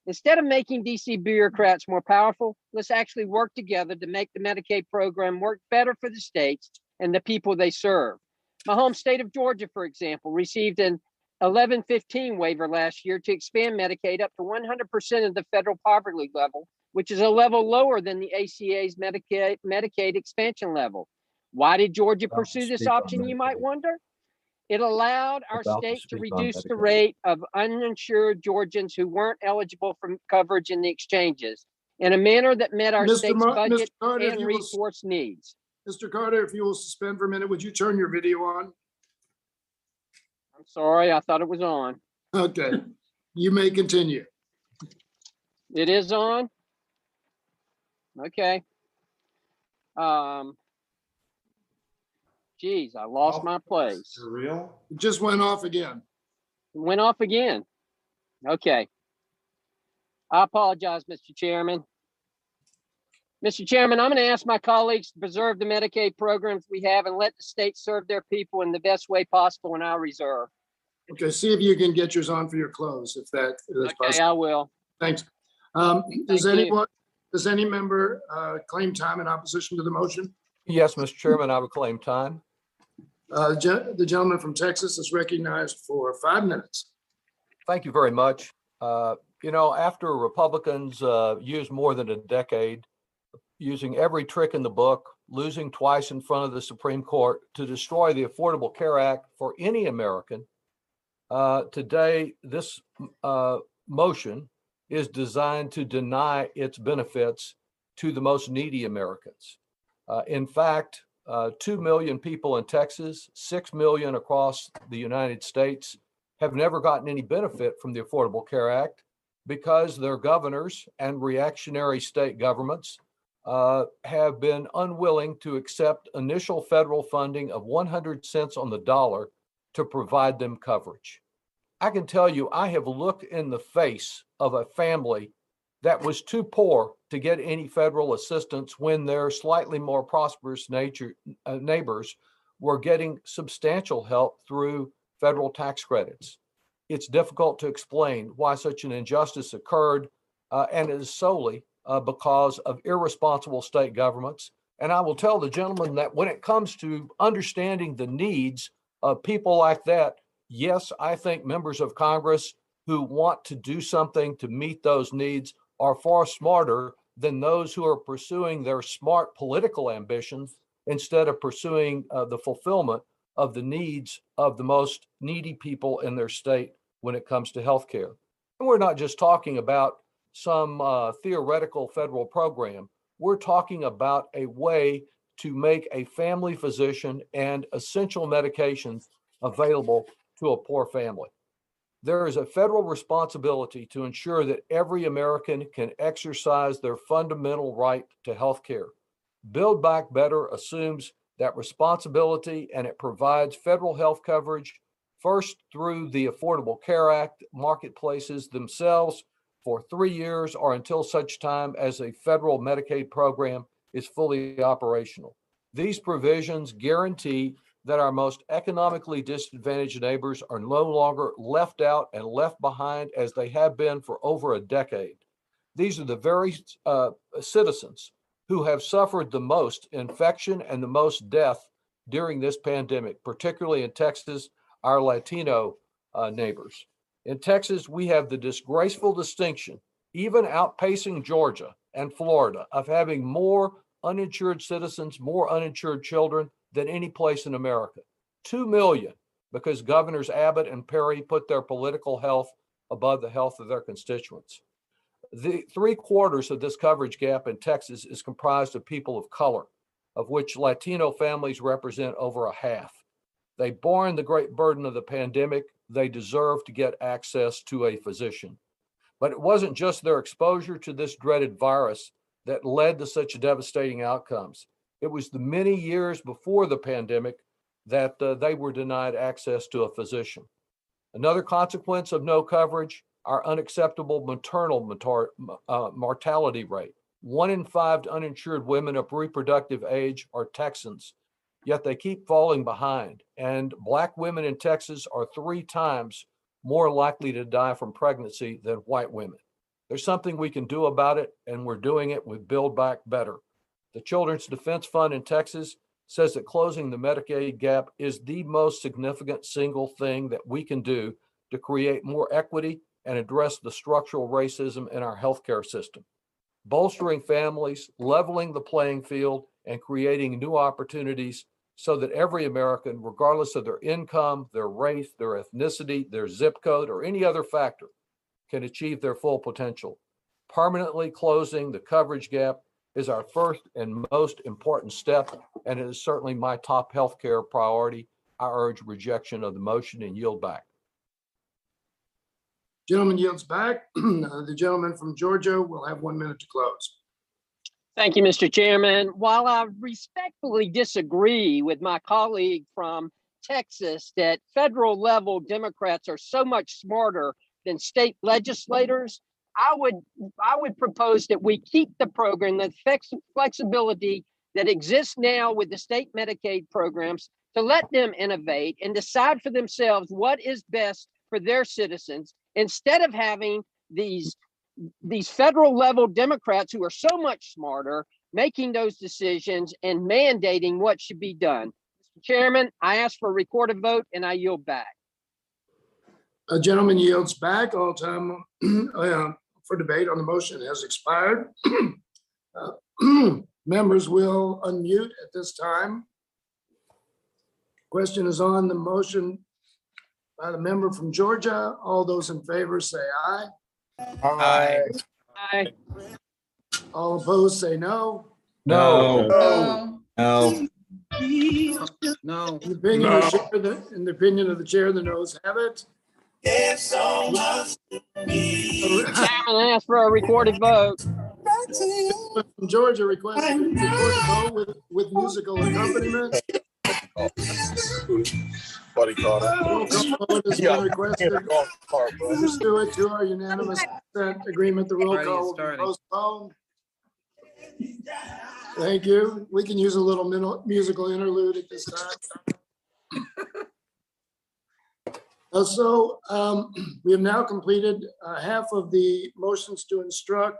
Instead of making DC bureaucrats more powerful, let's actually work together to make the Medicaid program work better for the states and the people they serve. My home state of Georgia, for example, received an 1115 waiver last year to expand Medicaid up to 100% of the federal poverty level, which is a level lower than the ACA's Medicaid expansion level. Why did Georgia pursue this option, you might wonder? It allowed our state to reduce the rate of uninsured Georgians who weren't eligible for coverage in the exchanges in a manner that met our state's budget and resource needs. Mr. Carter, if you will suspend for a minute, would you turn your video on? I'm sorry, I thought it was on. Okay, you may continue. It is on? Okay. Geez, I lost my place. For real? It just went off again. It went off again. Okay. I apologize, Mr. Chairman. Mr. Chairman, I'm going to ask my colleagues to preserve the Medicaid programs we have and let the states serve their people in the best way possible in our reserve. Okay, see if you can get yours on for your close, if that is possible. Okay, I will. Thanks. Does any member claim time in opposition to the motion? Yes, Mr. Chairman, I would claim time. The gentleman from Texas is recognized for 5 minutes. Thank you very much. After Republicans used more than a decade using every trick in the book, losing twice in front of the Supreme Court to destroy the Affordable Care Act for any American, today this motion is designed to deny its benefits to the most needy Americans. In fact, 2 million people in Texas, 6 million across the United States have never gotten any benefit from the Affordable Care Act because their governors and reactionary state governments have been unwilling to accept initial federal funding of 100 cents on the dollar to provide them coverage. I can tell you, I have looked in the face of a family that was too poor to get any federal assistance when their slightly more prosperous neighbors were getting substantial help through federal tax credits. It's difficult to explain why such an injustice occurred, and it is solely because of irresponsible state governments. And I will tell the gentleman that when it comes to understanding the needs of people like that, yes, I think members of Congress who want to do something to meet those needs are far smarter than those who are pursuing their smart political ambitions instead of pursuing the fulfillment of the needs of the most needy people in their state when it comes to health care. And we're not just talking about some theoretical federal program. We're talking about a way to make a family physician and essential medications available to a poor family. There is a federal responsibility to ensure that every American can exercise their fundamental right to health care. Build Back Better assumes that responsibility, and it provides federal health coverage first through the Affordable Care Act marketplaces themselves for 3 years or until such time as a federal Medicaid program is fully operational. These provisions guarantee that our most economically disadvantaged neighbors are no longer left out and left behind as they have been for over a decade. These are the very citizens who have suffered the most infection and the most death during this pandemic, particularly in Texas, our Latino neighbors. In Texas, we have the disgraceful distinction, even outpacing Georgia and Florida, of having more uninsured citizens, more uninsured children than any place in America. 2 million, because Governors Abbott and Perry put their political health above the health of their constituents. The 3/4 of this coverage gap in Texas is comprised of people of color, of which Latino families represent over a half. They borne the great burden of the pandemic. They deserve to get access to a physician. But it wasn't just their exposure to this dreaded virus that led to such devastating outcomes. It was the many years before the pandemic that they were denied access to a physician. Another consequence of no coverage, our unacceptable maternal mortality rate. 1 in 5 uninsured women of reproductive age are Texans, yet they keep falling behind. And Black women in Texas are 3 times more likely to die from pregnancy than white women. There's something we can do about it, and we're doing it with Build Back Better. The Children's Defense Fund in Texas says that closing the Medicaid gap is the most significant single thing that we can do to create more equity and address the structural racism in our healthcare system. Bolstering families, leveling the playing field, and creating new opportunities so that every American, regardless of their income, their race, their ethnicity, their zip code, or any other factor, can achieve their full potential. Permanently closing the coverage gap is our first and most important step, and it is certainly my top healthcare priority. I urge rejection of the motion and yield back. Gentleman yields back. The gentleman from Georgia will have 1 minute to close. Thank you, Mr. Chairman. While I respectfully disagree with my colleague from Texas that federal level Democrats are so much smarter than state legislators, I would propose that we keep the program, the flexibility that exists now with the state Medicaid programs, to let them innovate and decide for themselves what is best for their citizens, instead of having these federal level Democrats who are so much smarter making those decisions and mandating what should be done. Mr. Chairman, I ask for a recorded vote and I yield back. A gentleman yields back. All time for debate on the motion has expired. Members will unmute at this time. Question is on the motion by the member from Georgia. All those in favor say aye. Aye. Aye. All opposed say no. No. No. No. In the opinion of the chair, the noes have it. Chairman, I ask for a recorded vote. From Georgia requesting a recorded vote with musical accompaniment. Buddy caught Roll call vote has been requested. Pursuant to our unanimous consent agreement, the roll call will be postponed. Thank you. We can use a little musical interlude at this time. We have now completed half of the motions to instruct.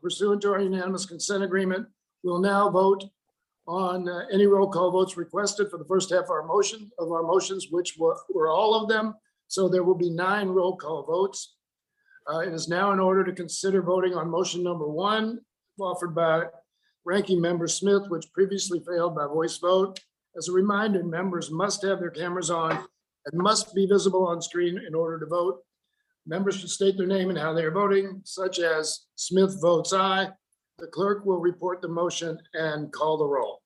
Pursuant to our unanimous consent agreement, we'll now vote on any roll call votes requested for the first half of our motions, which were all of them. So there will be 9 roll call votes. It is now in order to consider voting on motion number 1, offered by Ranking Member Smith, which previously failed by voice vote. As a reminder, members must have their cameras on and must be visible on screen in order to vote. Members should state their name and how they are voting, such as Smith votes aye. The clerk will report the motion and call the roll.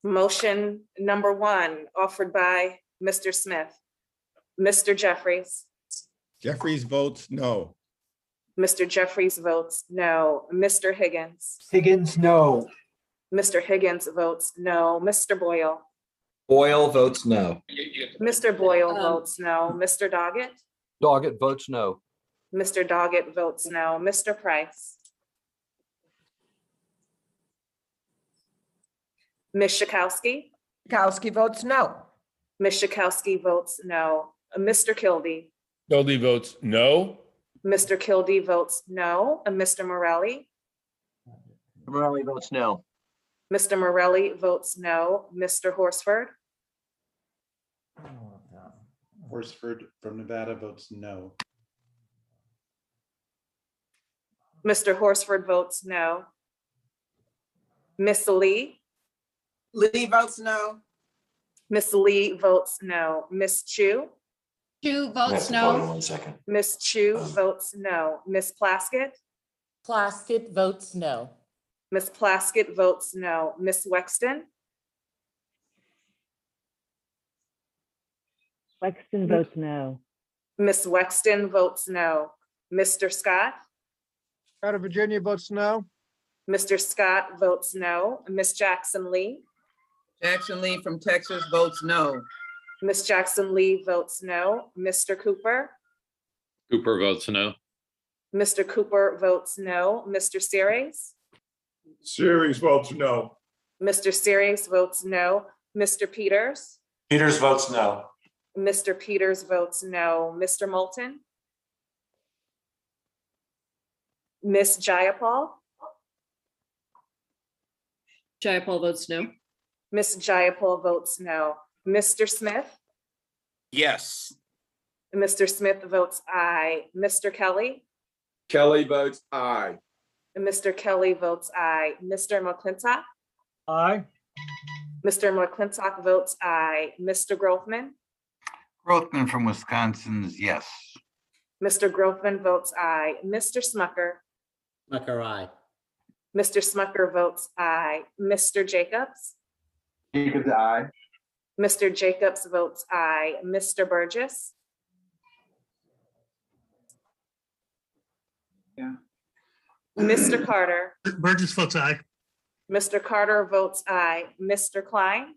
Motion number 1 offered by Mr. Smith. Mr. Jeffries. Jeffries votes no. Mr. Jeffries votes no. Mr. Higgins. Higgins, no. Mr. Higgins votes no. Mr. Boyle. Boyle votes no. Mr. Boyle votes no. Mr. Doggett. Doggett votes no. Mr. Doggett votes no. Mr. Price. Ms. Schakowsky. Schakowsky votes no. Ms. Schakowsky votes no. Mr. Kildee. Kildee votes no. Mr. Kildee votes no. Mr. Morelli. Morelli votes no. Mr. Morelli votes no. Mr. Horsford. Horsford from Nevada votes no. Mr. Horsford votes no. Miss Lee. Lee votes no. Miss Lee votes no. Miss Chu. Chu votes no. 1 second. Miss Chu votes no. Miss Plaskett. Plaskett votes no. Miss Plaskett votes no. Miss Wexton. Wexton votes no. Miss Wexton votes no. Mr. Scott. Out of Virginia votes no. Mr. Scott votes no. Miss Jackson Lee. Jackson Lee from Texas votes no. Miss Jackson Lee votes no. Mr. Cooper. Cooper votes no. Mr. Cooper votes no. Mr. Series. Series votes no. Mr. Series votes no. Mr. Peters. Peters votes no. Mr. Peters votes no. Mr. Moulton. Miss Jayapal. Jayapal votes no. Miss Jayapal votes no. Mr. Smith. Yes. Mr. Smith votes aye. Mr. Kelly. Kelly votes aye. Mr. Kelly votes aye. Mr. McClintock. Aye. Mr. McClintock votes aye. Mr. Grothman. Grothman from Wisconsin's yes. Mr. Grothman votes aye. Mr. Smucker. Smucker, aye. Mr. Smucker votes aye. Mr. Jacobs. Jacobs, aye. Mr. Jacobs votes aye. Mr. Burgess. Yeah. Mr. Carter. Burgess votes aye. Mr. Carter votes aye. Mr. Klein.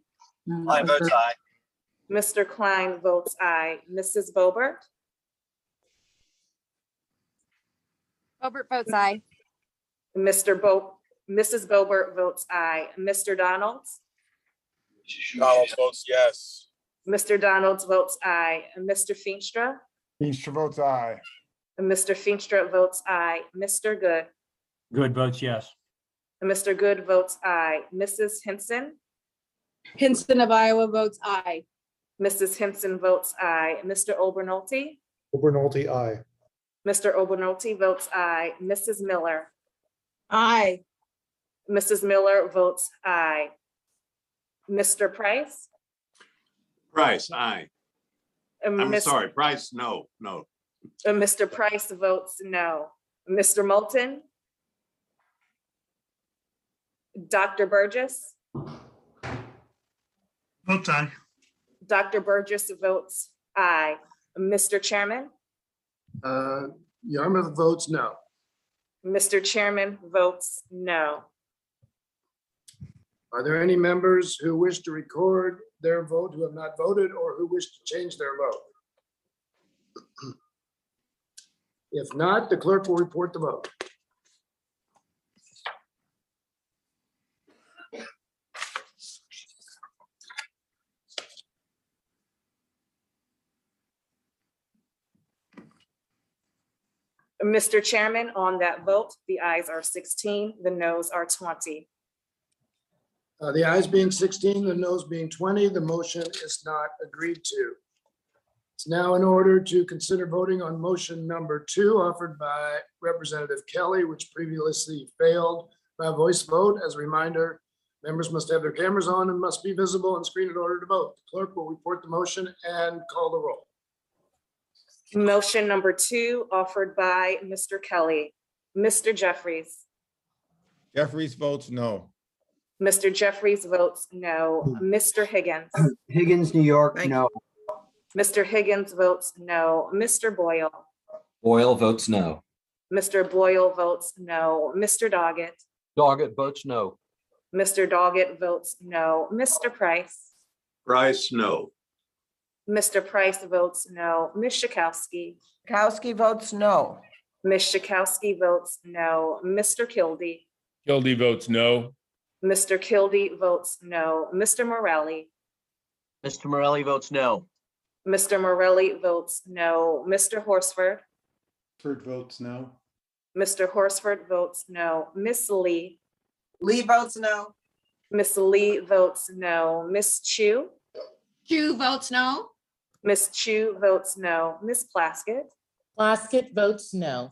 Klein votes aye. Mr. Klein votes aye. Mrs. Boebert. Boebert votes aye. Mrs. Boebert votes aye. Mr. Donalds. Donalds votes yes. Mr. Donalds votes aye. Mr. Feenstra. Feenstra votes aye. Mr. Feenstra votes aye. Mr. Good. Good votes yes. Mr. Good votes aye. Mrs. Henson. Henson of Iowa votes aye. Mrs. Henson votes aye. Mr. Obernolte. Obernolte, aye. Mr. Obernolte votes aye. Mrs. Miller. Aye. Mrs. Miller votes aye. Mr. Price. Price, aye. I'm Miss- sorry, Price, no. Mr. Price votes no. Mr. Moulton. Dr. Burgess. Votes aye. Dr. Burgess votes aye. Mr. Chairman. Yarmouth votes no. Mr. Chairman votes no. Are there any members who wish to record their vote who have not voted or who wish to change their vote? If not, the clerk will report the vote. Mr. Chairman, on that vote, the ayes are 16, the noes are 20. The ayes being 16, the noes being 20, the motion is not agreed to. It's now in order to consider voting on motion number 2 offered by Representative Kelly, which previously failed by voice vote. As a reminder, members must have their cameras on and must be visible on screen in order to vote. The clerk will report the motion and call the roll. Motion number 2 offered by Mr. Kelly. Mr. Jeffries. Jeffries votes no. Mr. Jeffries votes no. Mr. Higgins. Higgins, New York, no. Mr. Higgins votes no. Mr. Boyle. Boyle votes no. Mr. Boyle votes no. Mr. Doggett. Doggett votes no. Mr. Doggett votes no. Mr. Price. Price, no. Mr. Price votes no. Ms. Schakowsky. Kowski votes no. Ms. Schakowsky votes no. Mr. Kildee. Kildee votes no. Mr. Kildee votes no. Mr. Morelli. Mr. Morelli votes no. Mr. Morelli votes no. Mr. Horsford. Horsford votes no. Mr. Horsford votes no. Miss Lee. Lee votes no. Miss Lee votes no. Miss Chu. Chu votes no. Miss Chu votes no. Miss Plaskett. Plaskett votes no.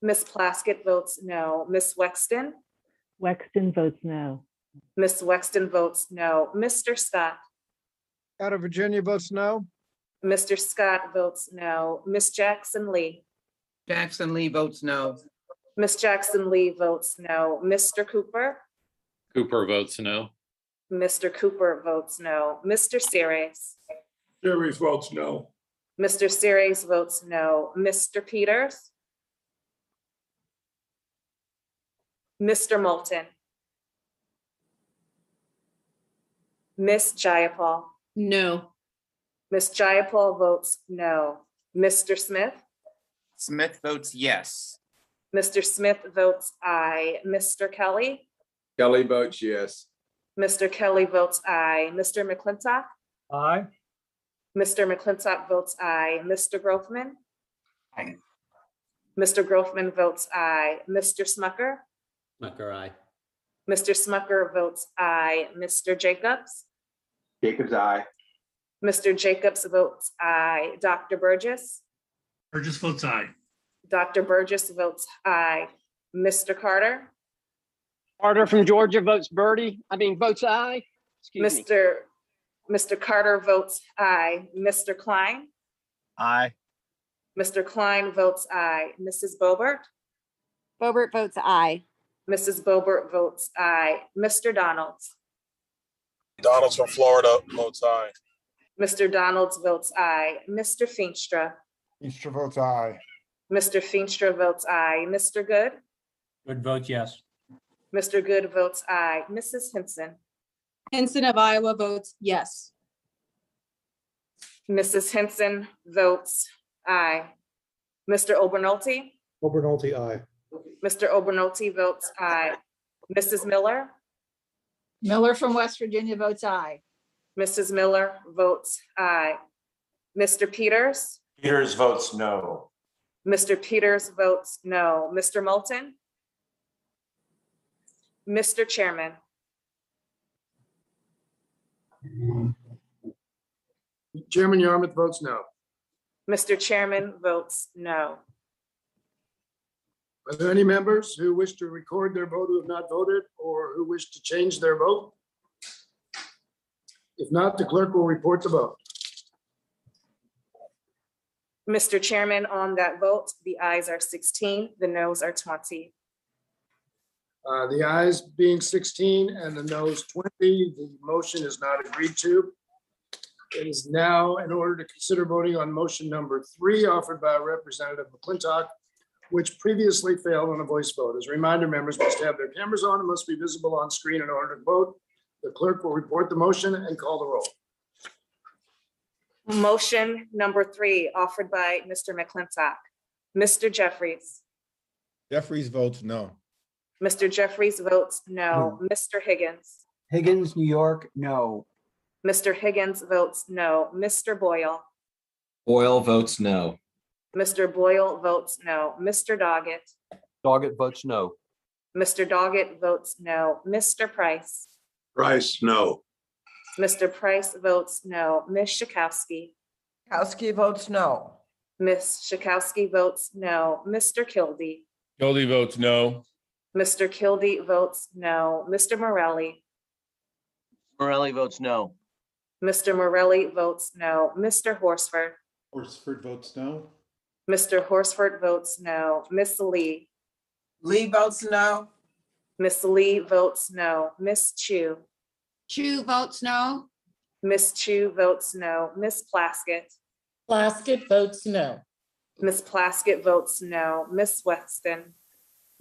Miss Plaskett votes no. Miss Wexton. Wexton votes no. Miss Wexton votes no. Mr. Scott. Out of Virginia votes no. Mr. Scott votes no. Miss Jackson Lee. Jackson Lee votes no. Miss Jackson Lee votes no. Mr. Cooper. Cooper votes no. Mr. Cooper votes no. Mr. Series. Series votes no. Mr. Series votes no. Mr. Peters. Mr. Moulton. Miss Jayapal. No. Miss Jayapal votes no. Mr. Smith. Smith votes yes. Mr. Smith votes aye. Mr. Kelly. Kelly votes yes. Mr. Kelly votes aye. Mr. McClintock. Aye. Mr. McClintock votes aye. Mr. Grofman. Aye. Mr. Grofman votes aye. Mr. Smucker. Smucker, aye. Mr. Smucker votes aye. Mr. Jacobs. Jacobs, aye. Mr. Jacobs votes aye. Dr. Burgess. Burgess votes aye. Dr. Burgess votes aye. Mr. Carter. Carter from Georgia votes votes aye. Excuse me. Mr. Carter votes aye. Mr. Klein. Aye. Mr. Klein votes aye. Mrs. Boebert. Boebert votes aye. Mrs. Boebert votes aye. Mr. Donalds. Donald's from Florida votes aye. Mr. Donalds votes aye. Mr. Feenstra. Easter votes aye. Mr. Feenstra votes aye. Mr. Good. Good vote, yes. Mr. Good votes aye. Mrs. Henson. Henson of Iowa votes yes. Mrs. Henson votes aye. Mr. Obernolte. Obernolte, aye. Mr. Obernolte votes aye. Mrs. Miller. Miller from West Virginia votes aye. Mrs. Miller votes aye. Mr. Peters. Peters votes no. Mr. Peters votes no. Mr. Moulton. Mr. Chairman. Chairman Yarmouth votes no. Mr. Chairman votes no. Are there any members who wish to record their vote who have not voted or who wish to change their vote? If not, the clerk will report the vote. Mr. Chairman, on that vote, the ayes are 16, the noes are 20. The ayes being 16 and the noes 20, the motion is not agreed to. It is now in order to consider voting on motion number 3 offered by Representative McClintock, which previously failed on a voice vote. As a reminder, members must have their cameras on and must be visible on screen in order to vote. The clerk will report the motion and call the roll. Motion number 3 offered by Mr. McClintock. Mr. Jeffries. Jeffries votes no. Mr. Jeffries votes no. Mr. Higgins. Higgins, New York, no. Mr. Higgins votes no. Mr. Boyle. Boyle votes no. Mr. Boyle votes no. Mr. Doggett. Doggett votes no. Mr. Doggett votes no. Mr. Price. Price, no. Mr. Price votes no. Ms. Schakowsky. Kowski votes no. Ms. Schakowsky votes no. Mr. Kildee. Kildee votes no. Mr. Kildee votes no. Mr. Morelli. Morelli votes no. Mr. Morelli votes no. Mr. Horsford. Horsford votes no. Mr. Horsford votes no. Miss Lee. Lee votes no. Miss Lee votes no. Miss Chu. Chu votes no. Miss Chu votes no. Miss Plaskett. Plaskett votes no. Miss Plaskett votes no. Miss Wexton.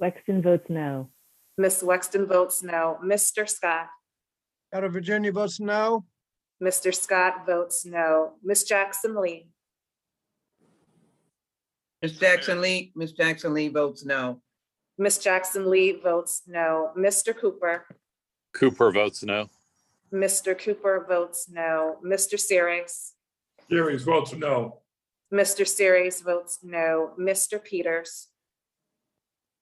Wexton votes no. Miss Wexton votes no. Mr. Scott. Out of Virginia votes no. Mr. Scott votes no. Miss Jackson Lee. Miss Jackson Lee votes no. Miss Jackson Lee votes no. Mr. Cooper. Cooper votes no. Mr. Cooper votes no. Mr. Series. Series votes no. Mr. Series votes no. Mr. Peters.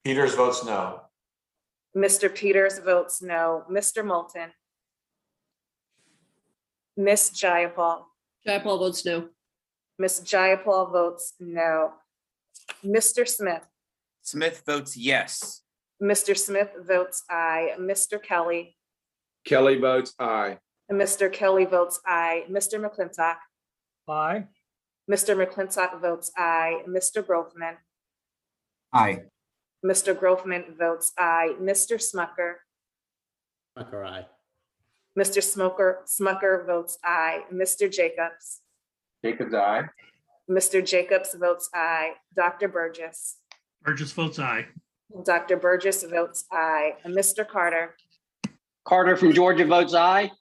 Peters votes no. Mr. Peters votes no. Mr. Moulton. Miss Jayapal. Jayapal votes no. Miss Jayapal votes no. Mr. Smith. Smith votes yes. Mr. Smith votes aye. Mr. Kelly. Kelly votes aye. Mr. Kelly votes aye. Mr. McClintock. Aye. Mr. McClintock votes aye. Mr. Grofman. Aye. Mr. Grofman votes aye. Mr. Smucker. Smucker, aye. Mr. Smucker votes aye. Mr. Jacobs. Jacobs aye. Mr. Jacobs votes aye. Dr. Burgess. Burgess votes aye. Dr. Burgess votes aye. Mr. Carter. Carter from Georgia votes aye.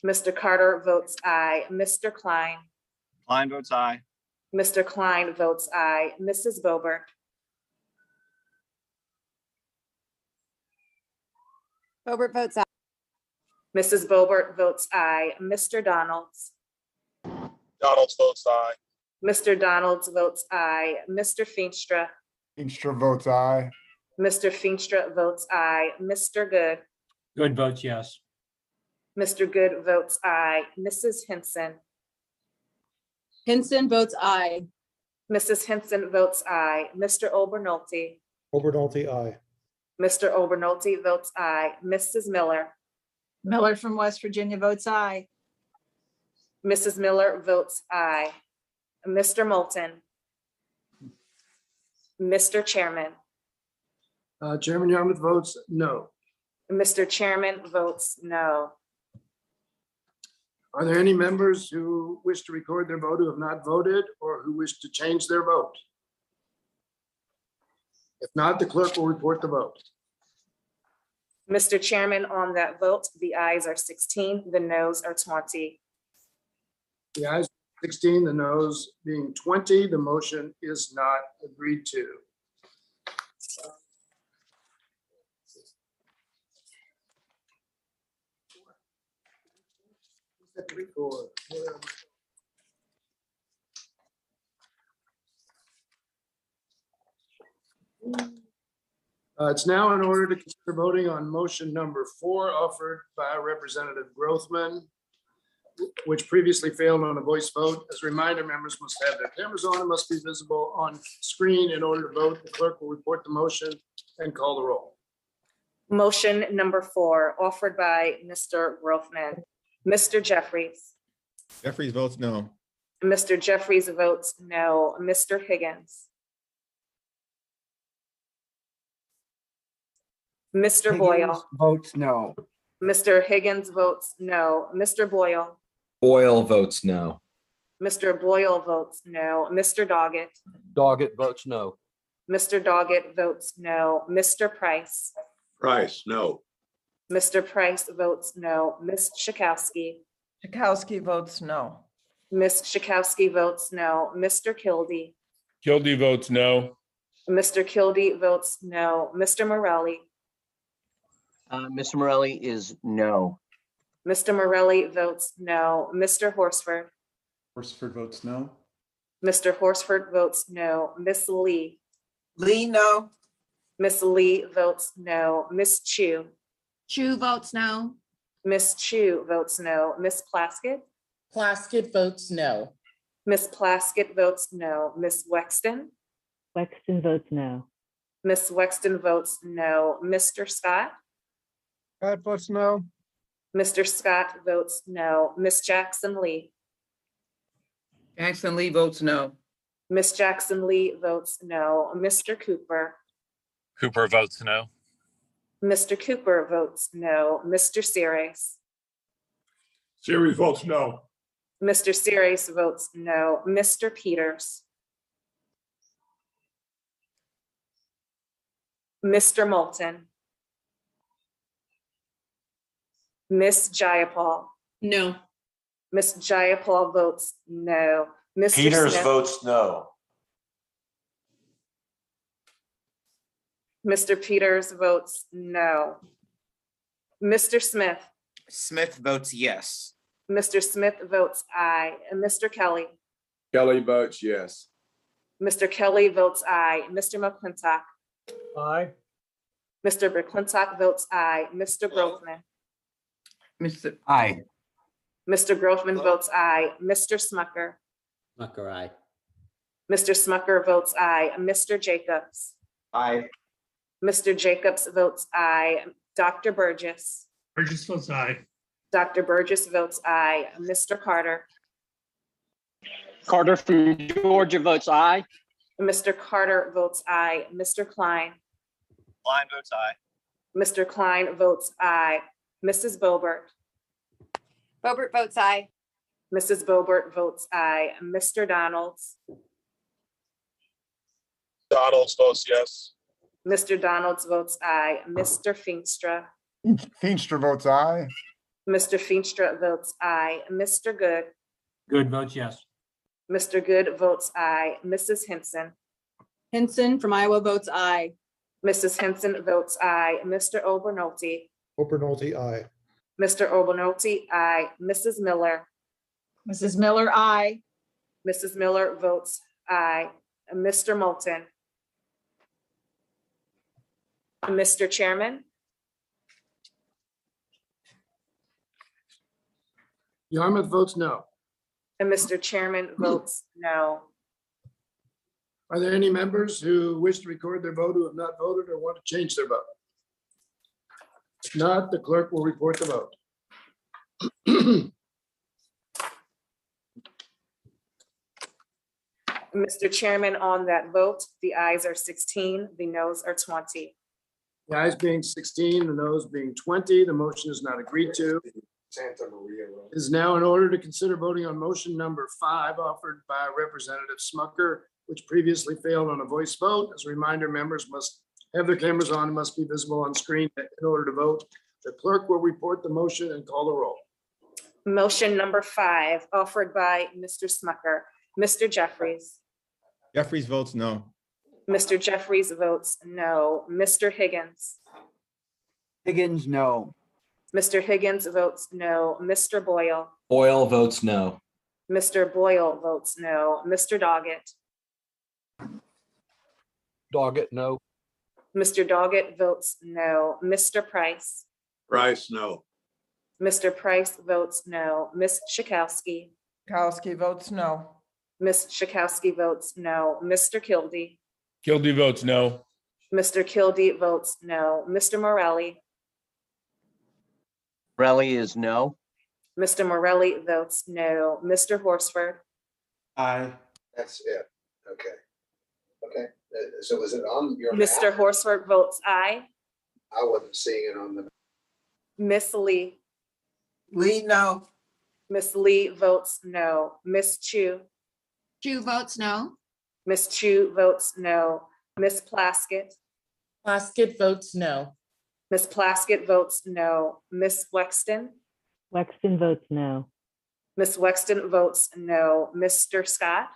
Mr. Carter votes aye. Mr. Klein. Klein votes aye. Mr. Klein votes aye. Mrs. Boebert. Boebert votes aye. Mrs. Boebert votes aye. Mr. Donalds. Donalds votes aye. Mr. Donalds votes aye. Mr. Feenstra. Inkster votes aye. Mr. Feenstra votes aye. Mr. Good. Good votes yes. Mr. Good votes aye. Mrs. Henson. Henson votes aye. Mrs. Henson votes aye. Mr. Obernolte. Obernolte, aye. Mr. Obernolte votes aye. Mrs. Miller. Miller from West Virginia votes aye. Mrs. Miller votes aye. Mr. Moulton. Mr. Chairman. Chairman Yarmouth votes no. Mr. Chairman votes no. Are there any members who wish to record their vote who have not voted or who wish to change their vote? If not, the clerk will report the vote. Mr. Chairman, on that vote, the ayes are 16, the noes are 20. The ayes 16, the noes being 20, the motion is not agreed to. It's now in order to consider voting on motion number 4 offered by Representative Grothman, which previously failed on a voice vote. As a reminder, members must have their cameras on and must be visible on screen in order to vote. The clerk will report the motion and call the roll. Motion number 4 offered by Mr. Grothman. Mr. Jeffries. Jeffries votes no. Mr. Jeffries votes no. Mr. Higgins. Mr. Boyle. Votes no. Mr. Higgins votes no. Mr. Boyle. Boyle votes no. Mr. Boyle votes no. Mr. Doggett. Doggett votes no. Mr. Doggett votes no. Mr. Price. Price, no. Mr. Price votes no. Ms. Schakowsky. Schakowsky votes no. Ms. Schakowsky votes no. Mr. Kildee. Kildee votes no. Mr. Kildee votes no. Mr. Morelli. Mr. Morelli is no. Mr. Morelli votes no. Mr. Horsford. Horsford votes no. Mr. Horsford votes no. Miss Lee. Lee, no. Miss Lee votes no. Miss Chu. Chu votes no. Miss Chu votes no. Miss Plaskett. Plaskett votes no. Miss Plaskett votes no. Miss Wexton. Wexton votes no. Miss Wexton votes no. Mr. Scott. Scott votes no. Mr. Scott votes no. Miss Jackson Lee. Jackson Lee votes no. Miss Jackson Lee votes no. Mr. Cooper. Cooper votes no. Mr. Cooper votes no. Mr. Series. Series votes no. Mr. Series votes no. Mr. Peters. Mr. Moulton. Miss Jayapal. No. Miss Jayapal votes no. Mr. Peters Smith. votes no. Mr. Peters votes no. Mr. Smith. Smith votes yes. Mr. Smith votes aye. And Mr. Kelly. Kelly votes yes. Mr. Kelly votes aye. Mr. McClintock. Aye. Mr. McClintock votes aye. Mr. Grothman. Aye. Mr. Grothman votes aye. Mr. Smucker. Smucker, aye. Mr. Smucker votes aye. Mr. Jacobs. Aye. Mr. Jacobs votes aye. Dr. Burgess. Burgess votes aye. Dr. Burgess votes aye. Mr. Carter. Carter from Georgia votes aye. Mr. Carter votes aye. Mr. Klein. Klein votes aye. Mr. Klein votes aye. Mrs. Boebert. Boebert votes aye. Mrs. Boebert votes aye. Mr. Donalds. Donalds votes yes. Mr. Donalds votes aye. Mr. Feenstra. Feenstra votes aye. Mr. Feenstra votes aye. Mr. Good. Good votes yes. Mr. Good votes aye. Mrs. Henson. Henson from Iowa votes aye. Mrs. Henson votes aye. Mr. Obernolte. Obernolte, aye. Mr. Obernolte, aye. Mrs. Miller. Mrs. Miller, aye. Mrs. Miller votes aye. Mr. Moulton. Mr. Chairman. Yarmouth votes no. And Mr. Chairman votes no. Are there any members who wish to record their vote who have not voted or want to change their vote? If not, the clerk will report the vote. Mr. Chairman, on that vote, the ayes are 16, the noes are 20. The ayes being 16, the noes being 20, the motion is not agreed to. Santa Maria. It is now in order to consider voting on motion number 5 offered by Representative Smucker, which previously failed on a voice vote. As a reminder, members must have their cameras on and must be visible on screen in order to vote. The clerk will report the motion and call the roll. Motion number 5 offered by Mr. Smucker. Mr. Jeffries. Jeffries votes no. Mr. Jeffries votes no. Mr. Higgins. Higgins, no. Mr. Higgins votes no. Mr. Boyle. Boyle votes no. Mr. Boyle votes no. Mr. Doggett. Doggett, no. Mr. Doggett votes no. Mr. Price. Price, no. Mr. Price votes no. Ms. Schakowsky. Kowski votes no. Ms. Schakowsky votes no. Mr. Kildee. Kildee votes no. Mr. Kildee votes no. Mr. Morelli. Morelli is no. Mr. Morelli votes no. Mr. Horsford. Aye. That's it. Okay. Okay. So is it on your? Mr. Horsford votes aye. I wasn't seeing it on the. Miss Lee. Lee, no. Miss Lee votes no. Miss Chu. Chu votes no. Miss Chu votes no. Miss Plaskett. Plaskett votes no. Miss Plaskett votes no. Miss Wexton. Wexton votes no. Miss Wexton votes no. Mr. Scott.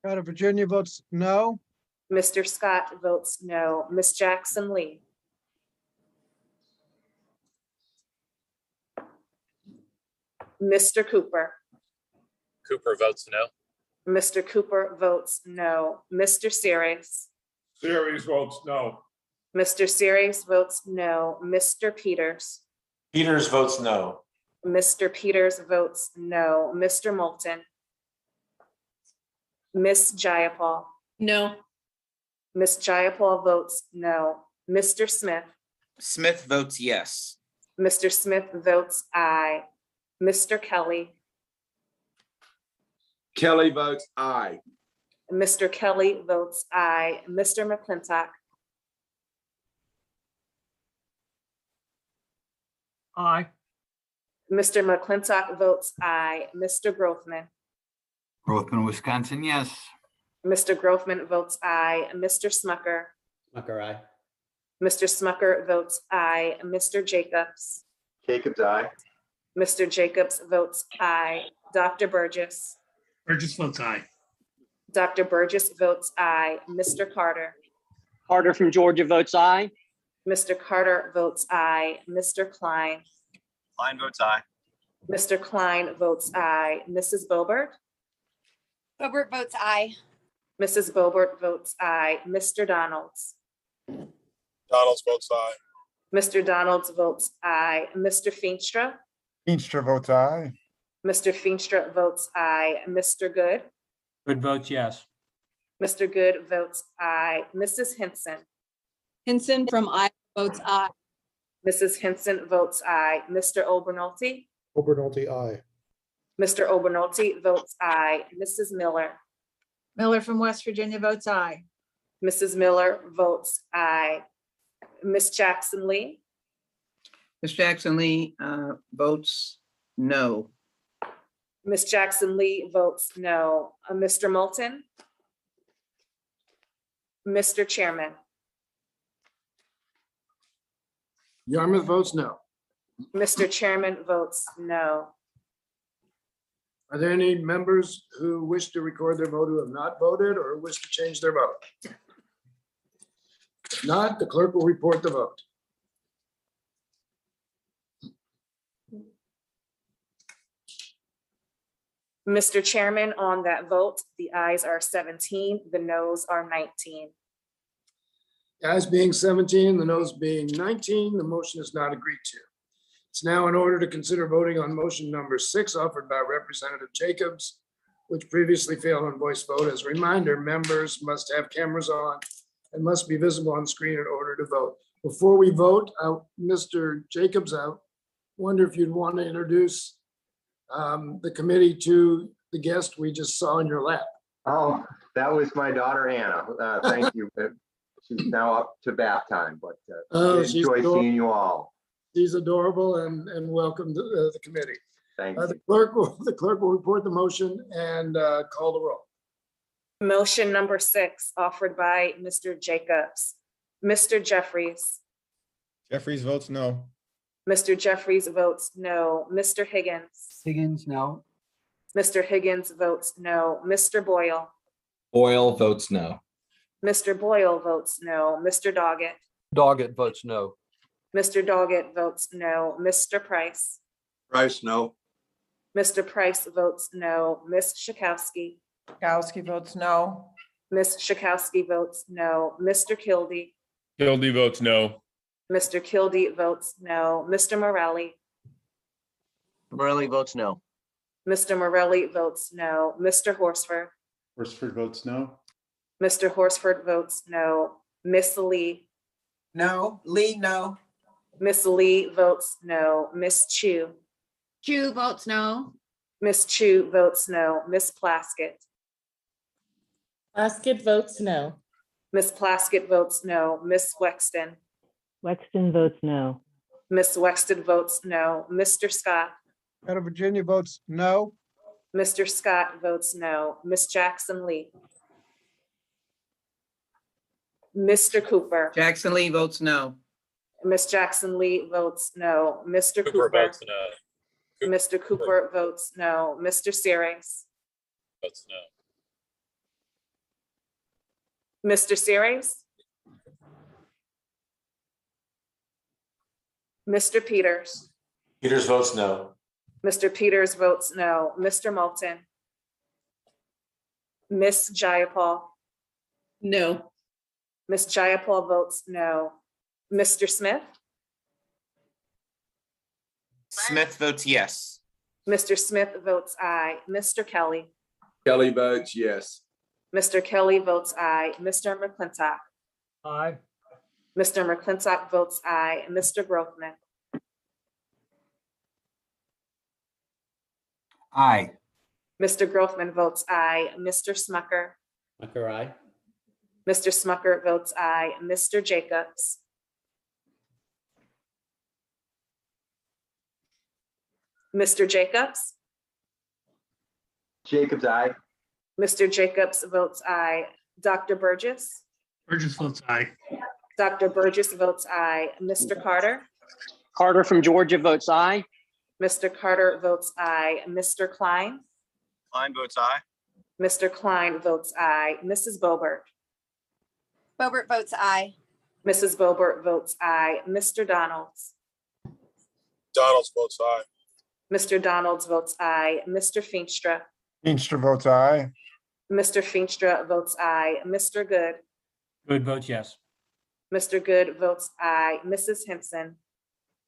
Out of Virginia votes no. Mr. Scott votes no. Miss Jackson Lee. Mr. Cooper. Cooper votes no. Mr. Cooper votes no. Mr. Series. Series votes no. Mr. Series votes no. Mr. Peters. Peters votes no. Mr. Peters votes no. Mr. Moulton. Miss Jayapal. No. Miss Jayapal votes no. Mr. Smith. Smith votes yes. Mr. Smith votes aye. Mr. Kelly. Kelly votes aye. Mr. Kelly votes aye. Mr. McClintock. Aye. Mr. McClintock votes aye. Mr. Grothman. Grothman, Wisconsin, yes. Mr. Grothman votes aye. Mr. Smucker. Smucker, aye. Mr. Smucker votes aye. Mr. Jacobs. Jacobs, aye. Mr. Jacobs votes aye. Dr. Burgess. Burgess votes aye. Dr. Burgess votes aye. Mr. Carter. Carter from Georgia votes aye. Mr. Carter votes aye. Mr. Klein. Klein votes aye. Mr. Klein votes aye. Mrs. Bobert. Bobert votes aye. Mrs. Bobert votes aye. Mr. Donalds. Donalds votes aye. Mr. Donalds votes aye. Mr. Feenstra. Feenstra votes aye. Mr. Feenstra votes aye. Mr. Good. Good votes yes. Mr. Good votes aye. Mrs. Henson. Henson from Iowa votes aye. Mrs. Henson votes aye. Mr. Obernolte. Obernolte, aye. Mr. Obernolte votes aye. Mrs. Miller. Miller from West Virginia votes aye. Mrs. Miller votes aye. Miss Jackson Lee. Ms. Jackson Lee votes no. Miss Jackson Lee votes no. Mr. Moulton. Mr. Chairman. Yarmouth votes no. Mr. Chairman votes no. Are there any members who wish to record their vote who have not voted or wish to change their vote? If not, the clerk will report the vote. Mr. Chairman, on that vote, the ayes are 17, the noes are 19. The ayes being 17, the noes being 19, the motion is not agreed to. It's now in order to consider voting on motion number 6 offered by Representative Jacobs, which previously failed on voice vote. As a reminder, members must have cameras on and must be visible on screen in order to vote. Before we vote, Mr. Jacobs, I wonder if you'd want to introduce the committee to the guest we just saw in your lap. Oh, that was my daughter Anna. Thank you. She's now up to bath time, but She's enjoy adorable. seeing you all. She's adorable and welcome to the committee. Thank you. The clerk will report the motion and call the roll. Motion number 6 offered by Mr. Jacobs. Mr. Jeffries. Jeffries votes no. Mr. Jeffries votes no. Mr. Higgins. Higgins, no. Mr. Higgins votes no. Mr. Boyle. Boyle votes no. Mr. Boyle votes no. Mr. Doggett. Doggett votes no. Mr. Doggett votes no. Mr. Price. Price, no. Mr. Price votes no. Ms. Schakowsky. Schakowsky votes no. Ms. Schakowsky votes no. Mr. Kildee. Kildee votes no. Mr. Kildee votes no. Mr. Morelli. Morelli votes no. Mr. Morelli votes no. Mr. Horsford. Horsford votes no. Mr. Horsford votes no. Miss Lee. No. Lee, no. Miss Lee votes no. Miss Chu. Chu votes no. Miss Chu votes no. Miss Plaskett. Plaskett votes no. Miss Plaskett votes no. Miss Wexton. Wexton votes no. Miss Wexton votes no. Mr. Scott. Out of Virginia votes no. Mr. Scott votes no. Miss Jackson Lee. Mr. Cooper. Jackson Lee votes no. Miss Jackson Lee votes no. Mr. Cooper. votes no. Mr. Cooper votes no. Mr. Series. Votes no. Mr. Series. Mr. Peters. Peters votes no. Mr. Peters votes no. Mr. Moulton. Miss Jayapal. No. Miss Jayapal votes no. Mr. Smith. Smith votes yes. Mr. Smith votes aye. Mr. Kelly. Kelly votes yes. Mr. Kelly votes aye. Mr. McClintock. Aye. Mr. McClintock votes aye. Mr. Grothman. Aye. Mr. Grothman votes aye. Mr. Smucker. Smucker, aye. Mr. Smucker votes aye. Mr. Jacobs. Mr. Jacobs? Jacobs, aye. Mr. Jacobs votes aye. Dr. Burgess? Burgess votes aye. Dr. Burgess votes aye. Mr. Carter? Carter from Georgia votes aye. Mr. Carter votes aye. Mr. Klein? Klein votes aye. Mr. Klein votes aye. Mrs. Boebert? Boebert votes aye. Mrs. Boebert votes aye. Mr. Donalds? Donalds votes aye. Mr. Donalds votes aye. Mr. Feenstra? Feenstra votes aye. Mr. Feenstra votes aye. Mr. Good? Good votes yes. Mr. Good votes aye. Mrs. Henson?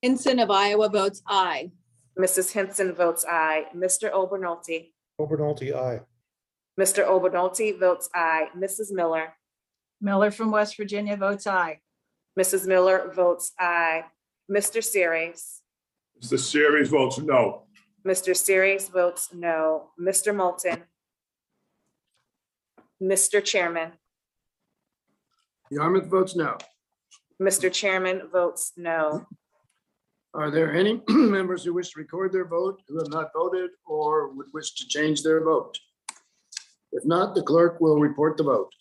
Henson of Iowa votes aye. Mrs. Henson votes aye. Mr. Obernolte? Obernolte, aye. Mr. Obernolte votes aye. Mrs. Miller? Miller from West Virginia votes aye. Mrs. Miller votes aye. Mr. Series? Mr. Series votes no. Mr. Series votes no. Mr. Moulton? Mr. Chairman? Yarmouth votes no. Mr. Chairman votes no. Are there any members who wish to record their vote who have not voted or would wish to change their vote? If not, the clerk will report the vote.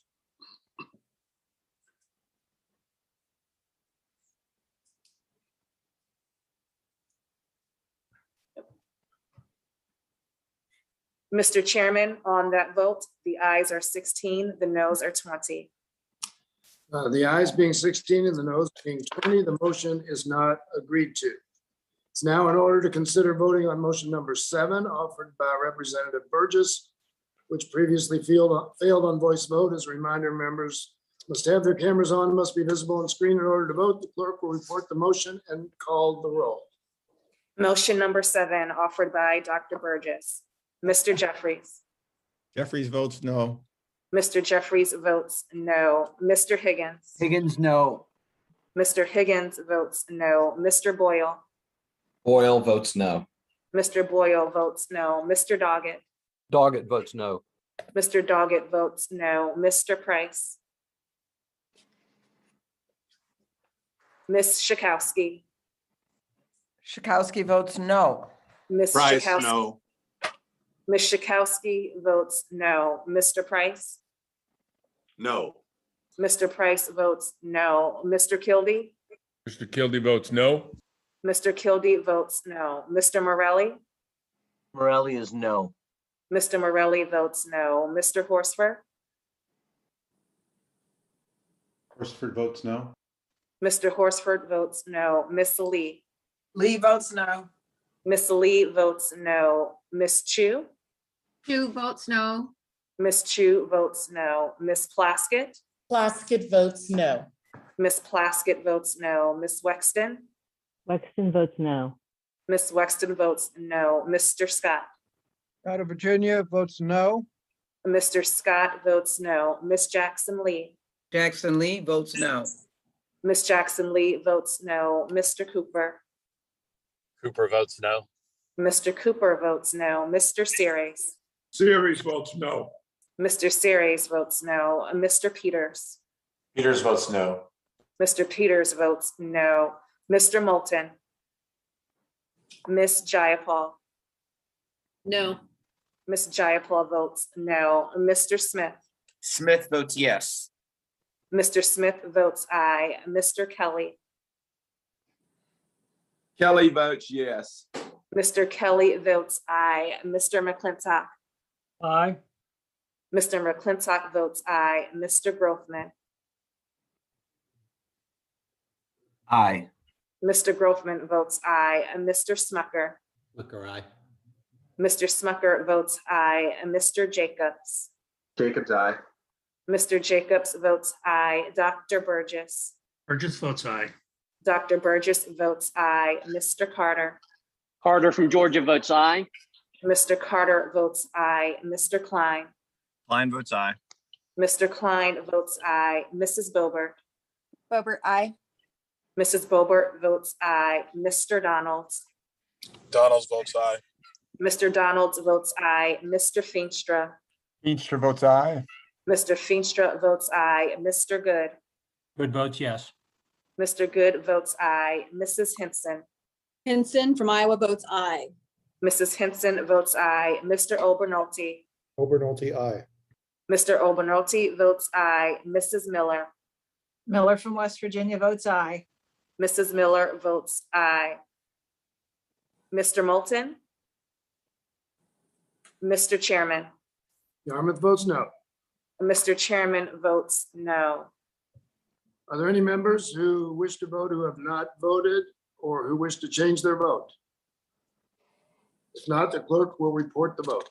Mr. Chairman, on that vote, the ayes are 16, the noes are 20. The ayes being 16 and the noes being 20, the motion is not agreed to. It's now in order to consider voting on motion number 7 offered by Representative Burgess, which previously failed on voice vote. As a reminder, members must have their cameras on, must be visible on screen in order to vote. The clerk will report the motion and call the roll. Motion number 7 offered by Dr. Burgess. Mr. Jeffries? Jeffries votes no. Mr. Jeffries votes no. Mr. Higgins? Higgins, no. Mr. Higgins votes no. Mr. Boyle? Boyle votes no. Mr. Boyle votes no. Mr. Doggett? Doggett votes no. Mr. Doggett votes no. Mr. Price? Ms. Schakowsky? Schakowsky votes no. Ms. Price, Schakowsky? no. Ms. Schakowsky votes no. Mr. Price? No. Mr. Price votes no. Mr. Kildee? Mr. Kildee votes no. Mr. Kildee votes no. Mr. Morelli? Morelli is no. Mr. Morelli votes no. Mr. Horsford? Horsford votes no. Mr. Horsford votes no. Miss Lee? Lee votes no. Miss Lee votes no. Miss Chu? Chu votes no. Miss Chu votes no. Miss Plaskett? Plaskett votes no. Miss Plaskett votes no. Miss Wexton? Wexton votes no. Miss Wexton votes no. Mr. Scott? Out of Virginia votes no. Mr. Scott votes no. Miss Jackson Lee? Jackson Lee votes no. Miss Jackson Lee votes no. Mr. Cooper? Cooper votes no. Mr. Cooper votes no. Mr. Series? Series votes no. Mr. Series votes no. Mr. Peters? Peters votes no. Mr. Peters votes no. Mr. Moulton? Miss Jayapal? No. Miss Jayapal votes no. Mr. Smith? Smith votes yes. Mr. Smith votes aye. Mr. Kelly? Kelly votes yes. Mr. Kelly votes aye. Mr. McClintock? Aye. Mr. McClintock votes aye. Mr. Grothman? Aye. Mr. Grothman votes aye. Mr. Smucker? Smucker, aye. Mr. Smucker votes aye. Mr. Jacobs? Jacobs, aye. Mr. Jacobs votes aye. Dr. Burgess? Burgess votes aye. Dr. Burgess votes aye. Mr. Carter? Carter from Georgia votes aye. Mr. Carter votes aye. Mr. Klein? Klein votes aye. Mr. Klein votes aye. Mrs. Boebert? Boebert, aye. Mrs. Boebert votes aye. Mr. Donalds? Donalds votes aye. Mr. Donalds votes aye. Mr. Feenstra? Feenstra votes aye. Mr. Feenstra votes aye. Mr. Good? Good votes yes. Mr. Good votes aye. Mrs. Henson? Henson from Iowa votes aye. Mrs. Henson votes aye. Mr. Obernolte. Obernolte, aye. Mr. Obernolte votes aye. Mrs. Miller. Miller from West Virginia votes aye. Mrs. Miller votes aye. Mr. Moulton. Mr. Chairman. Yarmouth votes no. Mr. Chairman votes no. Are there any members who wish to vote who have not voted or who wish to change their vote? If not, the clerk will report the vote.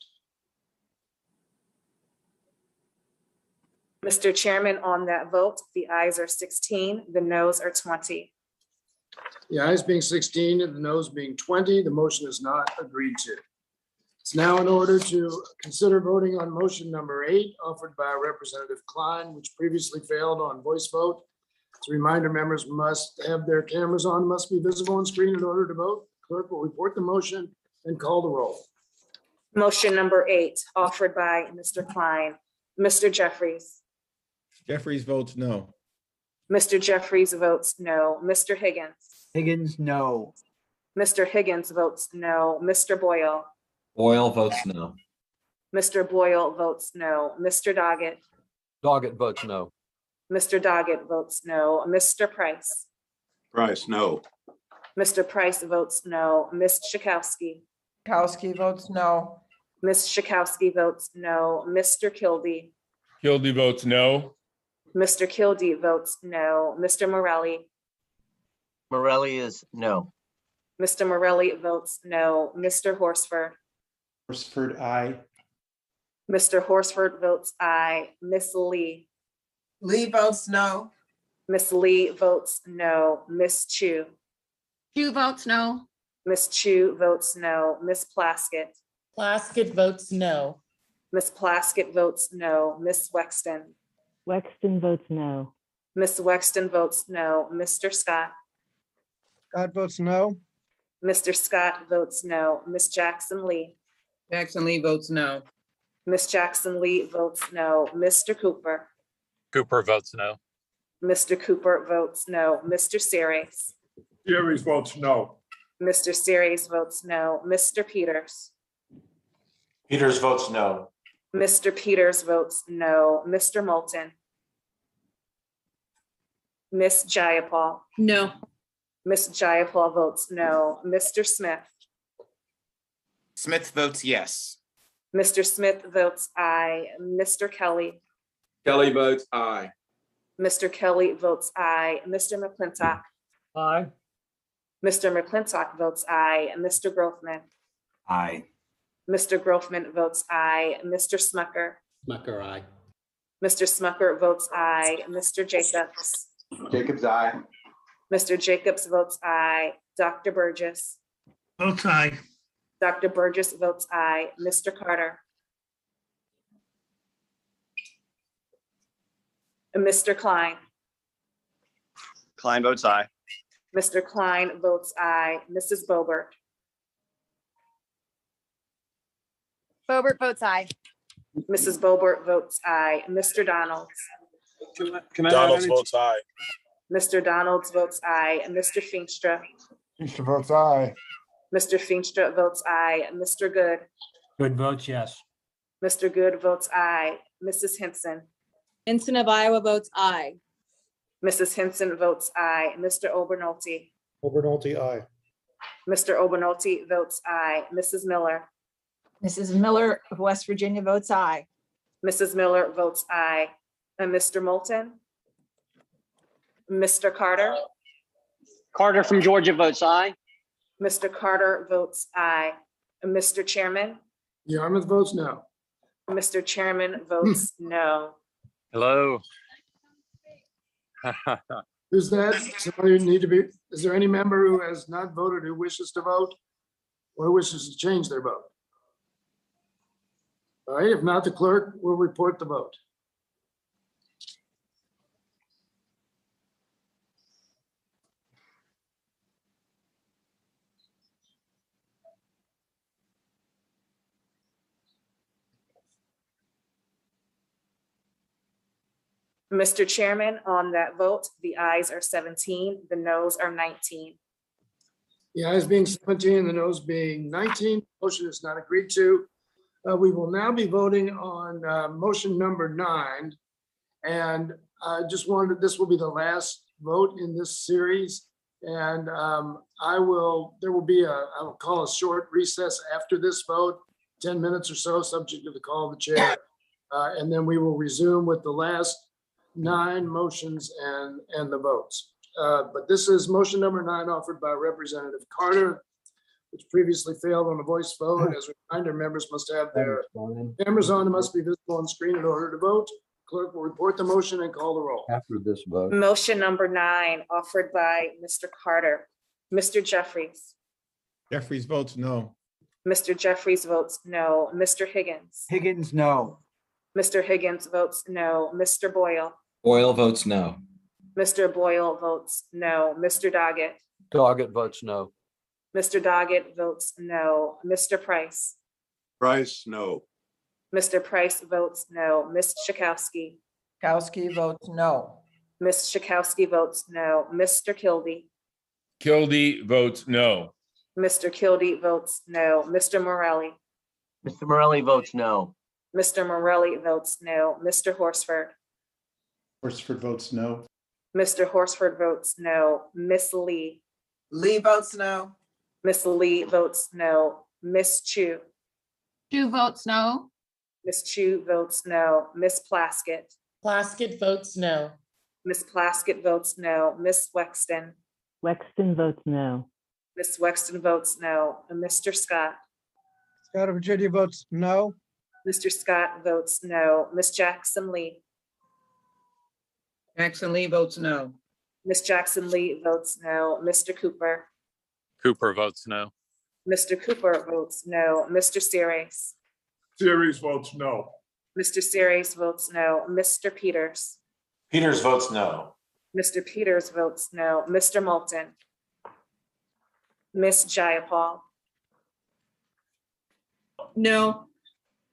Mr. Chairman, on that vote, the ayes are 16, the noes are 20. The ayes being 16 and the noes being 20, the motion is not agreed to. It's now in order to consider voting on motion number 8 offered by Representative Klein, which previously failed on voice vote. As a reminder, members must have their cameras on, must be visible on screen in order to vote. Clerk will report the motion and call the roll. Motion number 8 offered by Mr. Klein. Mr. Jeffries. Jeffries votes no. Mr. Jeffries votes no. Mr. Higgins. Higgins, no. Mr. Higgins votes no. Mr. Boyle. Boyle votes no. Mr. Boyle votes no. Mr. Doggett. Doggett votes no. Mr. Doggett votes no. Mr. Price. Price, no. Mr. Price votes no. Ms. Schakowsky. Schakowsky votes no. Ms. Schakowsky votes no. Mr. Kildee. Kildee votes no. Mr. Kildee votes no. Mr. Morelli. Morelli is no. Mr. Morelli votes no. Mr. Horsford. Horsford, aye. Mr. Horsford votes aye. Miss Lee. Lee votes no. Miss Lee votes no. Miss Chu. Chu votes no. Miss Chu votes no. Miss Plaskett. Plaskett votes no. Miss Plaskett votes no. Miss Wexton. Wexton votes no. Miss Wexton votes no. Mr. Scott. Scott votes no. Mr. Scott votes no. Miss Jackson Lee. Jackson Lee votes no. Miss Jackson Lee votes no. Mr. Cooper. Cooper votes no. Mr. Cooper votes no. Mr. Series. Series votes no. Mr. Series votes no. Mr. Peters. Peters votes no. Mr. Peters votes no. Mr. Moulton. Miss Jayapal. No. Miss Jayapal votes no. Mr. Smith. Smith votes yes. Mr. Smith votes aye. Mr. Kelly. Kelly votes aye. Mr. Kelly votes aye. Mr. McClintock. Aye. Mr. McClintock votes aye. Mr. Grothman. Aye. Mr. Grothman votes aye. Mr. Smucker. Smucker, aye. Mr. Smucker votes aye. Mr. Jacobs. Jacobs, aye. Mr. Jacobs votes aye. Dr. Burgess. Votes aye. Dr. Burgess votes aye. Mr. Carter. And Mr. Klein. Klein votes aye. Mr. Klein votes aye. Mrs. Boebert. Boebert votes aye. Mrs. Boebert votes aye. Mr. Donalds. Donalds votes aye. Mr. Donalds votes aye. Mr. Feenstra. Feenstra votes aye. Mr. Feenstra votes aye. Mr. Good. Good votes yes. Mr. Good votes aye. Mrs. Henson. Ensign of Iowa votes aye. Mrs. Henson votes aye. Mr. Obernolte. Obernolte, aye. Mr. Obernolte votes aye. Mrs. Miller. Mrs. Miller of West Virginia votes aye. Mrs. Miller votes aye. And Mr. Moulton. Mr. Carter. Carter from Georgia votes aye. Mr. Carter votes aye. And Mr. Chairman. Yarmouth votes no. Mr. Chairman votes no. Hello. Who's that? Somebody need to be, is there any member who has not voted who wishes to vote or who wishes to change their vote? All right, if not, the clerk will report the vote. Mr. Chairman, on that vote, the ayes are 17, the noes are 19. The ayes being 17, the noes being 19, motion is not agreed to. We will now be voting on motion number 9. And I just wanted, this will be the last vote in this series. And there will be I will call a short recess after this vote, 10 minutes or so, subject to the call of the chair. And then we will resume with the last 9 motions and the votes. But this is motion number 9 offered by Representative Carter, which previously failed on a voice vote. As a reminder, members must have their cameras on and must be visible on screen in order to vote. Clerk will report the motion and call the roll. After this vote. Motion number 9 offered by Mr. Carter. Mr. Jeffries. Jeffries votes no. Mr. Jeffries votes no. Mr. Higgins. Higgins, no. Mr. Higgins votes no. Mr. Boyle. Boyle votes no. Mr. Boyle votes no. Mr. Doggett. Doggett votes no. Mr. Doggett votes no. Mr. Price. Price, no. Mr. Price votes no. Ms. Schakowsky. Kowski votes no. Ms. Schakowsky votes no. Mr. Kildee. Kildee votes no. Mr. Kildee votes no. Mr. Morelli. Mr. Morelli votes no. Mr. Morelli votes no. Mr. Horsford. Horsford votes no. Mr. Horsford votes no. Miss Lee. Lee votes no. Miss Lee votes no. Miss Chu. Chu votes no. Miss Chu votes no. Miss Plaskett. Plaskett votes no. Miss Plaskett votes no. Miss Wexton. Wexton votes no. Miss Wexton votes no. And Mr. Scott. Scott of Virginia votes no. Mr. Scott votes no. Miss Jackson Lee. Jackson Lee votes no. Miss Jackson Lee votes no. Mr. Cooper. Cooper votes no. Mr. Cooper votes no. Mr. Series. Series votes no. Mr. Series votes no. Mr. Peters. Peters votes no. Mr. Peters votes no. Mr. Moulton. Miss Jayapal. No.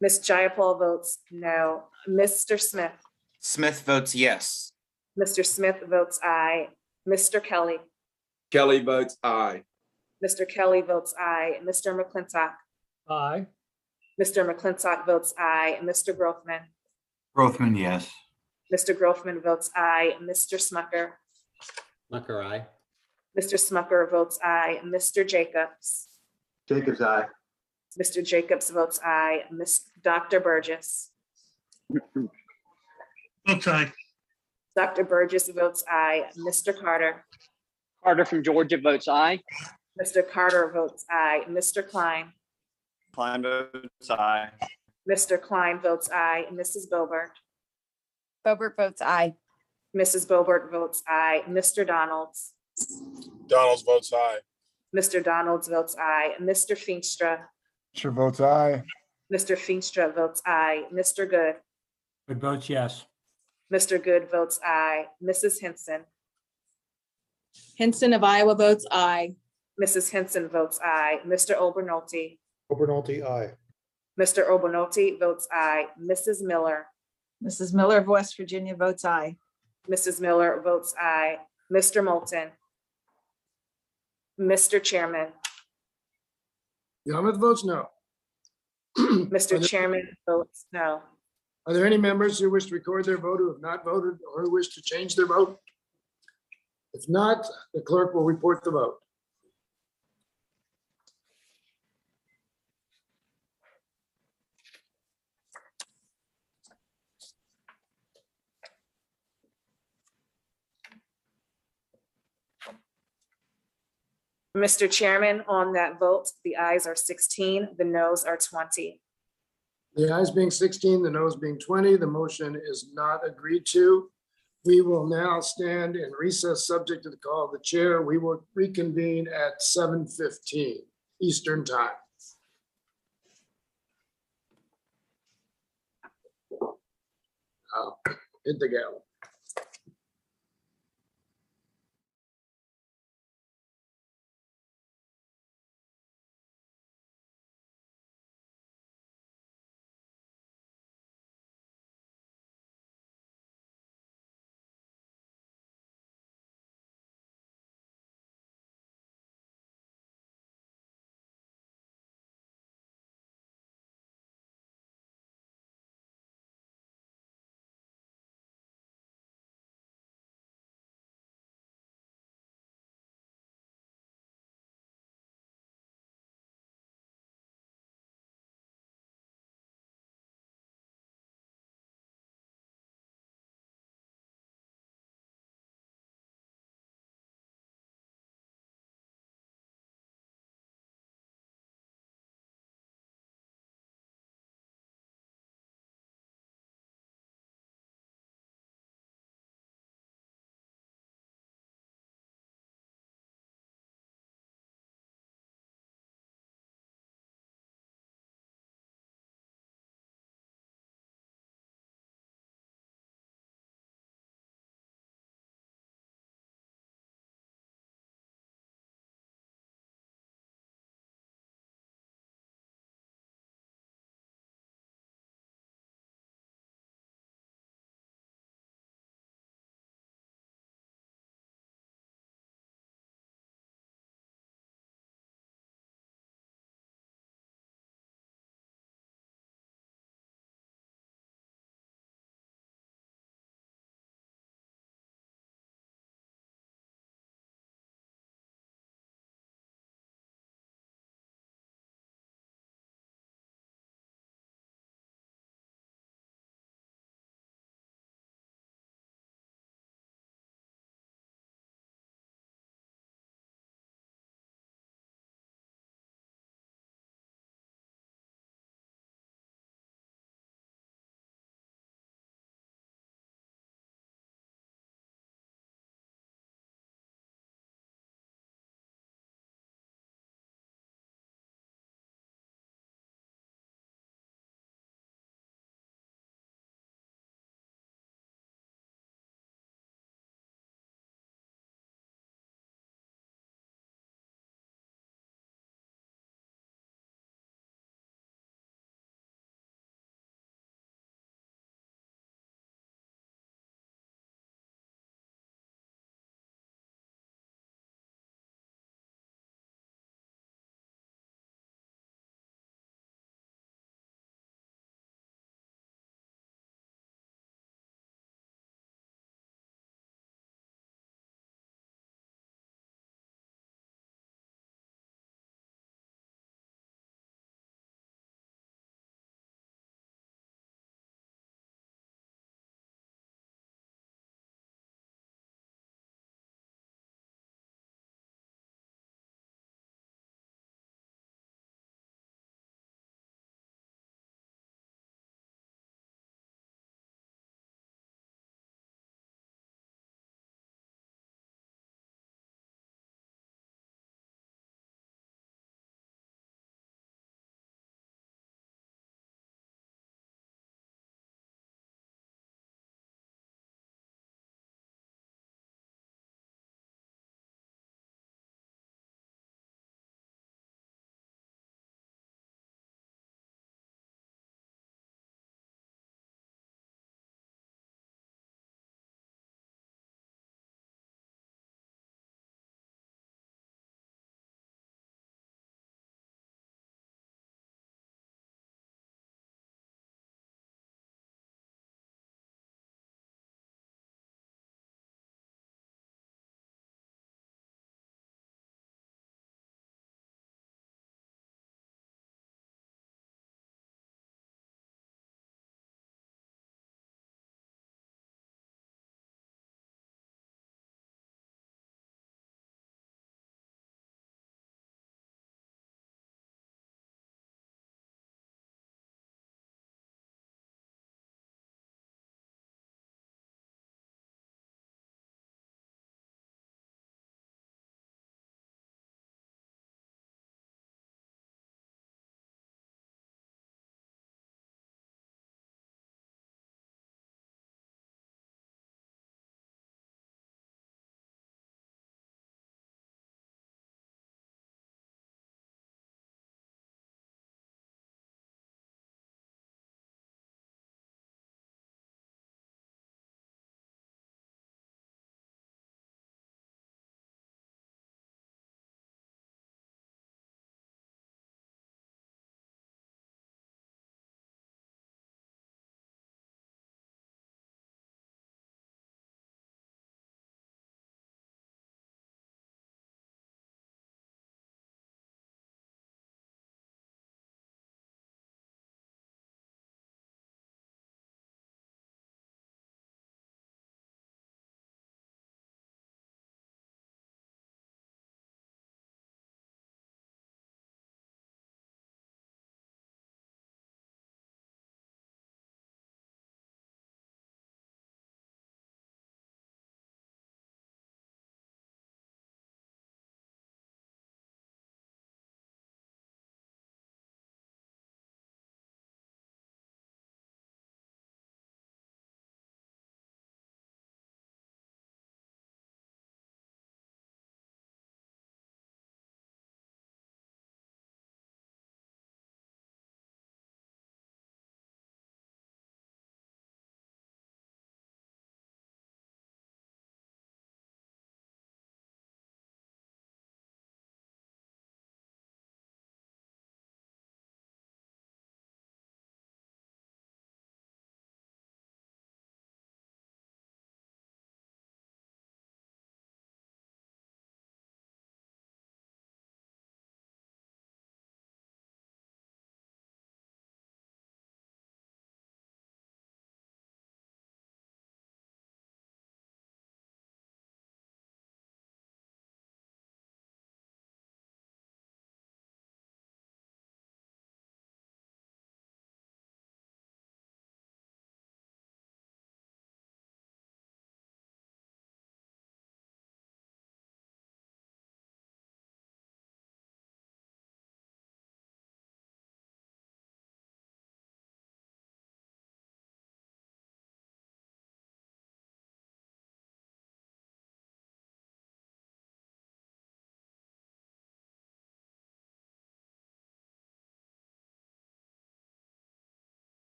Miss Jayapal votes no. Mr. Smith. Smith votes yes. Mr. Smith votes aye. Mr. Kelly. Kelly votes aye. Mr. Kelly votes aye. Mr. McClintock. Aye. Mr. McClintock votes aye. Mr. Grothman. Grothman, yes. Mr. Grothman votes aye. Mr. Smucker. Smucker, aye. Mr. Smucker votes aye. Mr. Jacobs. Jacobs, aye. Mr. Jacobs votes aye. Dr. Burgess. Votes aye. Dr. Burgess votes aye. Mr. Carter. Carter from Georgia votes aye. Mr. Carter votes aye. Mr. Klein. Klein votes aye. Mr. Klein votes aye. Mrs. Bobert. Bobert votes aye. Mrs. Bobert votes aye. Mr. Donalds. Donalds votes aye. Mr. Donalds votes aye. Mr. Feenstra. Sure votes aye. Mr. Feenstra votes aye. Mr. Good. Good votes yes. Mr. Good votes aye. Mrs. Henson. Henson of Iowa votes aye. Mrs. Henson votes aye. Mr. Obernolte. Obernolte, aye. Mr. Obernolte votes aye. Mrs. Miller. Mrs. Miller of West Virginia votes aye. Mrs. Miller votes aye. Mr. Moulton. Mr. Chairman. Yarmouth votes no. Mr. Chairman votes no. Are there any members who wish to record their vote who have not voted or who wish to change their vote? If not, the clerk will report the vote. Mr. Chairman, on that vote, the ayes are 16, the noes are 20. The ayes being 16, the noes being 20, the motion is not agreed to. We will now stand in recess subject to the call of the chair. We will reconvene at 7:15 Eastern Time. Hit the gavel.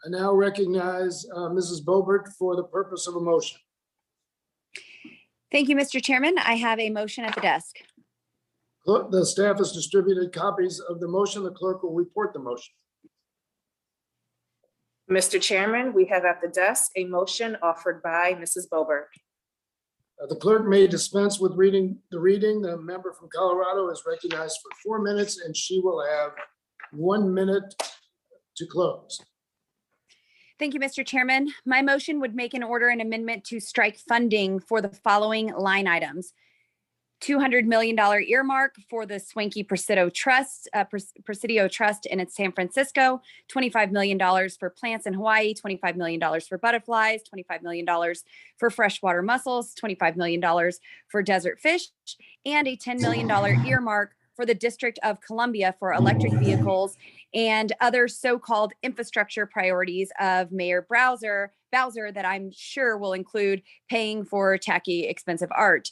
I now recognize Mrs. Boebert for the purpose of a motion. Thank you, Mr. Chairman. I have a motion at the desk. The staff has distributed copies of the motion. The clerk will report the motion. Mr. Chairman, we have at the desk a motion offered by Mrs. Boebert. The clerk may dispense with reading. The member from Colorado is recognized for 4 minutes, and she will have 1 minute to close. Thank you, Mr. Chairman. My motion would make an order and amendment to strike funding for the following line items. $200 million earmark for the Swanky Presidio Trust in San Francisco, $25 million for plants in Hawaii, $25 million for butterflies, $25 million for freshwater mussels, $25 million for desert fish, and a $10 million earmark for the District of Columbia for electric vehicles and other so-called infrastructure priorities of Mayor Bowser that I'm sure will include paying for tacky, expensive art.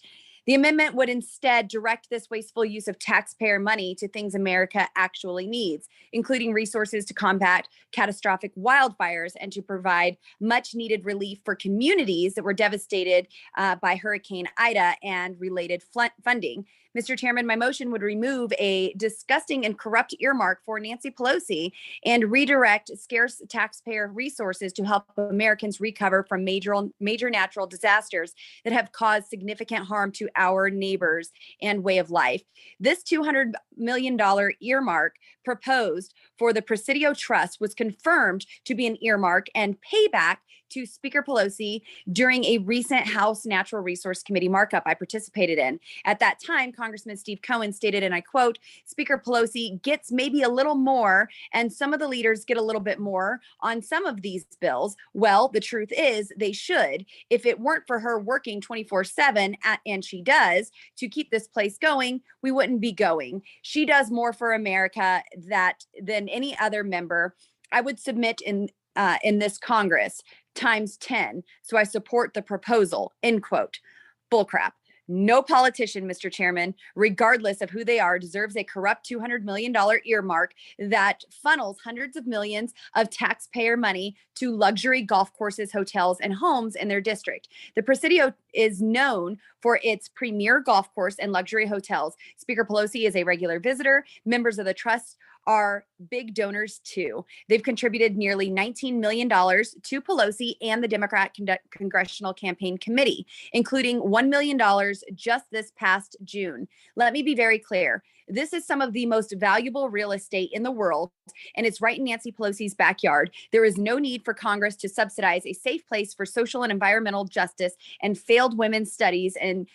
The amendment would instead direct this wasteful use of taxpayer money to things America actually needs, including resources to combat catastrophic wildfires and to provide much needed relief for communities that were devastated by Hurricane Ida and related funding. Mr. Chairman, my motion would remove a disgusting and corrupt earmark for Nancy Pelosi and redirect scarce taxpayer resources to help Americans recover from major natural disasters that have caused significant harm to our neighbors and way of life. This $200 million earmark proposed for the Presidio Trust was confirmed to be an earmark and payback to Speaker Pelosi during a recent House Natural Resource Committee markup I participated in. At that time, Congressman Steve Cohen stated, and I quote, "Speaker Pelosi gets maybe a little more, and some of the leaders get a little bit more on some of these bills." Well, the truth is they should. If it weren't for her working 24/7, and she does, to keep this place going, we wouldn't be going. She does more for America than any other member I would submit in this Congress times 10. So I support the proposal, end quote. Bullcrap. No politician, Mr. Chairman, regardless of who they are, deserves a corrupt $200 million earmark that funnels hundreds of millions of taxpayer money to luxury golf courses, hotels, and homes in their district. The Presidio is known for its premier golf course and luxury hotels. Speaker Pelosi is a regular visitor. Members of the trust are big donors too. They've contributed nearly $19 million to Pelosi and the Democrat Congressional Campaign Committee, including $1 million just this past June. Let me be very clear. This is some of the most valuable real estate in the world, and it's right in Nancy Pelosi's backyard. There is no need for Congress to subsidize a safe place for social and environmental justice and failed women's studies and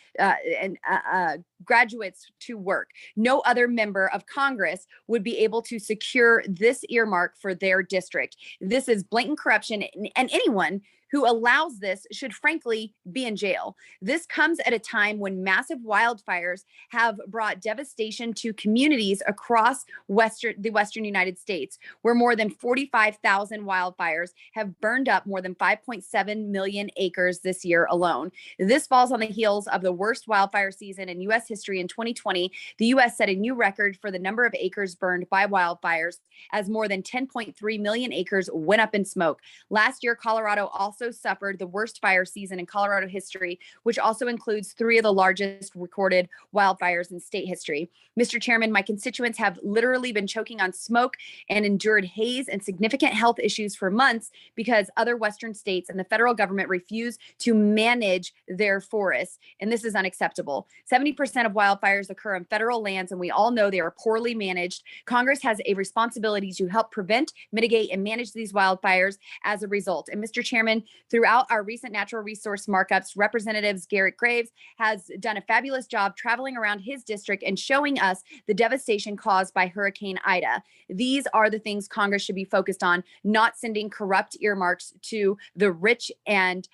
graduates to work. No other member of Congress would be able to secure this earmark for their district. This is blatant corruption, and anyone who allows this should frankly be in jail. This comes at a time when massive wildfires have brought devastation to communities across the Western United States, where more than 45,000 wildfires have burned up more than 5.7 million acres this year alone. This falls on the heels of the worst wildfire season in U.S. history in 2020. The U.S. set a new record for the number of acres burned by wildfires, as more than 10.3 million acres went up in smoke. Last year, Colorado also suffered the worst fire season in Colorado history, which also includes 3 of the largest recorded wildfires in state history. Mr. Chairman, my constituents have literally been choking on smoke and endured haze and significant health issues for months because other Western states and the federal government refuse to manage their forests. And this is unacceptable. 70% of wildfires occur on federal lands, and we all know they are poorly managed. Congress has a responsibility to help prevent, mitigate, and manage these wildfires as a result. And Mr. Chairman, throughout our recent natural resource markups, Representatives Garrett Graves has done a fabulous job traveling around his district and showing us the devastation caused by Hurricane Ida. These are the things Congress should be focused on, not sending corrupt earmarks to the rich and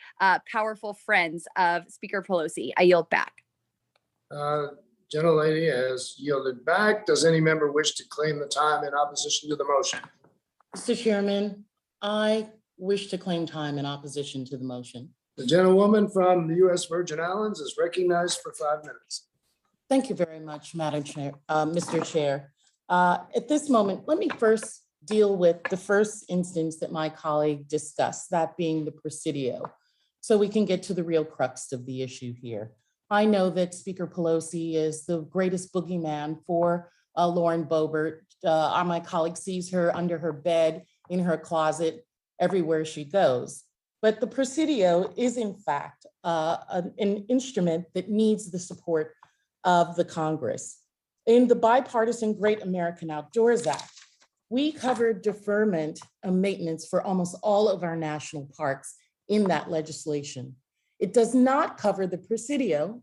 powerful friends of Speaker Pelosi. I yield back. Gentlelady has yielded back. Does any member wish to claim the time in opposition to the motion? Mr. Chairman, I wish to claim time in opposition to the motion. The gentlewoman from the U.S. Virgin Islands is recognized for 5 minutes. Thank you very much, Madam Chair, Mr. Chair. At this moment, let me first deal with the first instance that my colleague discussed, that being the Presidio, so we can get to the real crux of the issue here. I know that Speaker Pelosi is the greatest boogeyman for Lauren Boebert. My colleague sees her under her bed, in her closet, everywhere she goes. But the Presidio is in fact an instrument that needs the support of the Congress. In the bipartisan Great American Outdoors Act, we covered deferment and maintenance for almost all of our national parks in that legislation. It does not cover the Presidio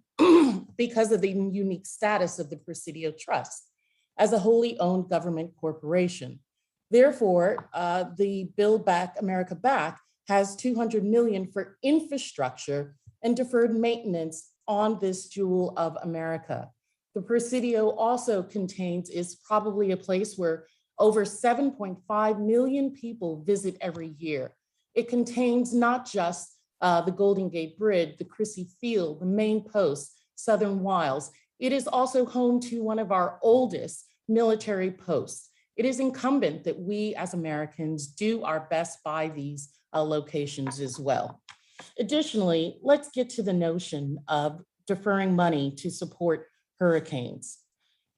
because of the unique status of the Presidio Trust as a wholly owned government corporation. Therefore, the Build Back America Back has $200 million for infrastructure and deferred maintenance on this jewel of America. The Presidio also is probably a place where over 7.5 million people visit every year. It contains not just the Golden Gate Bridge, the Crissy Field, the Main Post, Southern Wilds. It is also home to one of our oldest military posts. It is incumbent that we as Americans do our best by these locations as well. Additionally, let's get to the notion of deferring money to support hurricanes.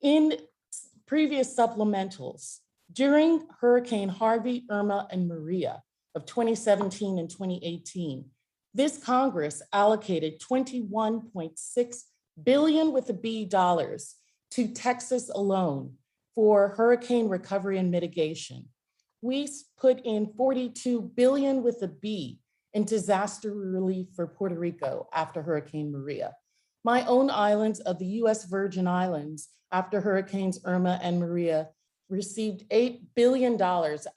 In previous supplementals, during Hurricane Harvey, Irma, and Maria of 2017 and 2018, this Congress allocated $21.6 billion with a B dollars to Texas alone for hurricane recovery and mitigation. We put in $42 billion with a B in disaster relief for Puerto Rico after Hurricane Maria. My own islands of the US Virgin Islands after Hurricanes Irma and Maria received $8 billion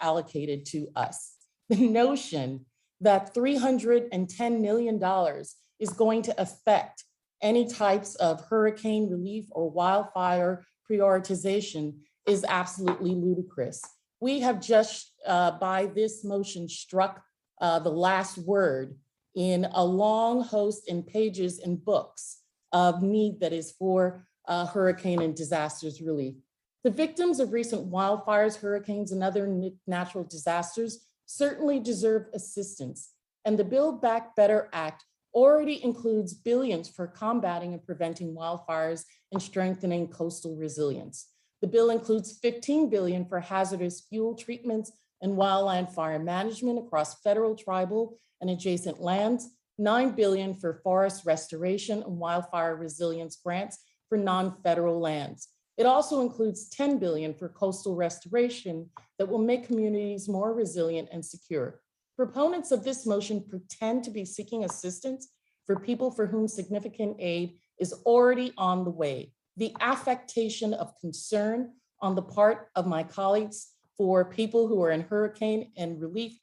allocated to us. The notion that $310 million is going to affect any types of hurricane relief or wildfire prioritization is absolutely ludicrous. We have just, by this motion, struck the last word in a long host in pages and books of need that is for hurricane and disasters relief. The victims of recent wildfires, hurricanes, and other natural disasters certainly deserve assistance. And the Build Back Better Act already includes billions for combating and preventing wildfires and strengthening coastal resilience. The bill includes $15 billion for hazardous fuel treatments and wildland fire management across federal, tribal, and adjacent lands, $9 billion for forest restoration and wildfire resilience grants for non-federal lands. It also includes $10 billion for coastal restoration that will make communities more resilient and secure. Proponents of this motion pretend to be seeking assistance for people for whom significant aid is already on the way. The affectation of concern on the part of my colleagues for people who are in hurricane and relief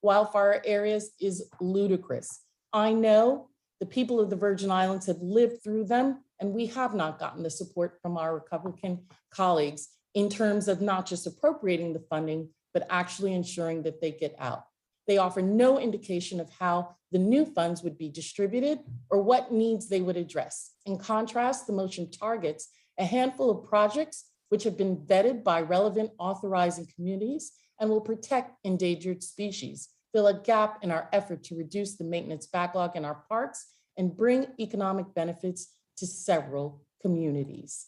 wildfire areas is ludicrous. I know the people of the Virgin Islands have lived through them, and we have not gotten the support from our Republican colleagues in terms of not just appropriating the funding, but actually ensuring that they get out. They offer no indication of how the new funds would be distributed or what needs they would address. In contrast, the motion targets a handful of projects which have been vetted by relevant authorizing communities and will protect endangered species, fill a gap in our effort to reduce the maintenance backlog in our parks, and bring economic benefits to several communities.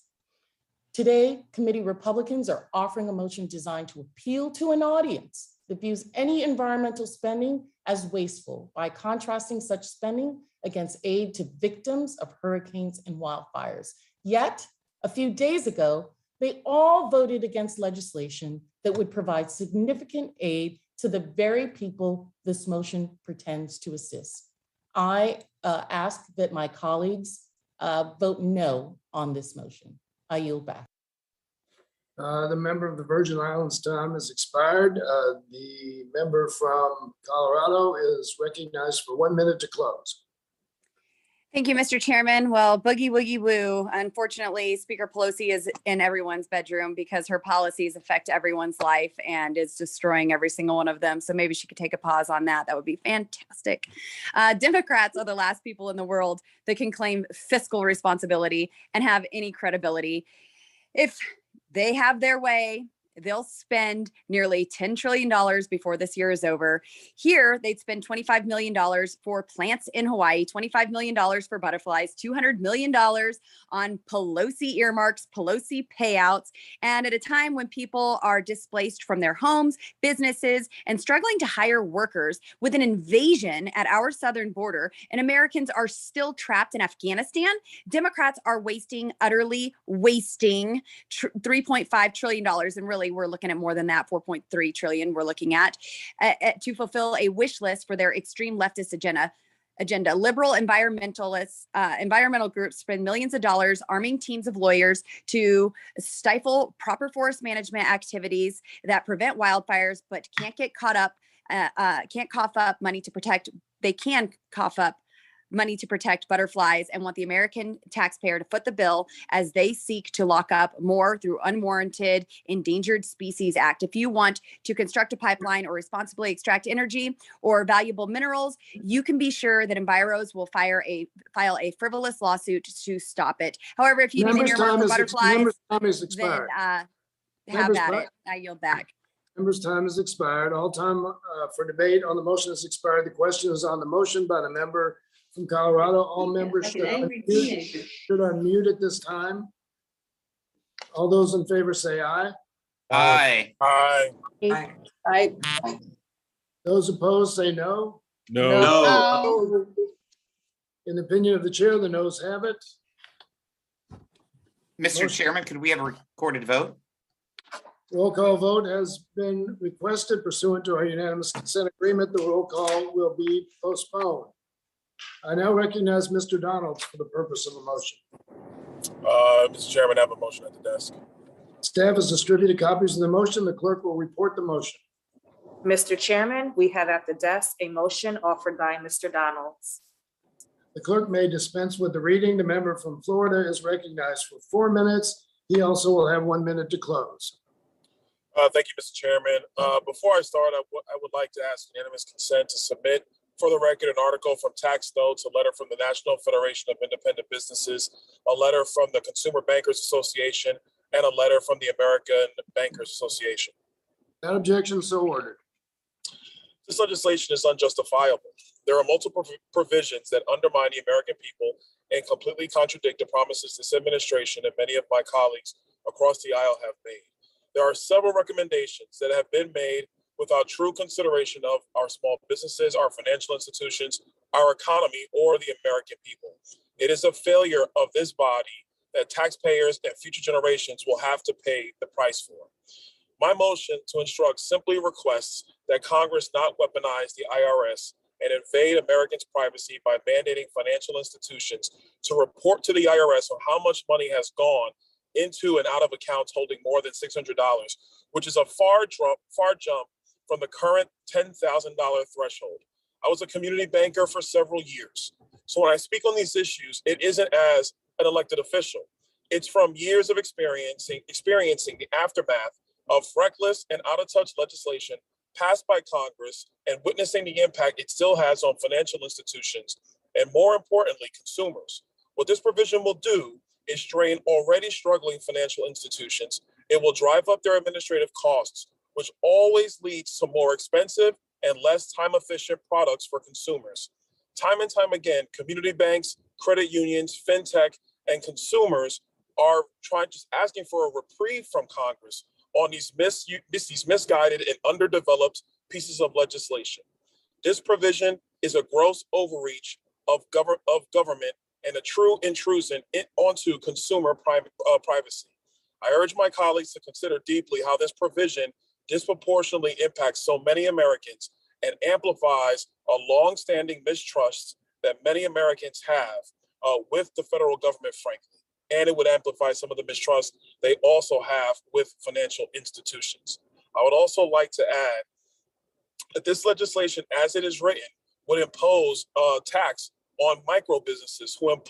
Today, committee Republicans are offering a motion designed to appeal to an audience that views any environmental spending as wasteful by contrasting such spending against aid to victims of hurricanes and wildfires. Yet, a few days ago, they all voted against legislation that would provide significant aid to the very people this motion pretends to assist. I ask that my colleagues vote no on this motion. I yield back. The member of the Virgin Islands' time has expired. The member from Colorado is recognized for 1 minute to close. Thank you, Mr. Chairman. Well, boogie woogie woo. Unfortunately, Speaker Pelosi is in everyone's bedroom because her policies affect everyone's life and is destroying every single one of them. So maybe she could take a pause on that. That would be fantastic. Democrats are the last people in the world that can claim fiscal responsibility and have any credibility. If they have their way, they'll spend nearly $10 trillion before this year is over. Here, they'd spend $25 million for plants in Hawaii, $25 million for butterflies, $200 million on Pelosi earmarks, Pelosi payouts. And at a time when people are displaced from their homes, businesses, and struggling to hire workers with an invasion at our southern border, and Americans are still trapped in Afghanistan, Democrats are utterly wasting $3.5 trillion. And really, we're looking at more than that, 4.3 trillion we're looking at to fulfill a wish list for their extreme leftist agenda. Liberal environmental groups spend millions of dollars arming teams of lawyers to stifle proper forest management activities that prevent wildfires, but can't cough up money to protect. They can cough up money to protect butterflies and want the American taxpayer to foot the bill as they seek to lock up more through unwarranted Endangered Species Act. If you want to construct a pipeline or responsibly extract energy or valuable minerals, you can be sure that Enviros will file a frivolous lawsuit to stop it. However, if you need an earmark for butterflies, then have at it. I yield back. Members' time has expired. All time for debate on the motion has expired. The question is on the motion by the member from Colorado. All members should unmute at this time. All those in favor say aye. Aye. Aye. Aye. Those opposed say no. No. In the opinion of the chair, the noes have it. Mr. Chairman, could we have a recorded vote? Roll call vote has been requested pursuant to our unanimous consent agreement. The roll call will be postponed. I now recognize Mr. Donalds for the purpose of a motion. Mr. Chairman, I have a motion at the desk. Staff has distributed copies of the motion. The clerk will report the motion. Mr. Chairman, we have at the desk a motion offered by Mr. Donalds. The clerk may dispense with the reading. The member from Florida is recognized for 4 minutes. He also will have 1 minute to close. Thank you, Mr. Chairman. Before I start, I would like to ask unanimous consent to submit for the record an article from Tax Notes, a letter from the National Federation of Independent Businesses, a letter from the Consumer Bankers Association, and a letter from the American Bankers Association. Without objection, so ordered. This legislation is unjustifiable. There are multiple provisions that undermine the American people and completely contradict the promises this administration and many of my colleagues across the aisle have made. There are several recommendations that have been made without true consideration of our small businesses, our financial institutions, our economy, or the American people. It is a failure of this body that taxpayers and future generations will have to pay the price for. My motion to instruct simply requests that Congress not weaponize the IRS and invade Americans' privacy by mandating financial institutions to report to the IRS on how much money has gone into and out of accounts holding more than $600, which is a far jump from the current $10,000 threshold. I was a community banker for several years. So when I speak on these issues, it isn't as an elected official. It's from years of experiencing the aftermath of reckless and out-of-touch legislation passed by Congress and witnessing the impact it still has on financial institutions and, more importantly, consumers. What this provision will do is strain already struggling financial institutions. It will drive up their administrative costs, which always leads to more expensive and less time-efficient products for consumers. Time and time again, community banks, credit unions, fintech, and consumers are just asking for a reprieve from Congress on these misguided and underdeveloped pieces of legislation. This provision is a gross overreach of government and a true intrusion onto consumer privacy. I urge my colleagues to consider deeply how this provision disproportionately impacts so many Americans and amplifies a long-standing mistrust that many Americans have with the federal government, frankly. And it would amplify some of the mistrust they also have with financial institutions. I would also like to add that this legislation, as it is written, would impose a tax on micro businesses whose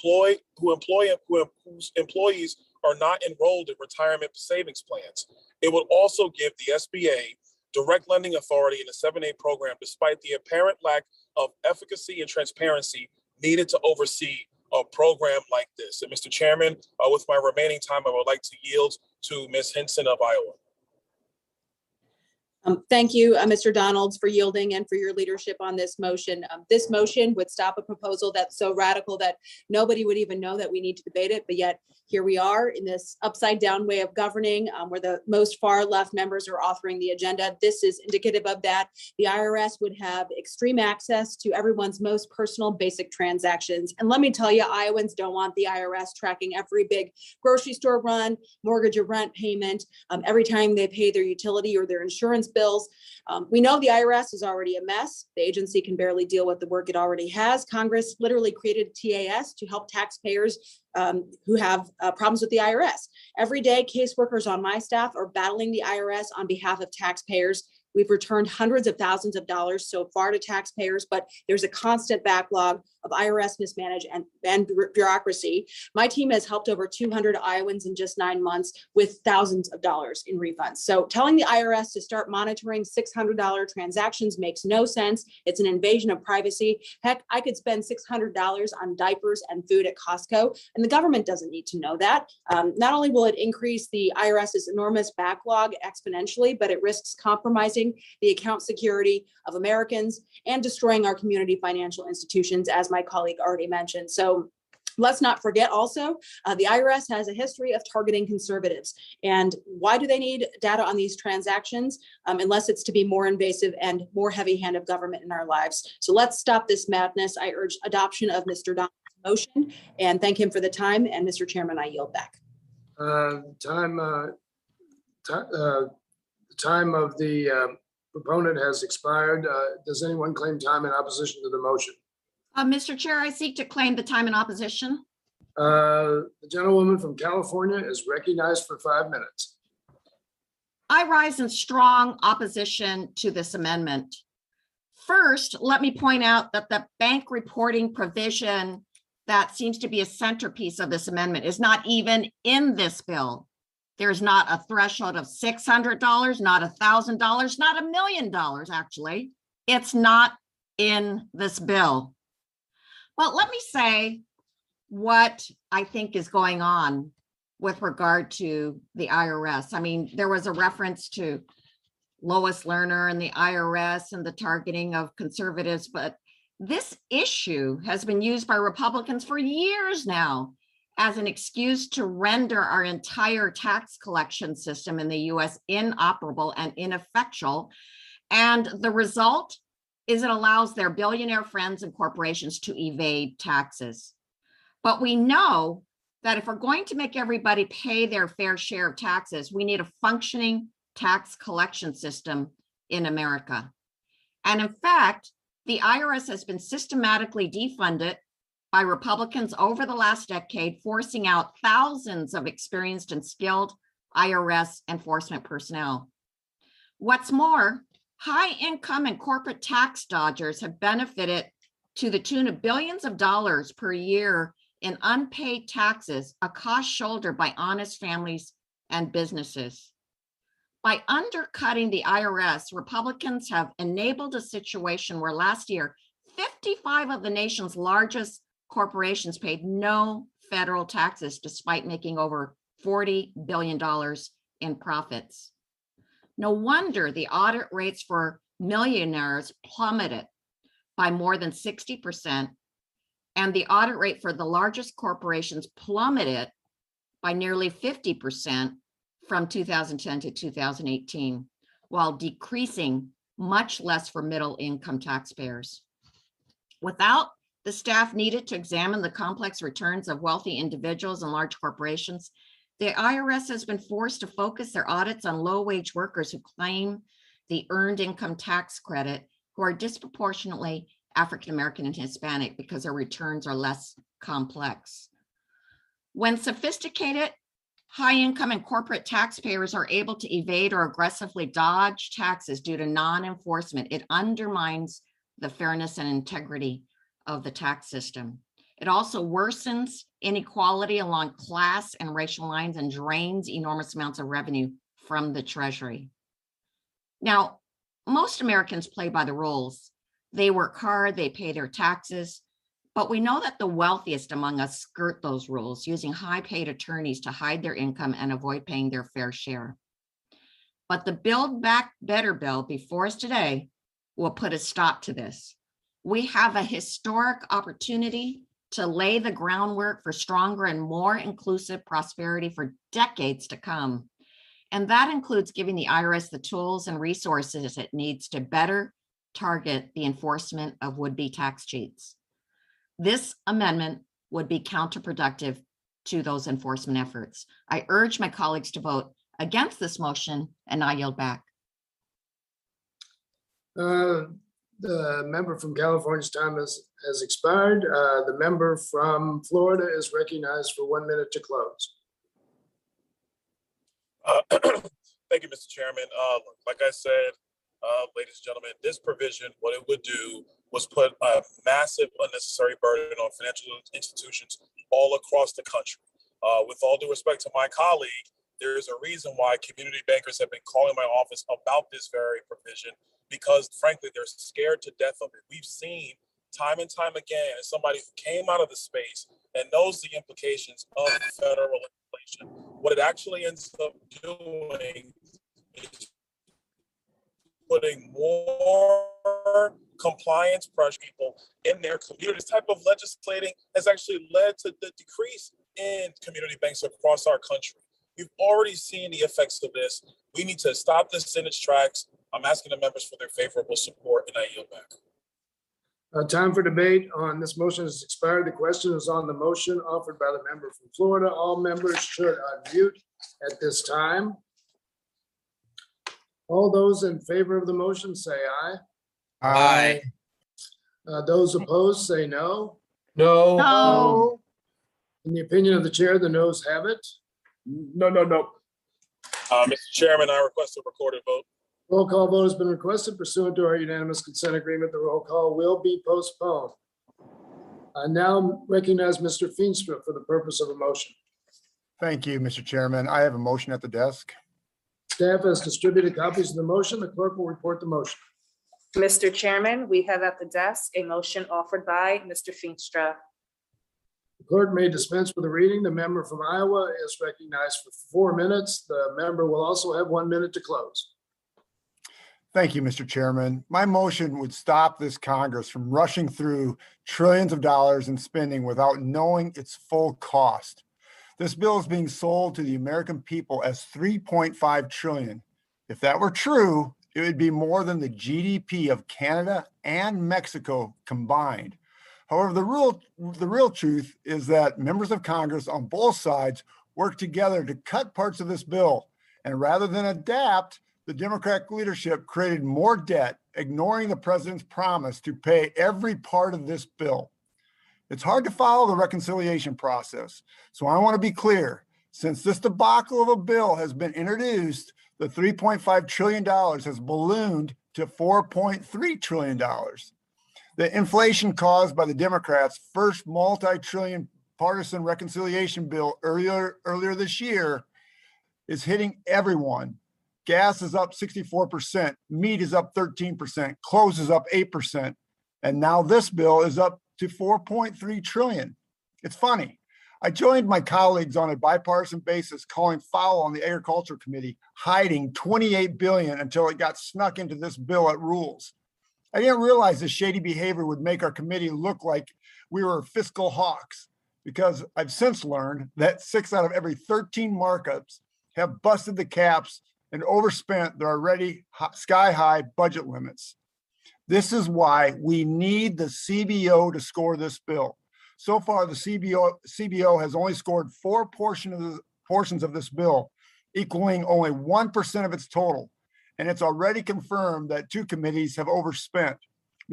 employees are not enrolled in retirement savings plans. It would also give the SBA direct lending authority in the 7(a) program, despite the apparent lack of efficacy and transparency needed to oversee a program like this. And Mr. Chairman, with my remaining time, I would like to yield to Ms. Hinson of Iowa. Thank you, Mr. Donalds, for yielding and for your leadership on this motion. This motion would stop a proposal that's so radical that nobody would even know that we need to debate it. But yet here we are in this upside down way of governing where the most far left members are authoring the agenda. This is indicative of that. The IRS would have extreme access to everyone's most personal basic transactions. And let me tell you, Iowans don't want the IRS tracking every big grocery store run, mortgage or rent payment, every time they pay their utility or their insurance bills. We know the IRS is already a mess. The agency can barely deal with the work it already has. Congress literally created TAS to help taxpayers who have problems with the IRS. Every day, caseworkers on my staff are battling the IRS on behalf of taxpayers. We've returned hundreds of thousands of dollars so far to taxpayers, but there's a constant backlog of IRS mismanagement and bureaucracy. My team has helped over 200 Iowans in just 9 months with thousands of dollars in refunds. So telling the IRS to start monitoring $600 transactions makes no sense. It's an invasion of privacy. Heck, I could spend $600 on diapers and food at Costco, and the government doesn't need to know that. Not only will it increase the IRS's enormous backlog exponentially, but it risks compromising the account security of Americans and destroying our community financial institutions, as my colleague already mentioned. So let's not forget also, the IRS has a history of targeting conservatives. And why do they need data on these transactions unless it's to be more invasive and more heavy hand of government in our lives? So let's stop this madness. I urge adoption of Mr. Donald's motion and thank him for the time. And Mr. Chairman, I yield back. Time of the proponent has expired. Does anyone claim time in opposition to the motion? Mr. Chair, I seek to claim the time in opposition. The gentlewoman from California is recognized for 5 minutes. I rise in strong opposition to this amendment. First, let me point out that the bank reporting provision that seems to be a centerpiece of this amendment is not even in this bill. There's not a threshold of $600, not $1,000, not $1 million, actually. It's not in this bill. Well, let me say what I think is going on with regard to the IRS. I mean, there was a reference to Lois Lerner and the IRS and the targeting of conservatives, but this issue has been used by Republicans for years now as an excuse to render our entire tax collection system in the US inoperable and ineffectual. And the result is it allows their billionaire friends and corporations to evade taxes. But we know that if we're going to make everybody pay their fair share of taxes, we need a functioning tax collection system in America. And in fact, the IRS has been systematically defunded by Republicans over the last decade, forcing out thousands of experienced and skilled IRS enforcement personnel. What's more, high income and corporate tax dodgers have benefited to the tune of billions of dollars per year in unpaid taxes, a cost shouldered by honest families and businesses. By undercutting the IRS, Republicans have enabled a situation where last year, 55 of the nation's largest corporations paid no federal taxes despite making over $40 billion in profits. No wonder the audit rates for millionaires plummeted by more than 60%, and the audit rate for the largest corporations plummeted by nearly 50% from 2010 to 2018, while decreasing much less for middle income taxpayers. Without the staff needed to examine the complex returns of wealthy individuals and large corporations, the IRS has been forced to focus their audits on low-wage workers who claim the earned income tax credit, who are disproportionately African-American and Hispanic because their returns are less complex. When sophisticated, high-income and corporate taxpayers are able to evade or aggressively dodge taxes due to non-enforcement, it undermines the fairness and integrity of the tax system. It also worsens inequality along class and racial lines and drains enormous amounts of revenue from the Treasury. Now, most Americans play by the rules. They work hard, they pay their taxes, but we know that the wealthiest among us skirt those rules, using high-paid attorneys to hide their income and avoid paying their fair share. But the Build Back Better bill before us today will put a stop to this. We have a historic opportunity to lay the groundwork for stronger and more inclusive prosperity for decades to come. And that includes giving the IRS the tools and resources it needs to better target the enforcement of would-be tax cheats. This amendment would be counterproductive to those enforcement efforts. I urge my colleagues to vote against this motion, and I yield back. The member from California's time has expired. The member from Florida is recognized for 1 minute to close. Thank you, Mr. Chairman. Like I said, ladies and gentlemen, this provision, what it would do was put a massive unnecessary burden on financial institutions all across the country. With all due respect to my colleague, there is a reason why community bankers have been calling my office about this very provision, because frankly, they're scared to death of it. We've seen time and time again, as somebody who came out of the space and knows the implications of federal legislation, what it actually ends up doing is putting more compliance pressure people in their community. This type of legislating has actually led to the decrease in community banks across our country. We've already seen the effects of this. We need to stop this in its tracks. I'm asking the members for their favorable support, and I yield back. Time for debate on this motion has expired. The question is on the motion offered by the member from Florida. All members should unmute at this time. All those in favor of the motion say aye. Aye. Those opposed say no. No. No. In the opinion of the chair, the noes have it. No. Mr. Chairman, I request a recorded vote. Roll call vote has been requested pursuant to our unanimous consent agreement. The roll call will be postponed. I now recognize Mr. Feenstra for the purpose of a motion. Thank you, Mr. Chairman. I have a motion at the desk. Staff has distributed copies of the motion. The clerk will report the motion. Mr. Chairman, we have at the desk a motion offered by Mr. Feenstra. The clerk may dispense with the reading. The member from Iowa is recognized for 4 minutes. The member will also have 1 minute to close. Thank you, Mr. Chairman. My motion would stop this Congress from rushing through trillions of dollars in spending without knowing its full cost. This bill is being sold to the American people as $3.5 trillion. If that were true, it would be more than the GDP of Canada and Mexico combined. However, the real truth is that members of Congress on both sides work together to cut parts of this bill. And rather than adapt, the Democratic leadership created more debt, ignoring the president's promise to pay every part of this bill. It's hard to follow the reconciliation process. So I want to be clear, since this debacle of a bill has been introduced, the $3.5 trillion has ballooned to $4.3 trillion. The inflation caused by the Democrats' first multi-trillion partisan reconciliation bill earlier this year is hitting everyone. Gas is up 64%, meat is up 13%, clothes is up 8%, and now this bill is up to 4.3 trillion. It's funny. I joined my colleagues on a bipartisan basis calling foul on the Agriculture Committee, hiding 28 billion until it got snuck into this bill at rules. I didn't realize this shady behavior would make our committee look like we were fiscal hawks, because I've since learned that 6 out of every 13 markups have busted the caps and overspent their already sky-high budget limits. This is why we need the CBO to score this bill. So far, the CBO has only scored 4 portions of this bill, equaling only 1% of its total. And it's already confirmed that 2 committees have overspent.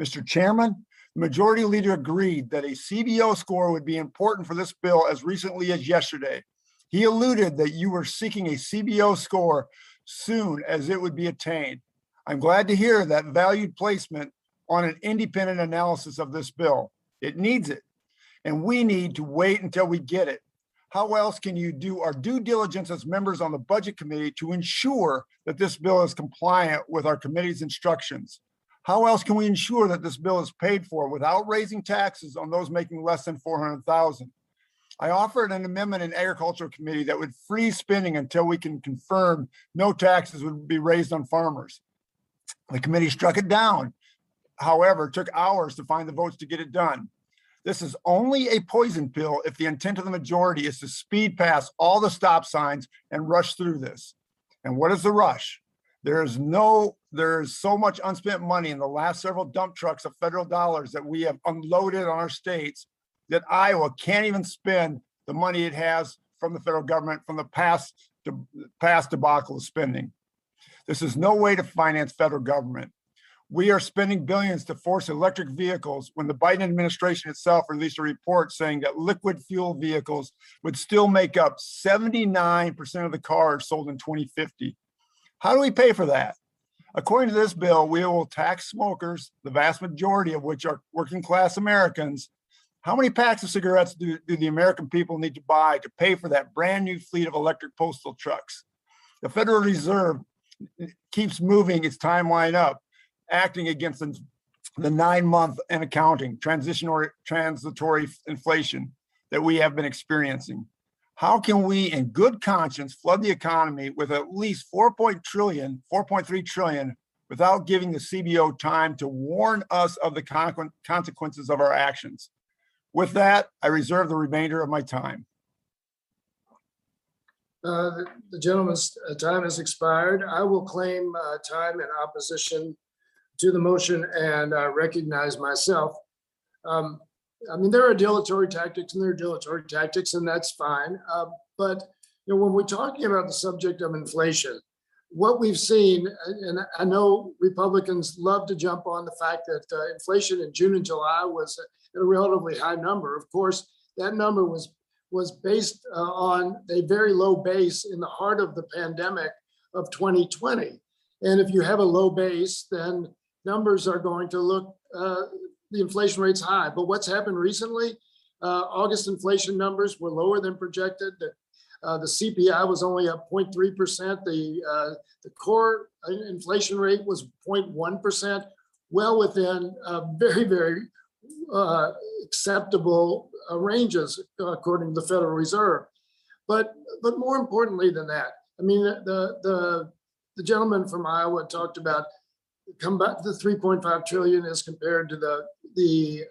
Mr. Chairman, the majority leader agreed that a CBO score would be important for this bill as recently as yesterday. He alluded that you were seeking a CBO score soon as it would be attained. I'm glad to hear that valued placement on an independent analysis of this bill. It needs it. And we need to wait until we get it. How else can you do our due diligence as members on the Budget Committee to ensure that this bill is compliant with our committee's instructions? How else can we ensure that this bill is paid for without raising taxes on those making less than 400,000? I offered an amendment in Agricultural Committee that would freeze spending until we can confirm no taxes would be raised on farmers. The committee struck it down. However, it took hours to find the votes to get it done. This is only a poison pill if the intent of the majority is to speed past all the stop signs and rush through this. And what is the rush? There is so much unspent money in the last several dump trucks of federal dollars that we have unloaded on our states that Iowa can't even spend the money it has from the federal government from the past debacle of spending. This is no way to finance federal government. We are spending billions to force electric vehicles when the Biden administration itself released a report saying that liquid fuel vehicles would still make up 79% of the cars sold in 2050. How do we pay for that? According to this bill, we will tax smokers, the vast majority of which are working class Americans. How many packs of cigarettes do the American people need to buy to pay for that brand new fleet of electric postal trucks? The Federal Reserve keeps moving its timeline up, acting against the 9-month and accounting transitory inflation that we have been experiencing. How can we, in good conscience, flood the economy with at least 4.3 trillion without giving the CBO time to warn us of the consequences of our actions? With that, I reserve the remainder of my time. The gentleman's time has expired. I will claim time in opposition to the motion and recognize myself. I mean, there are dilatory tactics and there are dilatory tactics, and that's fine. But when we're talking about the subject of inflation, what we've seen, and I know Republicans love to jump on the fact that inflation in June and July was at a relatively high number. Of course, that number was based on a very low base in the heart of the pandemic of 2020. And if you have a low base, then numbers are going to look, the inflation rate's high. But what's happened recently, August inflation numbers were lower than projected. The CPI was only up 0.3%. The core inflation rate was 0.1%, well within very, very acceptable ranges, according to the Federal Reserve. But more importantly than that, I mean, the gentleman from Iowa talked about come back to the 3.5 trillion as compared to the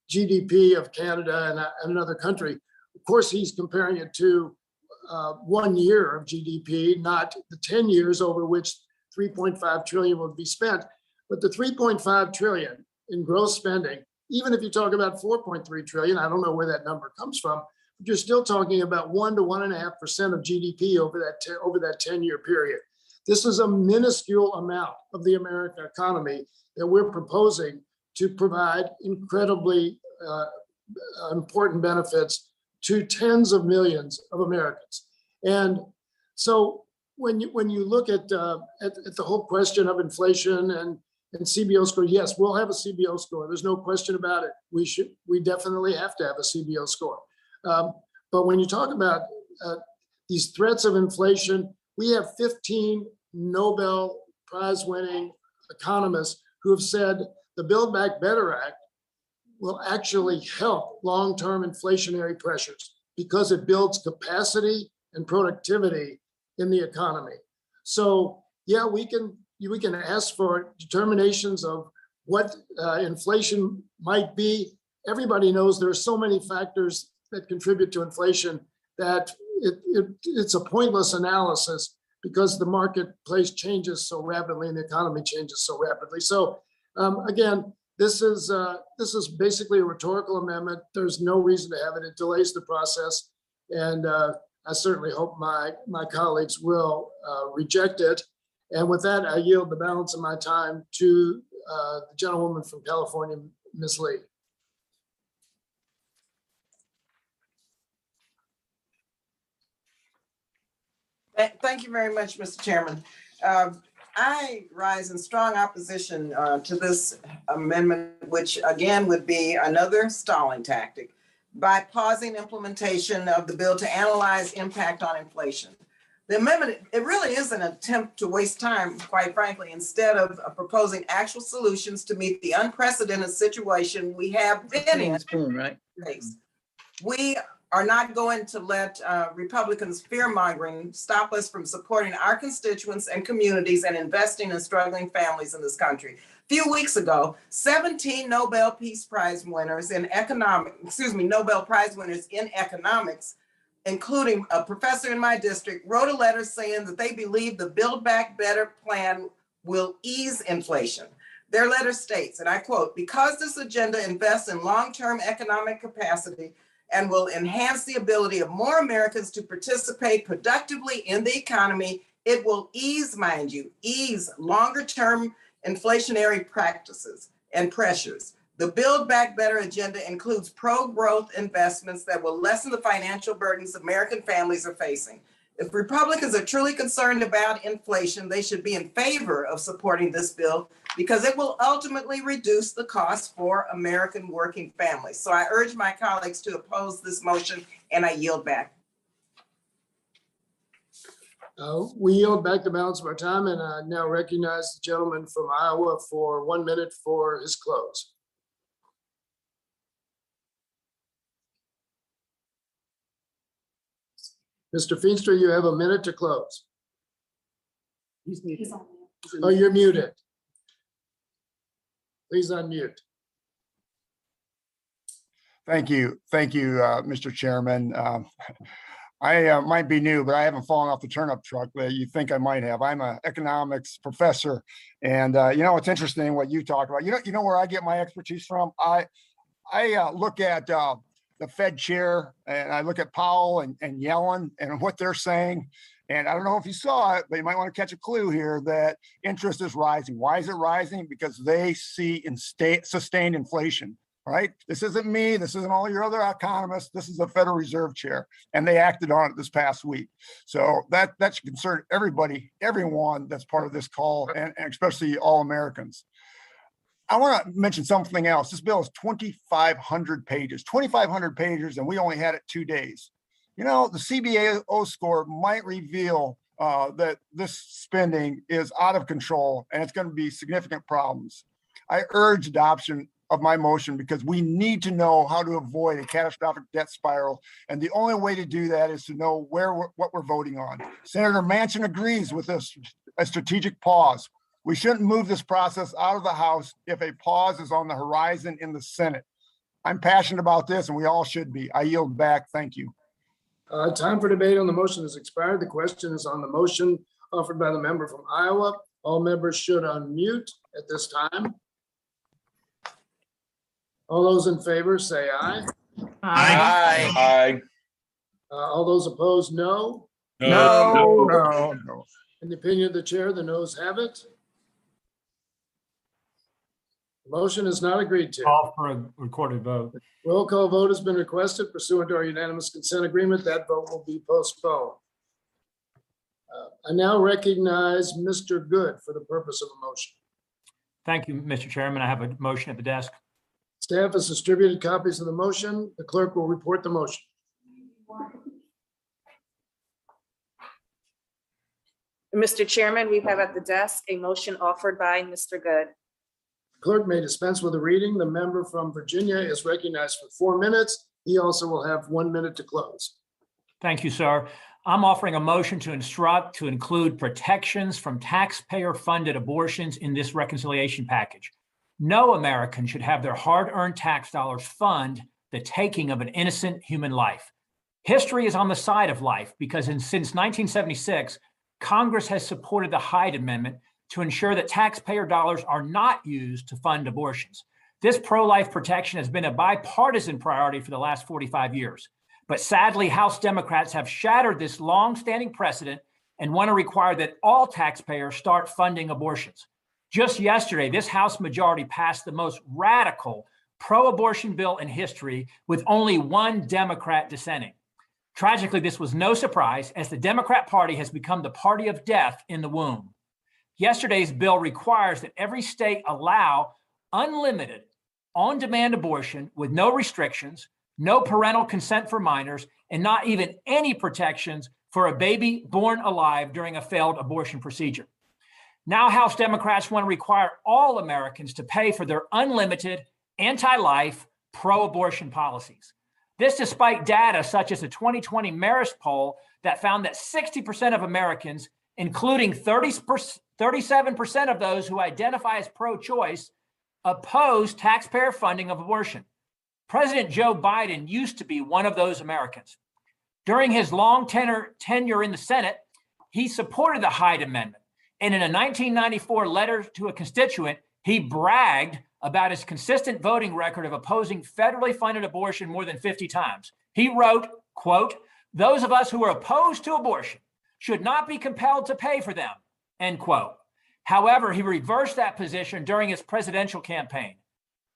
GDP of Canada and another country. Of course, he's comparing it to 1 year of GDP, not the 10 years over which 3.5 trillion would be spent. But the 3.5 trillion in gross spending, even if you talk about 4.3 trillion, I don't know where that number comes from, but you're still talking about 1 to 1.5% of GDP over that 10-year period. This is a minuscule amount of the American economy that we're proposing to provide incredibly important benefits to tens of millions of Americans. And so when you look at the whole question of inflation and CBO score, yes, we'll have a CBO score. There's no question about it. We definitely have to have a CBO score. But when you talk about these threats of inflation, we have 15 Nobel Prize winning economists who have said the Build Back Better Act will actually help long-term inflationary pressures because it builds capacity and productivity in the economy. So yeah, we can ask for determinations of what inflation might be. Everybody knows there are so many factors that contribute to inflation that it's a pointless analysis because the marketplace changes so rapidly and the economy changes so rapidly. So again, this is basically a rhetorical amendment. There's no reason to have it. It delays the process. And I certainly hope my colleagues will reject it. And with that, I yield the balance of my time to the gentlewoman from California, Ms. Lee. Thank you very much, Mr. Chairman. I rise in strong opposition to this amendment, which again would be another stalling tactic by pausing implementation of the bill to analyze impact on inflation. The amendment, it really is an attempt to waste time, quite frankly, instead of proposing actual solutions to meet the unprecedented situation we have been in. Spoon, right? We are not going to let Republicans' fear-mongering stop us from supporting our constituents and communities and investing in struggling families in this country. A few weeks ago, 17 Nobel Peace Prize winners in Nobel Prize winners in economics, including a professor in my district, wrote a letter saying that they believe the Build Back Better plan will ease inflation. Their letter states, and I quote, "Because this agenda invests in long-term economic capacity and will enhance the ability of more Americans to participate productively in the economy, it will ease, mind you, ease longer-term inflationary practices and pressures. The Build Back Better agenda includes pro-growth investments that will lessen the financial burdens American families are facing. If Republicans are truly concerned about inflation, they should be in favor of supporting this bill because it will ultimately reduce the cost for American working families." So I urge my colleagues to oppose this motion, and I yield back. We yield back the balance of our time, and I now recognize the gentleman from Iowa for 1 minute for his close. Mr. Feenstra, you have a minute to close. Oh, you're muted. Please unmute. Thank you. Thank you, Mr. Chairman. I might be new, but I haven't fallen off the turnip truck that you think I might have. I'm an economics professor. And it's interesting what you talked about. You know where I get my expertise from? I look at the Fed chair, and I look at Powell and Yellen and what they're saying. And I don't know if you saw it, but you might want to catch a clue here that interest is rising. Why is it rising? Because they see sustained inflation, right? This isn't me. This isn't all your other economists. This is the Federal Reserve Chair, and they acted on it this past week. So that should concern everybody, everyone that's part of this call, and especially all Americans. I want to mention something else. This bill is 2,500 pages, and we only had it 2 days. The CBO score might reveal that this spending is out of control and it's going to be significant problems. I urge adoption of my motion because we need to know how to avoid a catastrophic debt spiral. And the only way to do that is to know what we're voting on. Senator Manchin agrees with this, a strategic pause. We shouldn't move this process out of the House if a pause is on the horizon in the Senate. I'm passionate about this, and we all should be. I yield back. Thank you. Time for debate on the motion has expired. The question is on the motion offered by the member from Iowa. All members should unmute at this time. All those in favor say aye. Aye. Aye. All those opposed, no. No. In the opinion of the chair, the noes have it. The motion is not agreed to. Call for a recorded vote. Roll call vote has been requested pursuant to our unanimous consent agreement. That vote will be postponed. I now recognize Mr. Good for the purpose of a motion. Thank you, Mr. Chairman. I have a motion at the desk. Staff has distributed copies of the motion. The clerk will report the motion. Mr. Chairman, we have at the desk a motion offered by Mr. Good. Clerk may dispense with the reading. The member from Virginia is recognized for 4 minutes. He also will have 1 minute to close. Thank you, sir. I'm offering a motion to instruct to include protections from taxpayer-funded abortions in this reconciliation package. No American should have their hard-earned tax dollars fund the taking of an innocent human life. History is on the side of life because since 1976, Congress has supported the Hyde Amendment to ensure that taxpayer dollars are not used to fund abortions. This pro-life protection has been a bipartisan priority for the last 45 years. But sadly, House Democrats have shattered this long-standing precedent and want to require that all taxpayers start funding abortions. Just yesterday, this House majority passed the most radical pro-abortion bill in history with only one Democrat dissenting. Tragically, this was no surprise as the Democrat Party has become the party of death in the womb. Yesterday's bill requires that every state allow unlimited on-demand abortion with no restrictions, no parental consent for minors, and not even any protections for a baby born alive during a failed abortion procedure. Now, House Democrats want to require all Americans to pay for their unlimited, anti-life, pro-abortion policies. This despite data such as the 2020 Marist poll that found that 60% of Americans, including 37% of those who identify as pro-choice, oppose taxpayer funding of abortion. President Joe Biden used to be one of those Americans. During his long tenure in the Senate, he supported the Hyde Amendment. And in a 1994 letter to a constituent, he bragged about his consistent voting record of opposing federally funded abortion more than 50 times. He wrote, quote, "Those of us who are opposed to abortion should not be compelled to pay for them," end quote. However, he reversed that position during his presidential campaign.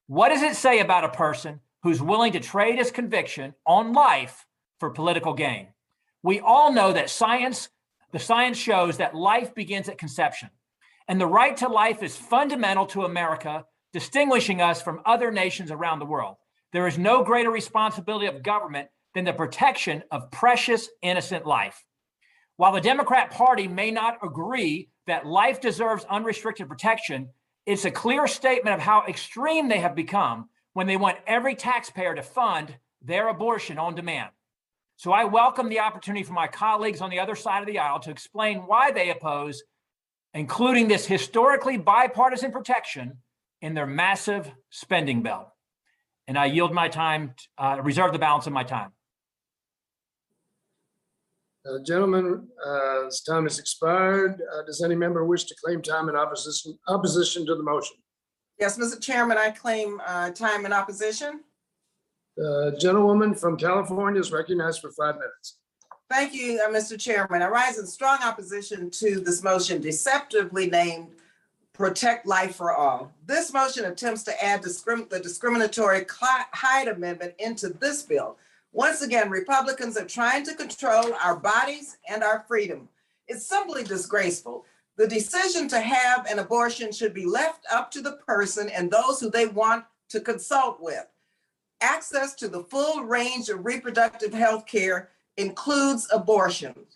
What does it say about a person who's willing to trade his conviction on life for political gain? We all know that the science shows that life begins at conception, and the right to life is fundamental to America, distinguishing us from other nations around the world. There is no greater responsibility of government than the protection of precious, innocent life. While the Democrat Party may not agree that life deserves unrestricted protection, it's a clear statement of how extreme they have become when they want every taxpayer to fund their abortion on demand. So I welcome the opportunity for my colleagues on the other side of the aisle to explain why they oppose including this historically bipartisan protection in their massive spending bill. And I yield my time, reserve the balance of my time. Gentlemen, this time has expired. Does any member wish to claim time in opposition to the motion? Yes, Mr. Chairman, I claim time in opposition. The gentlewoman from California is recognized for 5 minutes. Thank you, Mr. Chairman. I rise in strong opposition to this motion deceptively named Protect Life for All. This motion attempts to add the discriminatory Hyde Amendment into this bill. Once again, Republicans are trying to control our bodies and our freedom. It's simply disgraceful. The decision to have an abortion should be left up to the person and those who they want to consult with. Access to the full range of reproductive health care includes abortion,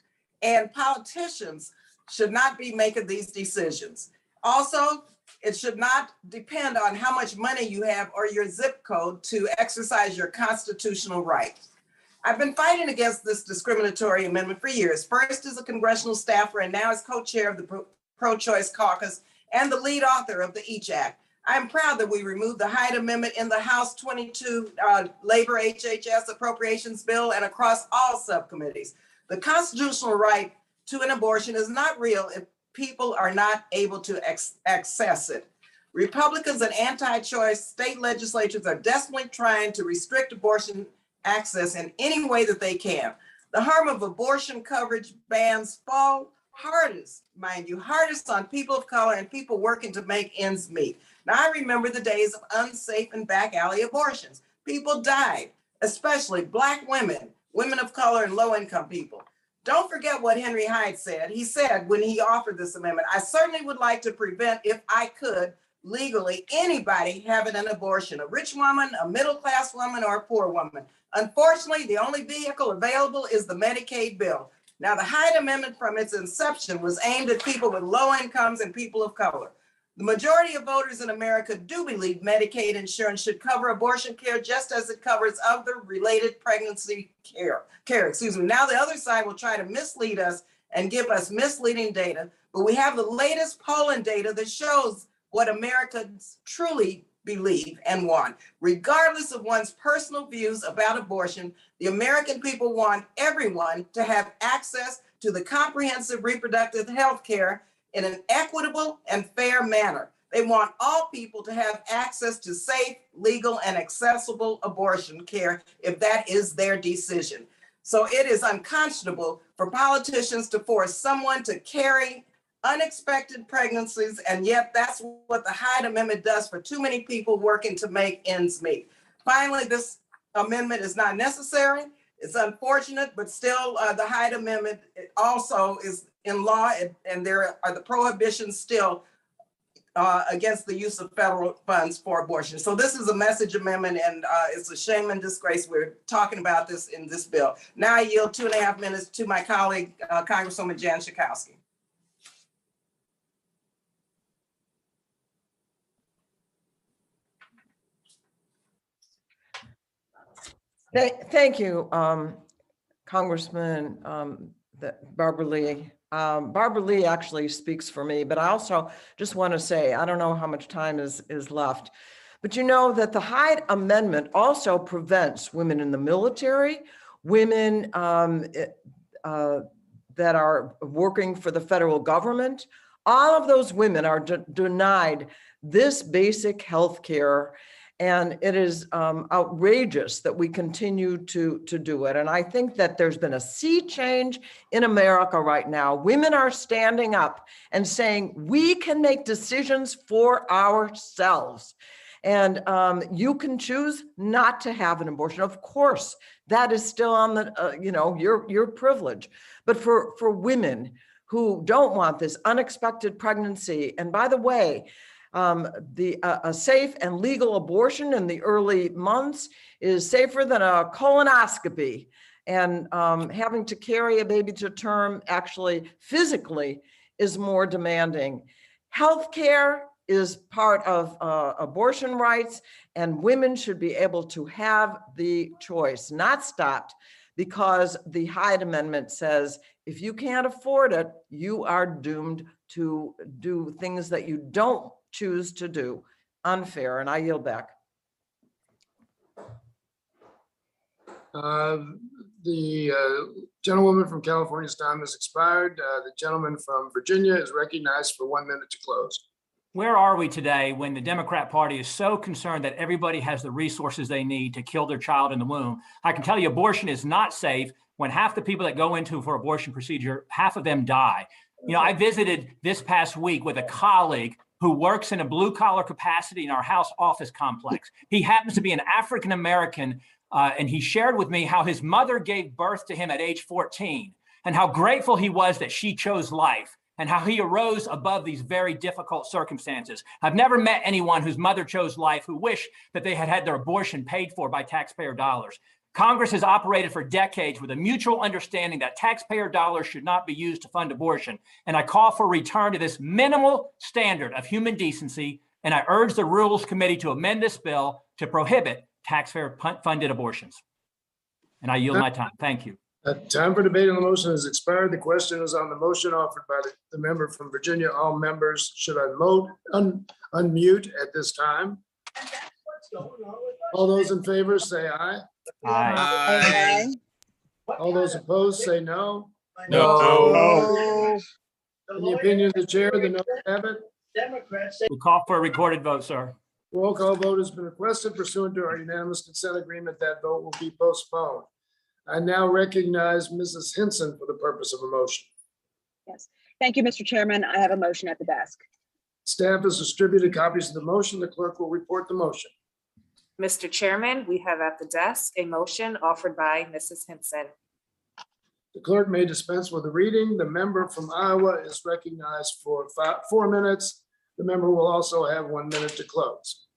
and politicians should not be making these decisions. Also, it should not depend on how much money you have or your zip code to exercise your constitutional right. I've been fighting against this discriminatory amendment for years, first as a congressional staffer and now as co-chair of the Pro-Choice Caucus and the lead author of the EACH Act. I'm proud that we removed the Hyde Amendment in the House 22 Labor HHS Appropriations Bill and across all subcommittees. The constitutional right to an abortion is not real if people are not able to access it. Republicans and anti-choice state legislatures are desperately trying to restrict abortion access in any way that they can. The harm of abortion coverage bans fall hardest, mind you, hardest on people of color and people working to make ends meet. Now, I remember the days of unsafe and back alley abortions. People died, especially Black women, women of color, and low-income people. Don't forget what Henry Hyde said. He said when he offered this amendment, "I certainly would like to prevent, if I could, legally, anybody having an abortion, a rich woman, a middle-class woman, or a poor woman. Unfortunately, the only vehicle available is the Medicaid bill." Now, the Hyde Amendment from its inception was aimed at people with low incomes and people of color. The majority of voters in America do believe Medicaid insurance should cover abortion care just as it covers other related pregnancy care. Now the other side will try to mislead us and give us misleading data, but we have the latest polling data that shows what Americans truly believe and want. Regardless of one's personal views about abortion, the American people want everyone to have access to the comprehensive reproductive health care in an equitable and fair manner. They want all people to have access to safe, legal, and accessible abortion care if that is their decision. So it is unconscionable for politicians to force someone to carry unexpected pregnancies, and yet that's what the Hyde Amendment does for too many people working to make ends meet. Finally, this amendment is not necessary. It's unfortunate, but still the Hyde Amendment also is in law, and there are the prohibitions still against the use of federal funds for abortion. So this is a message amendment, and it's a shame and disgrace we're talking about this in this bill. Now I yield 2.5 minutes to my colleague, Congresswoman Jan Schakowsky. Thank you, Congressman Barbara Lee. Barbara Lee actually speaks for me, but I also just want to say, I don't know how much time is left, but you know that the Hyde Amendment also prevents women in the military, women that are working for the federal government. All of those women are denied this basic health care. And it is outrageous that we continue to do it. And I think that there's been a sea change in America right now. Women are standing up and saying, we can make decisions for ourselves. And you can choose not to have an abortion. Of course, that is still on the, your privilege. But for women who don't want this unexpected pregnancy, and by the way, a safe and legal abortion in the early months is safer than a colonoscopy, and having to carry a baby to term actually physically is more demanding. Healthcare is part of abortion rights, and women should be able to have the choice, not stopped because the Hyde Amendment says if you can't afford it, you are doomed to do things that you don't choose to do. Unfair. And I yield back. The gentlewoman from California's time has expired. The gentleman from Virginia is recognized for 1 minute to close. Where are we today when the Democrat Party is so concerned that everybody has the resources they need to kill their child in the womb? I can tell you abortion is not safe when half the people that go into for abortion procedure, half of them die. You know, I visited this past week with a colleague who works in a blue collar capacity in our House office complex. He happens to be an African American, and he shared with me how his mother gave birth to him at age 14 and how grateful he was that she chose life and how he arose above these very difficult circumstances. I've never met anyone whose mother chose life who wish that they had had their abortion paid for by taxpayer dollars. Congress has operated for decades with a mutual understanding that taxpayer dollars should not be used to fund abortion. And I call for a return to this minimal standard of human decency. And I urge the Rules Committee to amend this bill to prohibit taxpayer-funded abortions. And I yield my time. Thank you. Time for debate on the motion has expired. The question is on the motion offered by the member from Virginia. All members should unmute at this time. All those in favor say aye. Aye. All those opposed say no. No. In the opinion of the chair, the noes have it. We call for a recorded vote, sir. Roll call vote has been requested pursuant to our unanimous consent agreement. That vote will be postponed. I now recognize Mrs. Hinson for the purpose of a motion. Yes. Thank you, Mr. Chairman. I have a motion at the desk. Staff has distributed copies of the motion. The clerk will report the motion. Mr. Chairman, we have at the desk a motion offered by Mrs. Hinson. The clerk may dispense with the reading. The member from Iowa is recognized for 4 minutes. The member will also have 1 minute to close.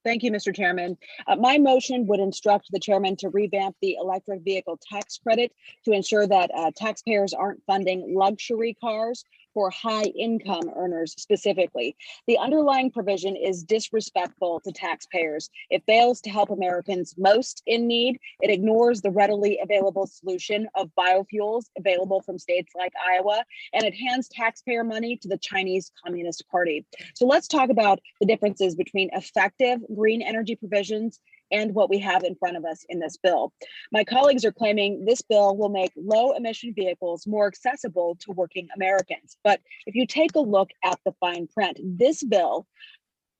Thank you, Mr. Chairman. My motion would instruct the chairman to revamp the electric vehicle tax credit to ensure that taxpayers aren't funding luxury cars for high income earners specifically. The underlying provision is disrespectful to taxpayers. It fails to help Americans most in need. It ignores the readily available solution of biofuels available from states like Iowa, and it hands taxpayer money to the Chinese Communist Party. So let's talk about the differences between effective green energy provisions and what we have in front of us in this bill. My colleagues are claiming this bill will make low emission vehicles more accessible to working Americans. But if you take a look at the fine print, this bill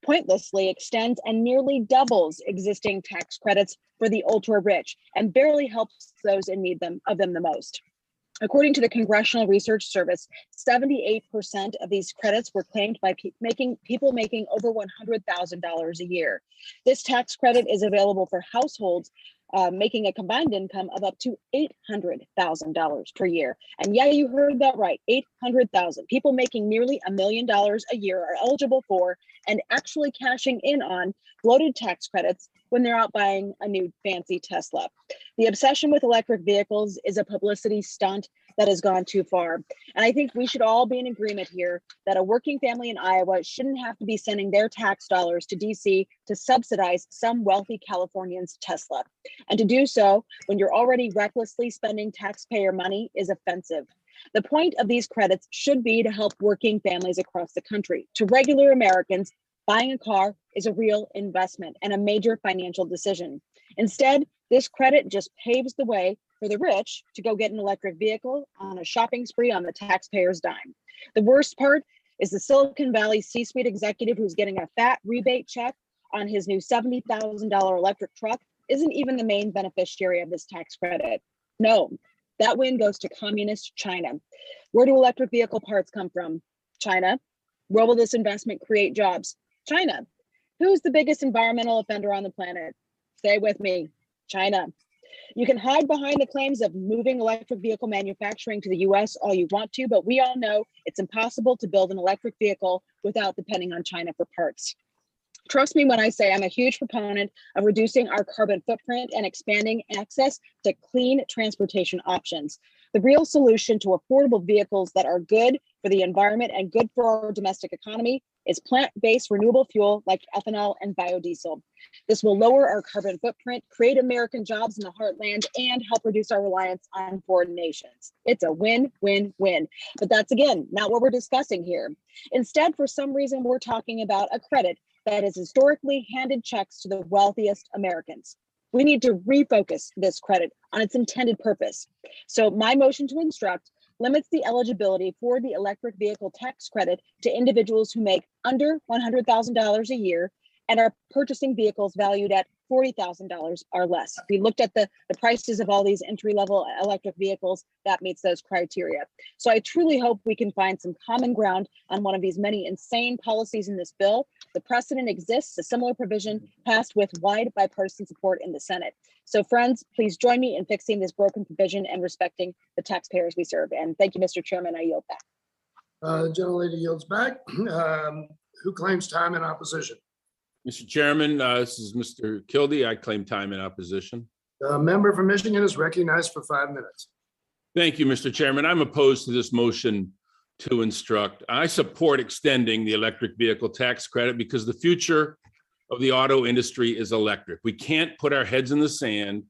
pointlessly extends and nearly doubles existing tax credits for the ultra rich and barely helps those in need of them the most. According to the Congressional Research Service, 78% of these credits were claimed by people making over $100,000 a year. This tax credit is available for households making a combined income of up to $800,000 per year. And yeah, you heard that right, 800,000. People making nearly $1 million a year are eligible for and actually cashing in on bloated tax credits when they're out buying a new fancy Tesla. The obsession with electric vehicles is a publicity stunt that has gone too far. And I think we should all be in agreement here that a working family in Iowa shouldn't have to be sending their tax dollars to DC to subsidize some wealthy Californian's Tesla. And to do so when you're already recklessly spending taxpayer money is offensive. The point of these credits should be to help working families across the country. To regular Americans, buying a car is a real investment and a major financial decision. Instead, this credit just paves the way for the rich to go get an electric vehicle on a shopping spree on the taxpayer's dime. The worst part is the Silicon Valley C-suite executive who's getting a fat rebate check on his new $70,000 electric truck isn't even the main beneficiary of this tax credit. No, that win goes to communist China. Where do electric vehicle parts come from? China. Where will this investment create jobs? China. Who's the biggest environmental offender on the planet? Stay with me, China. You can hide behind the claims of moving electric vehicle manufacturing to the US all you want to, but we all know it's impossible to build an electric vehicle without depending on China for parts. Trust me when I say I'm a huge proponent of reducing our carbon footprint and expanding access to clean transportation options. The real solution to affordable vehicles that are good for the environment and good for our domestic economy is plant-based renewable fuel like ethanol and biodiesel. This will lower our carbon footprint, create American jobs in the heartland, and help reduce our reliance on foreign nations. It's a win-win-win. But that's, again, not what we're discussing here. Instead, for some reason, we're talking about a credit that has historically handed checks to the wealthiest Americans. We need to refocus this credit on its intended purpose. So my motion to instruct limits the eligibility for the electric vehicle tax credit to individuals who make under $100,000 a year and are purchasing vehicles valued at $40,000 or less. We looked at the prices of all these entry-level electric vehicles that meets those criteria. So I truly hope we can find some common ground on one of these many insane policies in this bill. The precedent exists, a similar provision passed with wide bipartisan support in the Senate. So friends, please join me in fixing this broken provision and respecting the taxpayers we serve. And thank you, Mr. Chairman, I yield back. The gentlelady yields back. Who claims time in opposition? Mr. Chairman, this is Mr. Kildee. I claim time in opposition. The member from Michigan is recognized for 5 minutes. Thank you, Mr. Chairman. I'm opposed to this motion to instruct. I support extending the electric vehicle tax credit because the future of the auto industry is electric. We can't put our heads in the sand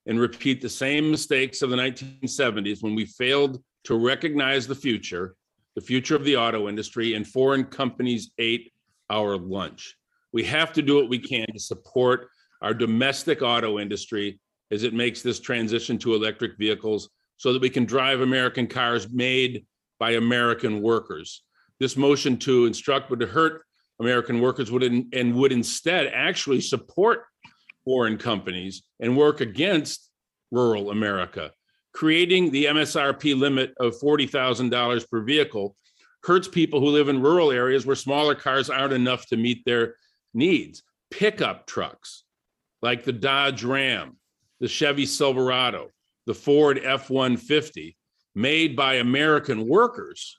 and repeat the same mistakes of the 1970s when we failed to recognize the future of the auto industry, and foreign companies ate our lunch. We have to do what we can to support our domestic auto industry as it makes this transition to electric vehicles so that we can drive American cars made by American workers. This motion to instruct would hurt American workers would instead actually support foreign companies and work against rural America. Creating the MSRP limit of $40,000 per vehicle hurts people who live in rural areas where smaller cars aren't enough to meet their needs. Pickup trucks like the Dodge Ram, the Chevy Silverado, the Ford F-150, made by American workers,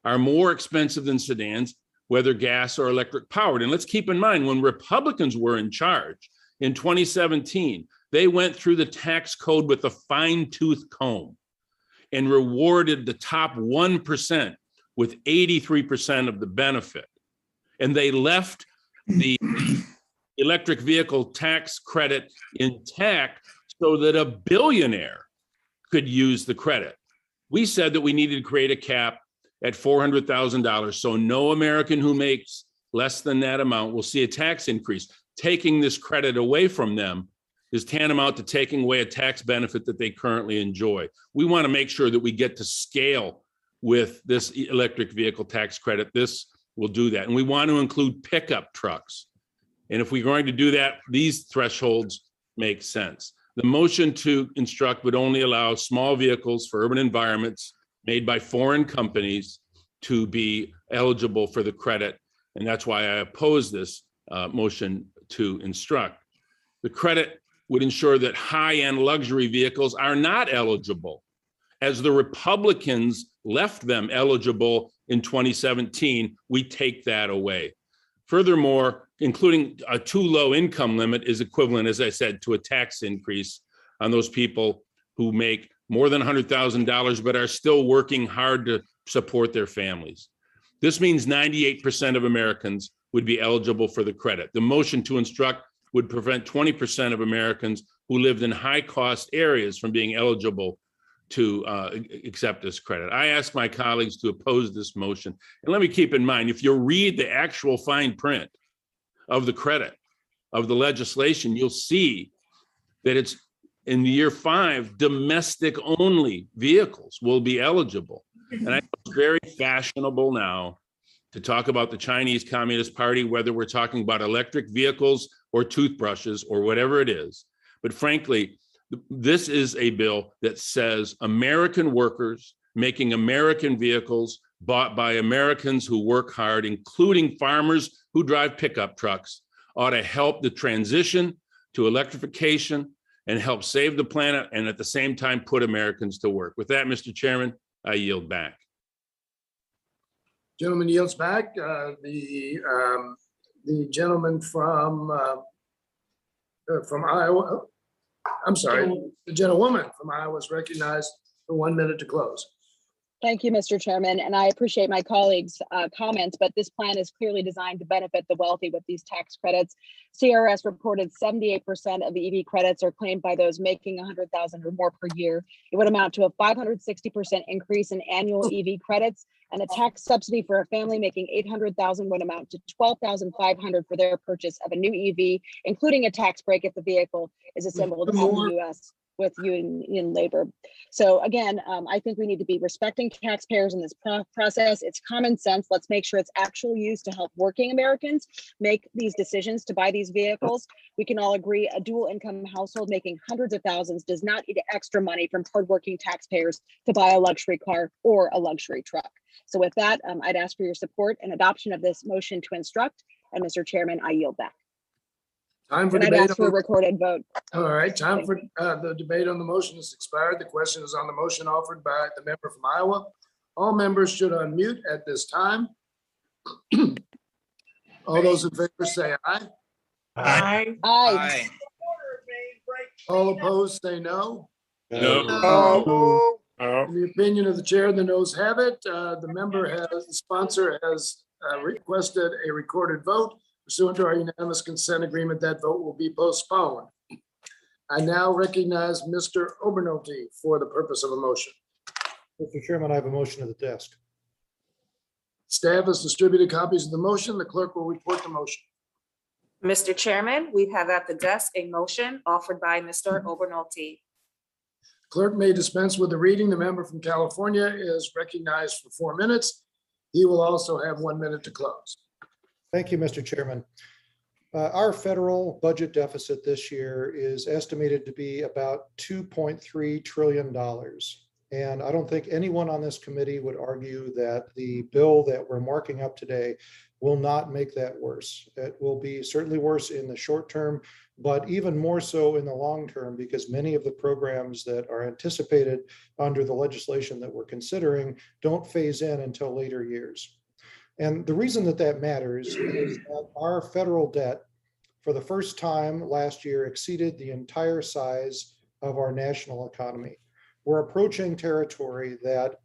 are more expensive than sedans, whether gas or electric powered. And let's keep in mind, when Republicans were in charge in 2017, they went through the tax code with a fine-tooth comb and rewarded the top 1% with 83% of the benefit. And they left the electric vehicle tax credit intact so that a billionaire could use the credit. We said that we needed to create a cap at $400,000 so no American who makes less than that amount will see a tax increase. Taking this credit away from them is tantamount to taking away a tax benefit that they currently enjoy. We want to make sure that we get to scale with this electric vehicle tax credit. This will do that. And we want to include pickup trucks. And if we're going to do that, these thresholds make sense. The motion to instruct would only allow small vehicles for urban environments made by foreign companies to be eligible for the credit. And that's why I oppose this motion to instruct. The credit would ensure that high-end luxury vehicles are not eligible, as the Republicans left them eligible in 2017. We take that away. Furthermore, including a too low income limit is equivalent, as I said, to a tax increase on those people who make more than $100,000 but are still working hard to support their families. This means 98% of Americans would be eligible for the credit. The motion to instruct would prevent 20% of Americans who lived in high-cost areas from being eligible to accept this credit. I ask my colleagues to oppose this motion. And let me keep in mind, if you read the actual fine print of the credit, of the legislation, you'll see that it's in the year 5, domestic only vehicles will be eligible. And I know it's very fashionable now to talk about the Chinese Communist Party, whether we're talking about electric vehicles or toothbrushes or whatever it is. But frankly, this is a bill that says American workers making American vehicles bought by Americans who work hard, including farmers who drive pickup trucks, ought to help the transition to electrification and help save the planet, and at the same time put Americans to work. With that, Mr. Chairman, I yield back. Gentleman yields back. The gentleman from Iowa, I'm sorry, the gentlewoman from Iowa is recognized for 1 minute to close. Thank you, Mr. Chairman, and I appreciate my colleagues' comments, but this plan is clearly designed to benefit the wealthy with these tax credits. CRS reported 78% of the EV credits are claimed by those making $100,000 or more per year. It would amount to a 560% increase in annual EV credits, and a tax subsidy for a family making $800,000 would amount to $12,500 for their purchase of a new EV, including a tax break if the vehicle is assembled in the U.S. with union labor. So again, I think we need to be respecting taxpayers in this process. It's common sense. Let's make sure it's actual use to help working Americans make these decisions to buy these vehicles. We can all agree a dual income household making hundreds of thousands does not need extra money from hardworking taxpayers to buy a luxury car or a luxury truck. So with that, I'd ask for your support and adoption of this motion to instruct. And Mr. Chairman, I yield back. Time for And I'd debate. ask for a recorded vote. All right, time for the debate on the motion has expired. The question is on the motion offered by the member from Iowa. All members should unmute at this time. All those in favor say aye. Aye. Aye. All opposed say no. No. In the opinion of the chair, the noes have it. The sponsor has requested a recorded vote. Pursuant to our unanimous consent agreement, that vote will be postponed. I now recognize Mr. Obernolte for the purpose of a motion. Mr. Chairman, I have a motion at the desk. Staff has distributed copies of the motion. The clerk will report the motion. Mr. Chairman, we have at the desk a motion offered by Mr. Obernolte. Clerk may dispense with the reading. The member from California is recognized for 4 minutes. He will also have 1 minute to close. Thank you, Mr. Chairman. Our federal budget deficit this year is estimated to be about $2.3 trillion. And I don't think anyone on this committee would argue that the bill that we're marking up today will not make that worse. It will be certainly worse in the short term, but even more so in the long term, because many of the programs that are anticipated under the legislation that we're considering don't phase in until later years. And the reason that that matters is that our federal debt for the first time last year exceeded the entire size of our national economy. We're approaching territory that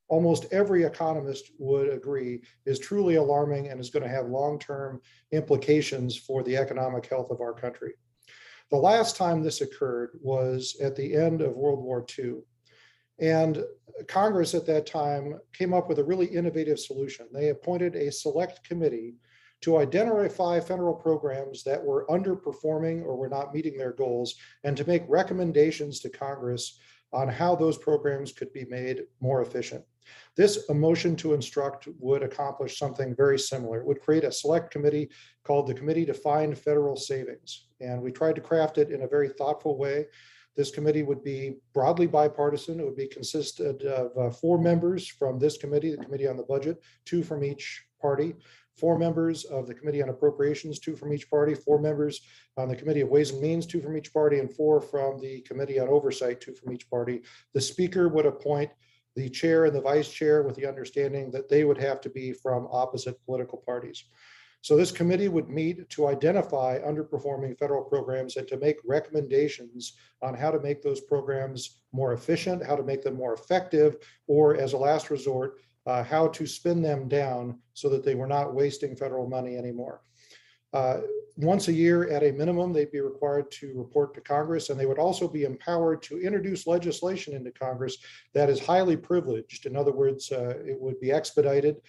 almost every economist would agree is truly alarming and is going to have long-term implications for the economic health of our country. The last time this occurred was at the end of World War II. And Congress at that time came up with a really innovative solution. They appointed a select committee to identify federal programs that were underperforming or were not meeting their goals, and to make recommendations to Congress on how those programs could be made more efficient. This motion to instruct would accomplish something very similar. It would create a select committee called the Committee to Find Federal Savings. And we tried to craft it in a very thoughtful way. This committee would be broadly bipartisan. It would be consisted of 4 members from this committee, the Committee on the Budget, 2 from each party. 4 members of the Committee on Appropriations, 2 from each party, 4 members on the Committee of Ways and Means, 2 from each party, and 4 from the Committee on Oversight, 2 from each party. The Speaker would appoint the chair and the vice chair with the understanding that they would have to be from opposite political parties. So this committee would meet to identify underperforming federal programs and to make recommendations on how to make those programs more efficient, how to make them more effective, or as a last resort, how to spin them down so that they were not wasting federal money anymore. Once a year at a minimum, they'd be required to report to Congress, and they would also be empowered to introduce legislation into Congress that is highly privileged. In other words, it would be expedited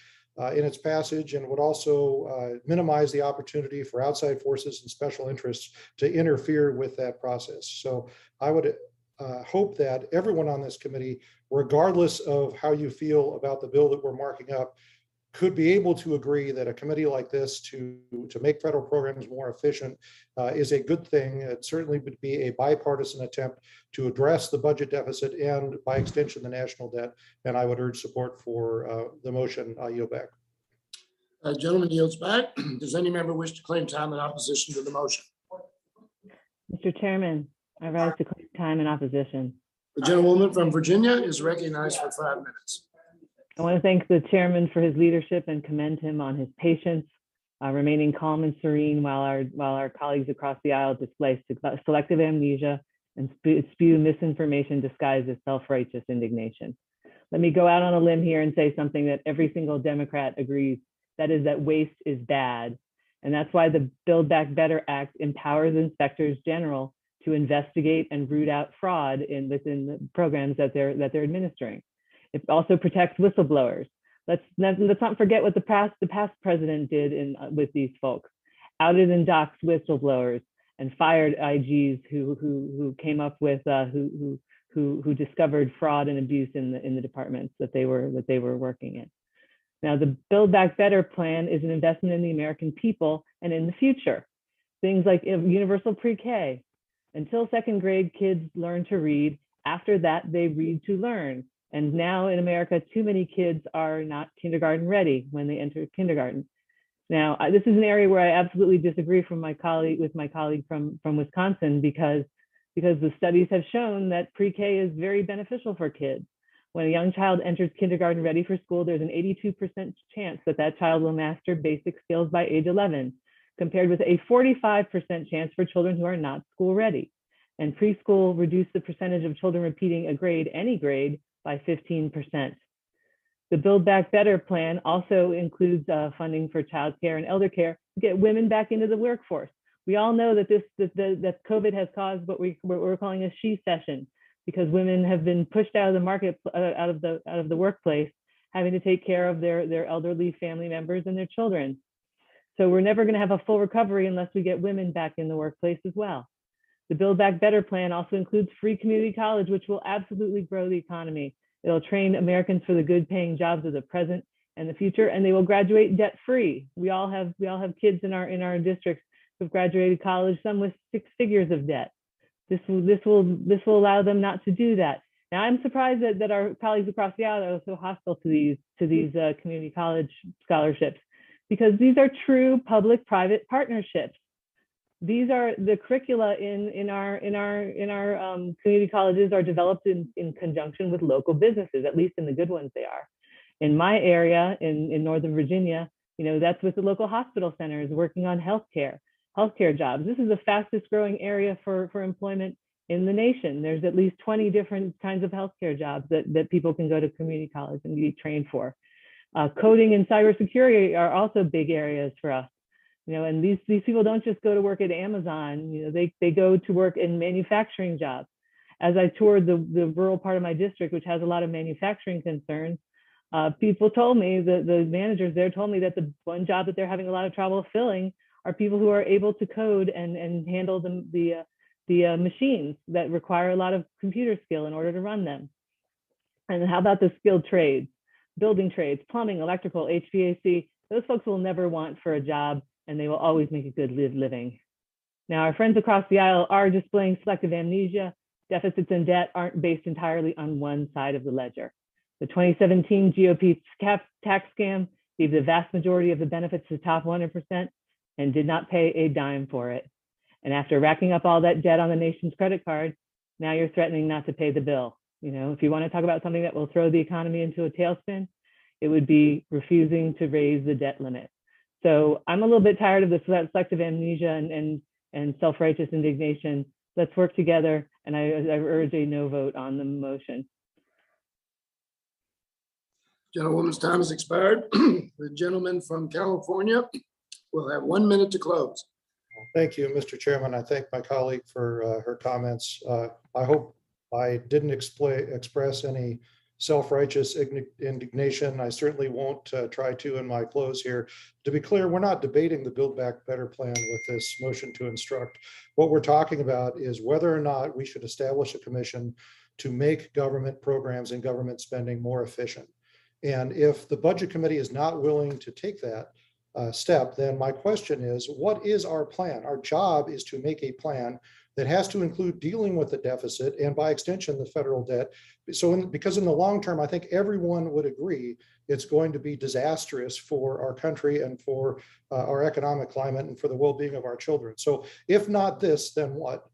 in its passage and would also minimize the opportunity for outside forces and special interests to interfere with that process. So I would hope that everyone on this committee, regardless of how you feel about the bill that we're marking up, could be able to agree that a committee like this to make federal programs more efficient is a good thing. It certainly would be a bipartisan attempt to address the budget deficit and by extension, the national debt. And I would urge support for the motion. I yield back. Gentleman yields back. Does any member wish to claim time in opposition to the motion? Mr. Chairman, I rise to claim time in opposition. The gentlewoman from Virginia is recognized for 5 minutes. I want to thank the chairman for his leadership and commend him on his patience, remaining calm and serene while our colleagues across the aisle display selective amnesia and spew misinformation disguised as self-righteous indignation. Let me go out on a limb here and say something that every single Democrat agrees, that is that waste is bad. And that's why the Build Back Better Act empowers inspectors general to investigate and root out fraud within the programs that they're administering. It also protects whistleblowers. Let's not forget what the past president did with these folks. Outed and doxed whistleblowers and fired IGs who came up with who discovered fraud and abuse in the departments that they were working in. Now, the Build Back Better plan is an investment in the American people and in the future. Things like universal pre-K. Until 2nd grade, kids learn to read. After that, they read to learn. And now in America, too many kids are not kindergarten ready when they enter kindergarten. Now, this is an area where I absolutely disagree with my colleague from Wisconsin because the studies have shown that pre-K is very beneficial for kids. When a young child enters kindergarten ready for school, there's an 82% chance that child will master basic skills by age 11, compared with a 45% chance for children who are not school ready. And preschool reduced the percentage of children repeating a grade, any grade, by 15%. The Build Back Better plan also includes funding for childcare and elder care to get women back into the workforce. We all know that that COVID has caused what we're calling a she-cession, because women have been pushed out of the market, out of the workplace, having to take care of their elderly family members and their children. So we're never going to have a full recovery unless we get women back in the workplace as well. The Build Back Better plan also includes free community college, which will absolutely grow the economy. It'll train Americans for the good paying jobs of the present and the future, and they will graduate debt free. We all have kids in our districts who've graduated college, some with 6 figures of debt. This will allow them not to do that. Now, I'm surprised that our colleagues across the aisle are so hostile to these community college scholarships, because these are true public-private partnerships. These are the curricula in our community colleges are developed in conjunction with local businesses, at least in the good ones they are. In my area, in Northern Virginia, that's with the local hospital centers working on healthcare jobs. This is the fastest growing area for employment in the nation. There's at least 20 different kinds of healthcare jobs that people can go to community college and be trained for. Coding and cybersecurity are also big areas for us. And these people don't just go to work at Amazon. They go to work in manufacturing jobs. As I toured the rural part of my district, which has a lot of manufacturing concerns, people told me, the managers there told me that the one job that they're having a lot of trouble filling are people who are able to code and handle the machines that require a lot of computer skill in order to run them. And how about the skilled trades, building trades, plumbing, electrical, HVAC? Those folks will never want for a job, and they will always make a good living. Now, our friends across the aisle are displaying selective amnesia. Deficits and debt aren't based entirely on one side of the ledger. The 2017 GOP tax scam gave the vast majority of the benefits to the top 100%, and did not pay a dime for it. And after racking up all that debt on the nation's credit card, now you're threatening not to pay the bill. You know, if you want to talk about something that will throw the economy into a tailspin, it would be refusing to raise the debt limit. So I'm a little bit tired of this selective amnesia and self-righteous indignation. Let's work together, and I urge a no vote on the motion. Gentlewoman's time has expired. The gentleman from California will have 1 minute to close. Thank you, Mr. Chairman. I thank my colleague for her comments. I hope I didn't express any self-righteous indignation. I certainly won't try to in my close here. To be clear, we're not debating the Build Back Better plan with this motion to instruct. What we're talking about is whether or not we should establish a commission to make government programs and government spending more efficient. And if the Budget Committee is not willing to take that step, then my question is, what is our plan? Our job is to make a plan that has to include dealing with the deficit and by extension, the federal debt. So because in the long term, I think everyone would agree it's going to be disastrous for our country and for our economic climate and for the well-being of our children. So if not this, then what?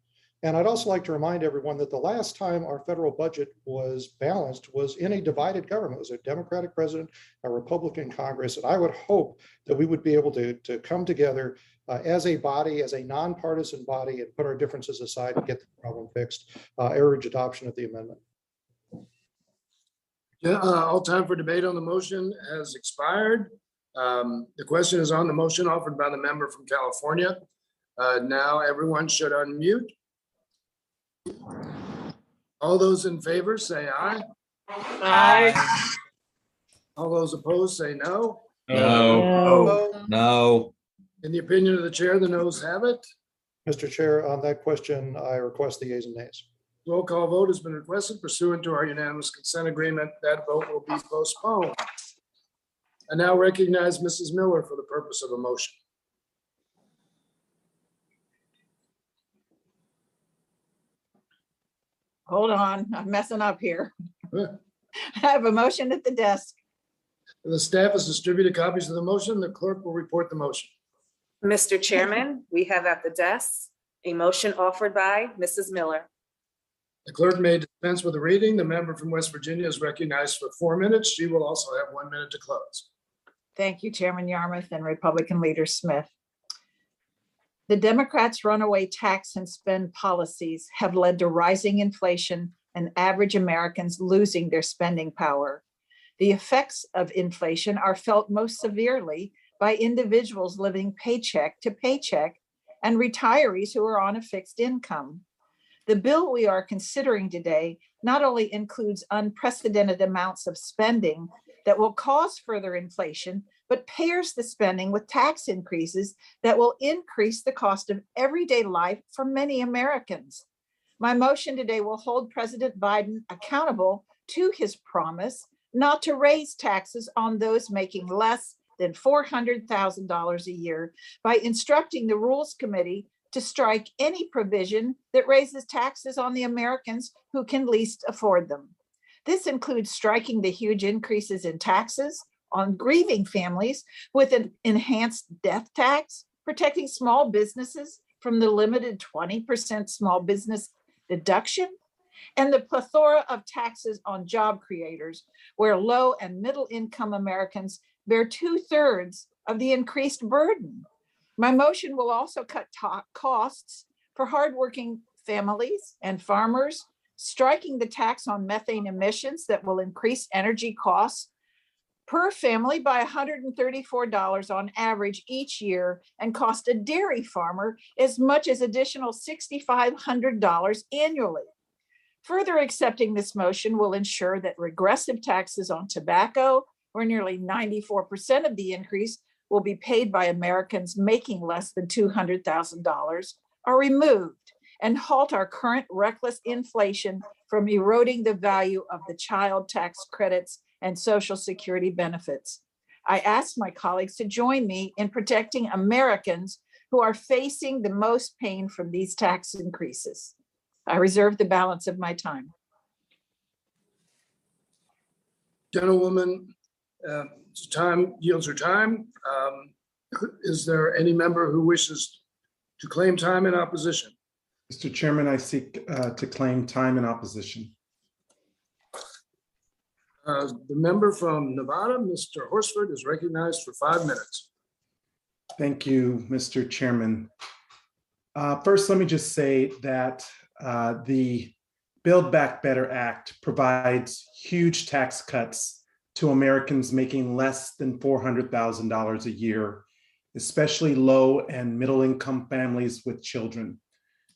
And I'd also like to remind everyone that the last time our federal budget was balanced was in a divided government. It was a Democratic president, a Republican Congress. And I would hope that we would be able to come together as a body, as a nonpartisan body, and put our differences aside and get the problem fixed. I urge adoption of the amendment. All time for debate on the motion has expired. The question is on the motion offered by the member from California. Now everyone should unmute. All those in favor say aye. Aye. All those opposed say no. No. In the opinion of the chair, the noes have it. Mr. Chair, on that question, I request the yeas and nays. Roll call vote has been requested pursuant to our unanimous consent agreement. That vote will be postponed. I now recognize Mrs. Miller for the purpose of a motion. Hold on, I'm messing up here. I have a motion at the desk. The staff has distributed copies of the motion. The clerk will report the motion. Mr. Chairman, we have at the desk a motion offered by Mrs. Miller. The clerk may dispense with the reading. The member from West Virginia is recognized for 4 minutes. She will also have 1 minute to close. Thank you, Chairman Yarmouth and Republican Leader Smith. The Democrats' runaway tax and spend policies have led to rising inflation and average Americans losing their spending power. The effects of inflation are felt most severely by individuals living paycheck to paycheck and retirees who are on a fixed income. The bill we are considering today not only includes unprecedented amounts of spending that will cause further inflation, but pairs the spending with tax increases that will increase the cost of everyday life for many Americans. My motion today will hold President Biden accountable to his promise not to raise taxes on those making less than $400,000 a year by instructing the Rules Committee to strike any provision that raises taxes on the Americans who can least afford them. This includes striking the huge increases in taxes on grieving families with an enhanced death tax, protecting small businesses from the limited 20% small business deduction, and the plethora of taxes on job creators, where low and middle income Americans bear 2/3 of the increased burden. My motion will also cut costs for hardworking families and farmers, striking the tax on methane emissions that will increase energy costs per family by $134 on average each year and cost a dairy farmer as much as additional $6,500 annually. Further accepting this motion will ensure that regressive taxes on tobacco, where nearly 94% of the increase will be paid by Americans making less than $200,000, are removed and halt our current reckless inflation from eroding the value of the child tax credits and Social Security benefits. I ask my colleagues to join me in protecting Americans who are facing the most pain from these tax increases. I reserve the balance of my time. Gentlewoman Time yields her time. Is there any member who wishes to claim time in opposition? Mr. Chairman, I seek to claim time in opposition. The member from Nevada, Mr. Horsford, is recognized for 5 minutes. Thank you, Mr. Chairman. First, let me just say that the Build Back Better Act provides huge tax cuts to Americans making less than $400,000 a year, especially low and middle income families with children.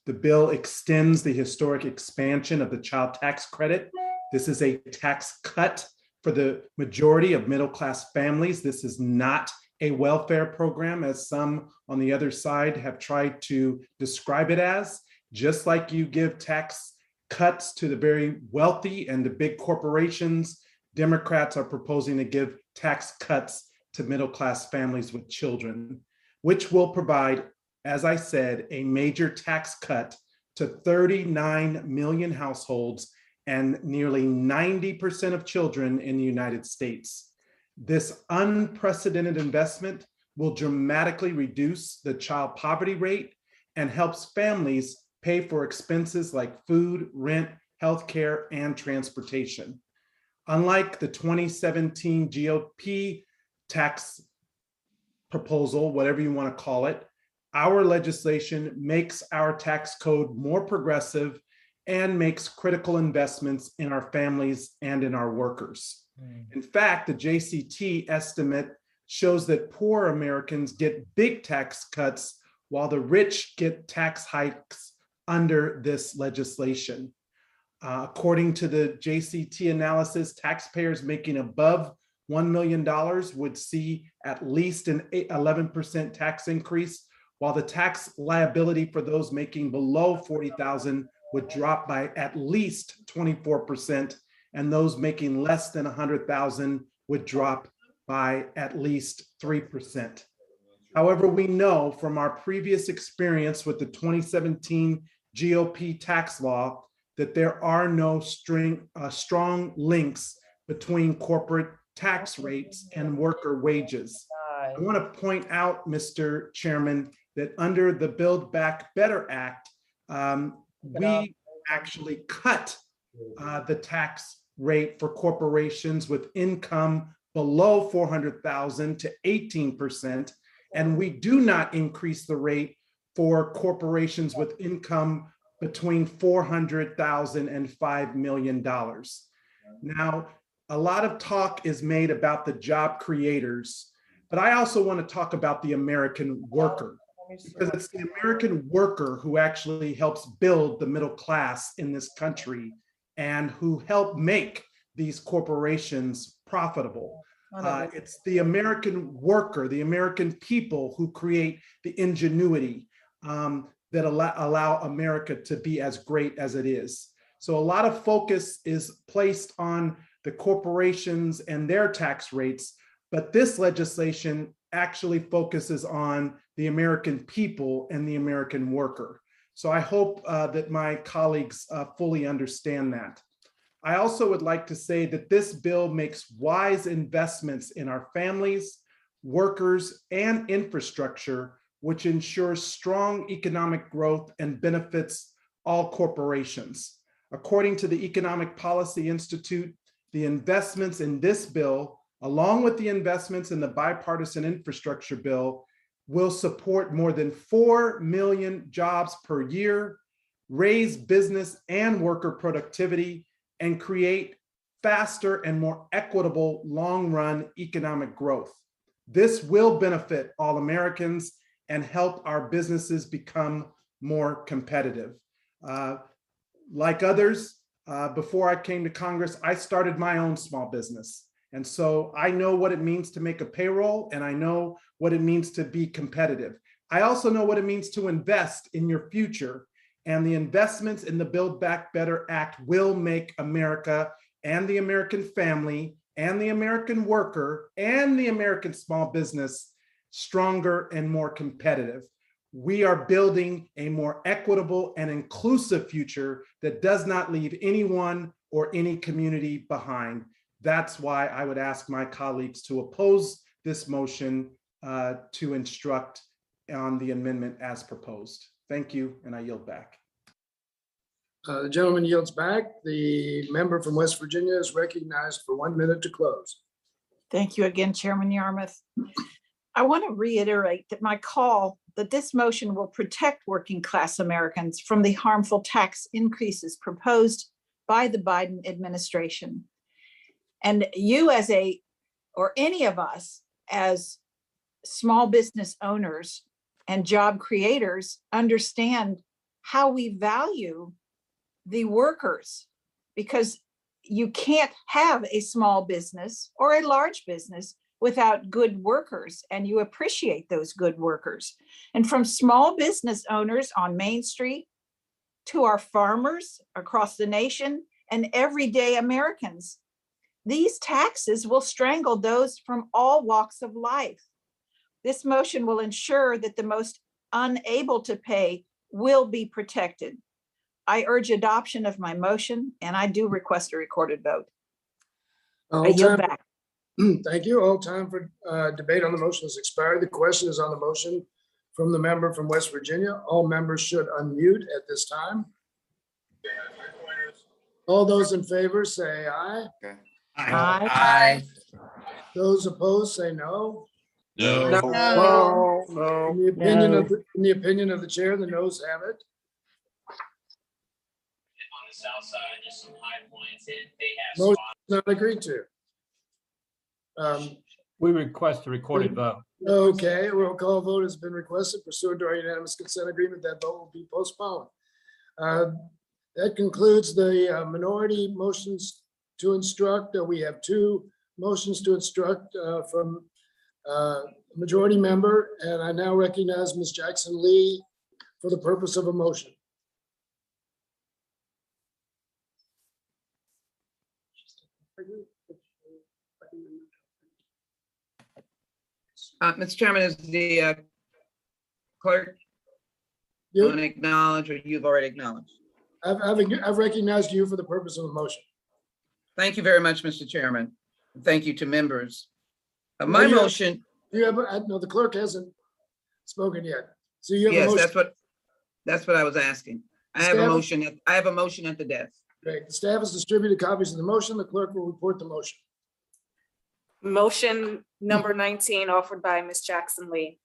The bill extends the historic expansion of the child tax credit. This is a tax cut for the majority of middle-class families. This is not a welfare program, as some on the other side have tried to describe it as. Just like you give tax cuts to the very wealthy and the big corporations, Democrats are proposing to give tax cuts to middle-class families with children, which will provide, as I said, a major tax cut to 39 million households and nearly 90% of children in the United States. This unprecedented investment will dramatically reduce the child poverty rate and helps families pay for expenses like food, rent, healthcare, and transportation. Unlike the 2017 GOP tax proposal, whatever you want to call it, our legislation makes our tax code more progressive and makes critical investments in our families and in our workers. In fact, the JCT estimate shows that poor Americans get big tax cuts while the rich get tax hikes under this legislation. According to the JCT analysis, taxpayers making above $1 million would see at least an 11% tax increase, while the tax liability for those making below $40,000 would drop by at least 24%, and those making less than $100,000 would drop by at least 3%. However, we know from our previous experience with the 2017 GOP tax law that there are no strong links between corporate tax rates and worker wages. I want to point out, Mr. Chairman, that under the Build Back Better Act, we actually cut the tax rate for corporations with income below 400,000 to 18%, and we do not increase the rate for corporations with income between 400,000 and $5 million. Now, a lot of talk is made about the job creators, but I also want to talk about the American worker, because it's the American worker who actually helps build the middle class in this country and who help make these corporations profitable. It's the American worker, the American people who create the ingenuity that allow America to be as great as it is. So a lot of focus is placed on the corporations and their tax rates, but this legislation actually focuses on the American people and the American worker. So I hope that my colleagues fully understand that. I also would like to say that this bill makes wise investments in our families, workers, and infrastructure, which ensures strong economic growth and benefits all corporations. According to the Economic Policy Institute, the investments in this bill, along with the investments in the bipartisan infrastructure bill, will support more than 4 million jobs per year, raise business and worker productivity, and create faster and more equitable long-run economic growth. This will benefit all Americans and help our businesses become more competitive. Like others, before I came to Congress, I started my own small business. And so I know what it means to make a payroll, and I know what it means to be competitive. I also know what it means to invest in your future. And the investments in the Build Back Better Act will make America and the American family and the American worker and the American small business stronger and more competitive. We are building a more equitable and inclusive future that does not leave anyone or any community behind. That's why I would ask my colleagues to oppose this motion to instruct on the amendment as proposed. Thank you, and I yield back. The gentleman yields back. The member from West Virginia is recognized for 1 minute to close. Thank you again, Chairman Yarmouth. I want to reiterate that my call that this motion will protect working class Americans from the harmful tax increases proposed by the Biden administration. And you or any of us as small business owners and job creators understand how we value the workers, because you can't have a small business or a large business without good workers, and you appreciate those good workers. And from small business owners on Main Street to our farmers across the nation and everyday Americans, these taxes will strangle those from all walks of life. This motion will ensure that the most unable to pay will be protected. I urge adoption of my motion, and I do request a recorded vote. I yield back. Thank you. All time for debate on the motion has expired. The question is on the motion from the member from West Virginia. All members should unmute at this time. All those in favor say aye. Okay. Aye. Aye. Those opposed say no. No. No. In the opinion of the chair, the noes have it. On the south side, there's some high points. They have Motion spots. is not agreed to. We request a recorded vote. Okay, a roll call vote has been requested pursuant to our unanimous consent agreement. That vote will be postponed. That concludes the minority motions to instruct. We have two motions to instruct from majority member, and I now recognize Ms. Jackson Lee for the purpose of a motion. Mr. Chairman, is the clerk going to acknowledge, or you've already acknowledged? I've recognized you for the purpose of a motion. Thank you very much, Mr. Chairman. Thank you to members. My motion. You have, no, the clerk hasn't spoken yet. So you have a Yes, motion. that's what I was asking. I have a motion. I have a motion at the desk. Great. The staff has distributed copies of the motion. The clerk will report the motion. Motion number 19 offered by Ms. Jackson Lee.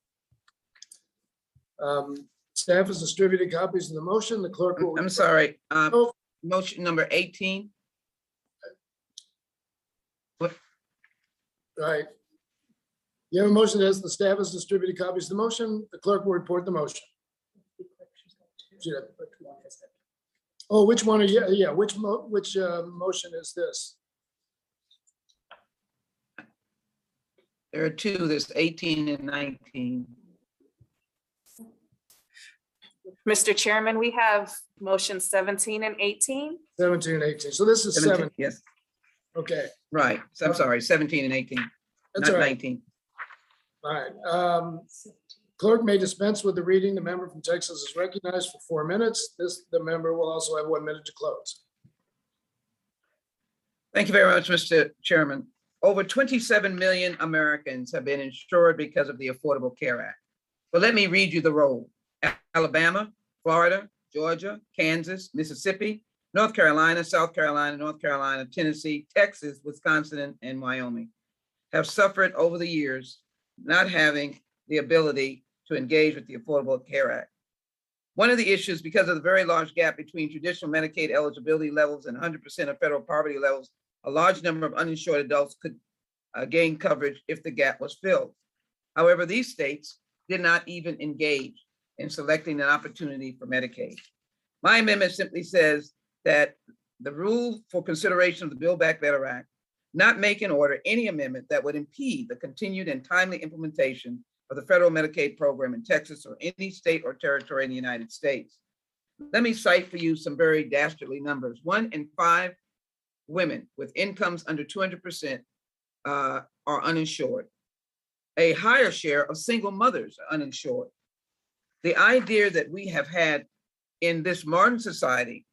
Staff has distributed copies of the motion. The clerk will. I'm sorry. Motion number 18. What? Right. You have a motion as the staff has distributed copies of the motion. The clerk will report the motion. Oh, which one are you? Yeah, which motion is this? There are two. There's 18 and 19. Mr. Chairman, we have motion 17 and 18. 17 and 18. So this is 7. Yes. Okay. Right. So I'm sorry, 17 and 18, That's not all right. 19. All right. Clerk may dispense with the reading. The member from Texas is recognized for 4 minutes. The member will also have 1 minute to close. Thank you very much, Mr. Chairman. Over 27 million Americans have been insured because of the Affordable Care Act. But let me read you the roll. Alabama, Florida, Georgia, Kansas, Mississippi, North Carolina, South Carolina, North Carolina, Tennessee, Texas, Wisconsin, and Wyoming have suffered over the years not having the ability to engage with the Affordable Care Act. One of the issues, because of the very large gap between traditional Medicaid eligibility levels and 100% of federal poverty levels, a large number of uninsured adults could gain coverage if the gap was filled. However, these states did not even engage in selecting an opportunity for Medicaid. My amendment simply says that the rule for consideration of the Build Back Better Act not make and order any amendment that would impede the continued and timely implementation of the federal Medicaid program in Texas or any state or territory in the United States. Let me cite for you some very dastardly numbers. 1 in 5 women with incomes under 200% are uninsured. A higher share of single mothers are uninsured. The idea that we have had in this modern society,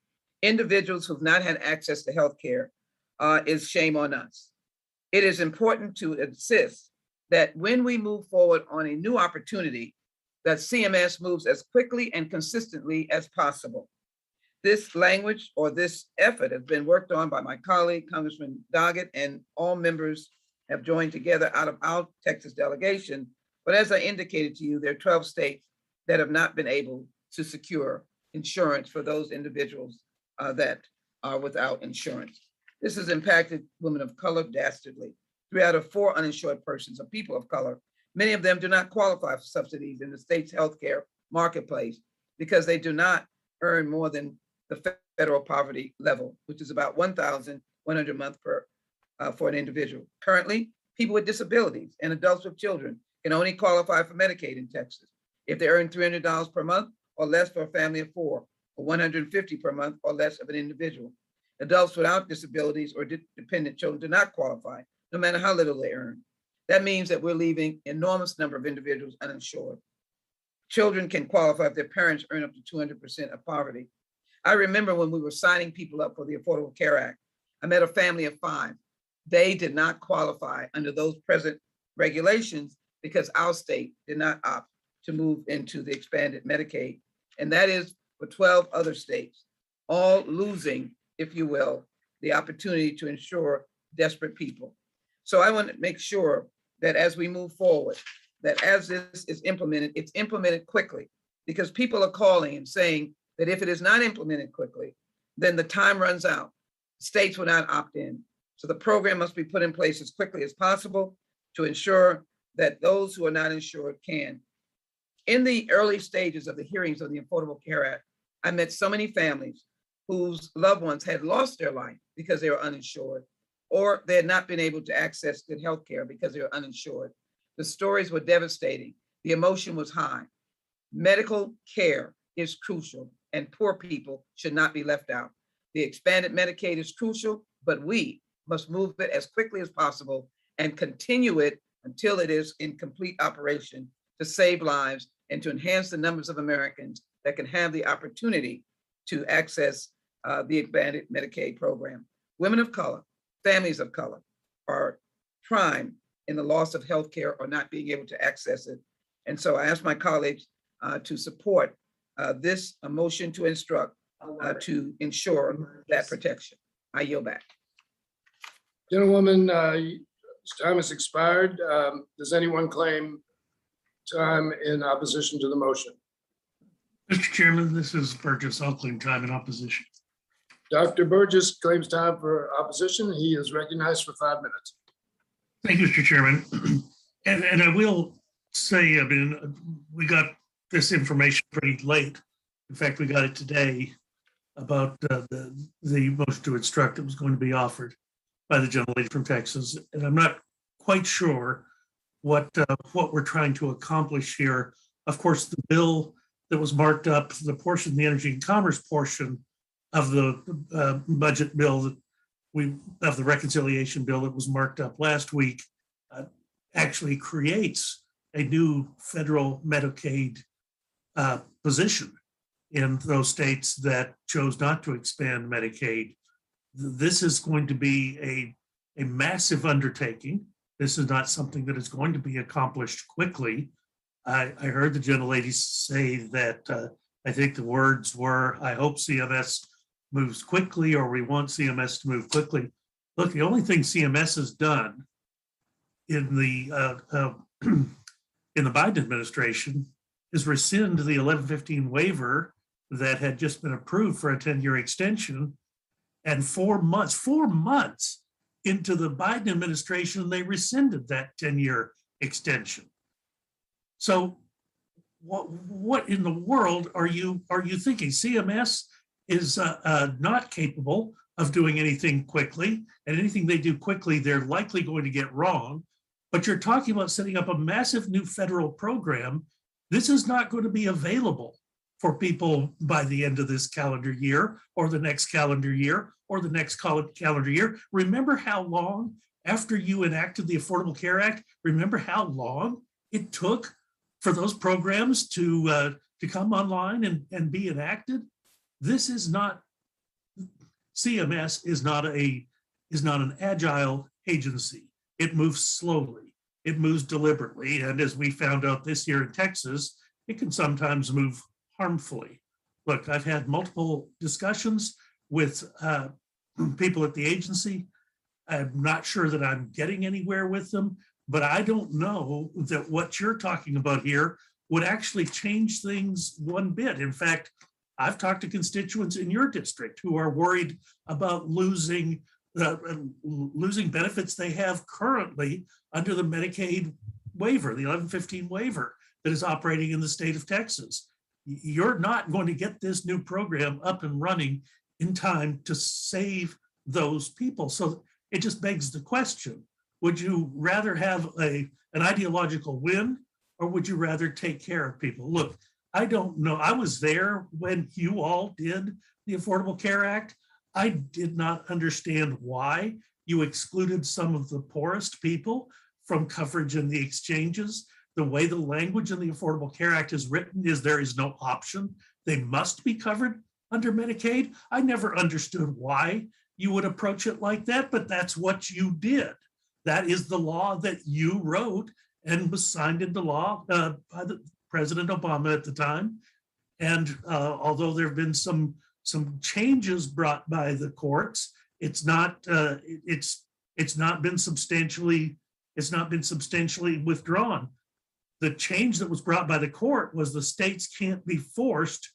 individuals who've not had access to health care is shame on us. it is important to insist that when we move forward on a new opportunity, that CMS moves as quickly and consistently as possible. This language or this effort has been worked on by my colleague, Congressman Doggett, and all members have joined together out of our Texas delegation. But as I indicated to you, there are 12 states that have not been able to secure insurance for those individuals that are without insurance. This has impacted women of color dastardly. 3 out of 4 uninsured persons are people of color. Many of them do not qualify for subsidies in the state's healthcare marketplace because they do not earn more than the federal poverty level, which is about $1,100 a month for an individual. Currently, people with disabilities and adults with children can only qualify for Medicaid in Texas if they earn $300 per month or less for a family of 4, or $150 per month or less of an individual. Adults without disabilities or dependent children do not qualify, no matter how little they earn. That means that we're leaving an enormous number of individuals uninsured. Children can qualify if their parents earn up to 200% of poverty. I remember when we were signing people up for the Affordable Care Act, I met a family of 5. They did not qualify under those present regulations because our state did not opt to move into the expanded Medicaid. And that is for 12 other states, all losing, if you will, the opportunity to insure desperate people. So I want to make sure that as we move forward, that as this is implemented, it's implemented quickly, because people are calling and saying that if it is not implemented quickly, then the time runs out. States will not opt in. So the program must be put in place as quickly as possible to ensure that those who are not insured can. In the early stages of the hearings of the Affordable Care Act, I met so many families whose loved ones had lost their life because they were uninsured, or they had not been able to access good health care because they were uninsured. The stories were devastating. The emotion was high. Medical care is crucial, and poor people should not be left out. The expanded Medicaid is crucial, but we must move it as quickly as possible and continue it until it is in complete operation to save lives and to enhance the numbers of Americans that can have the opportunity to access the expanded Medicaid program. Women of color, families of color are prime in the loss of health care or not being able to access it. And so I ask my colleagues to support this motion to instruct to ensure that protection. I yield back. Gentlewoman, time has expired. Does anyone claim time in opposition to the motion? Mr. Chairman, this is Burgess. I'll claim time in opposition. Dr. Burgess claims time for opposition. He is recognized for 5 minutes. Thank you, Mr. Chairman. And I will say, I mean, we got this information pretty late. In fact, we got it today about the motion to instruct that was going to be offered by the gentlelady from Texas. And I'm not quite sure what we're trying to accomplish here. Of course, the bill that was marked up, the portion, the energy and commerce portion of the budget bill that of the reconciliation bill that was marked up last week, actually creates a new federal Medicaid position in those states that chose not to expand Medicaid. This is going to be a massive undertaking. This is not something that is going to be accomplished quickly. I heard the gentlelady say that I think the words were, I hope CMS moves quickly, or we want CMS to move quickly. Look, the only thing CMS has done in the Biden administration is rescind the 1115 waiver that had just been approved for a 10-year extension. And 4 months into the Biden administration, they rescinded that 10-year extension. So what in the world are you thinking? CMS is not capable of doing anything quickly, and anything they do quickly, they're likely going to get wrong. But you're talking about setting up a massive new federal program. This is not going to be available for people by the end of this calendar year, or the next calendar year, or the next calendar year. Remember how long after you enacted the Affordable Care Act, remember how long it took for those programs to come online and be enacted? This is not, CMS is not an agile agency. it moves slowly, it moves deliberately. And as we found out this year in Texas, it can sometimes move harmfully. Look, I've had multiple discussions with people at the agency. I'm not sure that I'm getting anywhere with them, but I don't know that what you're talking about here would actually change things one bit. In fact, I've talked to constituents in your district who are worried about losing benefits they have currently under the Medicaid waiver, the 1115 waiver that is operating in the state of Texas. You're not going to get this new program up and running in time to save those people. So it just begs the question, would you rather have an ideological win, or would you rather take care of people? Look, I don't know. I was there when you all did the Affordable Care Act. I did not understand why you excluded some of the poorest people from coverage in the exchanges. The way the language in the Affordable Care Act is written is there is no option. They must be covered under Medicaid. I never understood why you would approach it like that, but that's what you did. That is the law that you wrote and was signed into law by the President Obama at the time. And although there have been some changes brought by the courts, it's not been substantially withdrawn. The change that was brought by the court was the states can't be forced,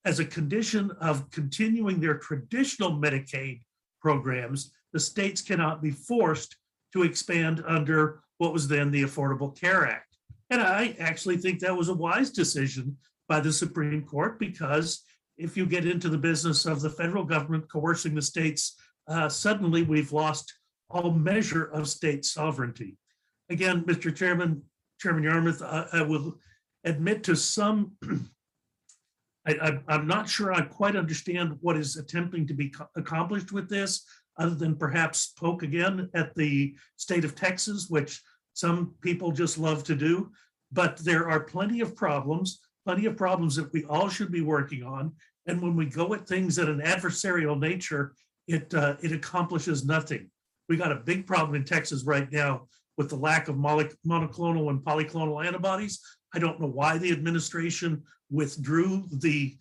as a condition of continuing their traditional Medicaid programs, the states cannot be forced to expand under what was then the Affordable Care Act. And I actually think that was a wise decision by the Supreme Court, because if you get into the business of the federal government coercing the states, suddenly we've lost all measure of state sovereignty. Again, Mr. Chairman, Chairman Yarmouth, I will admit to some, I'm not sure I quite understand what is attempting to be accomplished with this, other than perhaps poke again at the state of Texas, which some people just love to do. But there are plenty of problems that we all should be working on. And when we go at things at an adversarial nature, it accomplishes nothing. We got a big problem in Texas right now with the lack of monoclonal and polyclonal antibodies. I don't know why the administration withdrew the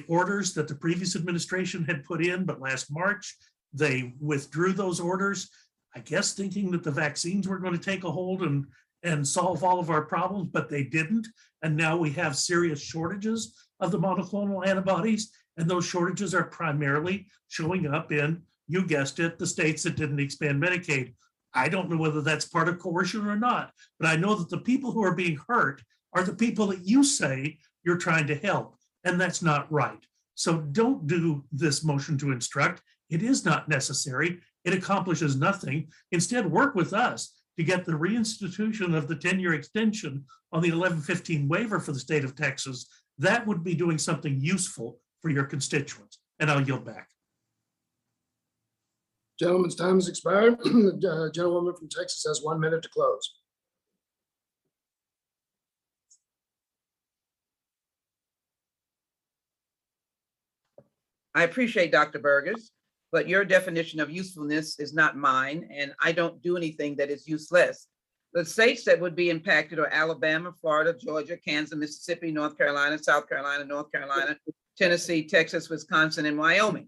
orders that the previous administration had put in, but last March, they withdrew those orders, I guess thinking that the vaccines were going to take a hold and solve all of our problems, but they didn't. And now we have serious shortages of the monoclonal antibodies, and those shortages are primarily showing up in, you guessed it, the states that didn't expand Medicaid. I don't know whether that's part of coercion or not, but I know that the people who are being hurt are the people that you say you're trying to help, and that's not right. So don't do this motion to instruct. It is not necessary. It accomplishes nothing. Instead, work with us to get the reinstitution of the 10-year extension on the 1115 waiver for the state of Texas. That would be doing something useful for your constituents. And I'll yield back. Gentleman's time has expired. The gentlewoman from Texas has 1 minute to close. I appreciate Dr. Burgess, but your definition of usefulness is not mine, and I don't do anything that is useless. The states that would be impacted are Alabama, Florida, Georgia, Kansas, Mississippi, North Carolina, South Carolina, North Carolina, Tennessee, Texas, Wisconsin, and Wyoming.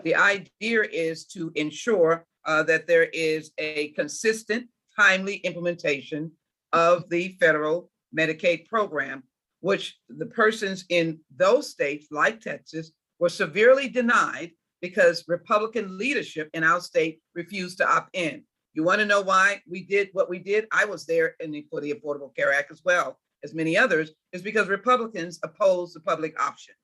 The idea is to ensure that there is a consistent, timely implementation of the federal Medicaid program, which the persons in those states, like Texas, were severely denied because Republican leadership in our state refused to opt in. You want to know why we did what we did? I was there for the Affordable Care Act as well as many others, is because Republicans opposed the public option.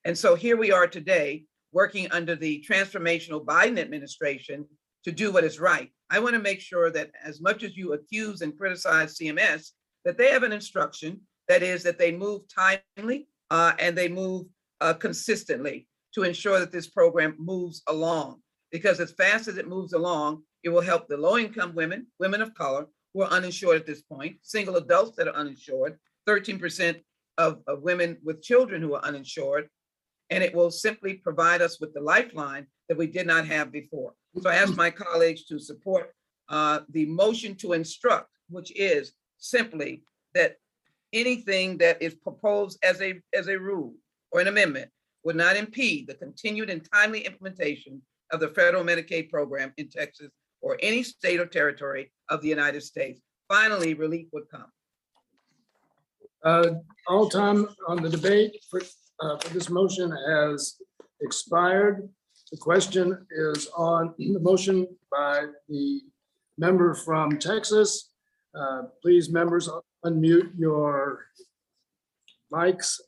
And so here we are today, working under the transformational Biden administration to do what is right. I want to make sure that as much as you accuse and criticize CMS, that they have an instruction that is that they move timely and they move consistently to ensure that this program moves along. Because as fast as it moves along, it will help the low-income women, women of color who are uninsured at this point, single adults that are uninsured, 13% of women with children who are uninsured, and it will simply provide us with the lifeline that we did not have before. So I ask my colleagues to support the motion to instruct, which is simply that anything that is proposed as a rule or an amendment would not impede the continued and timely implementation of the federal Medicaid program in Texas or any state or territory of the United States. Finally, relief would come. All time on the debate for this motion has expired. The question is on the motion by the member from Texas. Please, members, unmute your mics.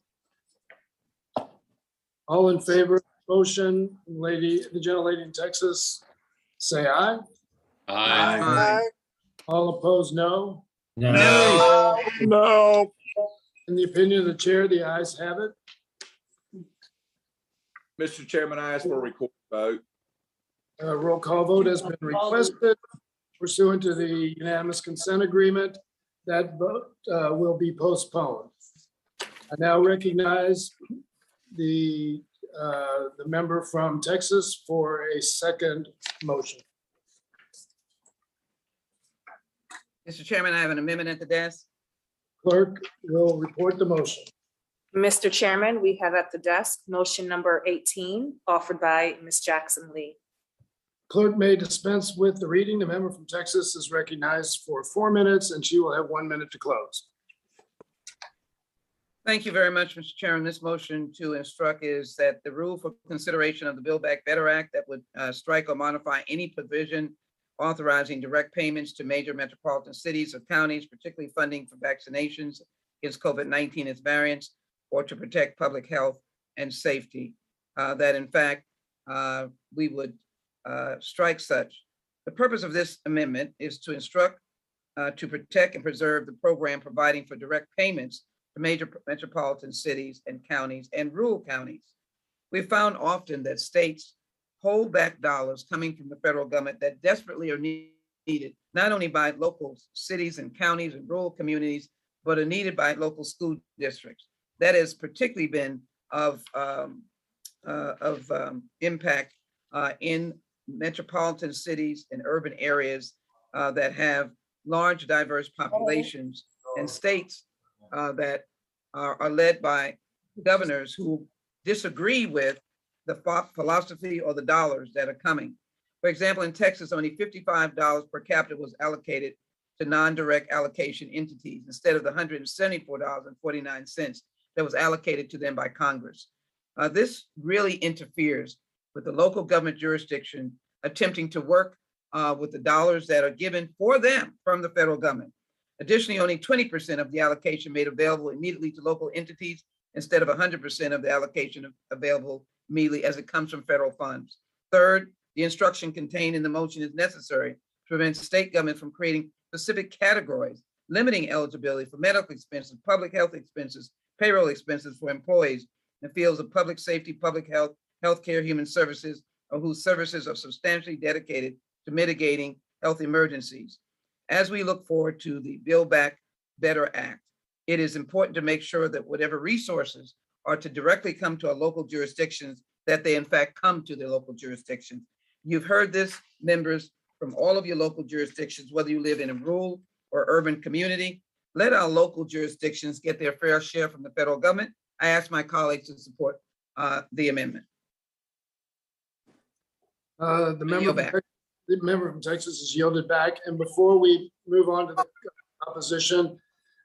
All in favor of the motion, the gentlelady in Texas, say aye. Aye. All opposed, no. No. No. In the opinion of the chair, the ayes have it. Mr. Chairman, I ask for a recorded vote. Roll call vote has been requested pursuant to the unanimous consent agreement. That vote will be postponed. I now recognize the member from Texas for a second motion. Mr. Chairman, I have an amendment at the desk. Clerk will report the motion. Mr. Chairman, we have at the desk motion number 18 offered by Ms. Jackson Lee. Clerk may dispense with the reading. The member from Texas is recognized for 4 minutes and she will have 1 minute to close. Thank you very much, Mr. Chairman. This motion to instruct is that the rule for consideration of the Build Back Better Act that would strike or modify any provision authorizing direct payments to major metropolitan cities or counties, particularly funding for vaccinations against COVID-19 its variants, or to protect public health and safety, that in fact, we would strike such. The purpose of this amendment is to instruct to protect and preserve the program providing for direct payments to major metropolitan cities and counties and rural counties. We've found often that states hold back dollars coming from the federal government that desperately are needed, not only by local cities and counties and rural communities, but are needed by local school districts. That has particularly been of impact in metropolitan cities and urban areas that have large diverse populations and states that are led by governors who disagree with the philosophy or the dollars that are coming. For example, in Texas, only $55 per capita was allocated to non-direct allocation entities instead of the $174.49 that was allocated to them by Congress. This really interferes with the local government jurisdiction attempting to work with the dollars that are given for them from the federal government. Additionally, only 20% of the allocation made available immediately to local entities instead of 100% of the allocation available immediately as it comes from federal funds. Third, the instruction contained in the motion is necessary to prevent state government from creating specific categories, limiting eligibility for medical expenses, public health expenses, payroll expenses for employees in the fields of public safety, public health, healthcare, human services, or whose services are substantially dedicated to mitigating health emergencies. As we look forward to the Build Back Better Act, it is important to make sure that whatever resources are to directly come to our local jurisdictions, that they in fact come to their local jurisdictions. You've heard this, members from all of your local jurisdictions, whether you live in a rural or urban community. Let our local jurisdictions get their fair share from the federal government. I ask my colleagues to support the amendment. The member from Texas has yielded back. And before we move on to the opposition,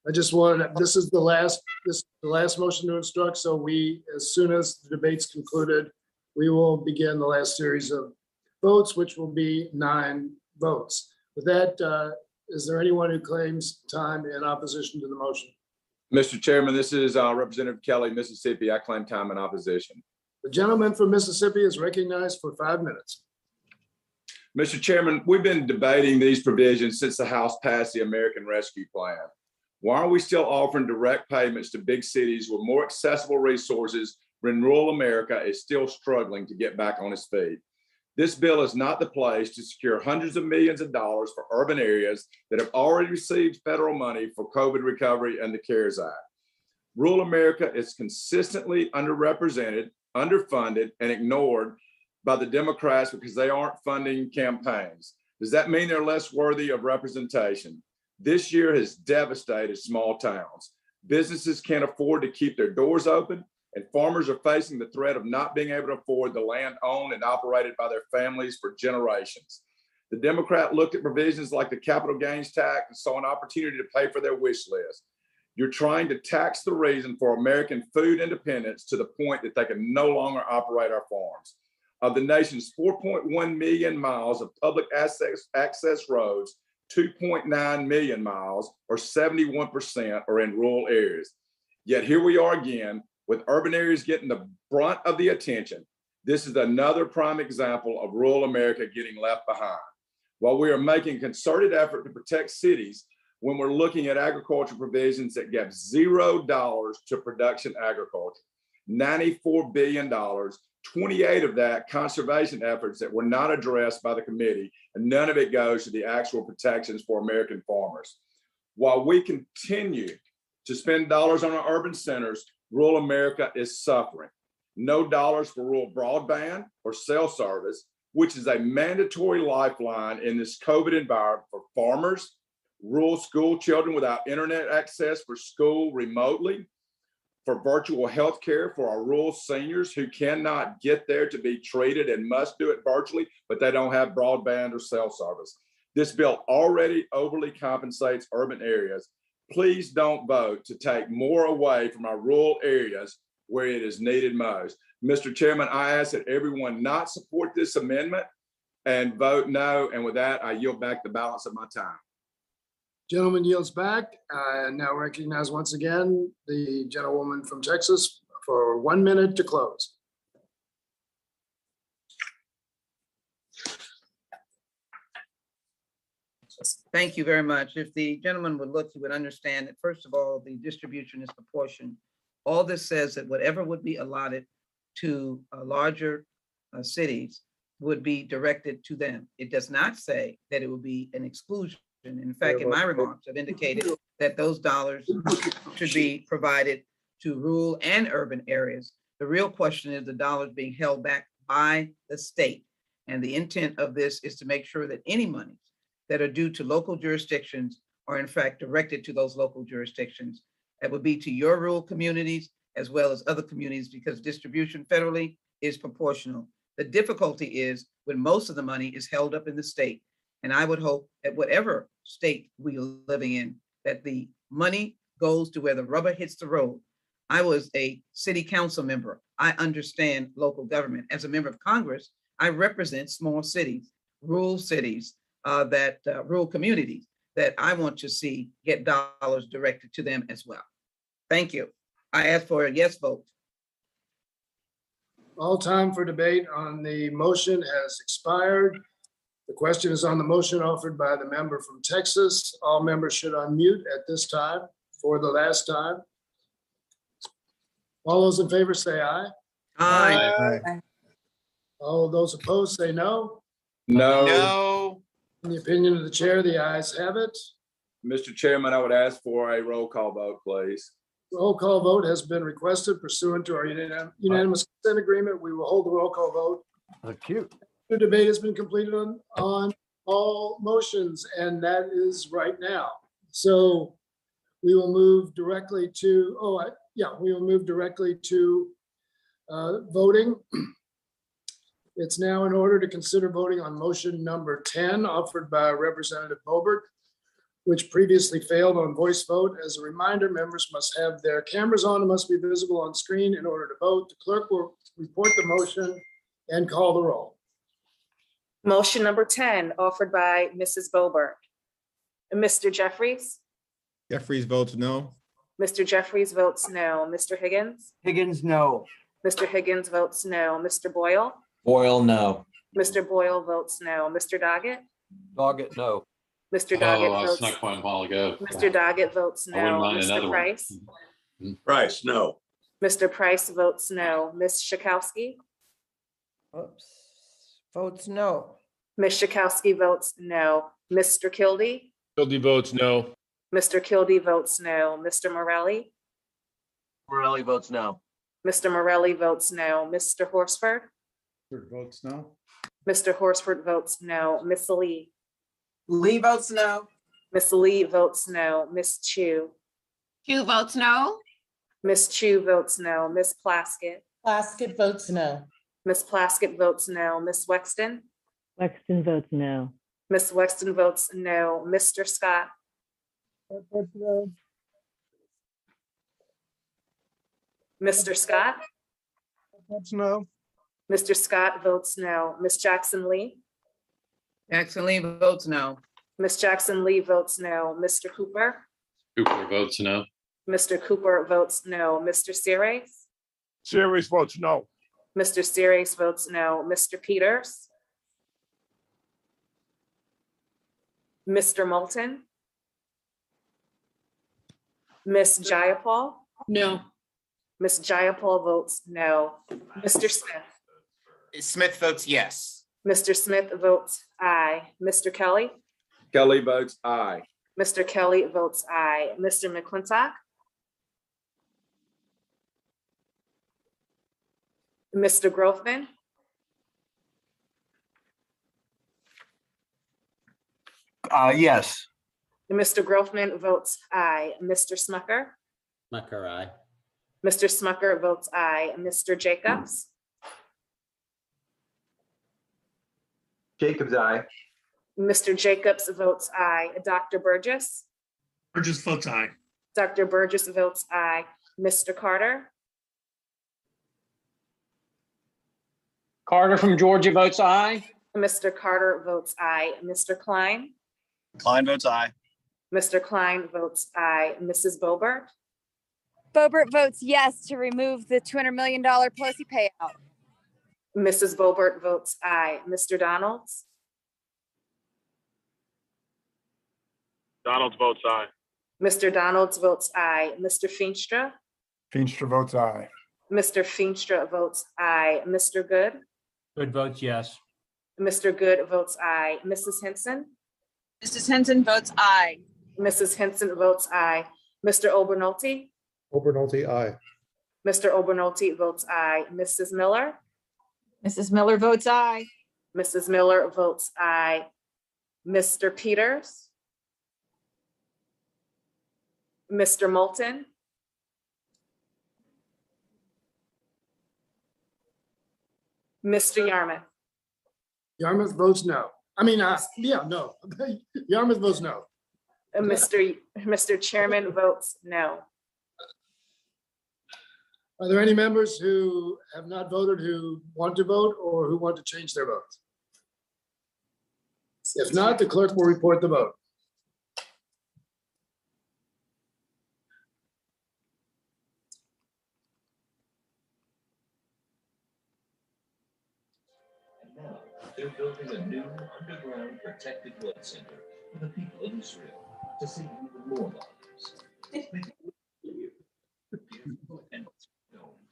I just wanted, this is the last motion to instruct. So as soon as the debate's concluded, we will begin the last series of votes, which will be 9 votes. With that, is there anyone who claims time in opposition to the motion? Mr. Chairman, this is Representative Kelly, Mississippi. I claim time in opposition. The gentleman from Mississippi is recognized for 5 minutes. Mr. Chairman, we've been debating these provisions since the House passed the American Rescue Plan. Why are we still offering direct payments to big cities with more accessible resources when rural America is still struggling to get back on its feet? This bill is not the place to secure hundreds of millions of dollars for urban areas that have already received federal money for COVID recovery and the CARES Act. Rural America is consistently underrepresented, underfunded, and ignored by the Democrats because they aren't funding campaigns. Does that mean they're less worthy of representation? This year has devastated small towns. Businesses can't afford to keep their doors open, and farmers are facing the threat of not being able to afford the land owned and operated by their families for generations. The Democrat looked at provisions like the capital gains tax and saw an opportunity to pay for their wish list. You're trying to tax the reason for American food independence to the point that they can no longer operate our farms. Of the nation's 4.1 million miles of public access roads, 2.9 million miles, or 71%, are in rural areas. Yet here we are again, with urban areas getting the brunt of the attention. This is another prime example of rural America getting left behind. While we are making a concerted effort to protect cities, when we're looking at agriculture provisions that give $0 to production agriculture, $94 billion, 28 of that conservation efforts that were not addressed by the committee, and none of it goes to the actual protections for American farmers. While we continue to spend dollars on our urban centers, rural America is suffering. No dollars for rural broadband or cell service, which is a mandatory lifeline in this COVID environment for farmers, rural school children without internet access for school remotely, for virtual health care for our rural seniors who cannot get there to be treated and must do it virtually, but they don't have broadband or cell service. This bill already overly compensates urban areas. Please don't vote to take more away from our rural areas where it is needed most. Mr. Chairman, I ask that everyone not support this amendment and vote no. And with that, I yield back the balance of my time. Gentleman yields back. I now recognize once again the gentlewoman from Texas for 1 minute to close. Thank you very much. If the gentleman would look, he would understand that, first of all, the distribution is proportional. All this says that whatever would be allotted to larger cities would be directed to them. It does not say that it would be an exclusion. In fact, in my remarks, I've indicated that those dollars should be provided to rural and urban areas. The real question is the dollars being held back by the state. And the intent of this is to make sure that any monies that are due to local jurisdictions are in fact directed to those local jurisdictions. That would be to your rural communities as well as other communities, because distribution federally is proportional. The difficulty is when most of the money is held up in the state. And I would hope that whatever state we are living in, that the money goes to where the rubber hits the road. I was a city council member. I understand local government. As a member of Congress, I represent small cities, rural cities, rural communities that I want to see get dollars directed to them as well. Thank you. I ask for a yes vote. All time for debate on the motion has expired. The question is on the motion offered by the member from Texas. All members should unmute at this time for the last time. All those in favor say aye. Aye. Aye. All those opposed say no. No. No. In the opinion of the chair, the ayes have it. Mr. Chairman, I would ask for a roll call vote, please. Roll call vote has been requested pursuant to our unanimous consent agreement. We will hold the roll call vote. Cute. The debate has been completed on all motions, and that is right now. So we will move directly to, we will move directly to voting. It's now in order to consider voting on motion number 10 offered by Representative Boebert, which previously failed on voice vote. As a reminder, members must have their cameras on and must be visible on screen in order to vote. The clerk will report the motion and call the roll. Motion number 10 offered by Mrs. Boebert. Mr. Jeffries? Jeffries votes no. Mr. Jeffries votes no. Mr. Higgins? Higgins, no. Mr. Higgins votes no. Mr. Boyle? Boyle, no. Mr. Boyle votes no. Mr. Doggett? Doggett, no. Mr. Doggett I votes. snuck one a while ago. Mr. Doggett votes I wouldn't no. mind another Mr. one. Price? Price, no. Mr. Price votes no. Ms. Schakowsky? Oops. Votes no. Ms. Schakowsky votes no. Mr. Kildee? Kildee votes no. Mr. Kildee votes no. Mr. Morelli? Morelli votes no. Mr. Morelli votes no. Mr. Horsford? Votes no. Mr. Horsford votes no. Ms. Lee? Lee votes no. Miss Lee votes no. Miss Chu. Chu votes no. Miss Chu votes no. Miss Plaskett. Plaskett votes no. Miss Plaskett votes no. Miss Wexton. Wexton votes no. Miss Wexton votes no. Mr. Scott. Mr. Scott. No. Mr. Scott votes no. Miss Jackson Lee. Jackson Lee votes no. Miss Jackson Lee votes no. Mr. Cooper. Cooper votes no. Mr. Cooper votes no. Mr. Series. Series votes no. Mr. Series votes no. Mr. Peters. Mr. Moulton. Miss Jayapal. No. Miss Jayapal votes no. Mr. Smith. Smith votes yes. Mr. Smith votes aye. Mr. Kelly. Kelly votes aye. Mr. Kelly votes aye. Mr. McClintock. Mr. Grothman. Yes. Mr. Grothman votes aye. Mr. Smucker. Smucker, aye. Mr. Smucker votes aye. Mr. Jacobs. Jacobs, aye. Mr. Jacobs votes aye. Dr. Burgess. Burgess votes aye. Dr. Burgess votes aye. Mr. Carter. Carter from Georgia votes aye. Mr. Carter votes aye. Mr. Klein. Klein votes aye. Mr. Klein votes aye. Mrs. Boebert. Boebert votes yes to remove the $200 million Pelosi payout. Mrs. Boebert votes aye. Mr. Donalds. Donald votes aye. Mr. Donalds votes aye. Mr. Feenstra. Feenstra votes aye. Mr. Feenstra votes aye. Mr. Good. Good votes yes. Mr. Good votes aye. Mrs. Henson. Mrs. Henson votes aye. Mrs. Henson votes aye. Mr. Obernolte. Obernolte, aye. Mr. Obernolte votes aye. Mrs. Miller. Mrs. Miller votes aye. Mrs. Miller votes aye. Mr. Peters. Mr. Moulton. Mr. Yarmouth. Yarmouth votes no. No. Yarmouth votes no. Mr. Chairman votes no. Are there any members who have not voted who want to vote or who want to change their votes? If not, the clerk will report the vote. Now, they're building a new underground protected blood center for the people of Israel to save even more lives.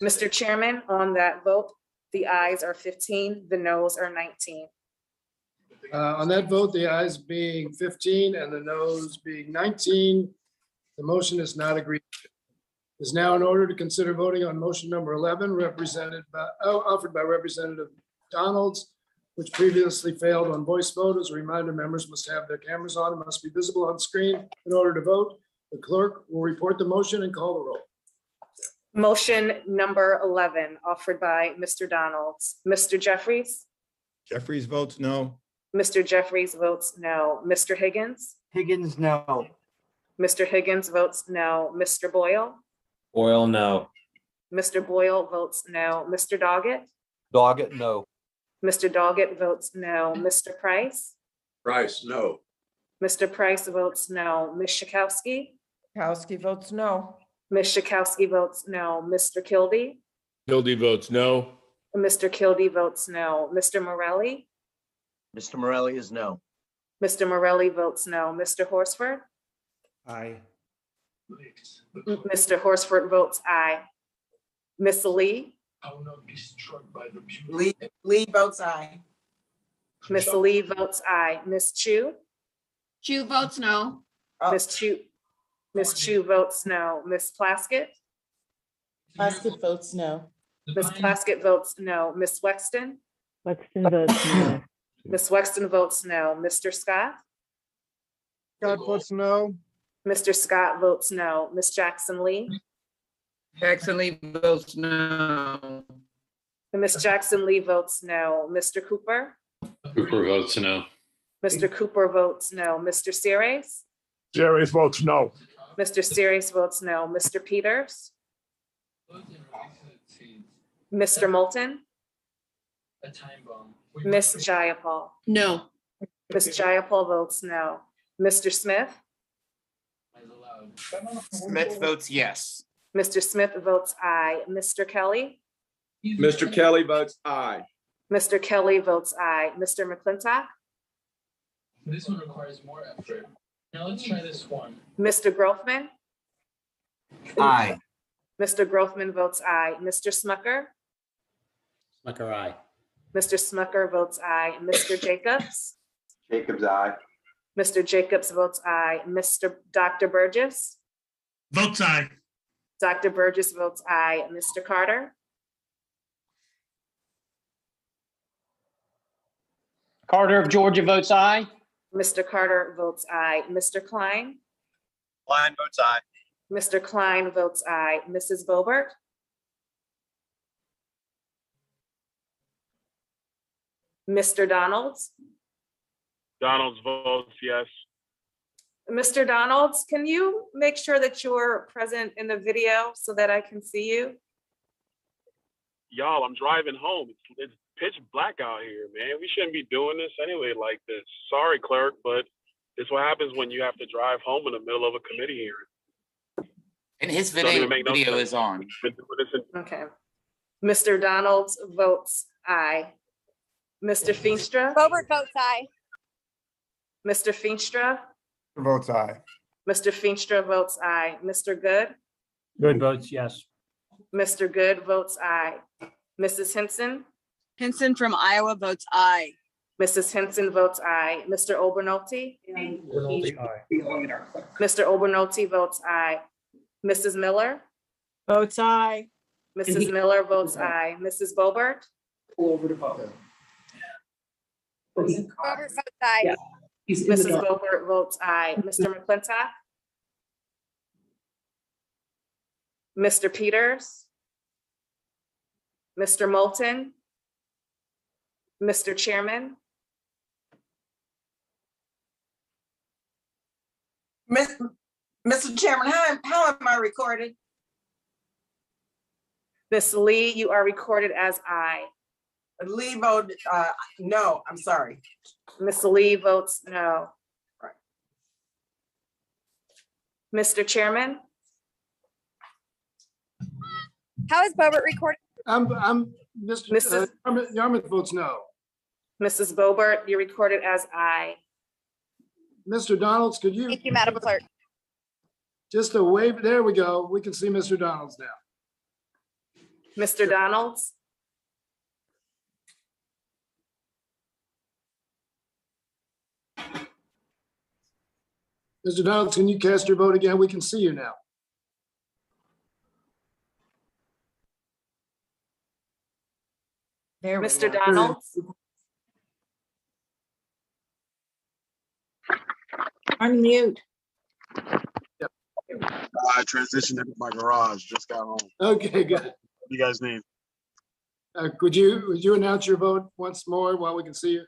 Mr. Chairman, on that vote, the ayes are 15, the noes are 19. On that vote, the ayes being 15 and the noes being 19, the motion is not agreed to. It is now in order to consider voting on motion number 11, offered by Representative Donalds, which previously failed on voice vote. As a reminder, members must have their cameras on and must be visible on screen in order to vote. The clerk will report the motion and call the roll. Motion number 11, offered by Mr. Donalds. Mr. Jeffries. Jeffries votes no. Mr. Jeffries votes no. Mr. Higgins. Higgins, no. Mr. Higgins votes no. Mr. Boyle. Boyle, no. Mr. Boyle votes no. Mr. Doggett. Doggett, no. Mr. Doggett votes no. Mr. Price. Price, no. Mr. Price votes no. Ms. Schakowsky. Kowski votes no. Ms. Schakowsky votes no. Mr. Kildee. Kildee votes no. Mr. Kildee votes no. Mr. Morelli. Mr. Morelli is no. Mr. Morelli votes no. Mr. Horsford. Aye. Mr. Horsford votes aye. Miss Lee. Lee votes aye. Miss Lee votes aye. Miss Chu. Chu votes no. Miss Chu votes no. Miss Plaskett. Plaskett votes no. Miss Plaskett votes no. Miss Wexton. Wexton votes no. Miss Wexton votes no. Mr. Scott. Scott votes no. Mr. Scott votes no. Ms. Jackson Lee? Jackson Lee votes no. Ms. Jackson Lee votes no. Mr. Cooper? Cooper votes no. Mr. Cooper votes no. Mr. Series? Series votes no. Mr. Series votes no. Mr. Peters? Mr. Moulton? Ms. Jayapal? No. Ms. Jayapal votes no. Mr. Smith? Smith votes yes. Mr. Smith votes aye. Mr. Kelly? Mr. Kelly votes aye. Mr. Kelly votes aye. Mr. McClintock? This one requires more effort. Now let's try this one. Mr. Grothman? Aye. Mr. Grothman votes aye. Mr. Smucker? Smucker, aye. Mr. Smucker votes aye. Mr. Jacobs? Jacobs, aye. Mr. Jacobs votes aye. Dr. Burgess? Votes aye. Dr. Burgess votes aye. Mr. Carter? Carter of Georgia votes aye. Mr. Carter votes aye. Mr. Klein? Klein votes aye. Mr. Klein votes aye. Mrs. Boebert? Mr. Donalds? Donalds votes yes. Mr. Donalds, can you make sure that you're present in the video so that I can see you? Y'all, I'm driving home. It's pitch black out here, man. We shouldn't be doing this anyway like this. Sorry, clerk, but this is what happens when you have to drive home in the middle of a committee hearing. And his Doesn't even video, make no sense. is on. Been doing this in- Okay. Mr. Donalds votes aye. Mr. Feenstra? Boebert votes aye. Mr. Feenstra? Votes aye. Mr. Feenstra votes aye. Mr. Good? Good votes yes. Mr. Good votes aye. Mrs. Henson? Henson from Iowa votes aye. Mrs. Henson votes aye. Mr. Obernolte? Rinaldi, aye. Mr. Obernolte votes aye. Mrs. Miller? Votes aye. Mrs. Miller votes aye. Mrs. Boebert? Boebert votes aye. Mrs. Boebert votes aye. Mr. McClintock? Mr. Peters? Mr. Moulton? Mr. Chairman? Mr. Chairman, how am I recorded? Ms. Lee, you are recorded as aye. Lee voted, no, I'm sorry. Ms. Lee votes no. Mr. Chairman? How is Boebert recorded? Mr. Yarmouth votes no. Mrs. Boebert, you're recorded as aye. Mr. Donalds, could you? Thank you, Madam Clerk. Just a wave, there we go. We can see Mr. Donalds now. Mr. Donalds? Mr. Donalds, can you cast your vote again? We can see you now. There we Mr. go. Donalds? Unmute. I transitioned into my garage, just got home. Okay, good. What do you guys need? Would you announce your vote once more while we can see you?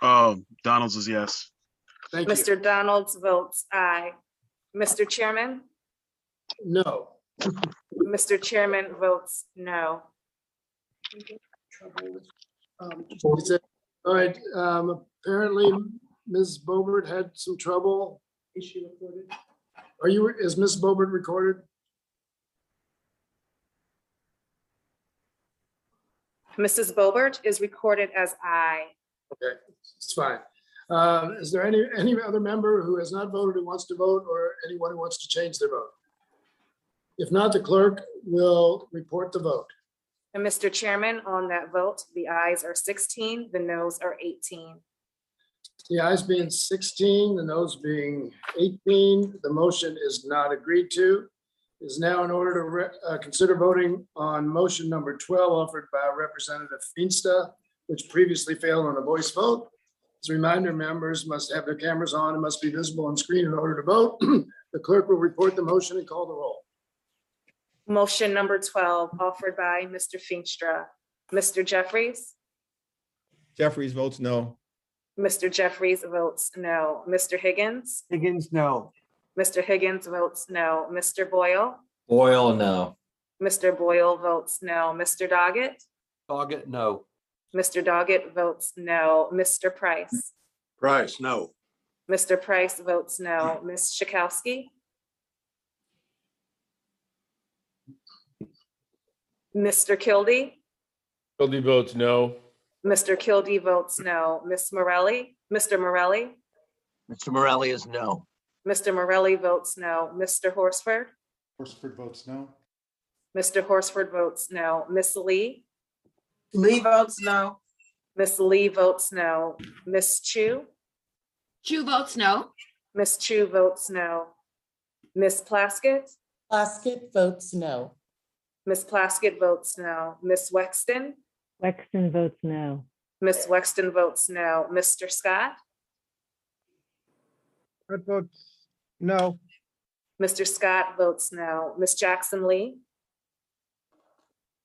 Oh, Donald's is yes. Thank you. Mr. Donalds votes aye. Mr. Chairman? No. Mr. Chairman votes no. All right, apparently Ms. Boebert had some trouble. Is she recorded? Is Ms. Boebert recorded? Mrs. Boebert is recorded as aye. Okay, it's fine. Is there any other member who has not voted who wants to vote, or anyone who wants to change their vote? If not, the clerk will report the vote. And Mr. Chairman, on that vote, the ayes are 16, the noes are 18. The ayes being 16, the noes being 18, the motion is not agreed to. It is now in order to consider voting on motion number 12 offered by Representative Feensta, which previously failed on a voice vote. As a reminder, members must have their cameras on and must be visible on screen in order to vote. The clerk will report the motion and call the roll. Motion number 12, offered by Mr. Feenstra. Mr. Jeffries? Jeffries votes no. Mr. Jeffries votes no. Mr. Higgins? Higgins, no. Mr. Higgins votes no. Mr. Boyle? Boyle, no. Mr. Boyle votes no. Mr. Doggett? Doggett, no. Mr. Doggett votes no. Mr. Price? Price, no. Mr. Price votes no. Ms. Schakowsky? Mr. Kildee? Kildee votes no. Mr. Kildee votes no. Ms. Morelli? Mr. Morelli? Mr. Morelli is no. Mr. Morelli votes no. Mr. Horsford? Horsford votes no. Mr. Horsford votes no. Ms. Lee? Lee votes no. Ms. Lee votes no. Ms. Chu? Chu votes no. Ms. Chu votes no. Ms. Plaskett? Plaskett votes no. Ms. Plaskett votes no. Ms. Wexton? Wexton votes no. Ms. Wexton votes no. Mr. Scott? Scott votes no. Mr. Scott votes no. Ms. Jackson Lee?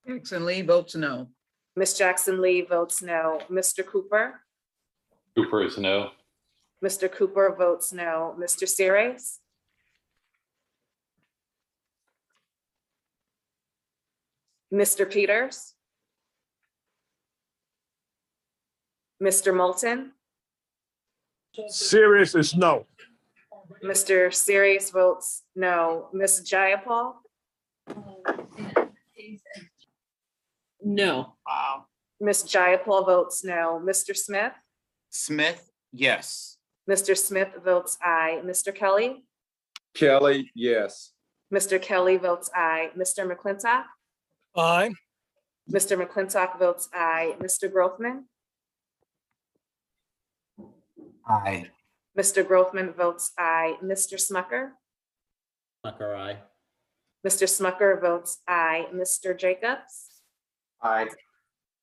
Jackson Lee votes no. Ms. Jackson Lee votes no. Mr. Cooper? Cooper is no. Mr. Cooper votes no. Mr. Seres? Mr. Peters? Mr. Moulton? Serious is no. Mr. Seres votes no. Ms. Jayapal? No. Ms. Jayapal votes no. Mr. Smith? Smith, yes. Mr. Smith votes aye. Mr. Kelly? Kelly, yes. Mr. Kelly votes aye. Mr. McClintock? Aye. Mr. McClintock votes aye. Mr. Grothman? Aye. Mr. Grothman votes aye. Mr. Smucker? Smucker, aye. Mr. Smucker votes aye. Mr. Jacobs? Aye.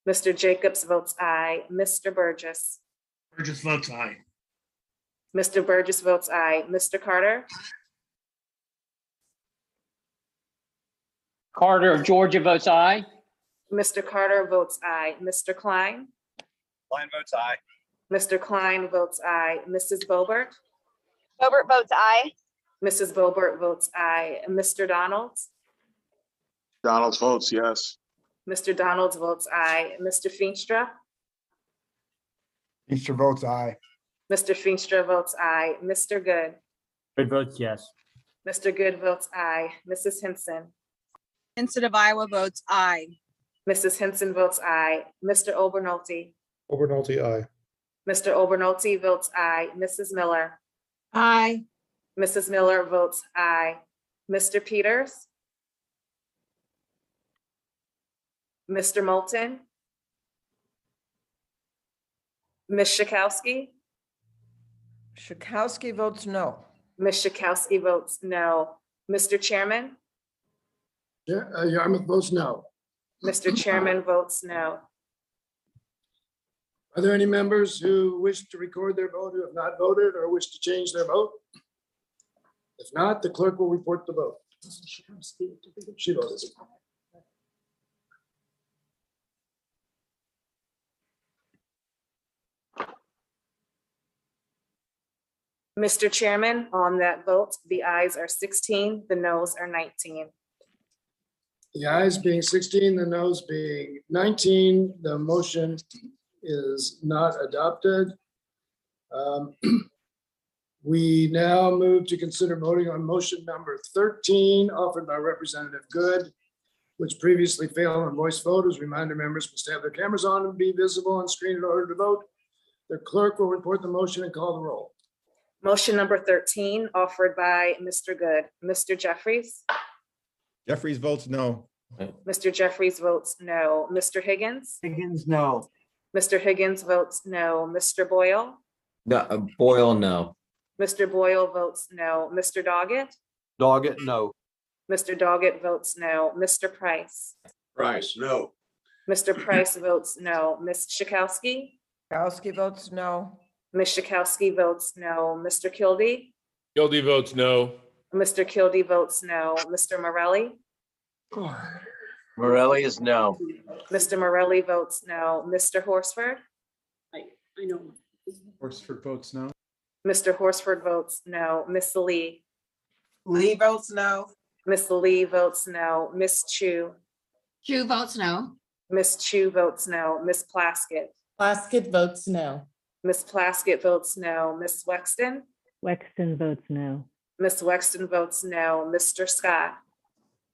Mr. Jacobs votes aye. Mr. Burgess? Burgess votes aye. Mr. Burgess votes aye. Mr. Carter? Carter of Georgia votes aye. Mr. Carter votes aye. Mr. Klein? Klein votes aye. Mr. Klein votes aye. Mrs. Boebert? Boebert votes aye. Mrs. Boebert votes aye. Mr. Donalds? Donald's votes yes. Mr. Donalds votes aye. Mr. Feenstra? Feenstra votes aye. Mr. Feenstra votes aye. Mr. Good? Good votes yes. Mr. Good votes aye. Mrs. Henson? Henson of Iowa votes aye. Mrs. Henson votes aye. Mr. Obernolte? Obernolte, aye. Mr. Obernolte votes aye. Mrs. Miller? Aye. Mrs. Miller votes aye. Mr. Peters? Mr. Moulton? Ms. Schakowsky? Schakowsky votes no. Ms. Schakowsky votes no. Mr. Chairman? Yarmouth votes no. Mr. Chairman votes no. Are there any members who wish to record their vote who have not voted or wish to change their vote? If not, the clerk will report the vote. She votes. Mr. Chairman, on that vote, the ayes are 16, the noes are 19. The ayes being 16, the noes being 19, the motion is not adopted. We now move to consider voting on motion number 13, offered by Representative Good, which previously failed on voice vote. As reminder, members must have their cameras on and be visible on screen in order to vote. The clerk will report the motion and call the roll. Motion number 13, offered by Mr. Good. Mr. Jeffries? Jeffries votes no. Mr. Jeffries votes no. Mr. Higgins? Higgins, no. Mr. Higgins votes no. Mr. Boyle? No, Boyle, no. Mr. Boyle votes no. Mr. Doggett? Doggett, no. Mr. Doggett votes no. Mr. Price? Price, no. Mr. Price votes no. Ms. Schakowsky? Schakowsky votes no. Ms. Schakowsky votes no. Mr. Kildee? Kildee votes no. Mr. Kildee votes no. Mr. Morelli? Morelli is no. Mr. Morelli votes no. Mr. Horsford? I know. Horsford votes no. Mr. Horsford votes no. Ms. Lee? Lee votes no. Ms. Lee votes no. Ms. Chu? Chu votes no. Ms. Chu votes no. Ms. Plaskett? Plaskett votes no. Ms. Plaskett votes no. Ms. Wexton? Wexton votes no. Ms. Wexton votes no. Mr. Scott?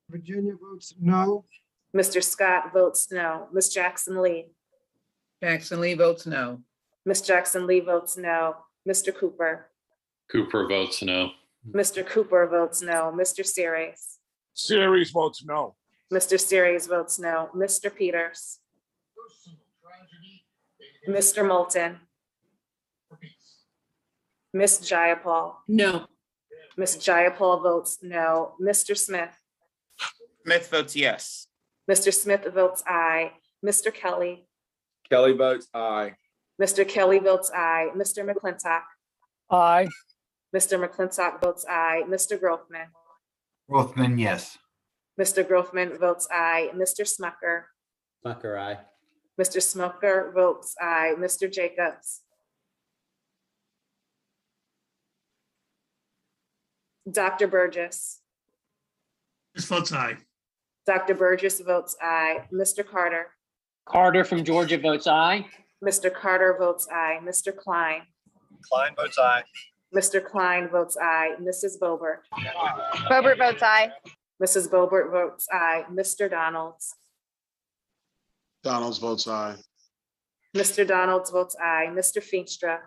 Virginia votes no. Mr. Scott votes no. Ms. Jackson Lee? Jackson Lee votes no. Ms. Jackson Lee votes no. Mr. Cooper? Cooper votes no. Mr. Cooper votes no. Mr. Series? Series votes no. Mr. Series votes no. Mr. Peters? Mr. Moulton? Ms. Jayapal? No. Ms. Jayapal votes no. Mr. Smith? Smith votes yes. Mr. Smith votes aye. Mr. Kelly? Kelly votes aye. Mr. Kelly votes aye. Mr. McClintock? Aye. Mr. McClintock votes aye. Mr. Grothman? Rothman, yes. Mr. Grothman votes aye. Mr. Smucker? Smucker, aye. Mr. Smucker votes aye. Mr. Jacobs? Dr. Burgess? Just votes aye. Dr. Burgess votes aye. Mr. Carter? Carter from Georgia votes aye. Mr. Carter votes aye. Mr. Klein? Klein votes aye. Mr. Klein votes aye. Mrs. Boebert? Boebert votes aye. Mrs. Boebert votes aye. Mr. Donalds? Donalds votes aye. Mr. Donalds votes aye. Mr. Feenstra?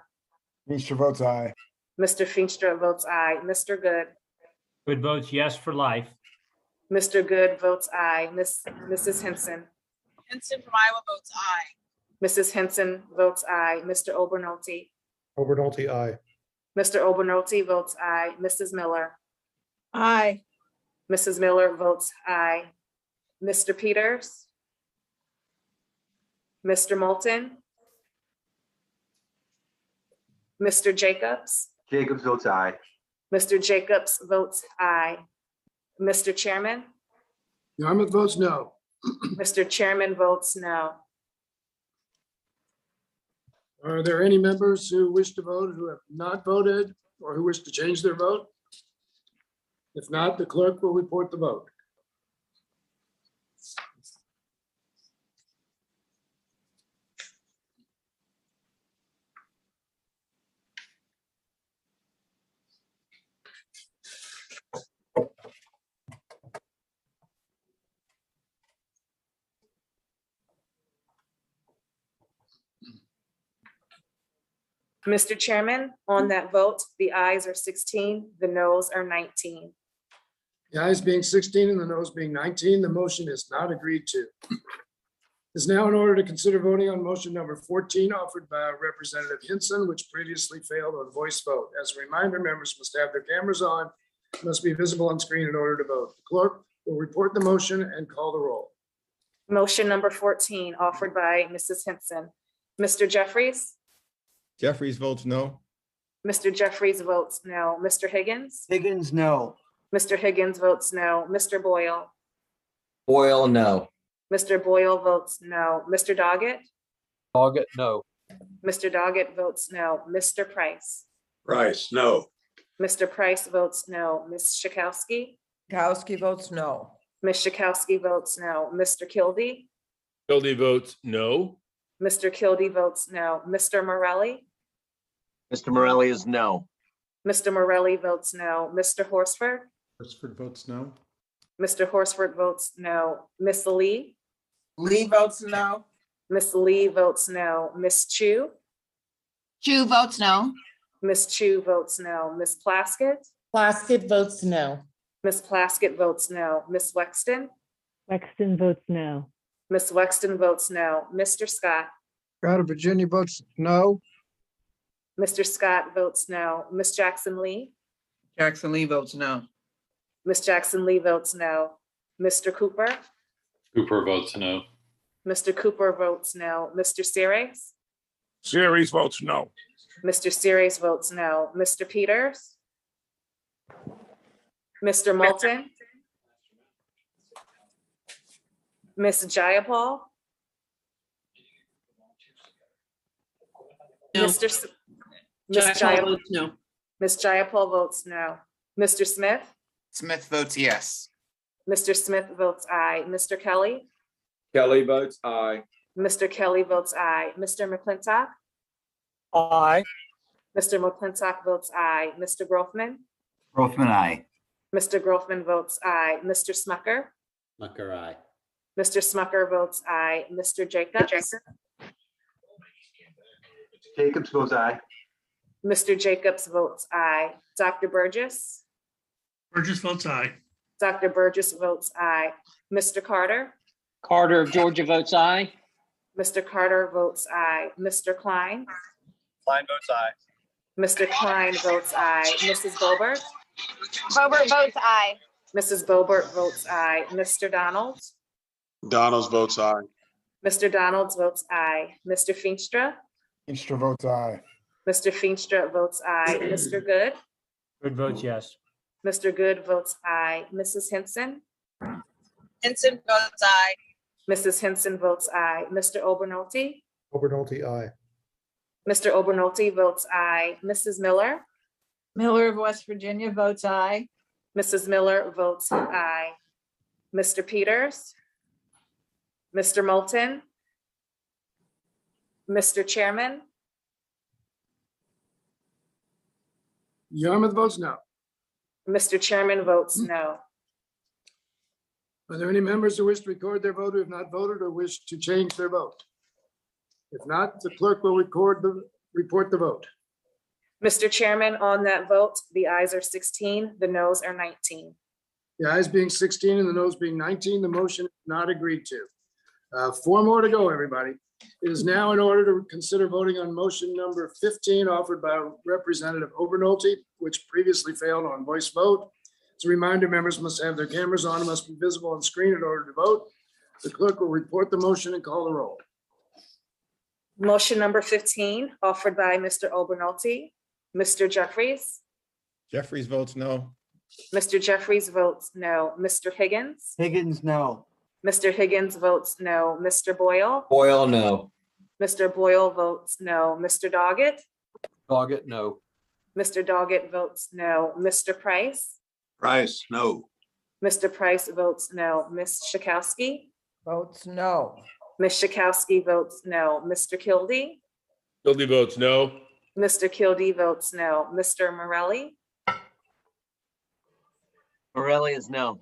Feenstra votes aye. Mr. Feenstra votes aye. Mr. Good? Good votes yes for life. Mr. Good votes aye. Mrs. Henson? Henson from Iowa votes aye. Mrs. Henson votes aye. Mr. Obernolte? Obernolte, aye. Mr. Obernolte votes aye. Mrs. Miller? Aye. Mrs. Miller votes aye. Mr. Peters? Mr. Moulton? Mr. Jacobs? Jacobs votes aye. Mr. Jacobs votes aye. Mr. Chairman? Yarmouth votes no. Mr. Chairman votes no. Are there any members who wish to vote who have not voted or who wish to change their vote? If not, the clerk will report the vote. Mr. Chairman, on that vote, the ayes are 16, the noes are 19. The ayes being 16 and the noes being 19, the motion is not agreed to. Is now in order to consider voting on motion number 14 offered by Representative Hinson, which previously failed on voice vote. As a reminder, members must have their cameras on, must be visible on screen in order to vote. The clerk will report the motion and call the roll. Motion number 14 offered by Mrs. Hinson. Mr. Jeffries? Jeffries votes no. Mr. Jeffries votes no. Mr. Higgins? Higgins, no. Mr. Higgins votes no. Mr. Boyle? Boyle, no. Mr. Boyle votes no. Mr. Doggett? Doggett, no. Mr. Doggett votes no. Mr. Price? Price, no. Mr. Price votes no. Ms. Schakowsky? Schakowsky votes no. Ms. Schakowsky votes no. Mr. Kildee? Kildee votes no. Mr. Kildee votes no. Mr. Morelli? Mr. Morelli is no. Mr. Morelli votes no. Mr. Horsford? Horsford votes no. Mr. Horsford votes no. Miss Lee? Lee votes no. Miss Lee votes no. Miss Chu? Chu votes no. Miss Chu votes no. Miss Plaskett? Plaskett votes no. Miss Plaskett votes no. Miss Wexton? Wexton votes no. Miss Wexton votes no. Mr. Scott? Scott of Virginia votes no. Mr. Scott votes no. Miss Jackson Lee? Jackson Lee votes no. Miss Jackson Lee votes no. Mr. Cooper? Cooper votes no. Mr. Cooper votes no. Mr. Series? Series votes no. Mr. Series votes no. Mr. Peters? Mr. Moulton? Ms. Jayapal? No. Mr. S- Jayapal votes no. Ms. Jayapal votes no. Mr. Smith? Smith votes yes. Mr. Smith votes aye. Mr. Kelly? Kelly votes aye. Mr. Kelly votes aye. Mr. McClintock? Aye. Mr. McClintock votes aye. Mr. Groffman? Groffman, aye. Mr. Groffman votes aye. Mr. Smucker? Smucker, aye. Mr. Smucker votes aye. Mr. Jacobs? Jacobs votes aye. Mr. Jacobs votes aye. Dr. Burgess? Burgess votes aye. Dr. Burgess votes aye. Mr. Carter? Carter of Georgia votes aye. Mr. Carter votes aye. Mr. Klein? Klein votes aye. Mr. Klein votes aye. Mrs. Boebert? Boebert votes aye. Mrs. Boebert votes aye. Mr. Donalds? Donalds votes aye. Mr. Donalds votes aye. Mr. Feenstra? Feenstra votes aye. Mr. Feenstra votes aye. Mr. Good? Good votes yes. Mr. Good votes aye. Mrs. Henson? Henson votes aye. Mrs. Henson votes aye. Mr. Obernolte? Obernolte, aye. Mr. Obernolte votes aye. Mrs. Miller? Miller of West Virginia votes aye. Mrs. Miller votes aye. Mr. Peters? Mr. Moulton? Mr. Chairman? Yarmouth votes no. Mr. Chairman votes no. Are there any members who wish to record their vote who have not voted or wish to change their vote? If not, the clerk will report the vote. Mr. Chairman, on that vote, the ayes are 16, the noes are 19. The ayes being 16 and the noes being 19, the motion is not agreed to. 4 more to go, everybody. It is now in order to consider voting on motion number 15 offered by Representative Obernolte, which previously failed on voice vote. As a reminder, members must have their cameras on and must be visible on screen in order to vote. The clerk will report the motion and call the roll. Motion number 15 offered by Mr. Obernolte. Mr. Jeffries? Jeffries votes no. Mr. Jeffries votes no. Mr. Higgins? Higgins, no. Mr. Higgins votes no. Mr. Boyle? Boyle, no. Mr. Boyle votes no. Mr. Doggett? Doggett, no. Mr. Doggett votes no. Mr. Price? Price, no. Mr. Price votes no. Ms. Schakowsky? Votes no. Ms. Schakowsky votes no. Mr. Kildee? Kildee votes no. Mr. Kildee votes no. Mr. Morelli? Morelli is no.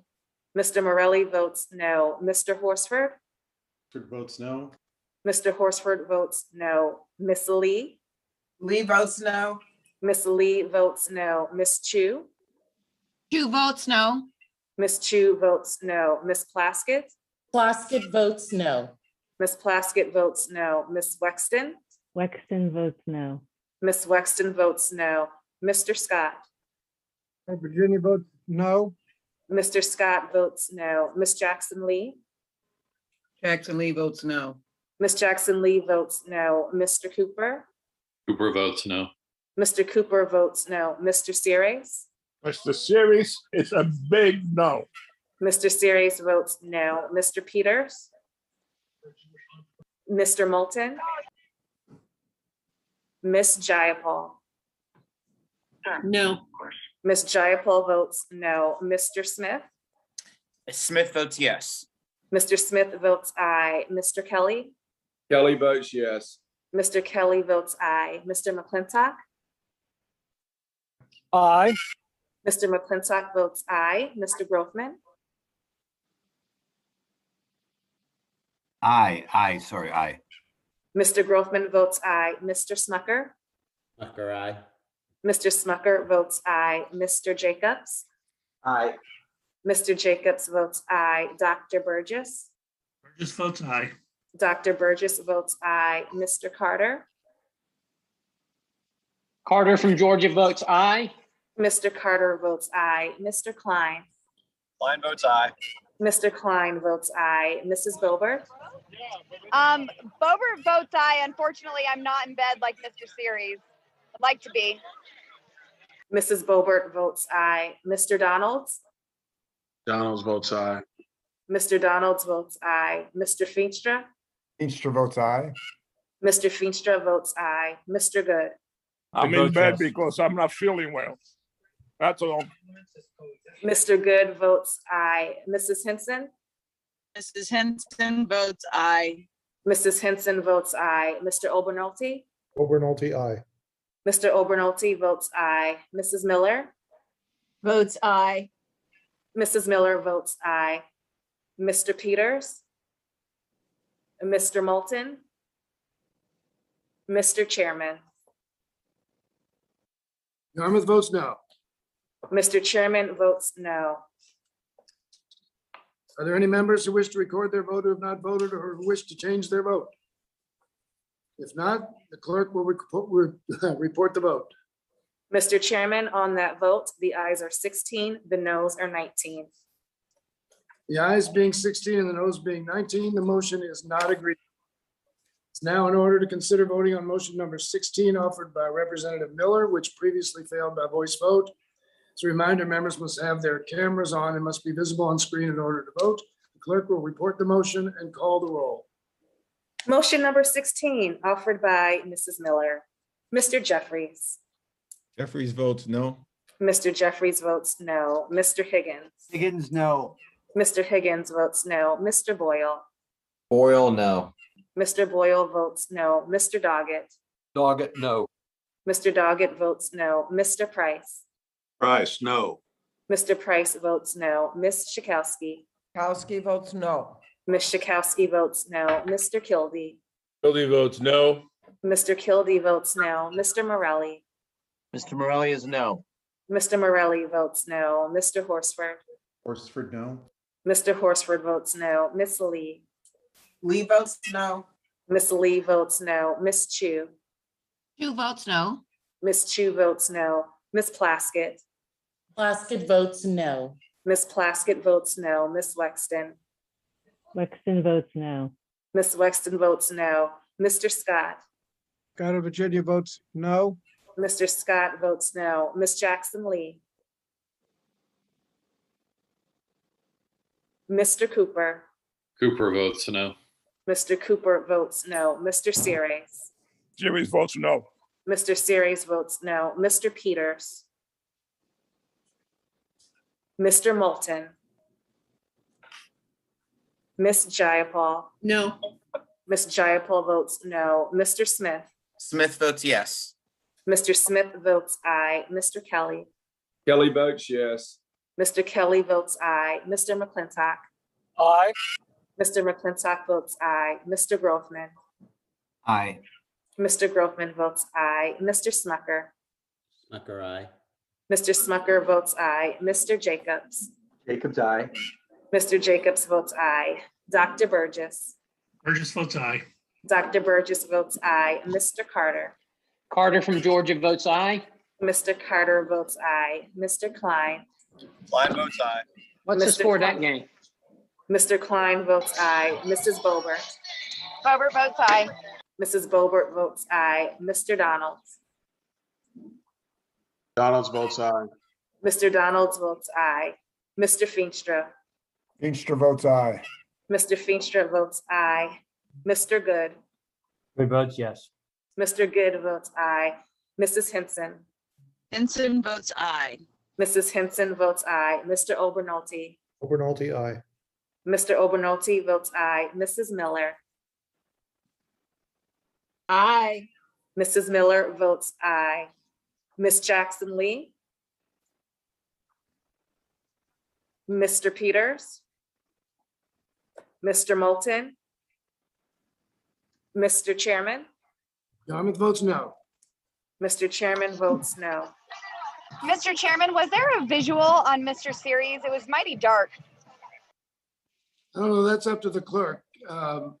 Mr. Morelli votes no. Mr. Horsford? Votes no. Mr. Horsford votes no. Miss Lee? Lee votes no. Miss Lee votes no. Miss Chu? Chu votes no. Miss Chu votes no. Miss Plaskett? Plaskett votes no. Miss Plaskett votes no. Miss Wexton? Wexton votes no. Miss Wexton votes no. Mr. Scott? Virginia votes no. Mr. Scott votes no. Miss Jackson Lee? Jackson Lee votes no. Miss Jackson Lee votes no. Mr. Cooper? Cooper votes no. Mr. Cooper votes no. Mr. Series? Mr. Series is a big no. Mr. Series votes no. Mr. Peters? Mr. Moulton? Miss Jayapal? No. Miss Jayapal votes no. Mr. Smith? Smith votes yes. Mr. Smith votes aye. Mr. Kelly? Kelly votes yes. Mr. Kelly votes aye. Mr. McClintock? Aye. Mr. McClintock votes aye. Mr. Groffman? Aye, sorry, aye. Mr. Groffman votes aye. Mr. Smucker? Smucker, aye. Mr. Smucker votes aye. Mr. Jacobs? Aye. Mr. Jacobs votes aye. Dr. Burgess? Burgess votes aye. Dr. Burgess votes aye. Mr. Carter? Carter from Georgia votes aye. Mr. Carter votes aye. Mr. Klein? Klein votes aye. Mr. Klein votes aye. Mrs. Boebert? Boebert votes aye. Unfortunately, I'm not in bed like Mr. Series. I'd like to be. Mrs. Boebert votes aye. Mr. Donalds? Donalds votes aye. Mr. Donalds votes aye. Mr. Feenstra? Feenstra votes aye. Mr. Feenstra votes aye. Mr. Good? I'm in bed because I'm not feeling well. That's all. Mr. Good votes aye. Mrs. Henson? Mrs. Henson votes aye. Mrs. Henson votes aye. Mr. Obernolte? Obernolte, aye. Mr. Obernolte votes aye. Mrs. Miller? Votes aye. Mrs. Miller votes aye. Mr. Peters? Mr. Moulton? Mr. Chairman? Yarmouth votes no. Mr. Chairman votes no. Are there any members who wish to record their vote who have not voted or who wish to change their vote? If not, the clerk will report the vote. Mr. Chairman, on that vote, the ayes are 16, the noes are 19. The ayes being 16 and the noes being 19, the motion is not agreed. It's now in order to consider voting on motion number 16 offered by Representative Miller, which previously failed by voice vote. As a reminder, members must have their cameras on and must be visible on screen in order to vote. The clerk will report the motion and call the roll. Motion number 16 offered by Mrs. Miller. Mr. Jeffries. Jeffries votes no. Mr. Jeffries votes no. Mr. Higgins. Higgins, no. Mr. Higgins votes no. Mr. Boyle. Boyle, no. Mr. Boyle votes no. Mr. Doggett. Doggett, no. Mr. Doggett votes no. Mr. Price. Price, no. Mr. Price votes no. Ms. Schakowsky. Kowski votes no. Ms. Schakowsky votes no. Mr. Kilby. Kilby votes no. Mr. Kilby votes no. Mr. Morelli. Mr. Morelli is no. Mr. Morelli votes no. Mr. Horsford. Horsford, no. Mr. Horsford votes no. Miss Lee. Lee votes no. Miss Lee votes no. Miss Chu. Chu votes no. Miss Chu votes no. Miss Plaskett. Plaskett votes no. Miss Plaskett votes no. Miss Wexton. Wexton votes no. Miss Wexton votes no. Mr. Scott. Scott of Virginia votes no. Mr. Scott votes no. Miss Jackson Lee. Mr. Cooper. Cooper votes no. Mr. Cooper votes no. Mr. Series. Series votes no. Mr. Series votes no. Mr. Peters. Mr. Moulton. Miss Jayapal. No. Miss Jayapal votes no. Mr. Smith. Smith votes yes. Mr. Smith votes aye. Mr. Kelly. Kelly votes yes. Mr. Kelly votes aye. Mr. McClintock. Aye. Mr. McClintock votes aye. Mr. Grothman. Aye. Mr. Grothman votes aye. Mr. Smucker. Smucker, aye. Mr. Smucker votes aye. Mr. Jacobs. Jacobs, aye. Mr. Jacobs votes aye. Dr. Burgess. Burgess votes aye. Dr. Burgess votes aye. Mr. Carter. Carter from Georgia votes aye. Mr. Carter votes aye. Mr. Klein. Klein votes aye. What's the Mr. score of that game? Mr. Klein votes aye. Mrs. Boebert. Boebert votes aye. Mrs. Boebert votes aye. Mr. Donalds. Donalds votes aye. Mr. Donalds votes aye. Mr. Feenstra. Feenstra votes aye. Mr. Feenstra votes aye. Mr. Good. Good votes yes. Mr. Good votes aye. Mrs. Henson. Henson votes aye. Mrs. Henson votes aye. Mr. Obernolte. Obernolte, aye. Mr. Obernolte votes aye. Mrs. Miller. Aye. Mrs. Miller votes aye. Miss Jackson Lee. Mr. Peters. Mr. Moulton. Mr. Chairman. Yarmouth votes no. Mr. Chairman votes no. Mr. Chairman, was there a visual on Mr. Series? It was mighty dark. I don't know, that's up to the clerk. And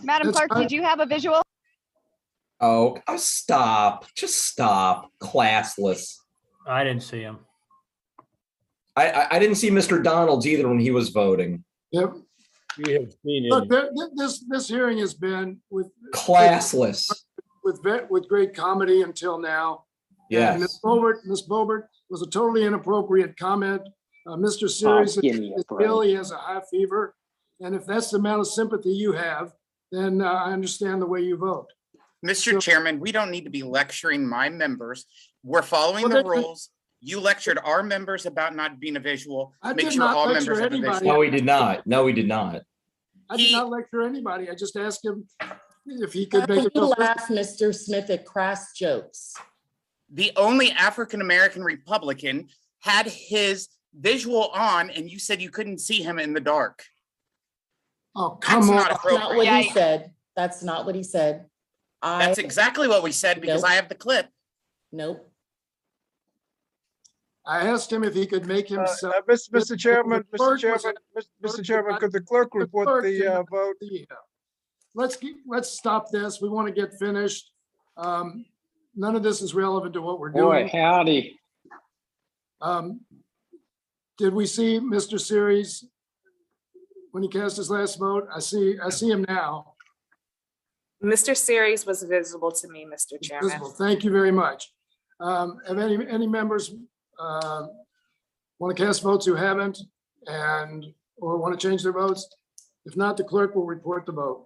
Madam That's Clerk, fine. did you have a visual? Oh, stop. Just stop. Classless. I didn't see him. I didn't see Mr. Donalds either when he was voting. Yep, We have seen Look, it. this hearing has been Classless. with great comedy until now. And Ms. Yes. Bobert was a totally inappropriate comment. Mr. Series give me a is break. ill, he has a high fever. And if that's the amount of sympathy you have, then I understand the way you vote. Mr. Chairman, we don't need to be lecturing my members. We're following the rules. You lectured our members about not being a visual. I Make did sure not all lecture members have a anybody. visual. No, we did not. No, we did not. I did not lecture anybody. I just asked him if he could make You it. laugh, Mr. Smith, at crass jokes. The only African-American Republican had his visual on and you said you couldn't see him in the dark. Oh, come on. That's not That's not appropriate. what he said. That's not what he said. That's exactly what we said because Nope. I have the clip. Nope. I asked him if he could make himself. Mr. Chairman, The clerk Mr. Chairman, could the clerk report the vote? Let's stop this. We want to get finished. None of this is relevant to what we're Boy, doing. howdy. Did we see Mr. Series when he cast his last vote? I see him now. Mr. Series was visible to me, Mr. Chairman. Visible. Thank you very much. Have any members want to cast votes who haven't or want to change their votes? If not, the clerk will report the vote.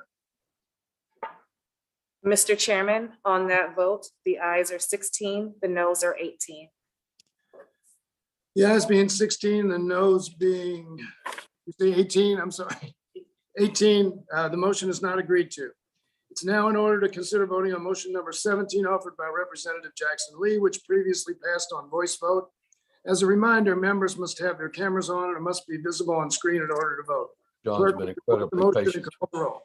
Mr. Chairman, on that vote, the ayes are 16, the noes are 18. The ayes being 16, the noes being, you say 18, I'm sorry, 18, the motion is not agreed to. It's now in order to consider voting on motion number 17 offered by Representative Jackson Lee, which previously passed on voice vote. As a reminder, members must have their cameras on and it must be visible on screen in order to vote. John's Clerk, been report the incredibly motion patient. and call the roll.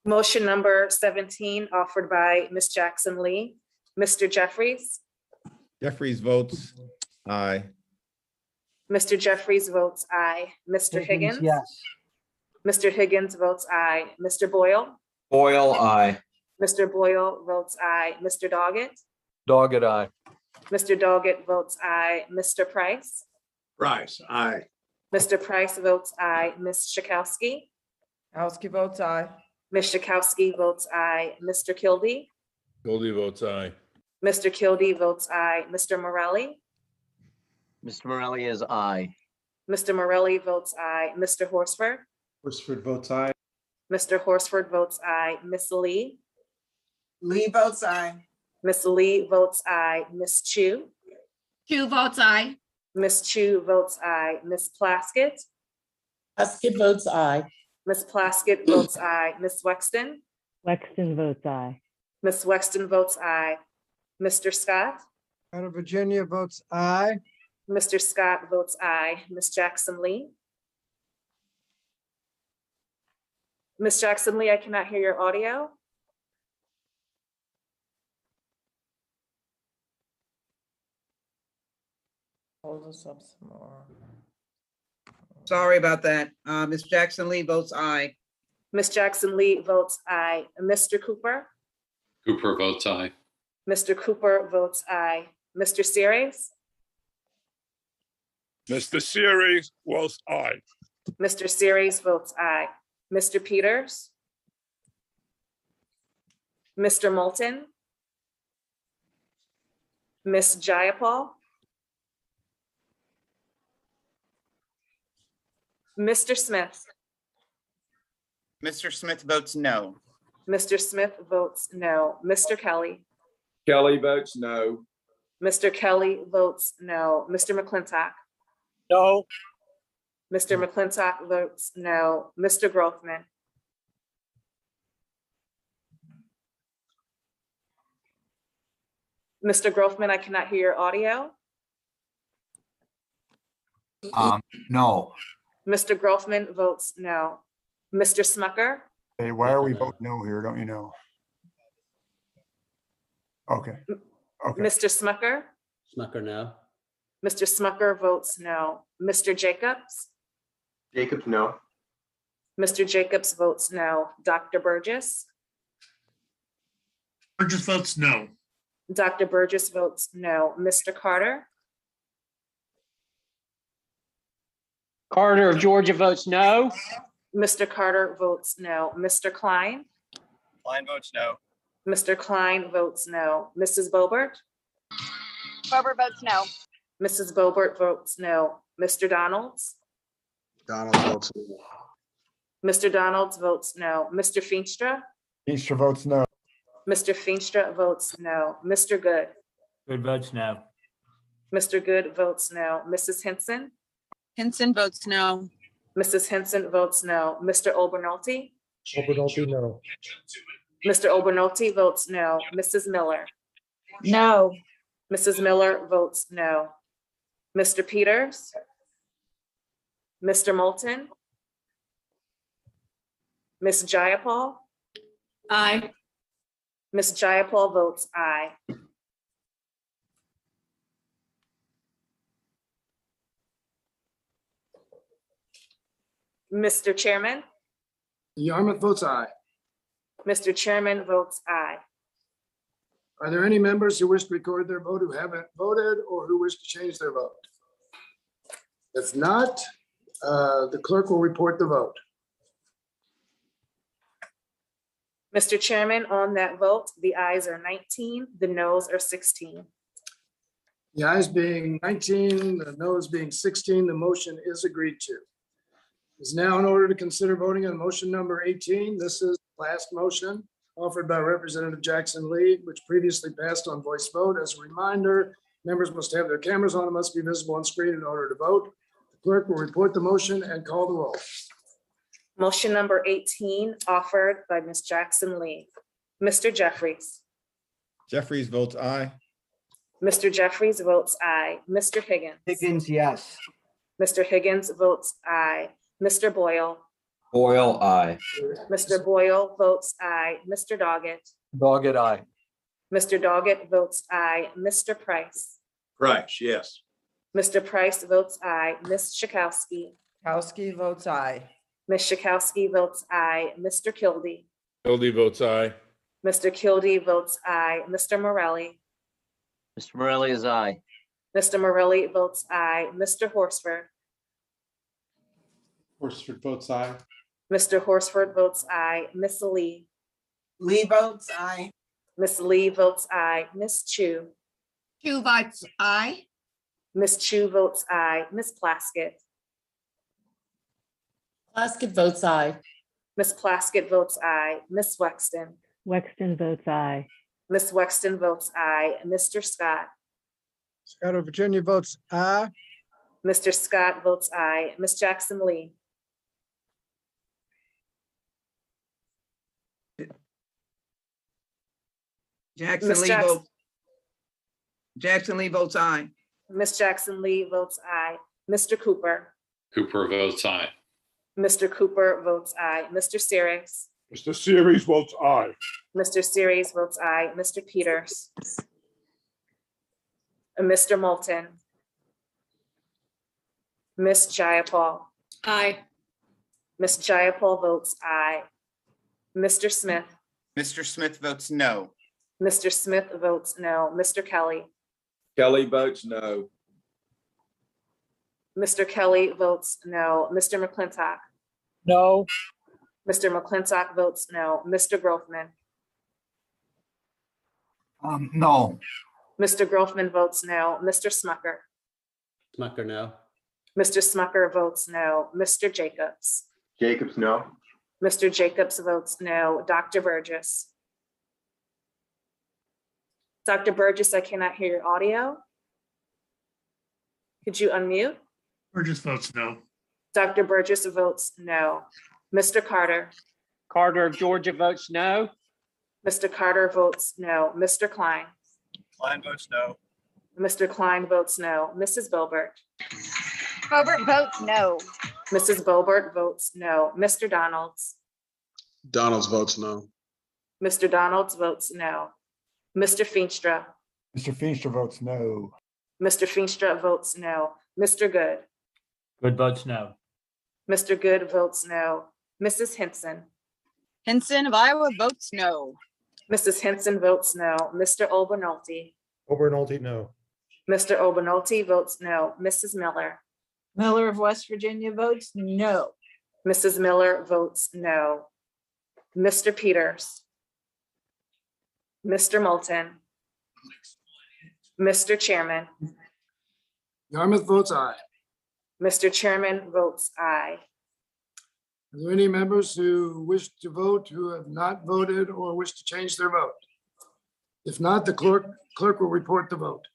Motion number 17 offered by Ms. Jackson Lee. Mr. Jeffries? Jeffries votes aye. Mr. Jeffries votes aye. Mr. Higgins? Yes. Mr. Higgins votes aye. Mr. Boyle? Boyle, aye. Mr. Boyle votes aye. Mr. Doggett? Doggett, aye. Mr. Doggett votes aye. Mr. Price? Price, aye. Mr. Price votes aye. Ms. Schakowsky? Schakowsky votes aye. Ms. Schakowsky votes aye. Mr. Kildee? Goldie votes aye. Mr. Kildee votes aye. Mr. Morelli? Mr. Morelli is aye. Mr. Morelli votes aye. Mr. Horsford? Horsford votes aye. Mr. Horsford votes aye. Ms. Lee? Lee votes aye. Ms. Lee votes aye. Ms. Chu? Chu votes aye. Ms. Chu votes aye. Ms. Plaskett? Plaskett votes aye. Ms. Plaskett votes aye. Ms. Wexton? Wexton votes aye. Ms. Wexton votes aye. Mr. Scott? Out of Virginia votes aye. Mr. Scott votes aye. Ms. Jackson Lee? Ms. Jackson Lee, I cannot hear your audio. Hold us up some more. Sorry about that. Ms. Jackson Lee votes aye. Ms. Jackson Lee votes aye. Mr. Cooper? Cooper votes aye. Mr. Cooper votes aye. Mr. Series? Mr. Series votes aye. Mr. Series votes aye. Mr. Peters? Mr. Moulton? Ms. Jayapal? Mr. Smith? Mr. Smith votes no. Mr. Smith votes no. Mr. Kelly? Kelly votes no. Mr. Kelly votes no. Mr. McClintock? No. Mr. McClintock votes no. Mr. Grothman? Mr. Grothman, I cannot hear your audio. No. Mr. Grothman votes no. Mr. Smucker? Hey, why are we voting no here? Don't you know? Okay. Okay. Mr. Smucker? Smucker, no. Mr. Smucker votes no. Mr. Jacobs? Jacobs, no. Mr. Jacobs votes no. Dr. Burgess? Burgess votes no. Dr. Burgess votes no. Mr. Carter? Carter of Georgia votes no. Mr. Carter votes no. Mr. Klein? Klein votes no. Mr. Klein votes no. Mrs. Boebert? Boebert votes no. Mrs. Boebert votes no. Mr. Donalds? Donald votes no. Mr. Donalds votes no. Mr. Feenstra? Feenstra votes no. Mr. Feenstra votes no. Mr. Good? Good votes no. Mr. Good votes no. Mrs. Henson? Henson votes no. Mrs. Henson votes no. Mr. Obernolte? Obernolte, no. Mr. Obernolte votes no. Mrs. Miller? No. Mrs. Miller votes no. Mr. Peters? Mr. Moulton? Ms. Jayapal? Aye. Ms. Jayapal votes aye. Mr. Chairman? Yarmouth votes aye. Mr. Chairman votes aye. Are there any members who wish to record their vote who haven't voted or who wish to change their vote? If not, the clerk will report the vote. Mr. Chairman, on that vote, the ayes are 19, the noes are 16. The ayes being 19, the noes being 16, the motion is agreed to. Is now in order to consider voting on motion number 18. This is the last motion offered by Representative Jackson Lee, which previously passed on voice vote. As a reminder, members must have their cameras on and must be visible on screen in order to vote. The clerk will report the motion and call the roll. Motion number 18 offered by Ms. Jackson Lee. Mr. Jeffries? Jeffries votes aye. Mr. Jeffries votes aye. Mr. Higgins? Higgins, yes. Mr. Higgins votes aye. Mr. Boyle? Boyle, aye. Mr. Boyle votes aye. Mr. Doggett? Doggett, aye. Mr. Doggett votes aye. Mr. Price? Price, yes. Mr. Price votes aye. Ms. Schakowsky? Kowski votes aye. Ms. Schakowsky votes aye. Mr. Kildee? Kildee votes aye. Mr. Kildee votes aye. Mr. Morelli? Mr. Morelli is aye. Mr. Morelli votes aye. Mr. Horsford? Horsford votes aye. Mr. Horsford votes aye. Miss Lee? Lee votes aye. Miss Lee votes aye. Miss Chu? Chu votes aye. Miss Chu votes aye. Miss Plaskett? Plaskett votes aye. Miss Plaskett votes aye. Miss Wexton? Wexton votes aye. Miss Wexton votes aye. Mr. Scott? Scott of Virginia votes aye. Mr. Scott votes aye. Miss Jackson Lee? Jackson Miss Lee Jackson- votes. Jackson Lee votes aye. Miss Jackson Lee votes aye. Mr. Cooper? Cooper votes aye. Mr. Cooper votes aye. Mr. Series? Mr. Series votes aye. Mr. Series votes aye. Mr. Peters? Mr. Moulton? Miss Jayapal? Aye. Miss Jayapal votes aye. Mr. Smith? Mr. Smith votes no. Mr. Smith votes no. Mr. Kelly? Kelly votes no. Mr. Kelly votes no. Mr. McClintock? No. Mr. McClintock votes no. Mr. Grofman? No. Mr. Grofman votes no. Mr. Smucker? Smucker, no. Mr. Smucker votes no. Mr. Jacobs? Jacobs, no. Mr. Jacobs votes no. Dr. Burgess? Dr. Burgess, I cannot hear your audio. Could you unmute? Burgess votes no. Dr. Burgess votes no. Mr. Carter? Carter of Georgia votes no. Mr. Carter votes no. Mr. Klein? Klein votes no. Mr. Klein votes no. Mrs. Boebert? Boebert votes no. Mrs. Boebert votes no. Mr. Donalds? Donalds votes no. Mr. Donalds votes no. Mr. Feenstra? Mr. Feenstra votes no. Mr. Feenstra votes no. Mr. Good? Good votes no. Mr. Good votes no. Mrs. Henson? Henson of Iowa votes no. Mrs. Henson votes no. Mr. Obernolte? Obernolte, no. Mr. Obernolte votes no. Mrs. Miller? Miller of West Virginia votes no. Mrs. Miller votes no. Mr. Peters. Mr. Moulton. Mr. Chairman. Yarmouth votes aye. Mr. Chairman votes aye. Are there any members who wish to vote who have not voted or wish to change their vote? If not, the clerk will report the vote.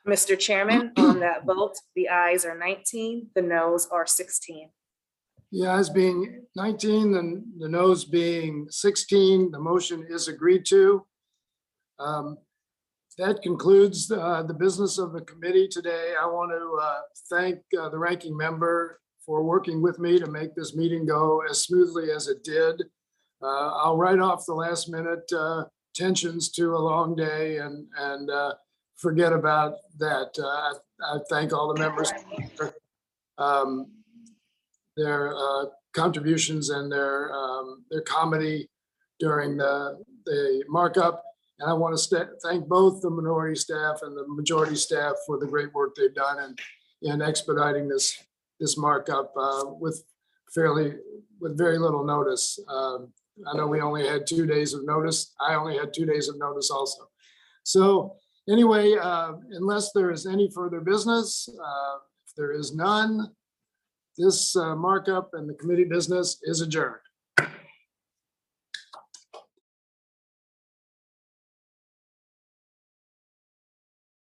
Mr. Chairman, on that vote, the ayes are 19, the noes are 16. The ayes being 19 and the noes being 16, the motion is agreed to. That concludes the business of the committee today. I want to thank the ranking member for working with me to make this meeting go as smoothly as it did. I'll write off the last minute tensions to a long day and forget about that. I thank all the members for their contributions and their comedy during the markup. And I want to thank both the minority staff and the majority staff for the great work they've done in expediting this markup with very little notice. I know we only had 2 days of notice. I only had 2 days of notice also. So anyway, unless there is any further business, if there is none, this markup and the committee business is adjourned.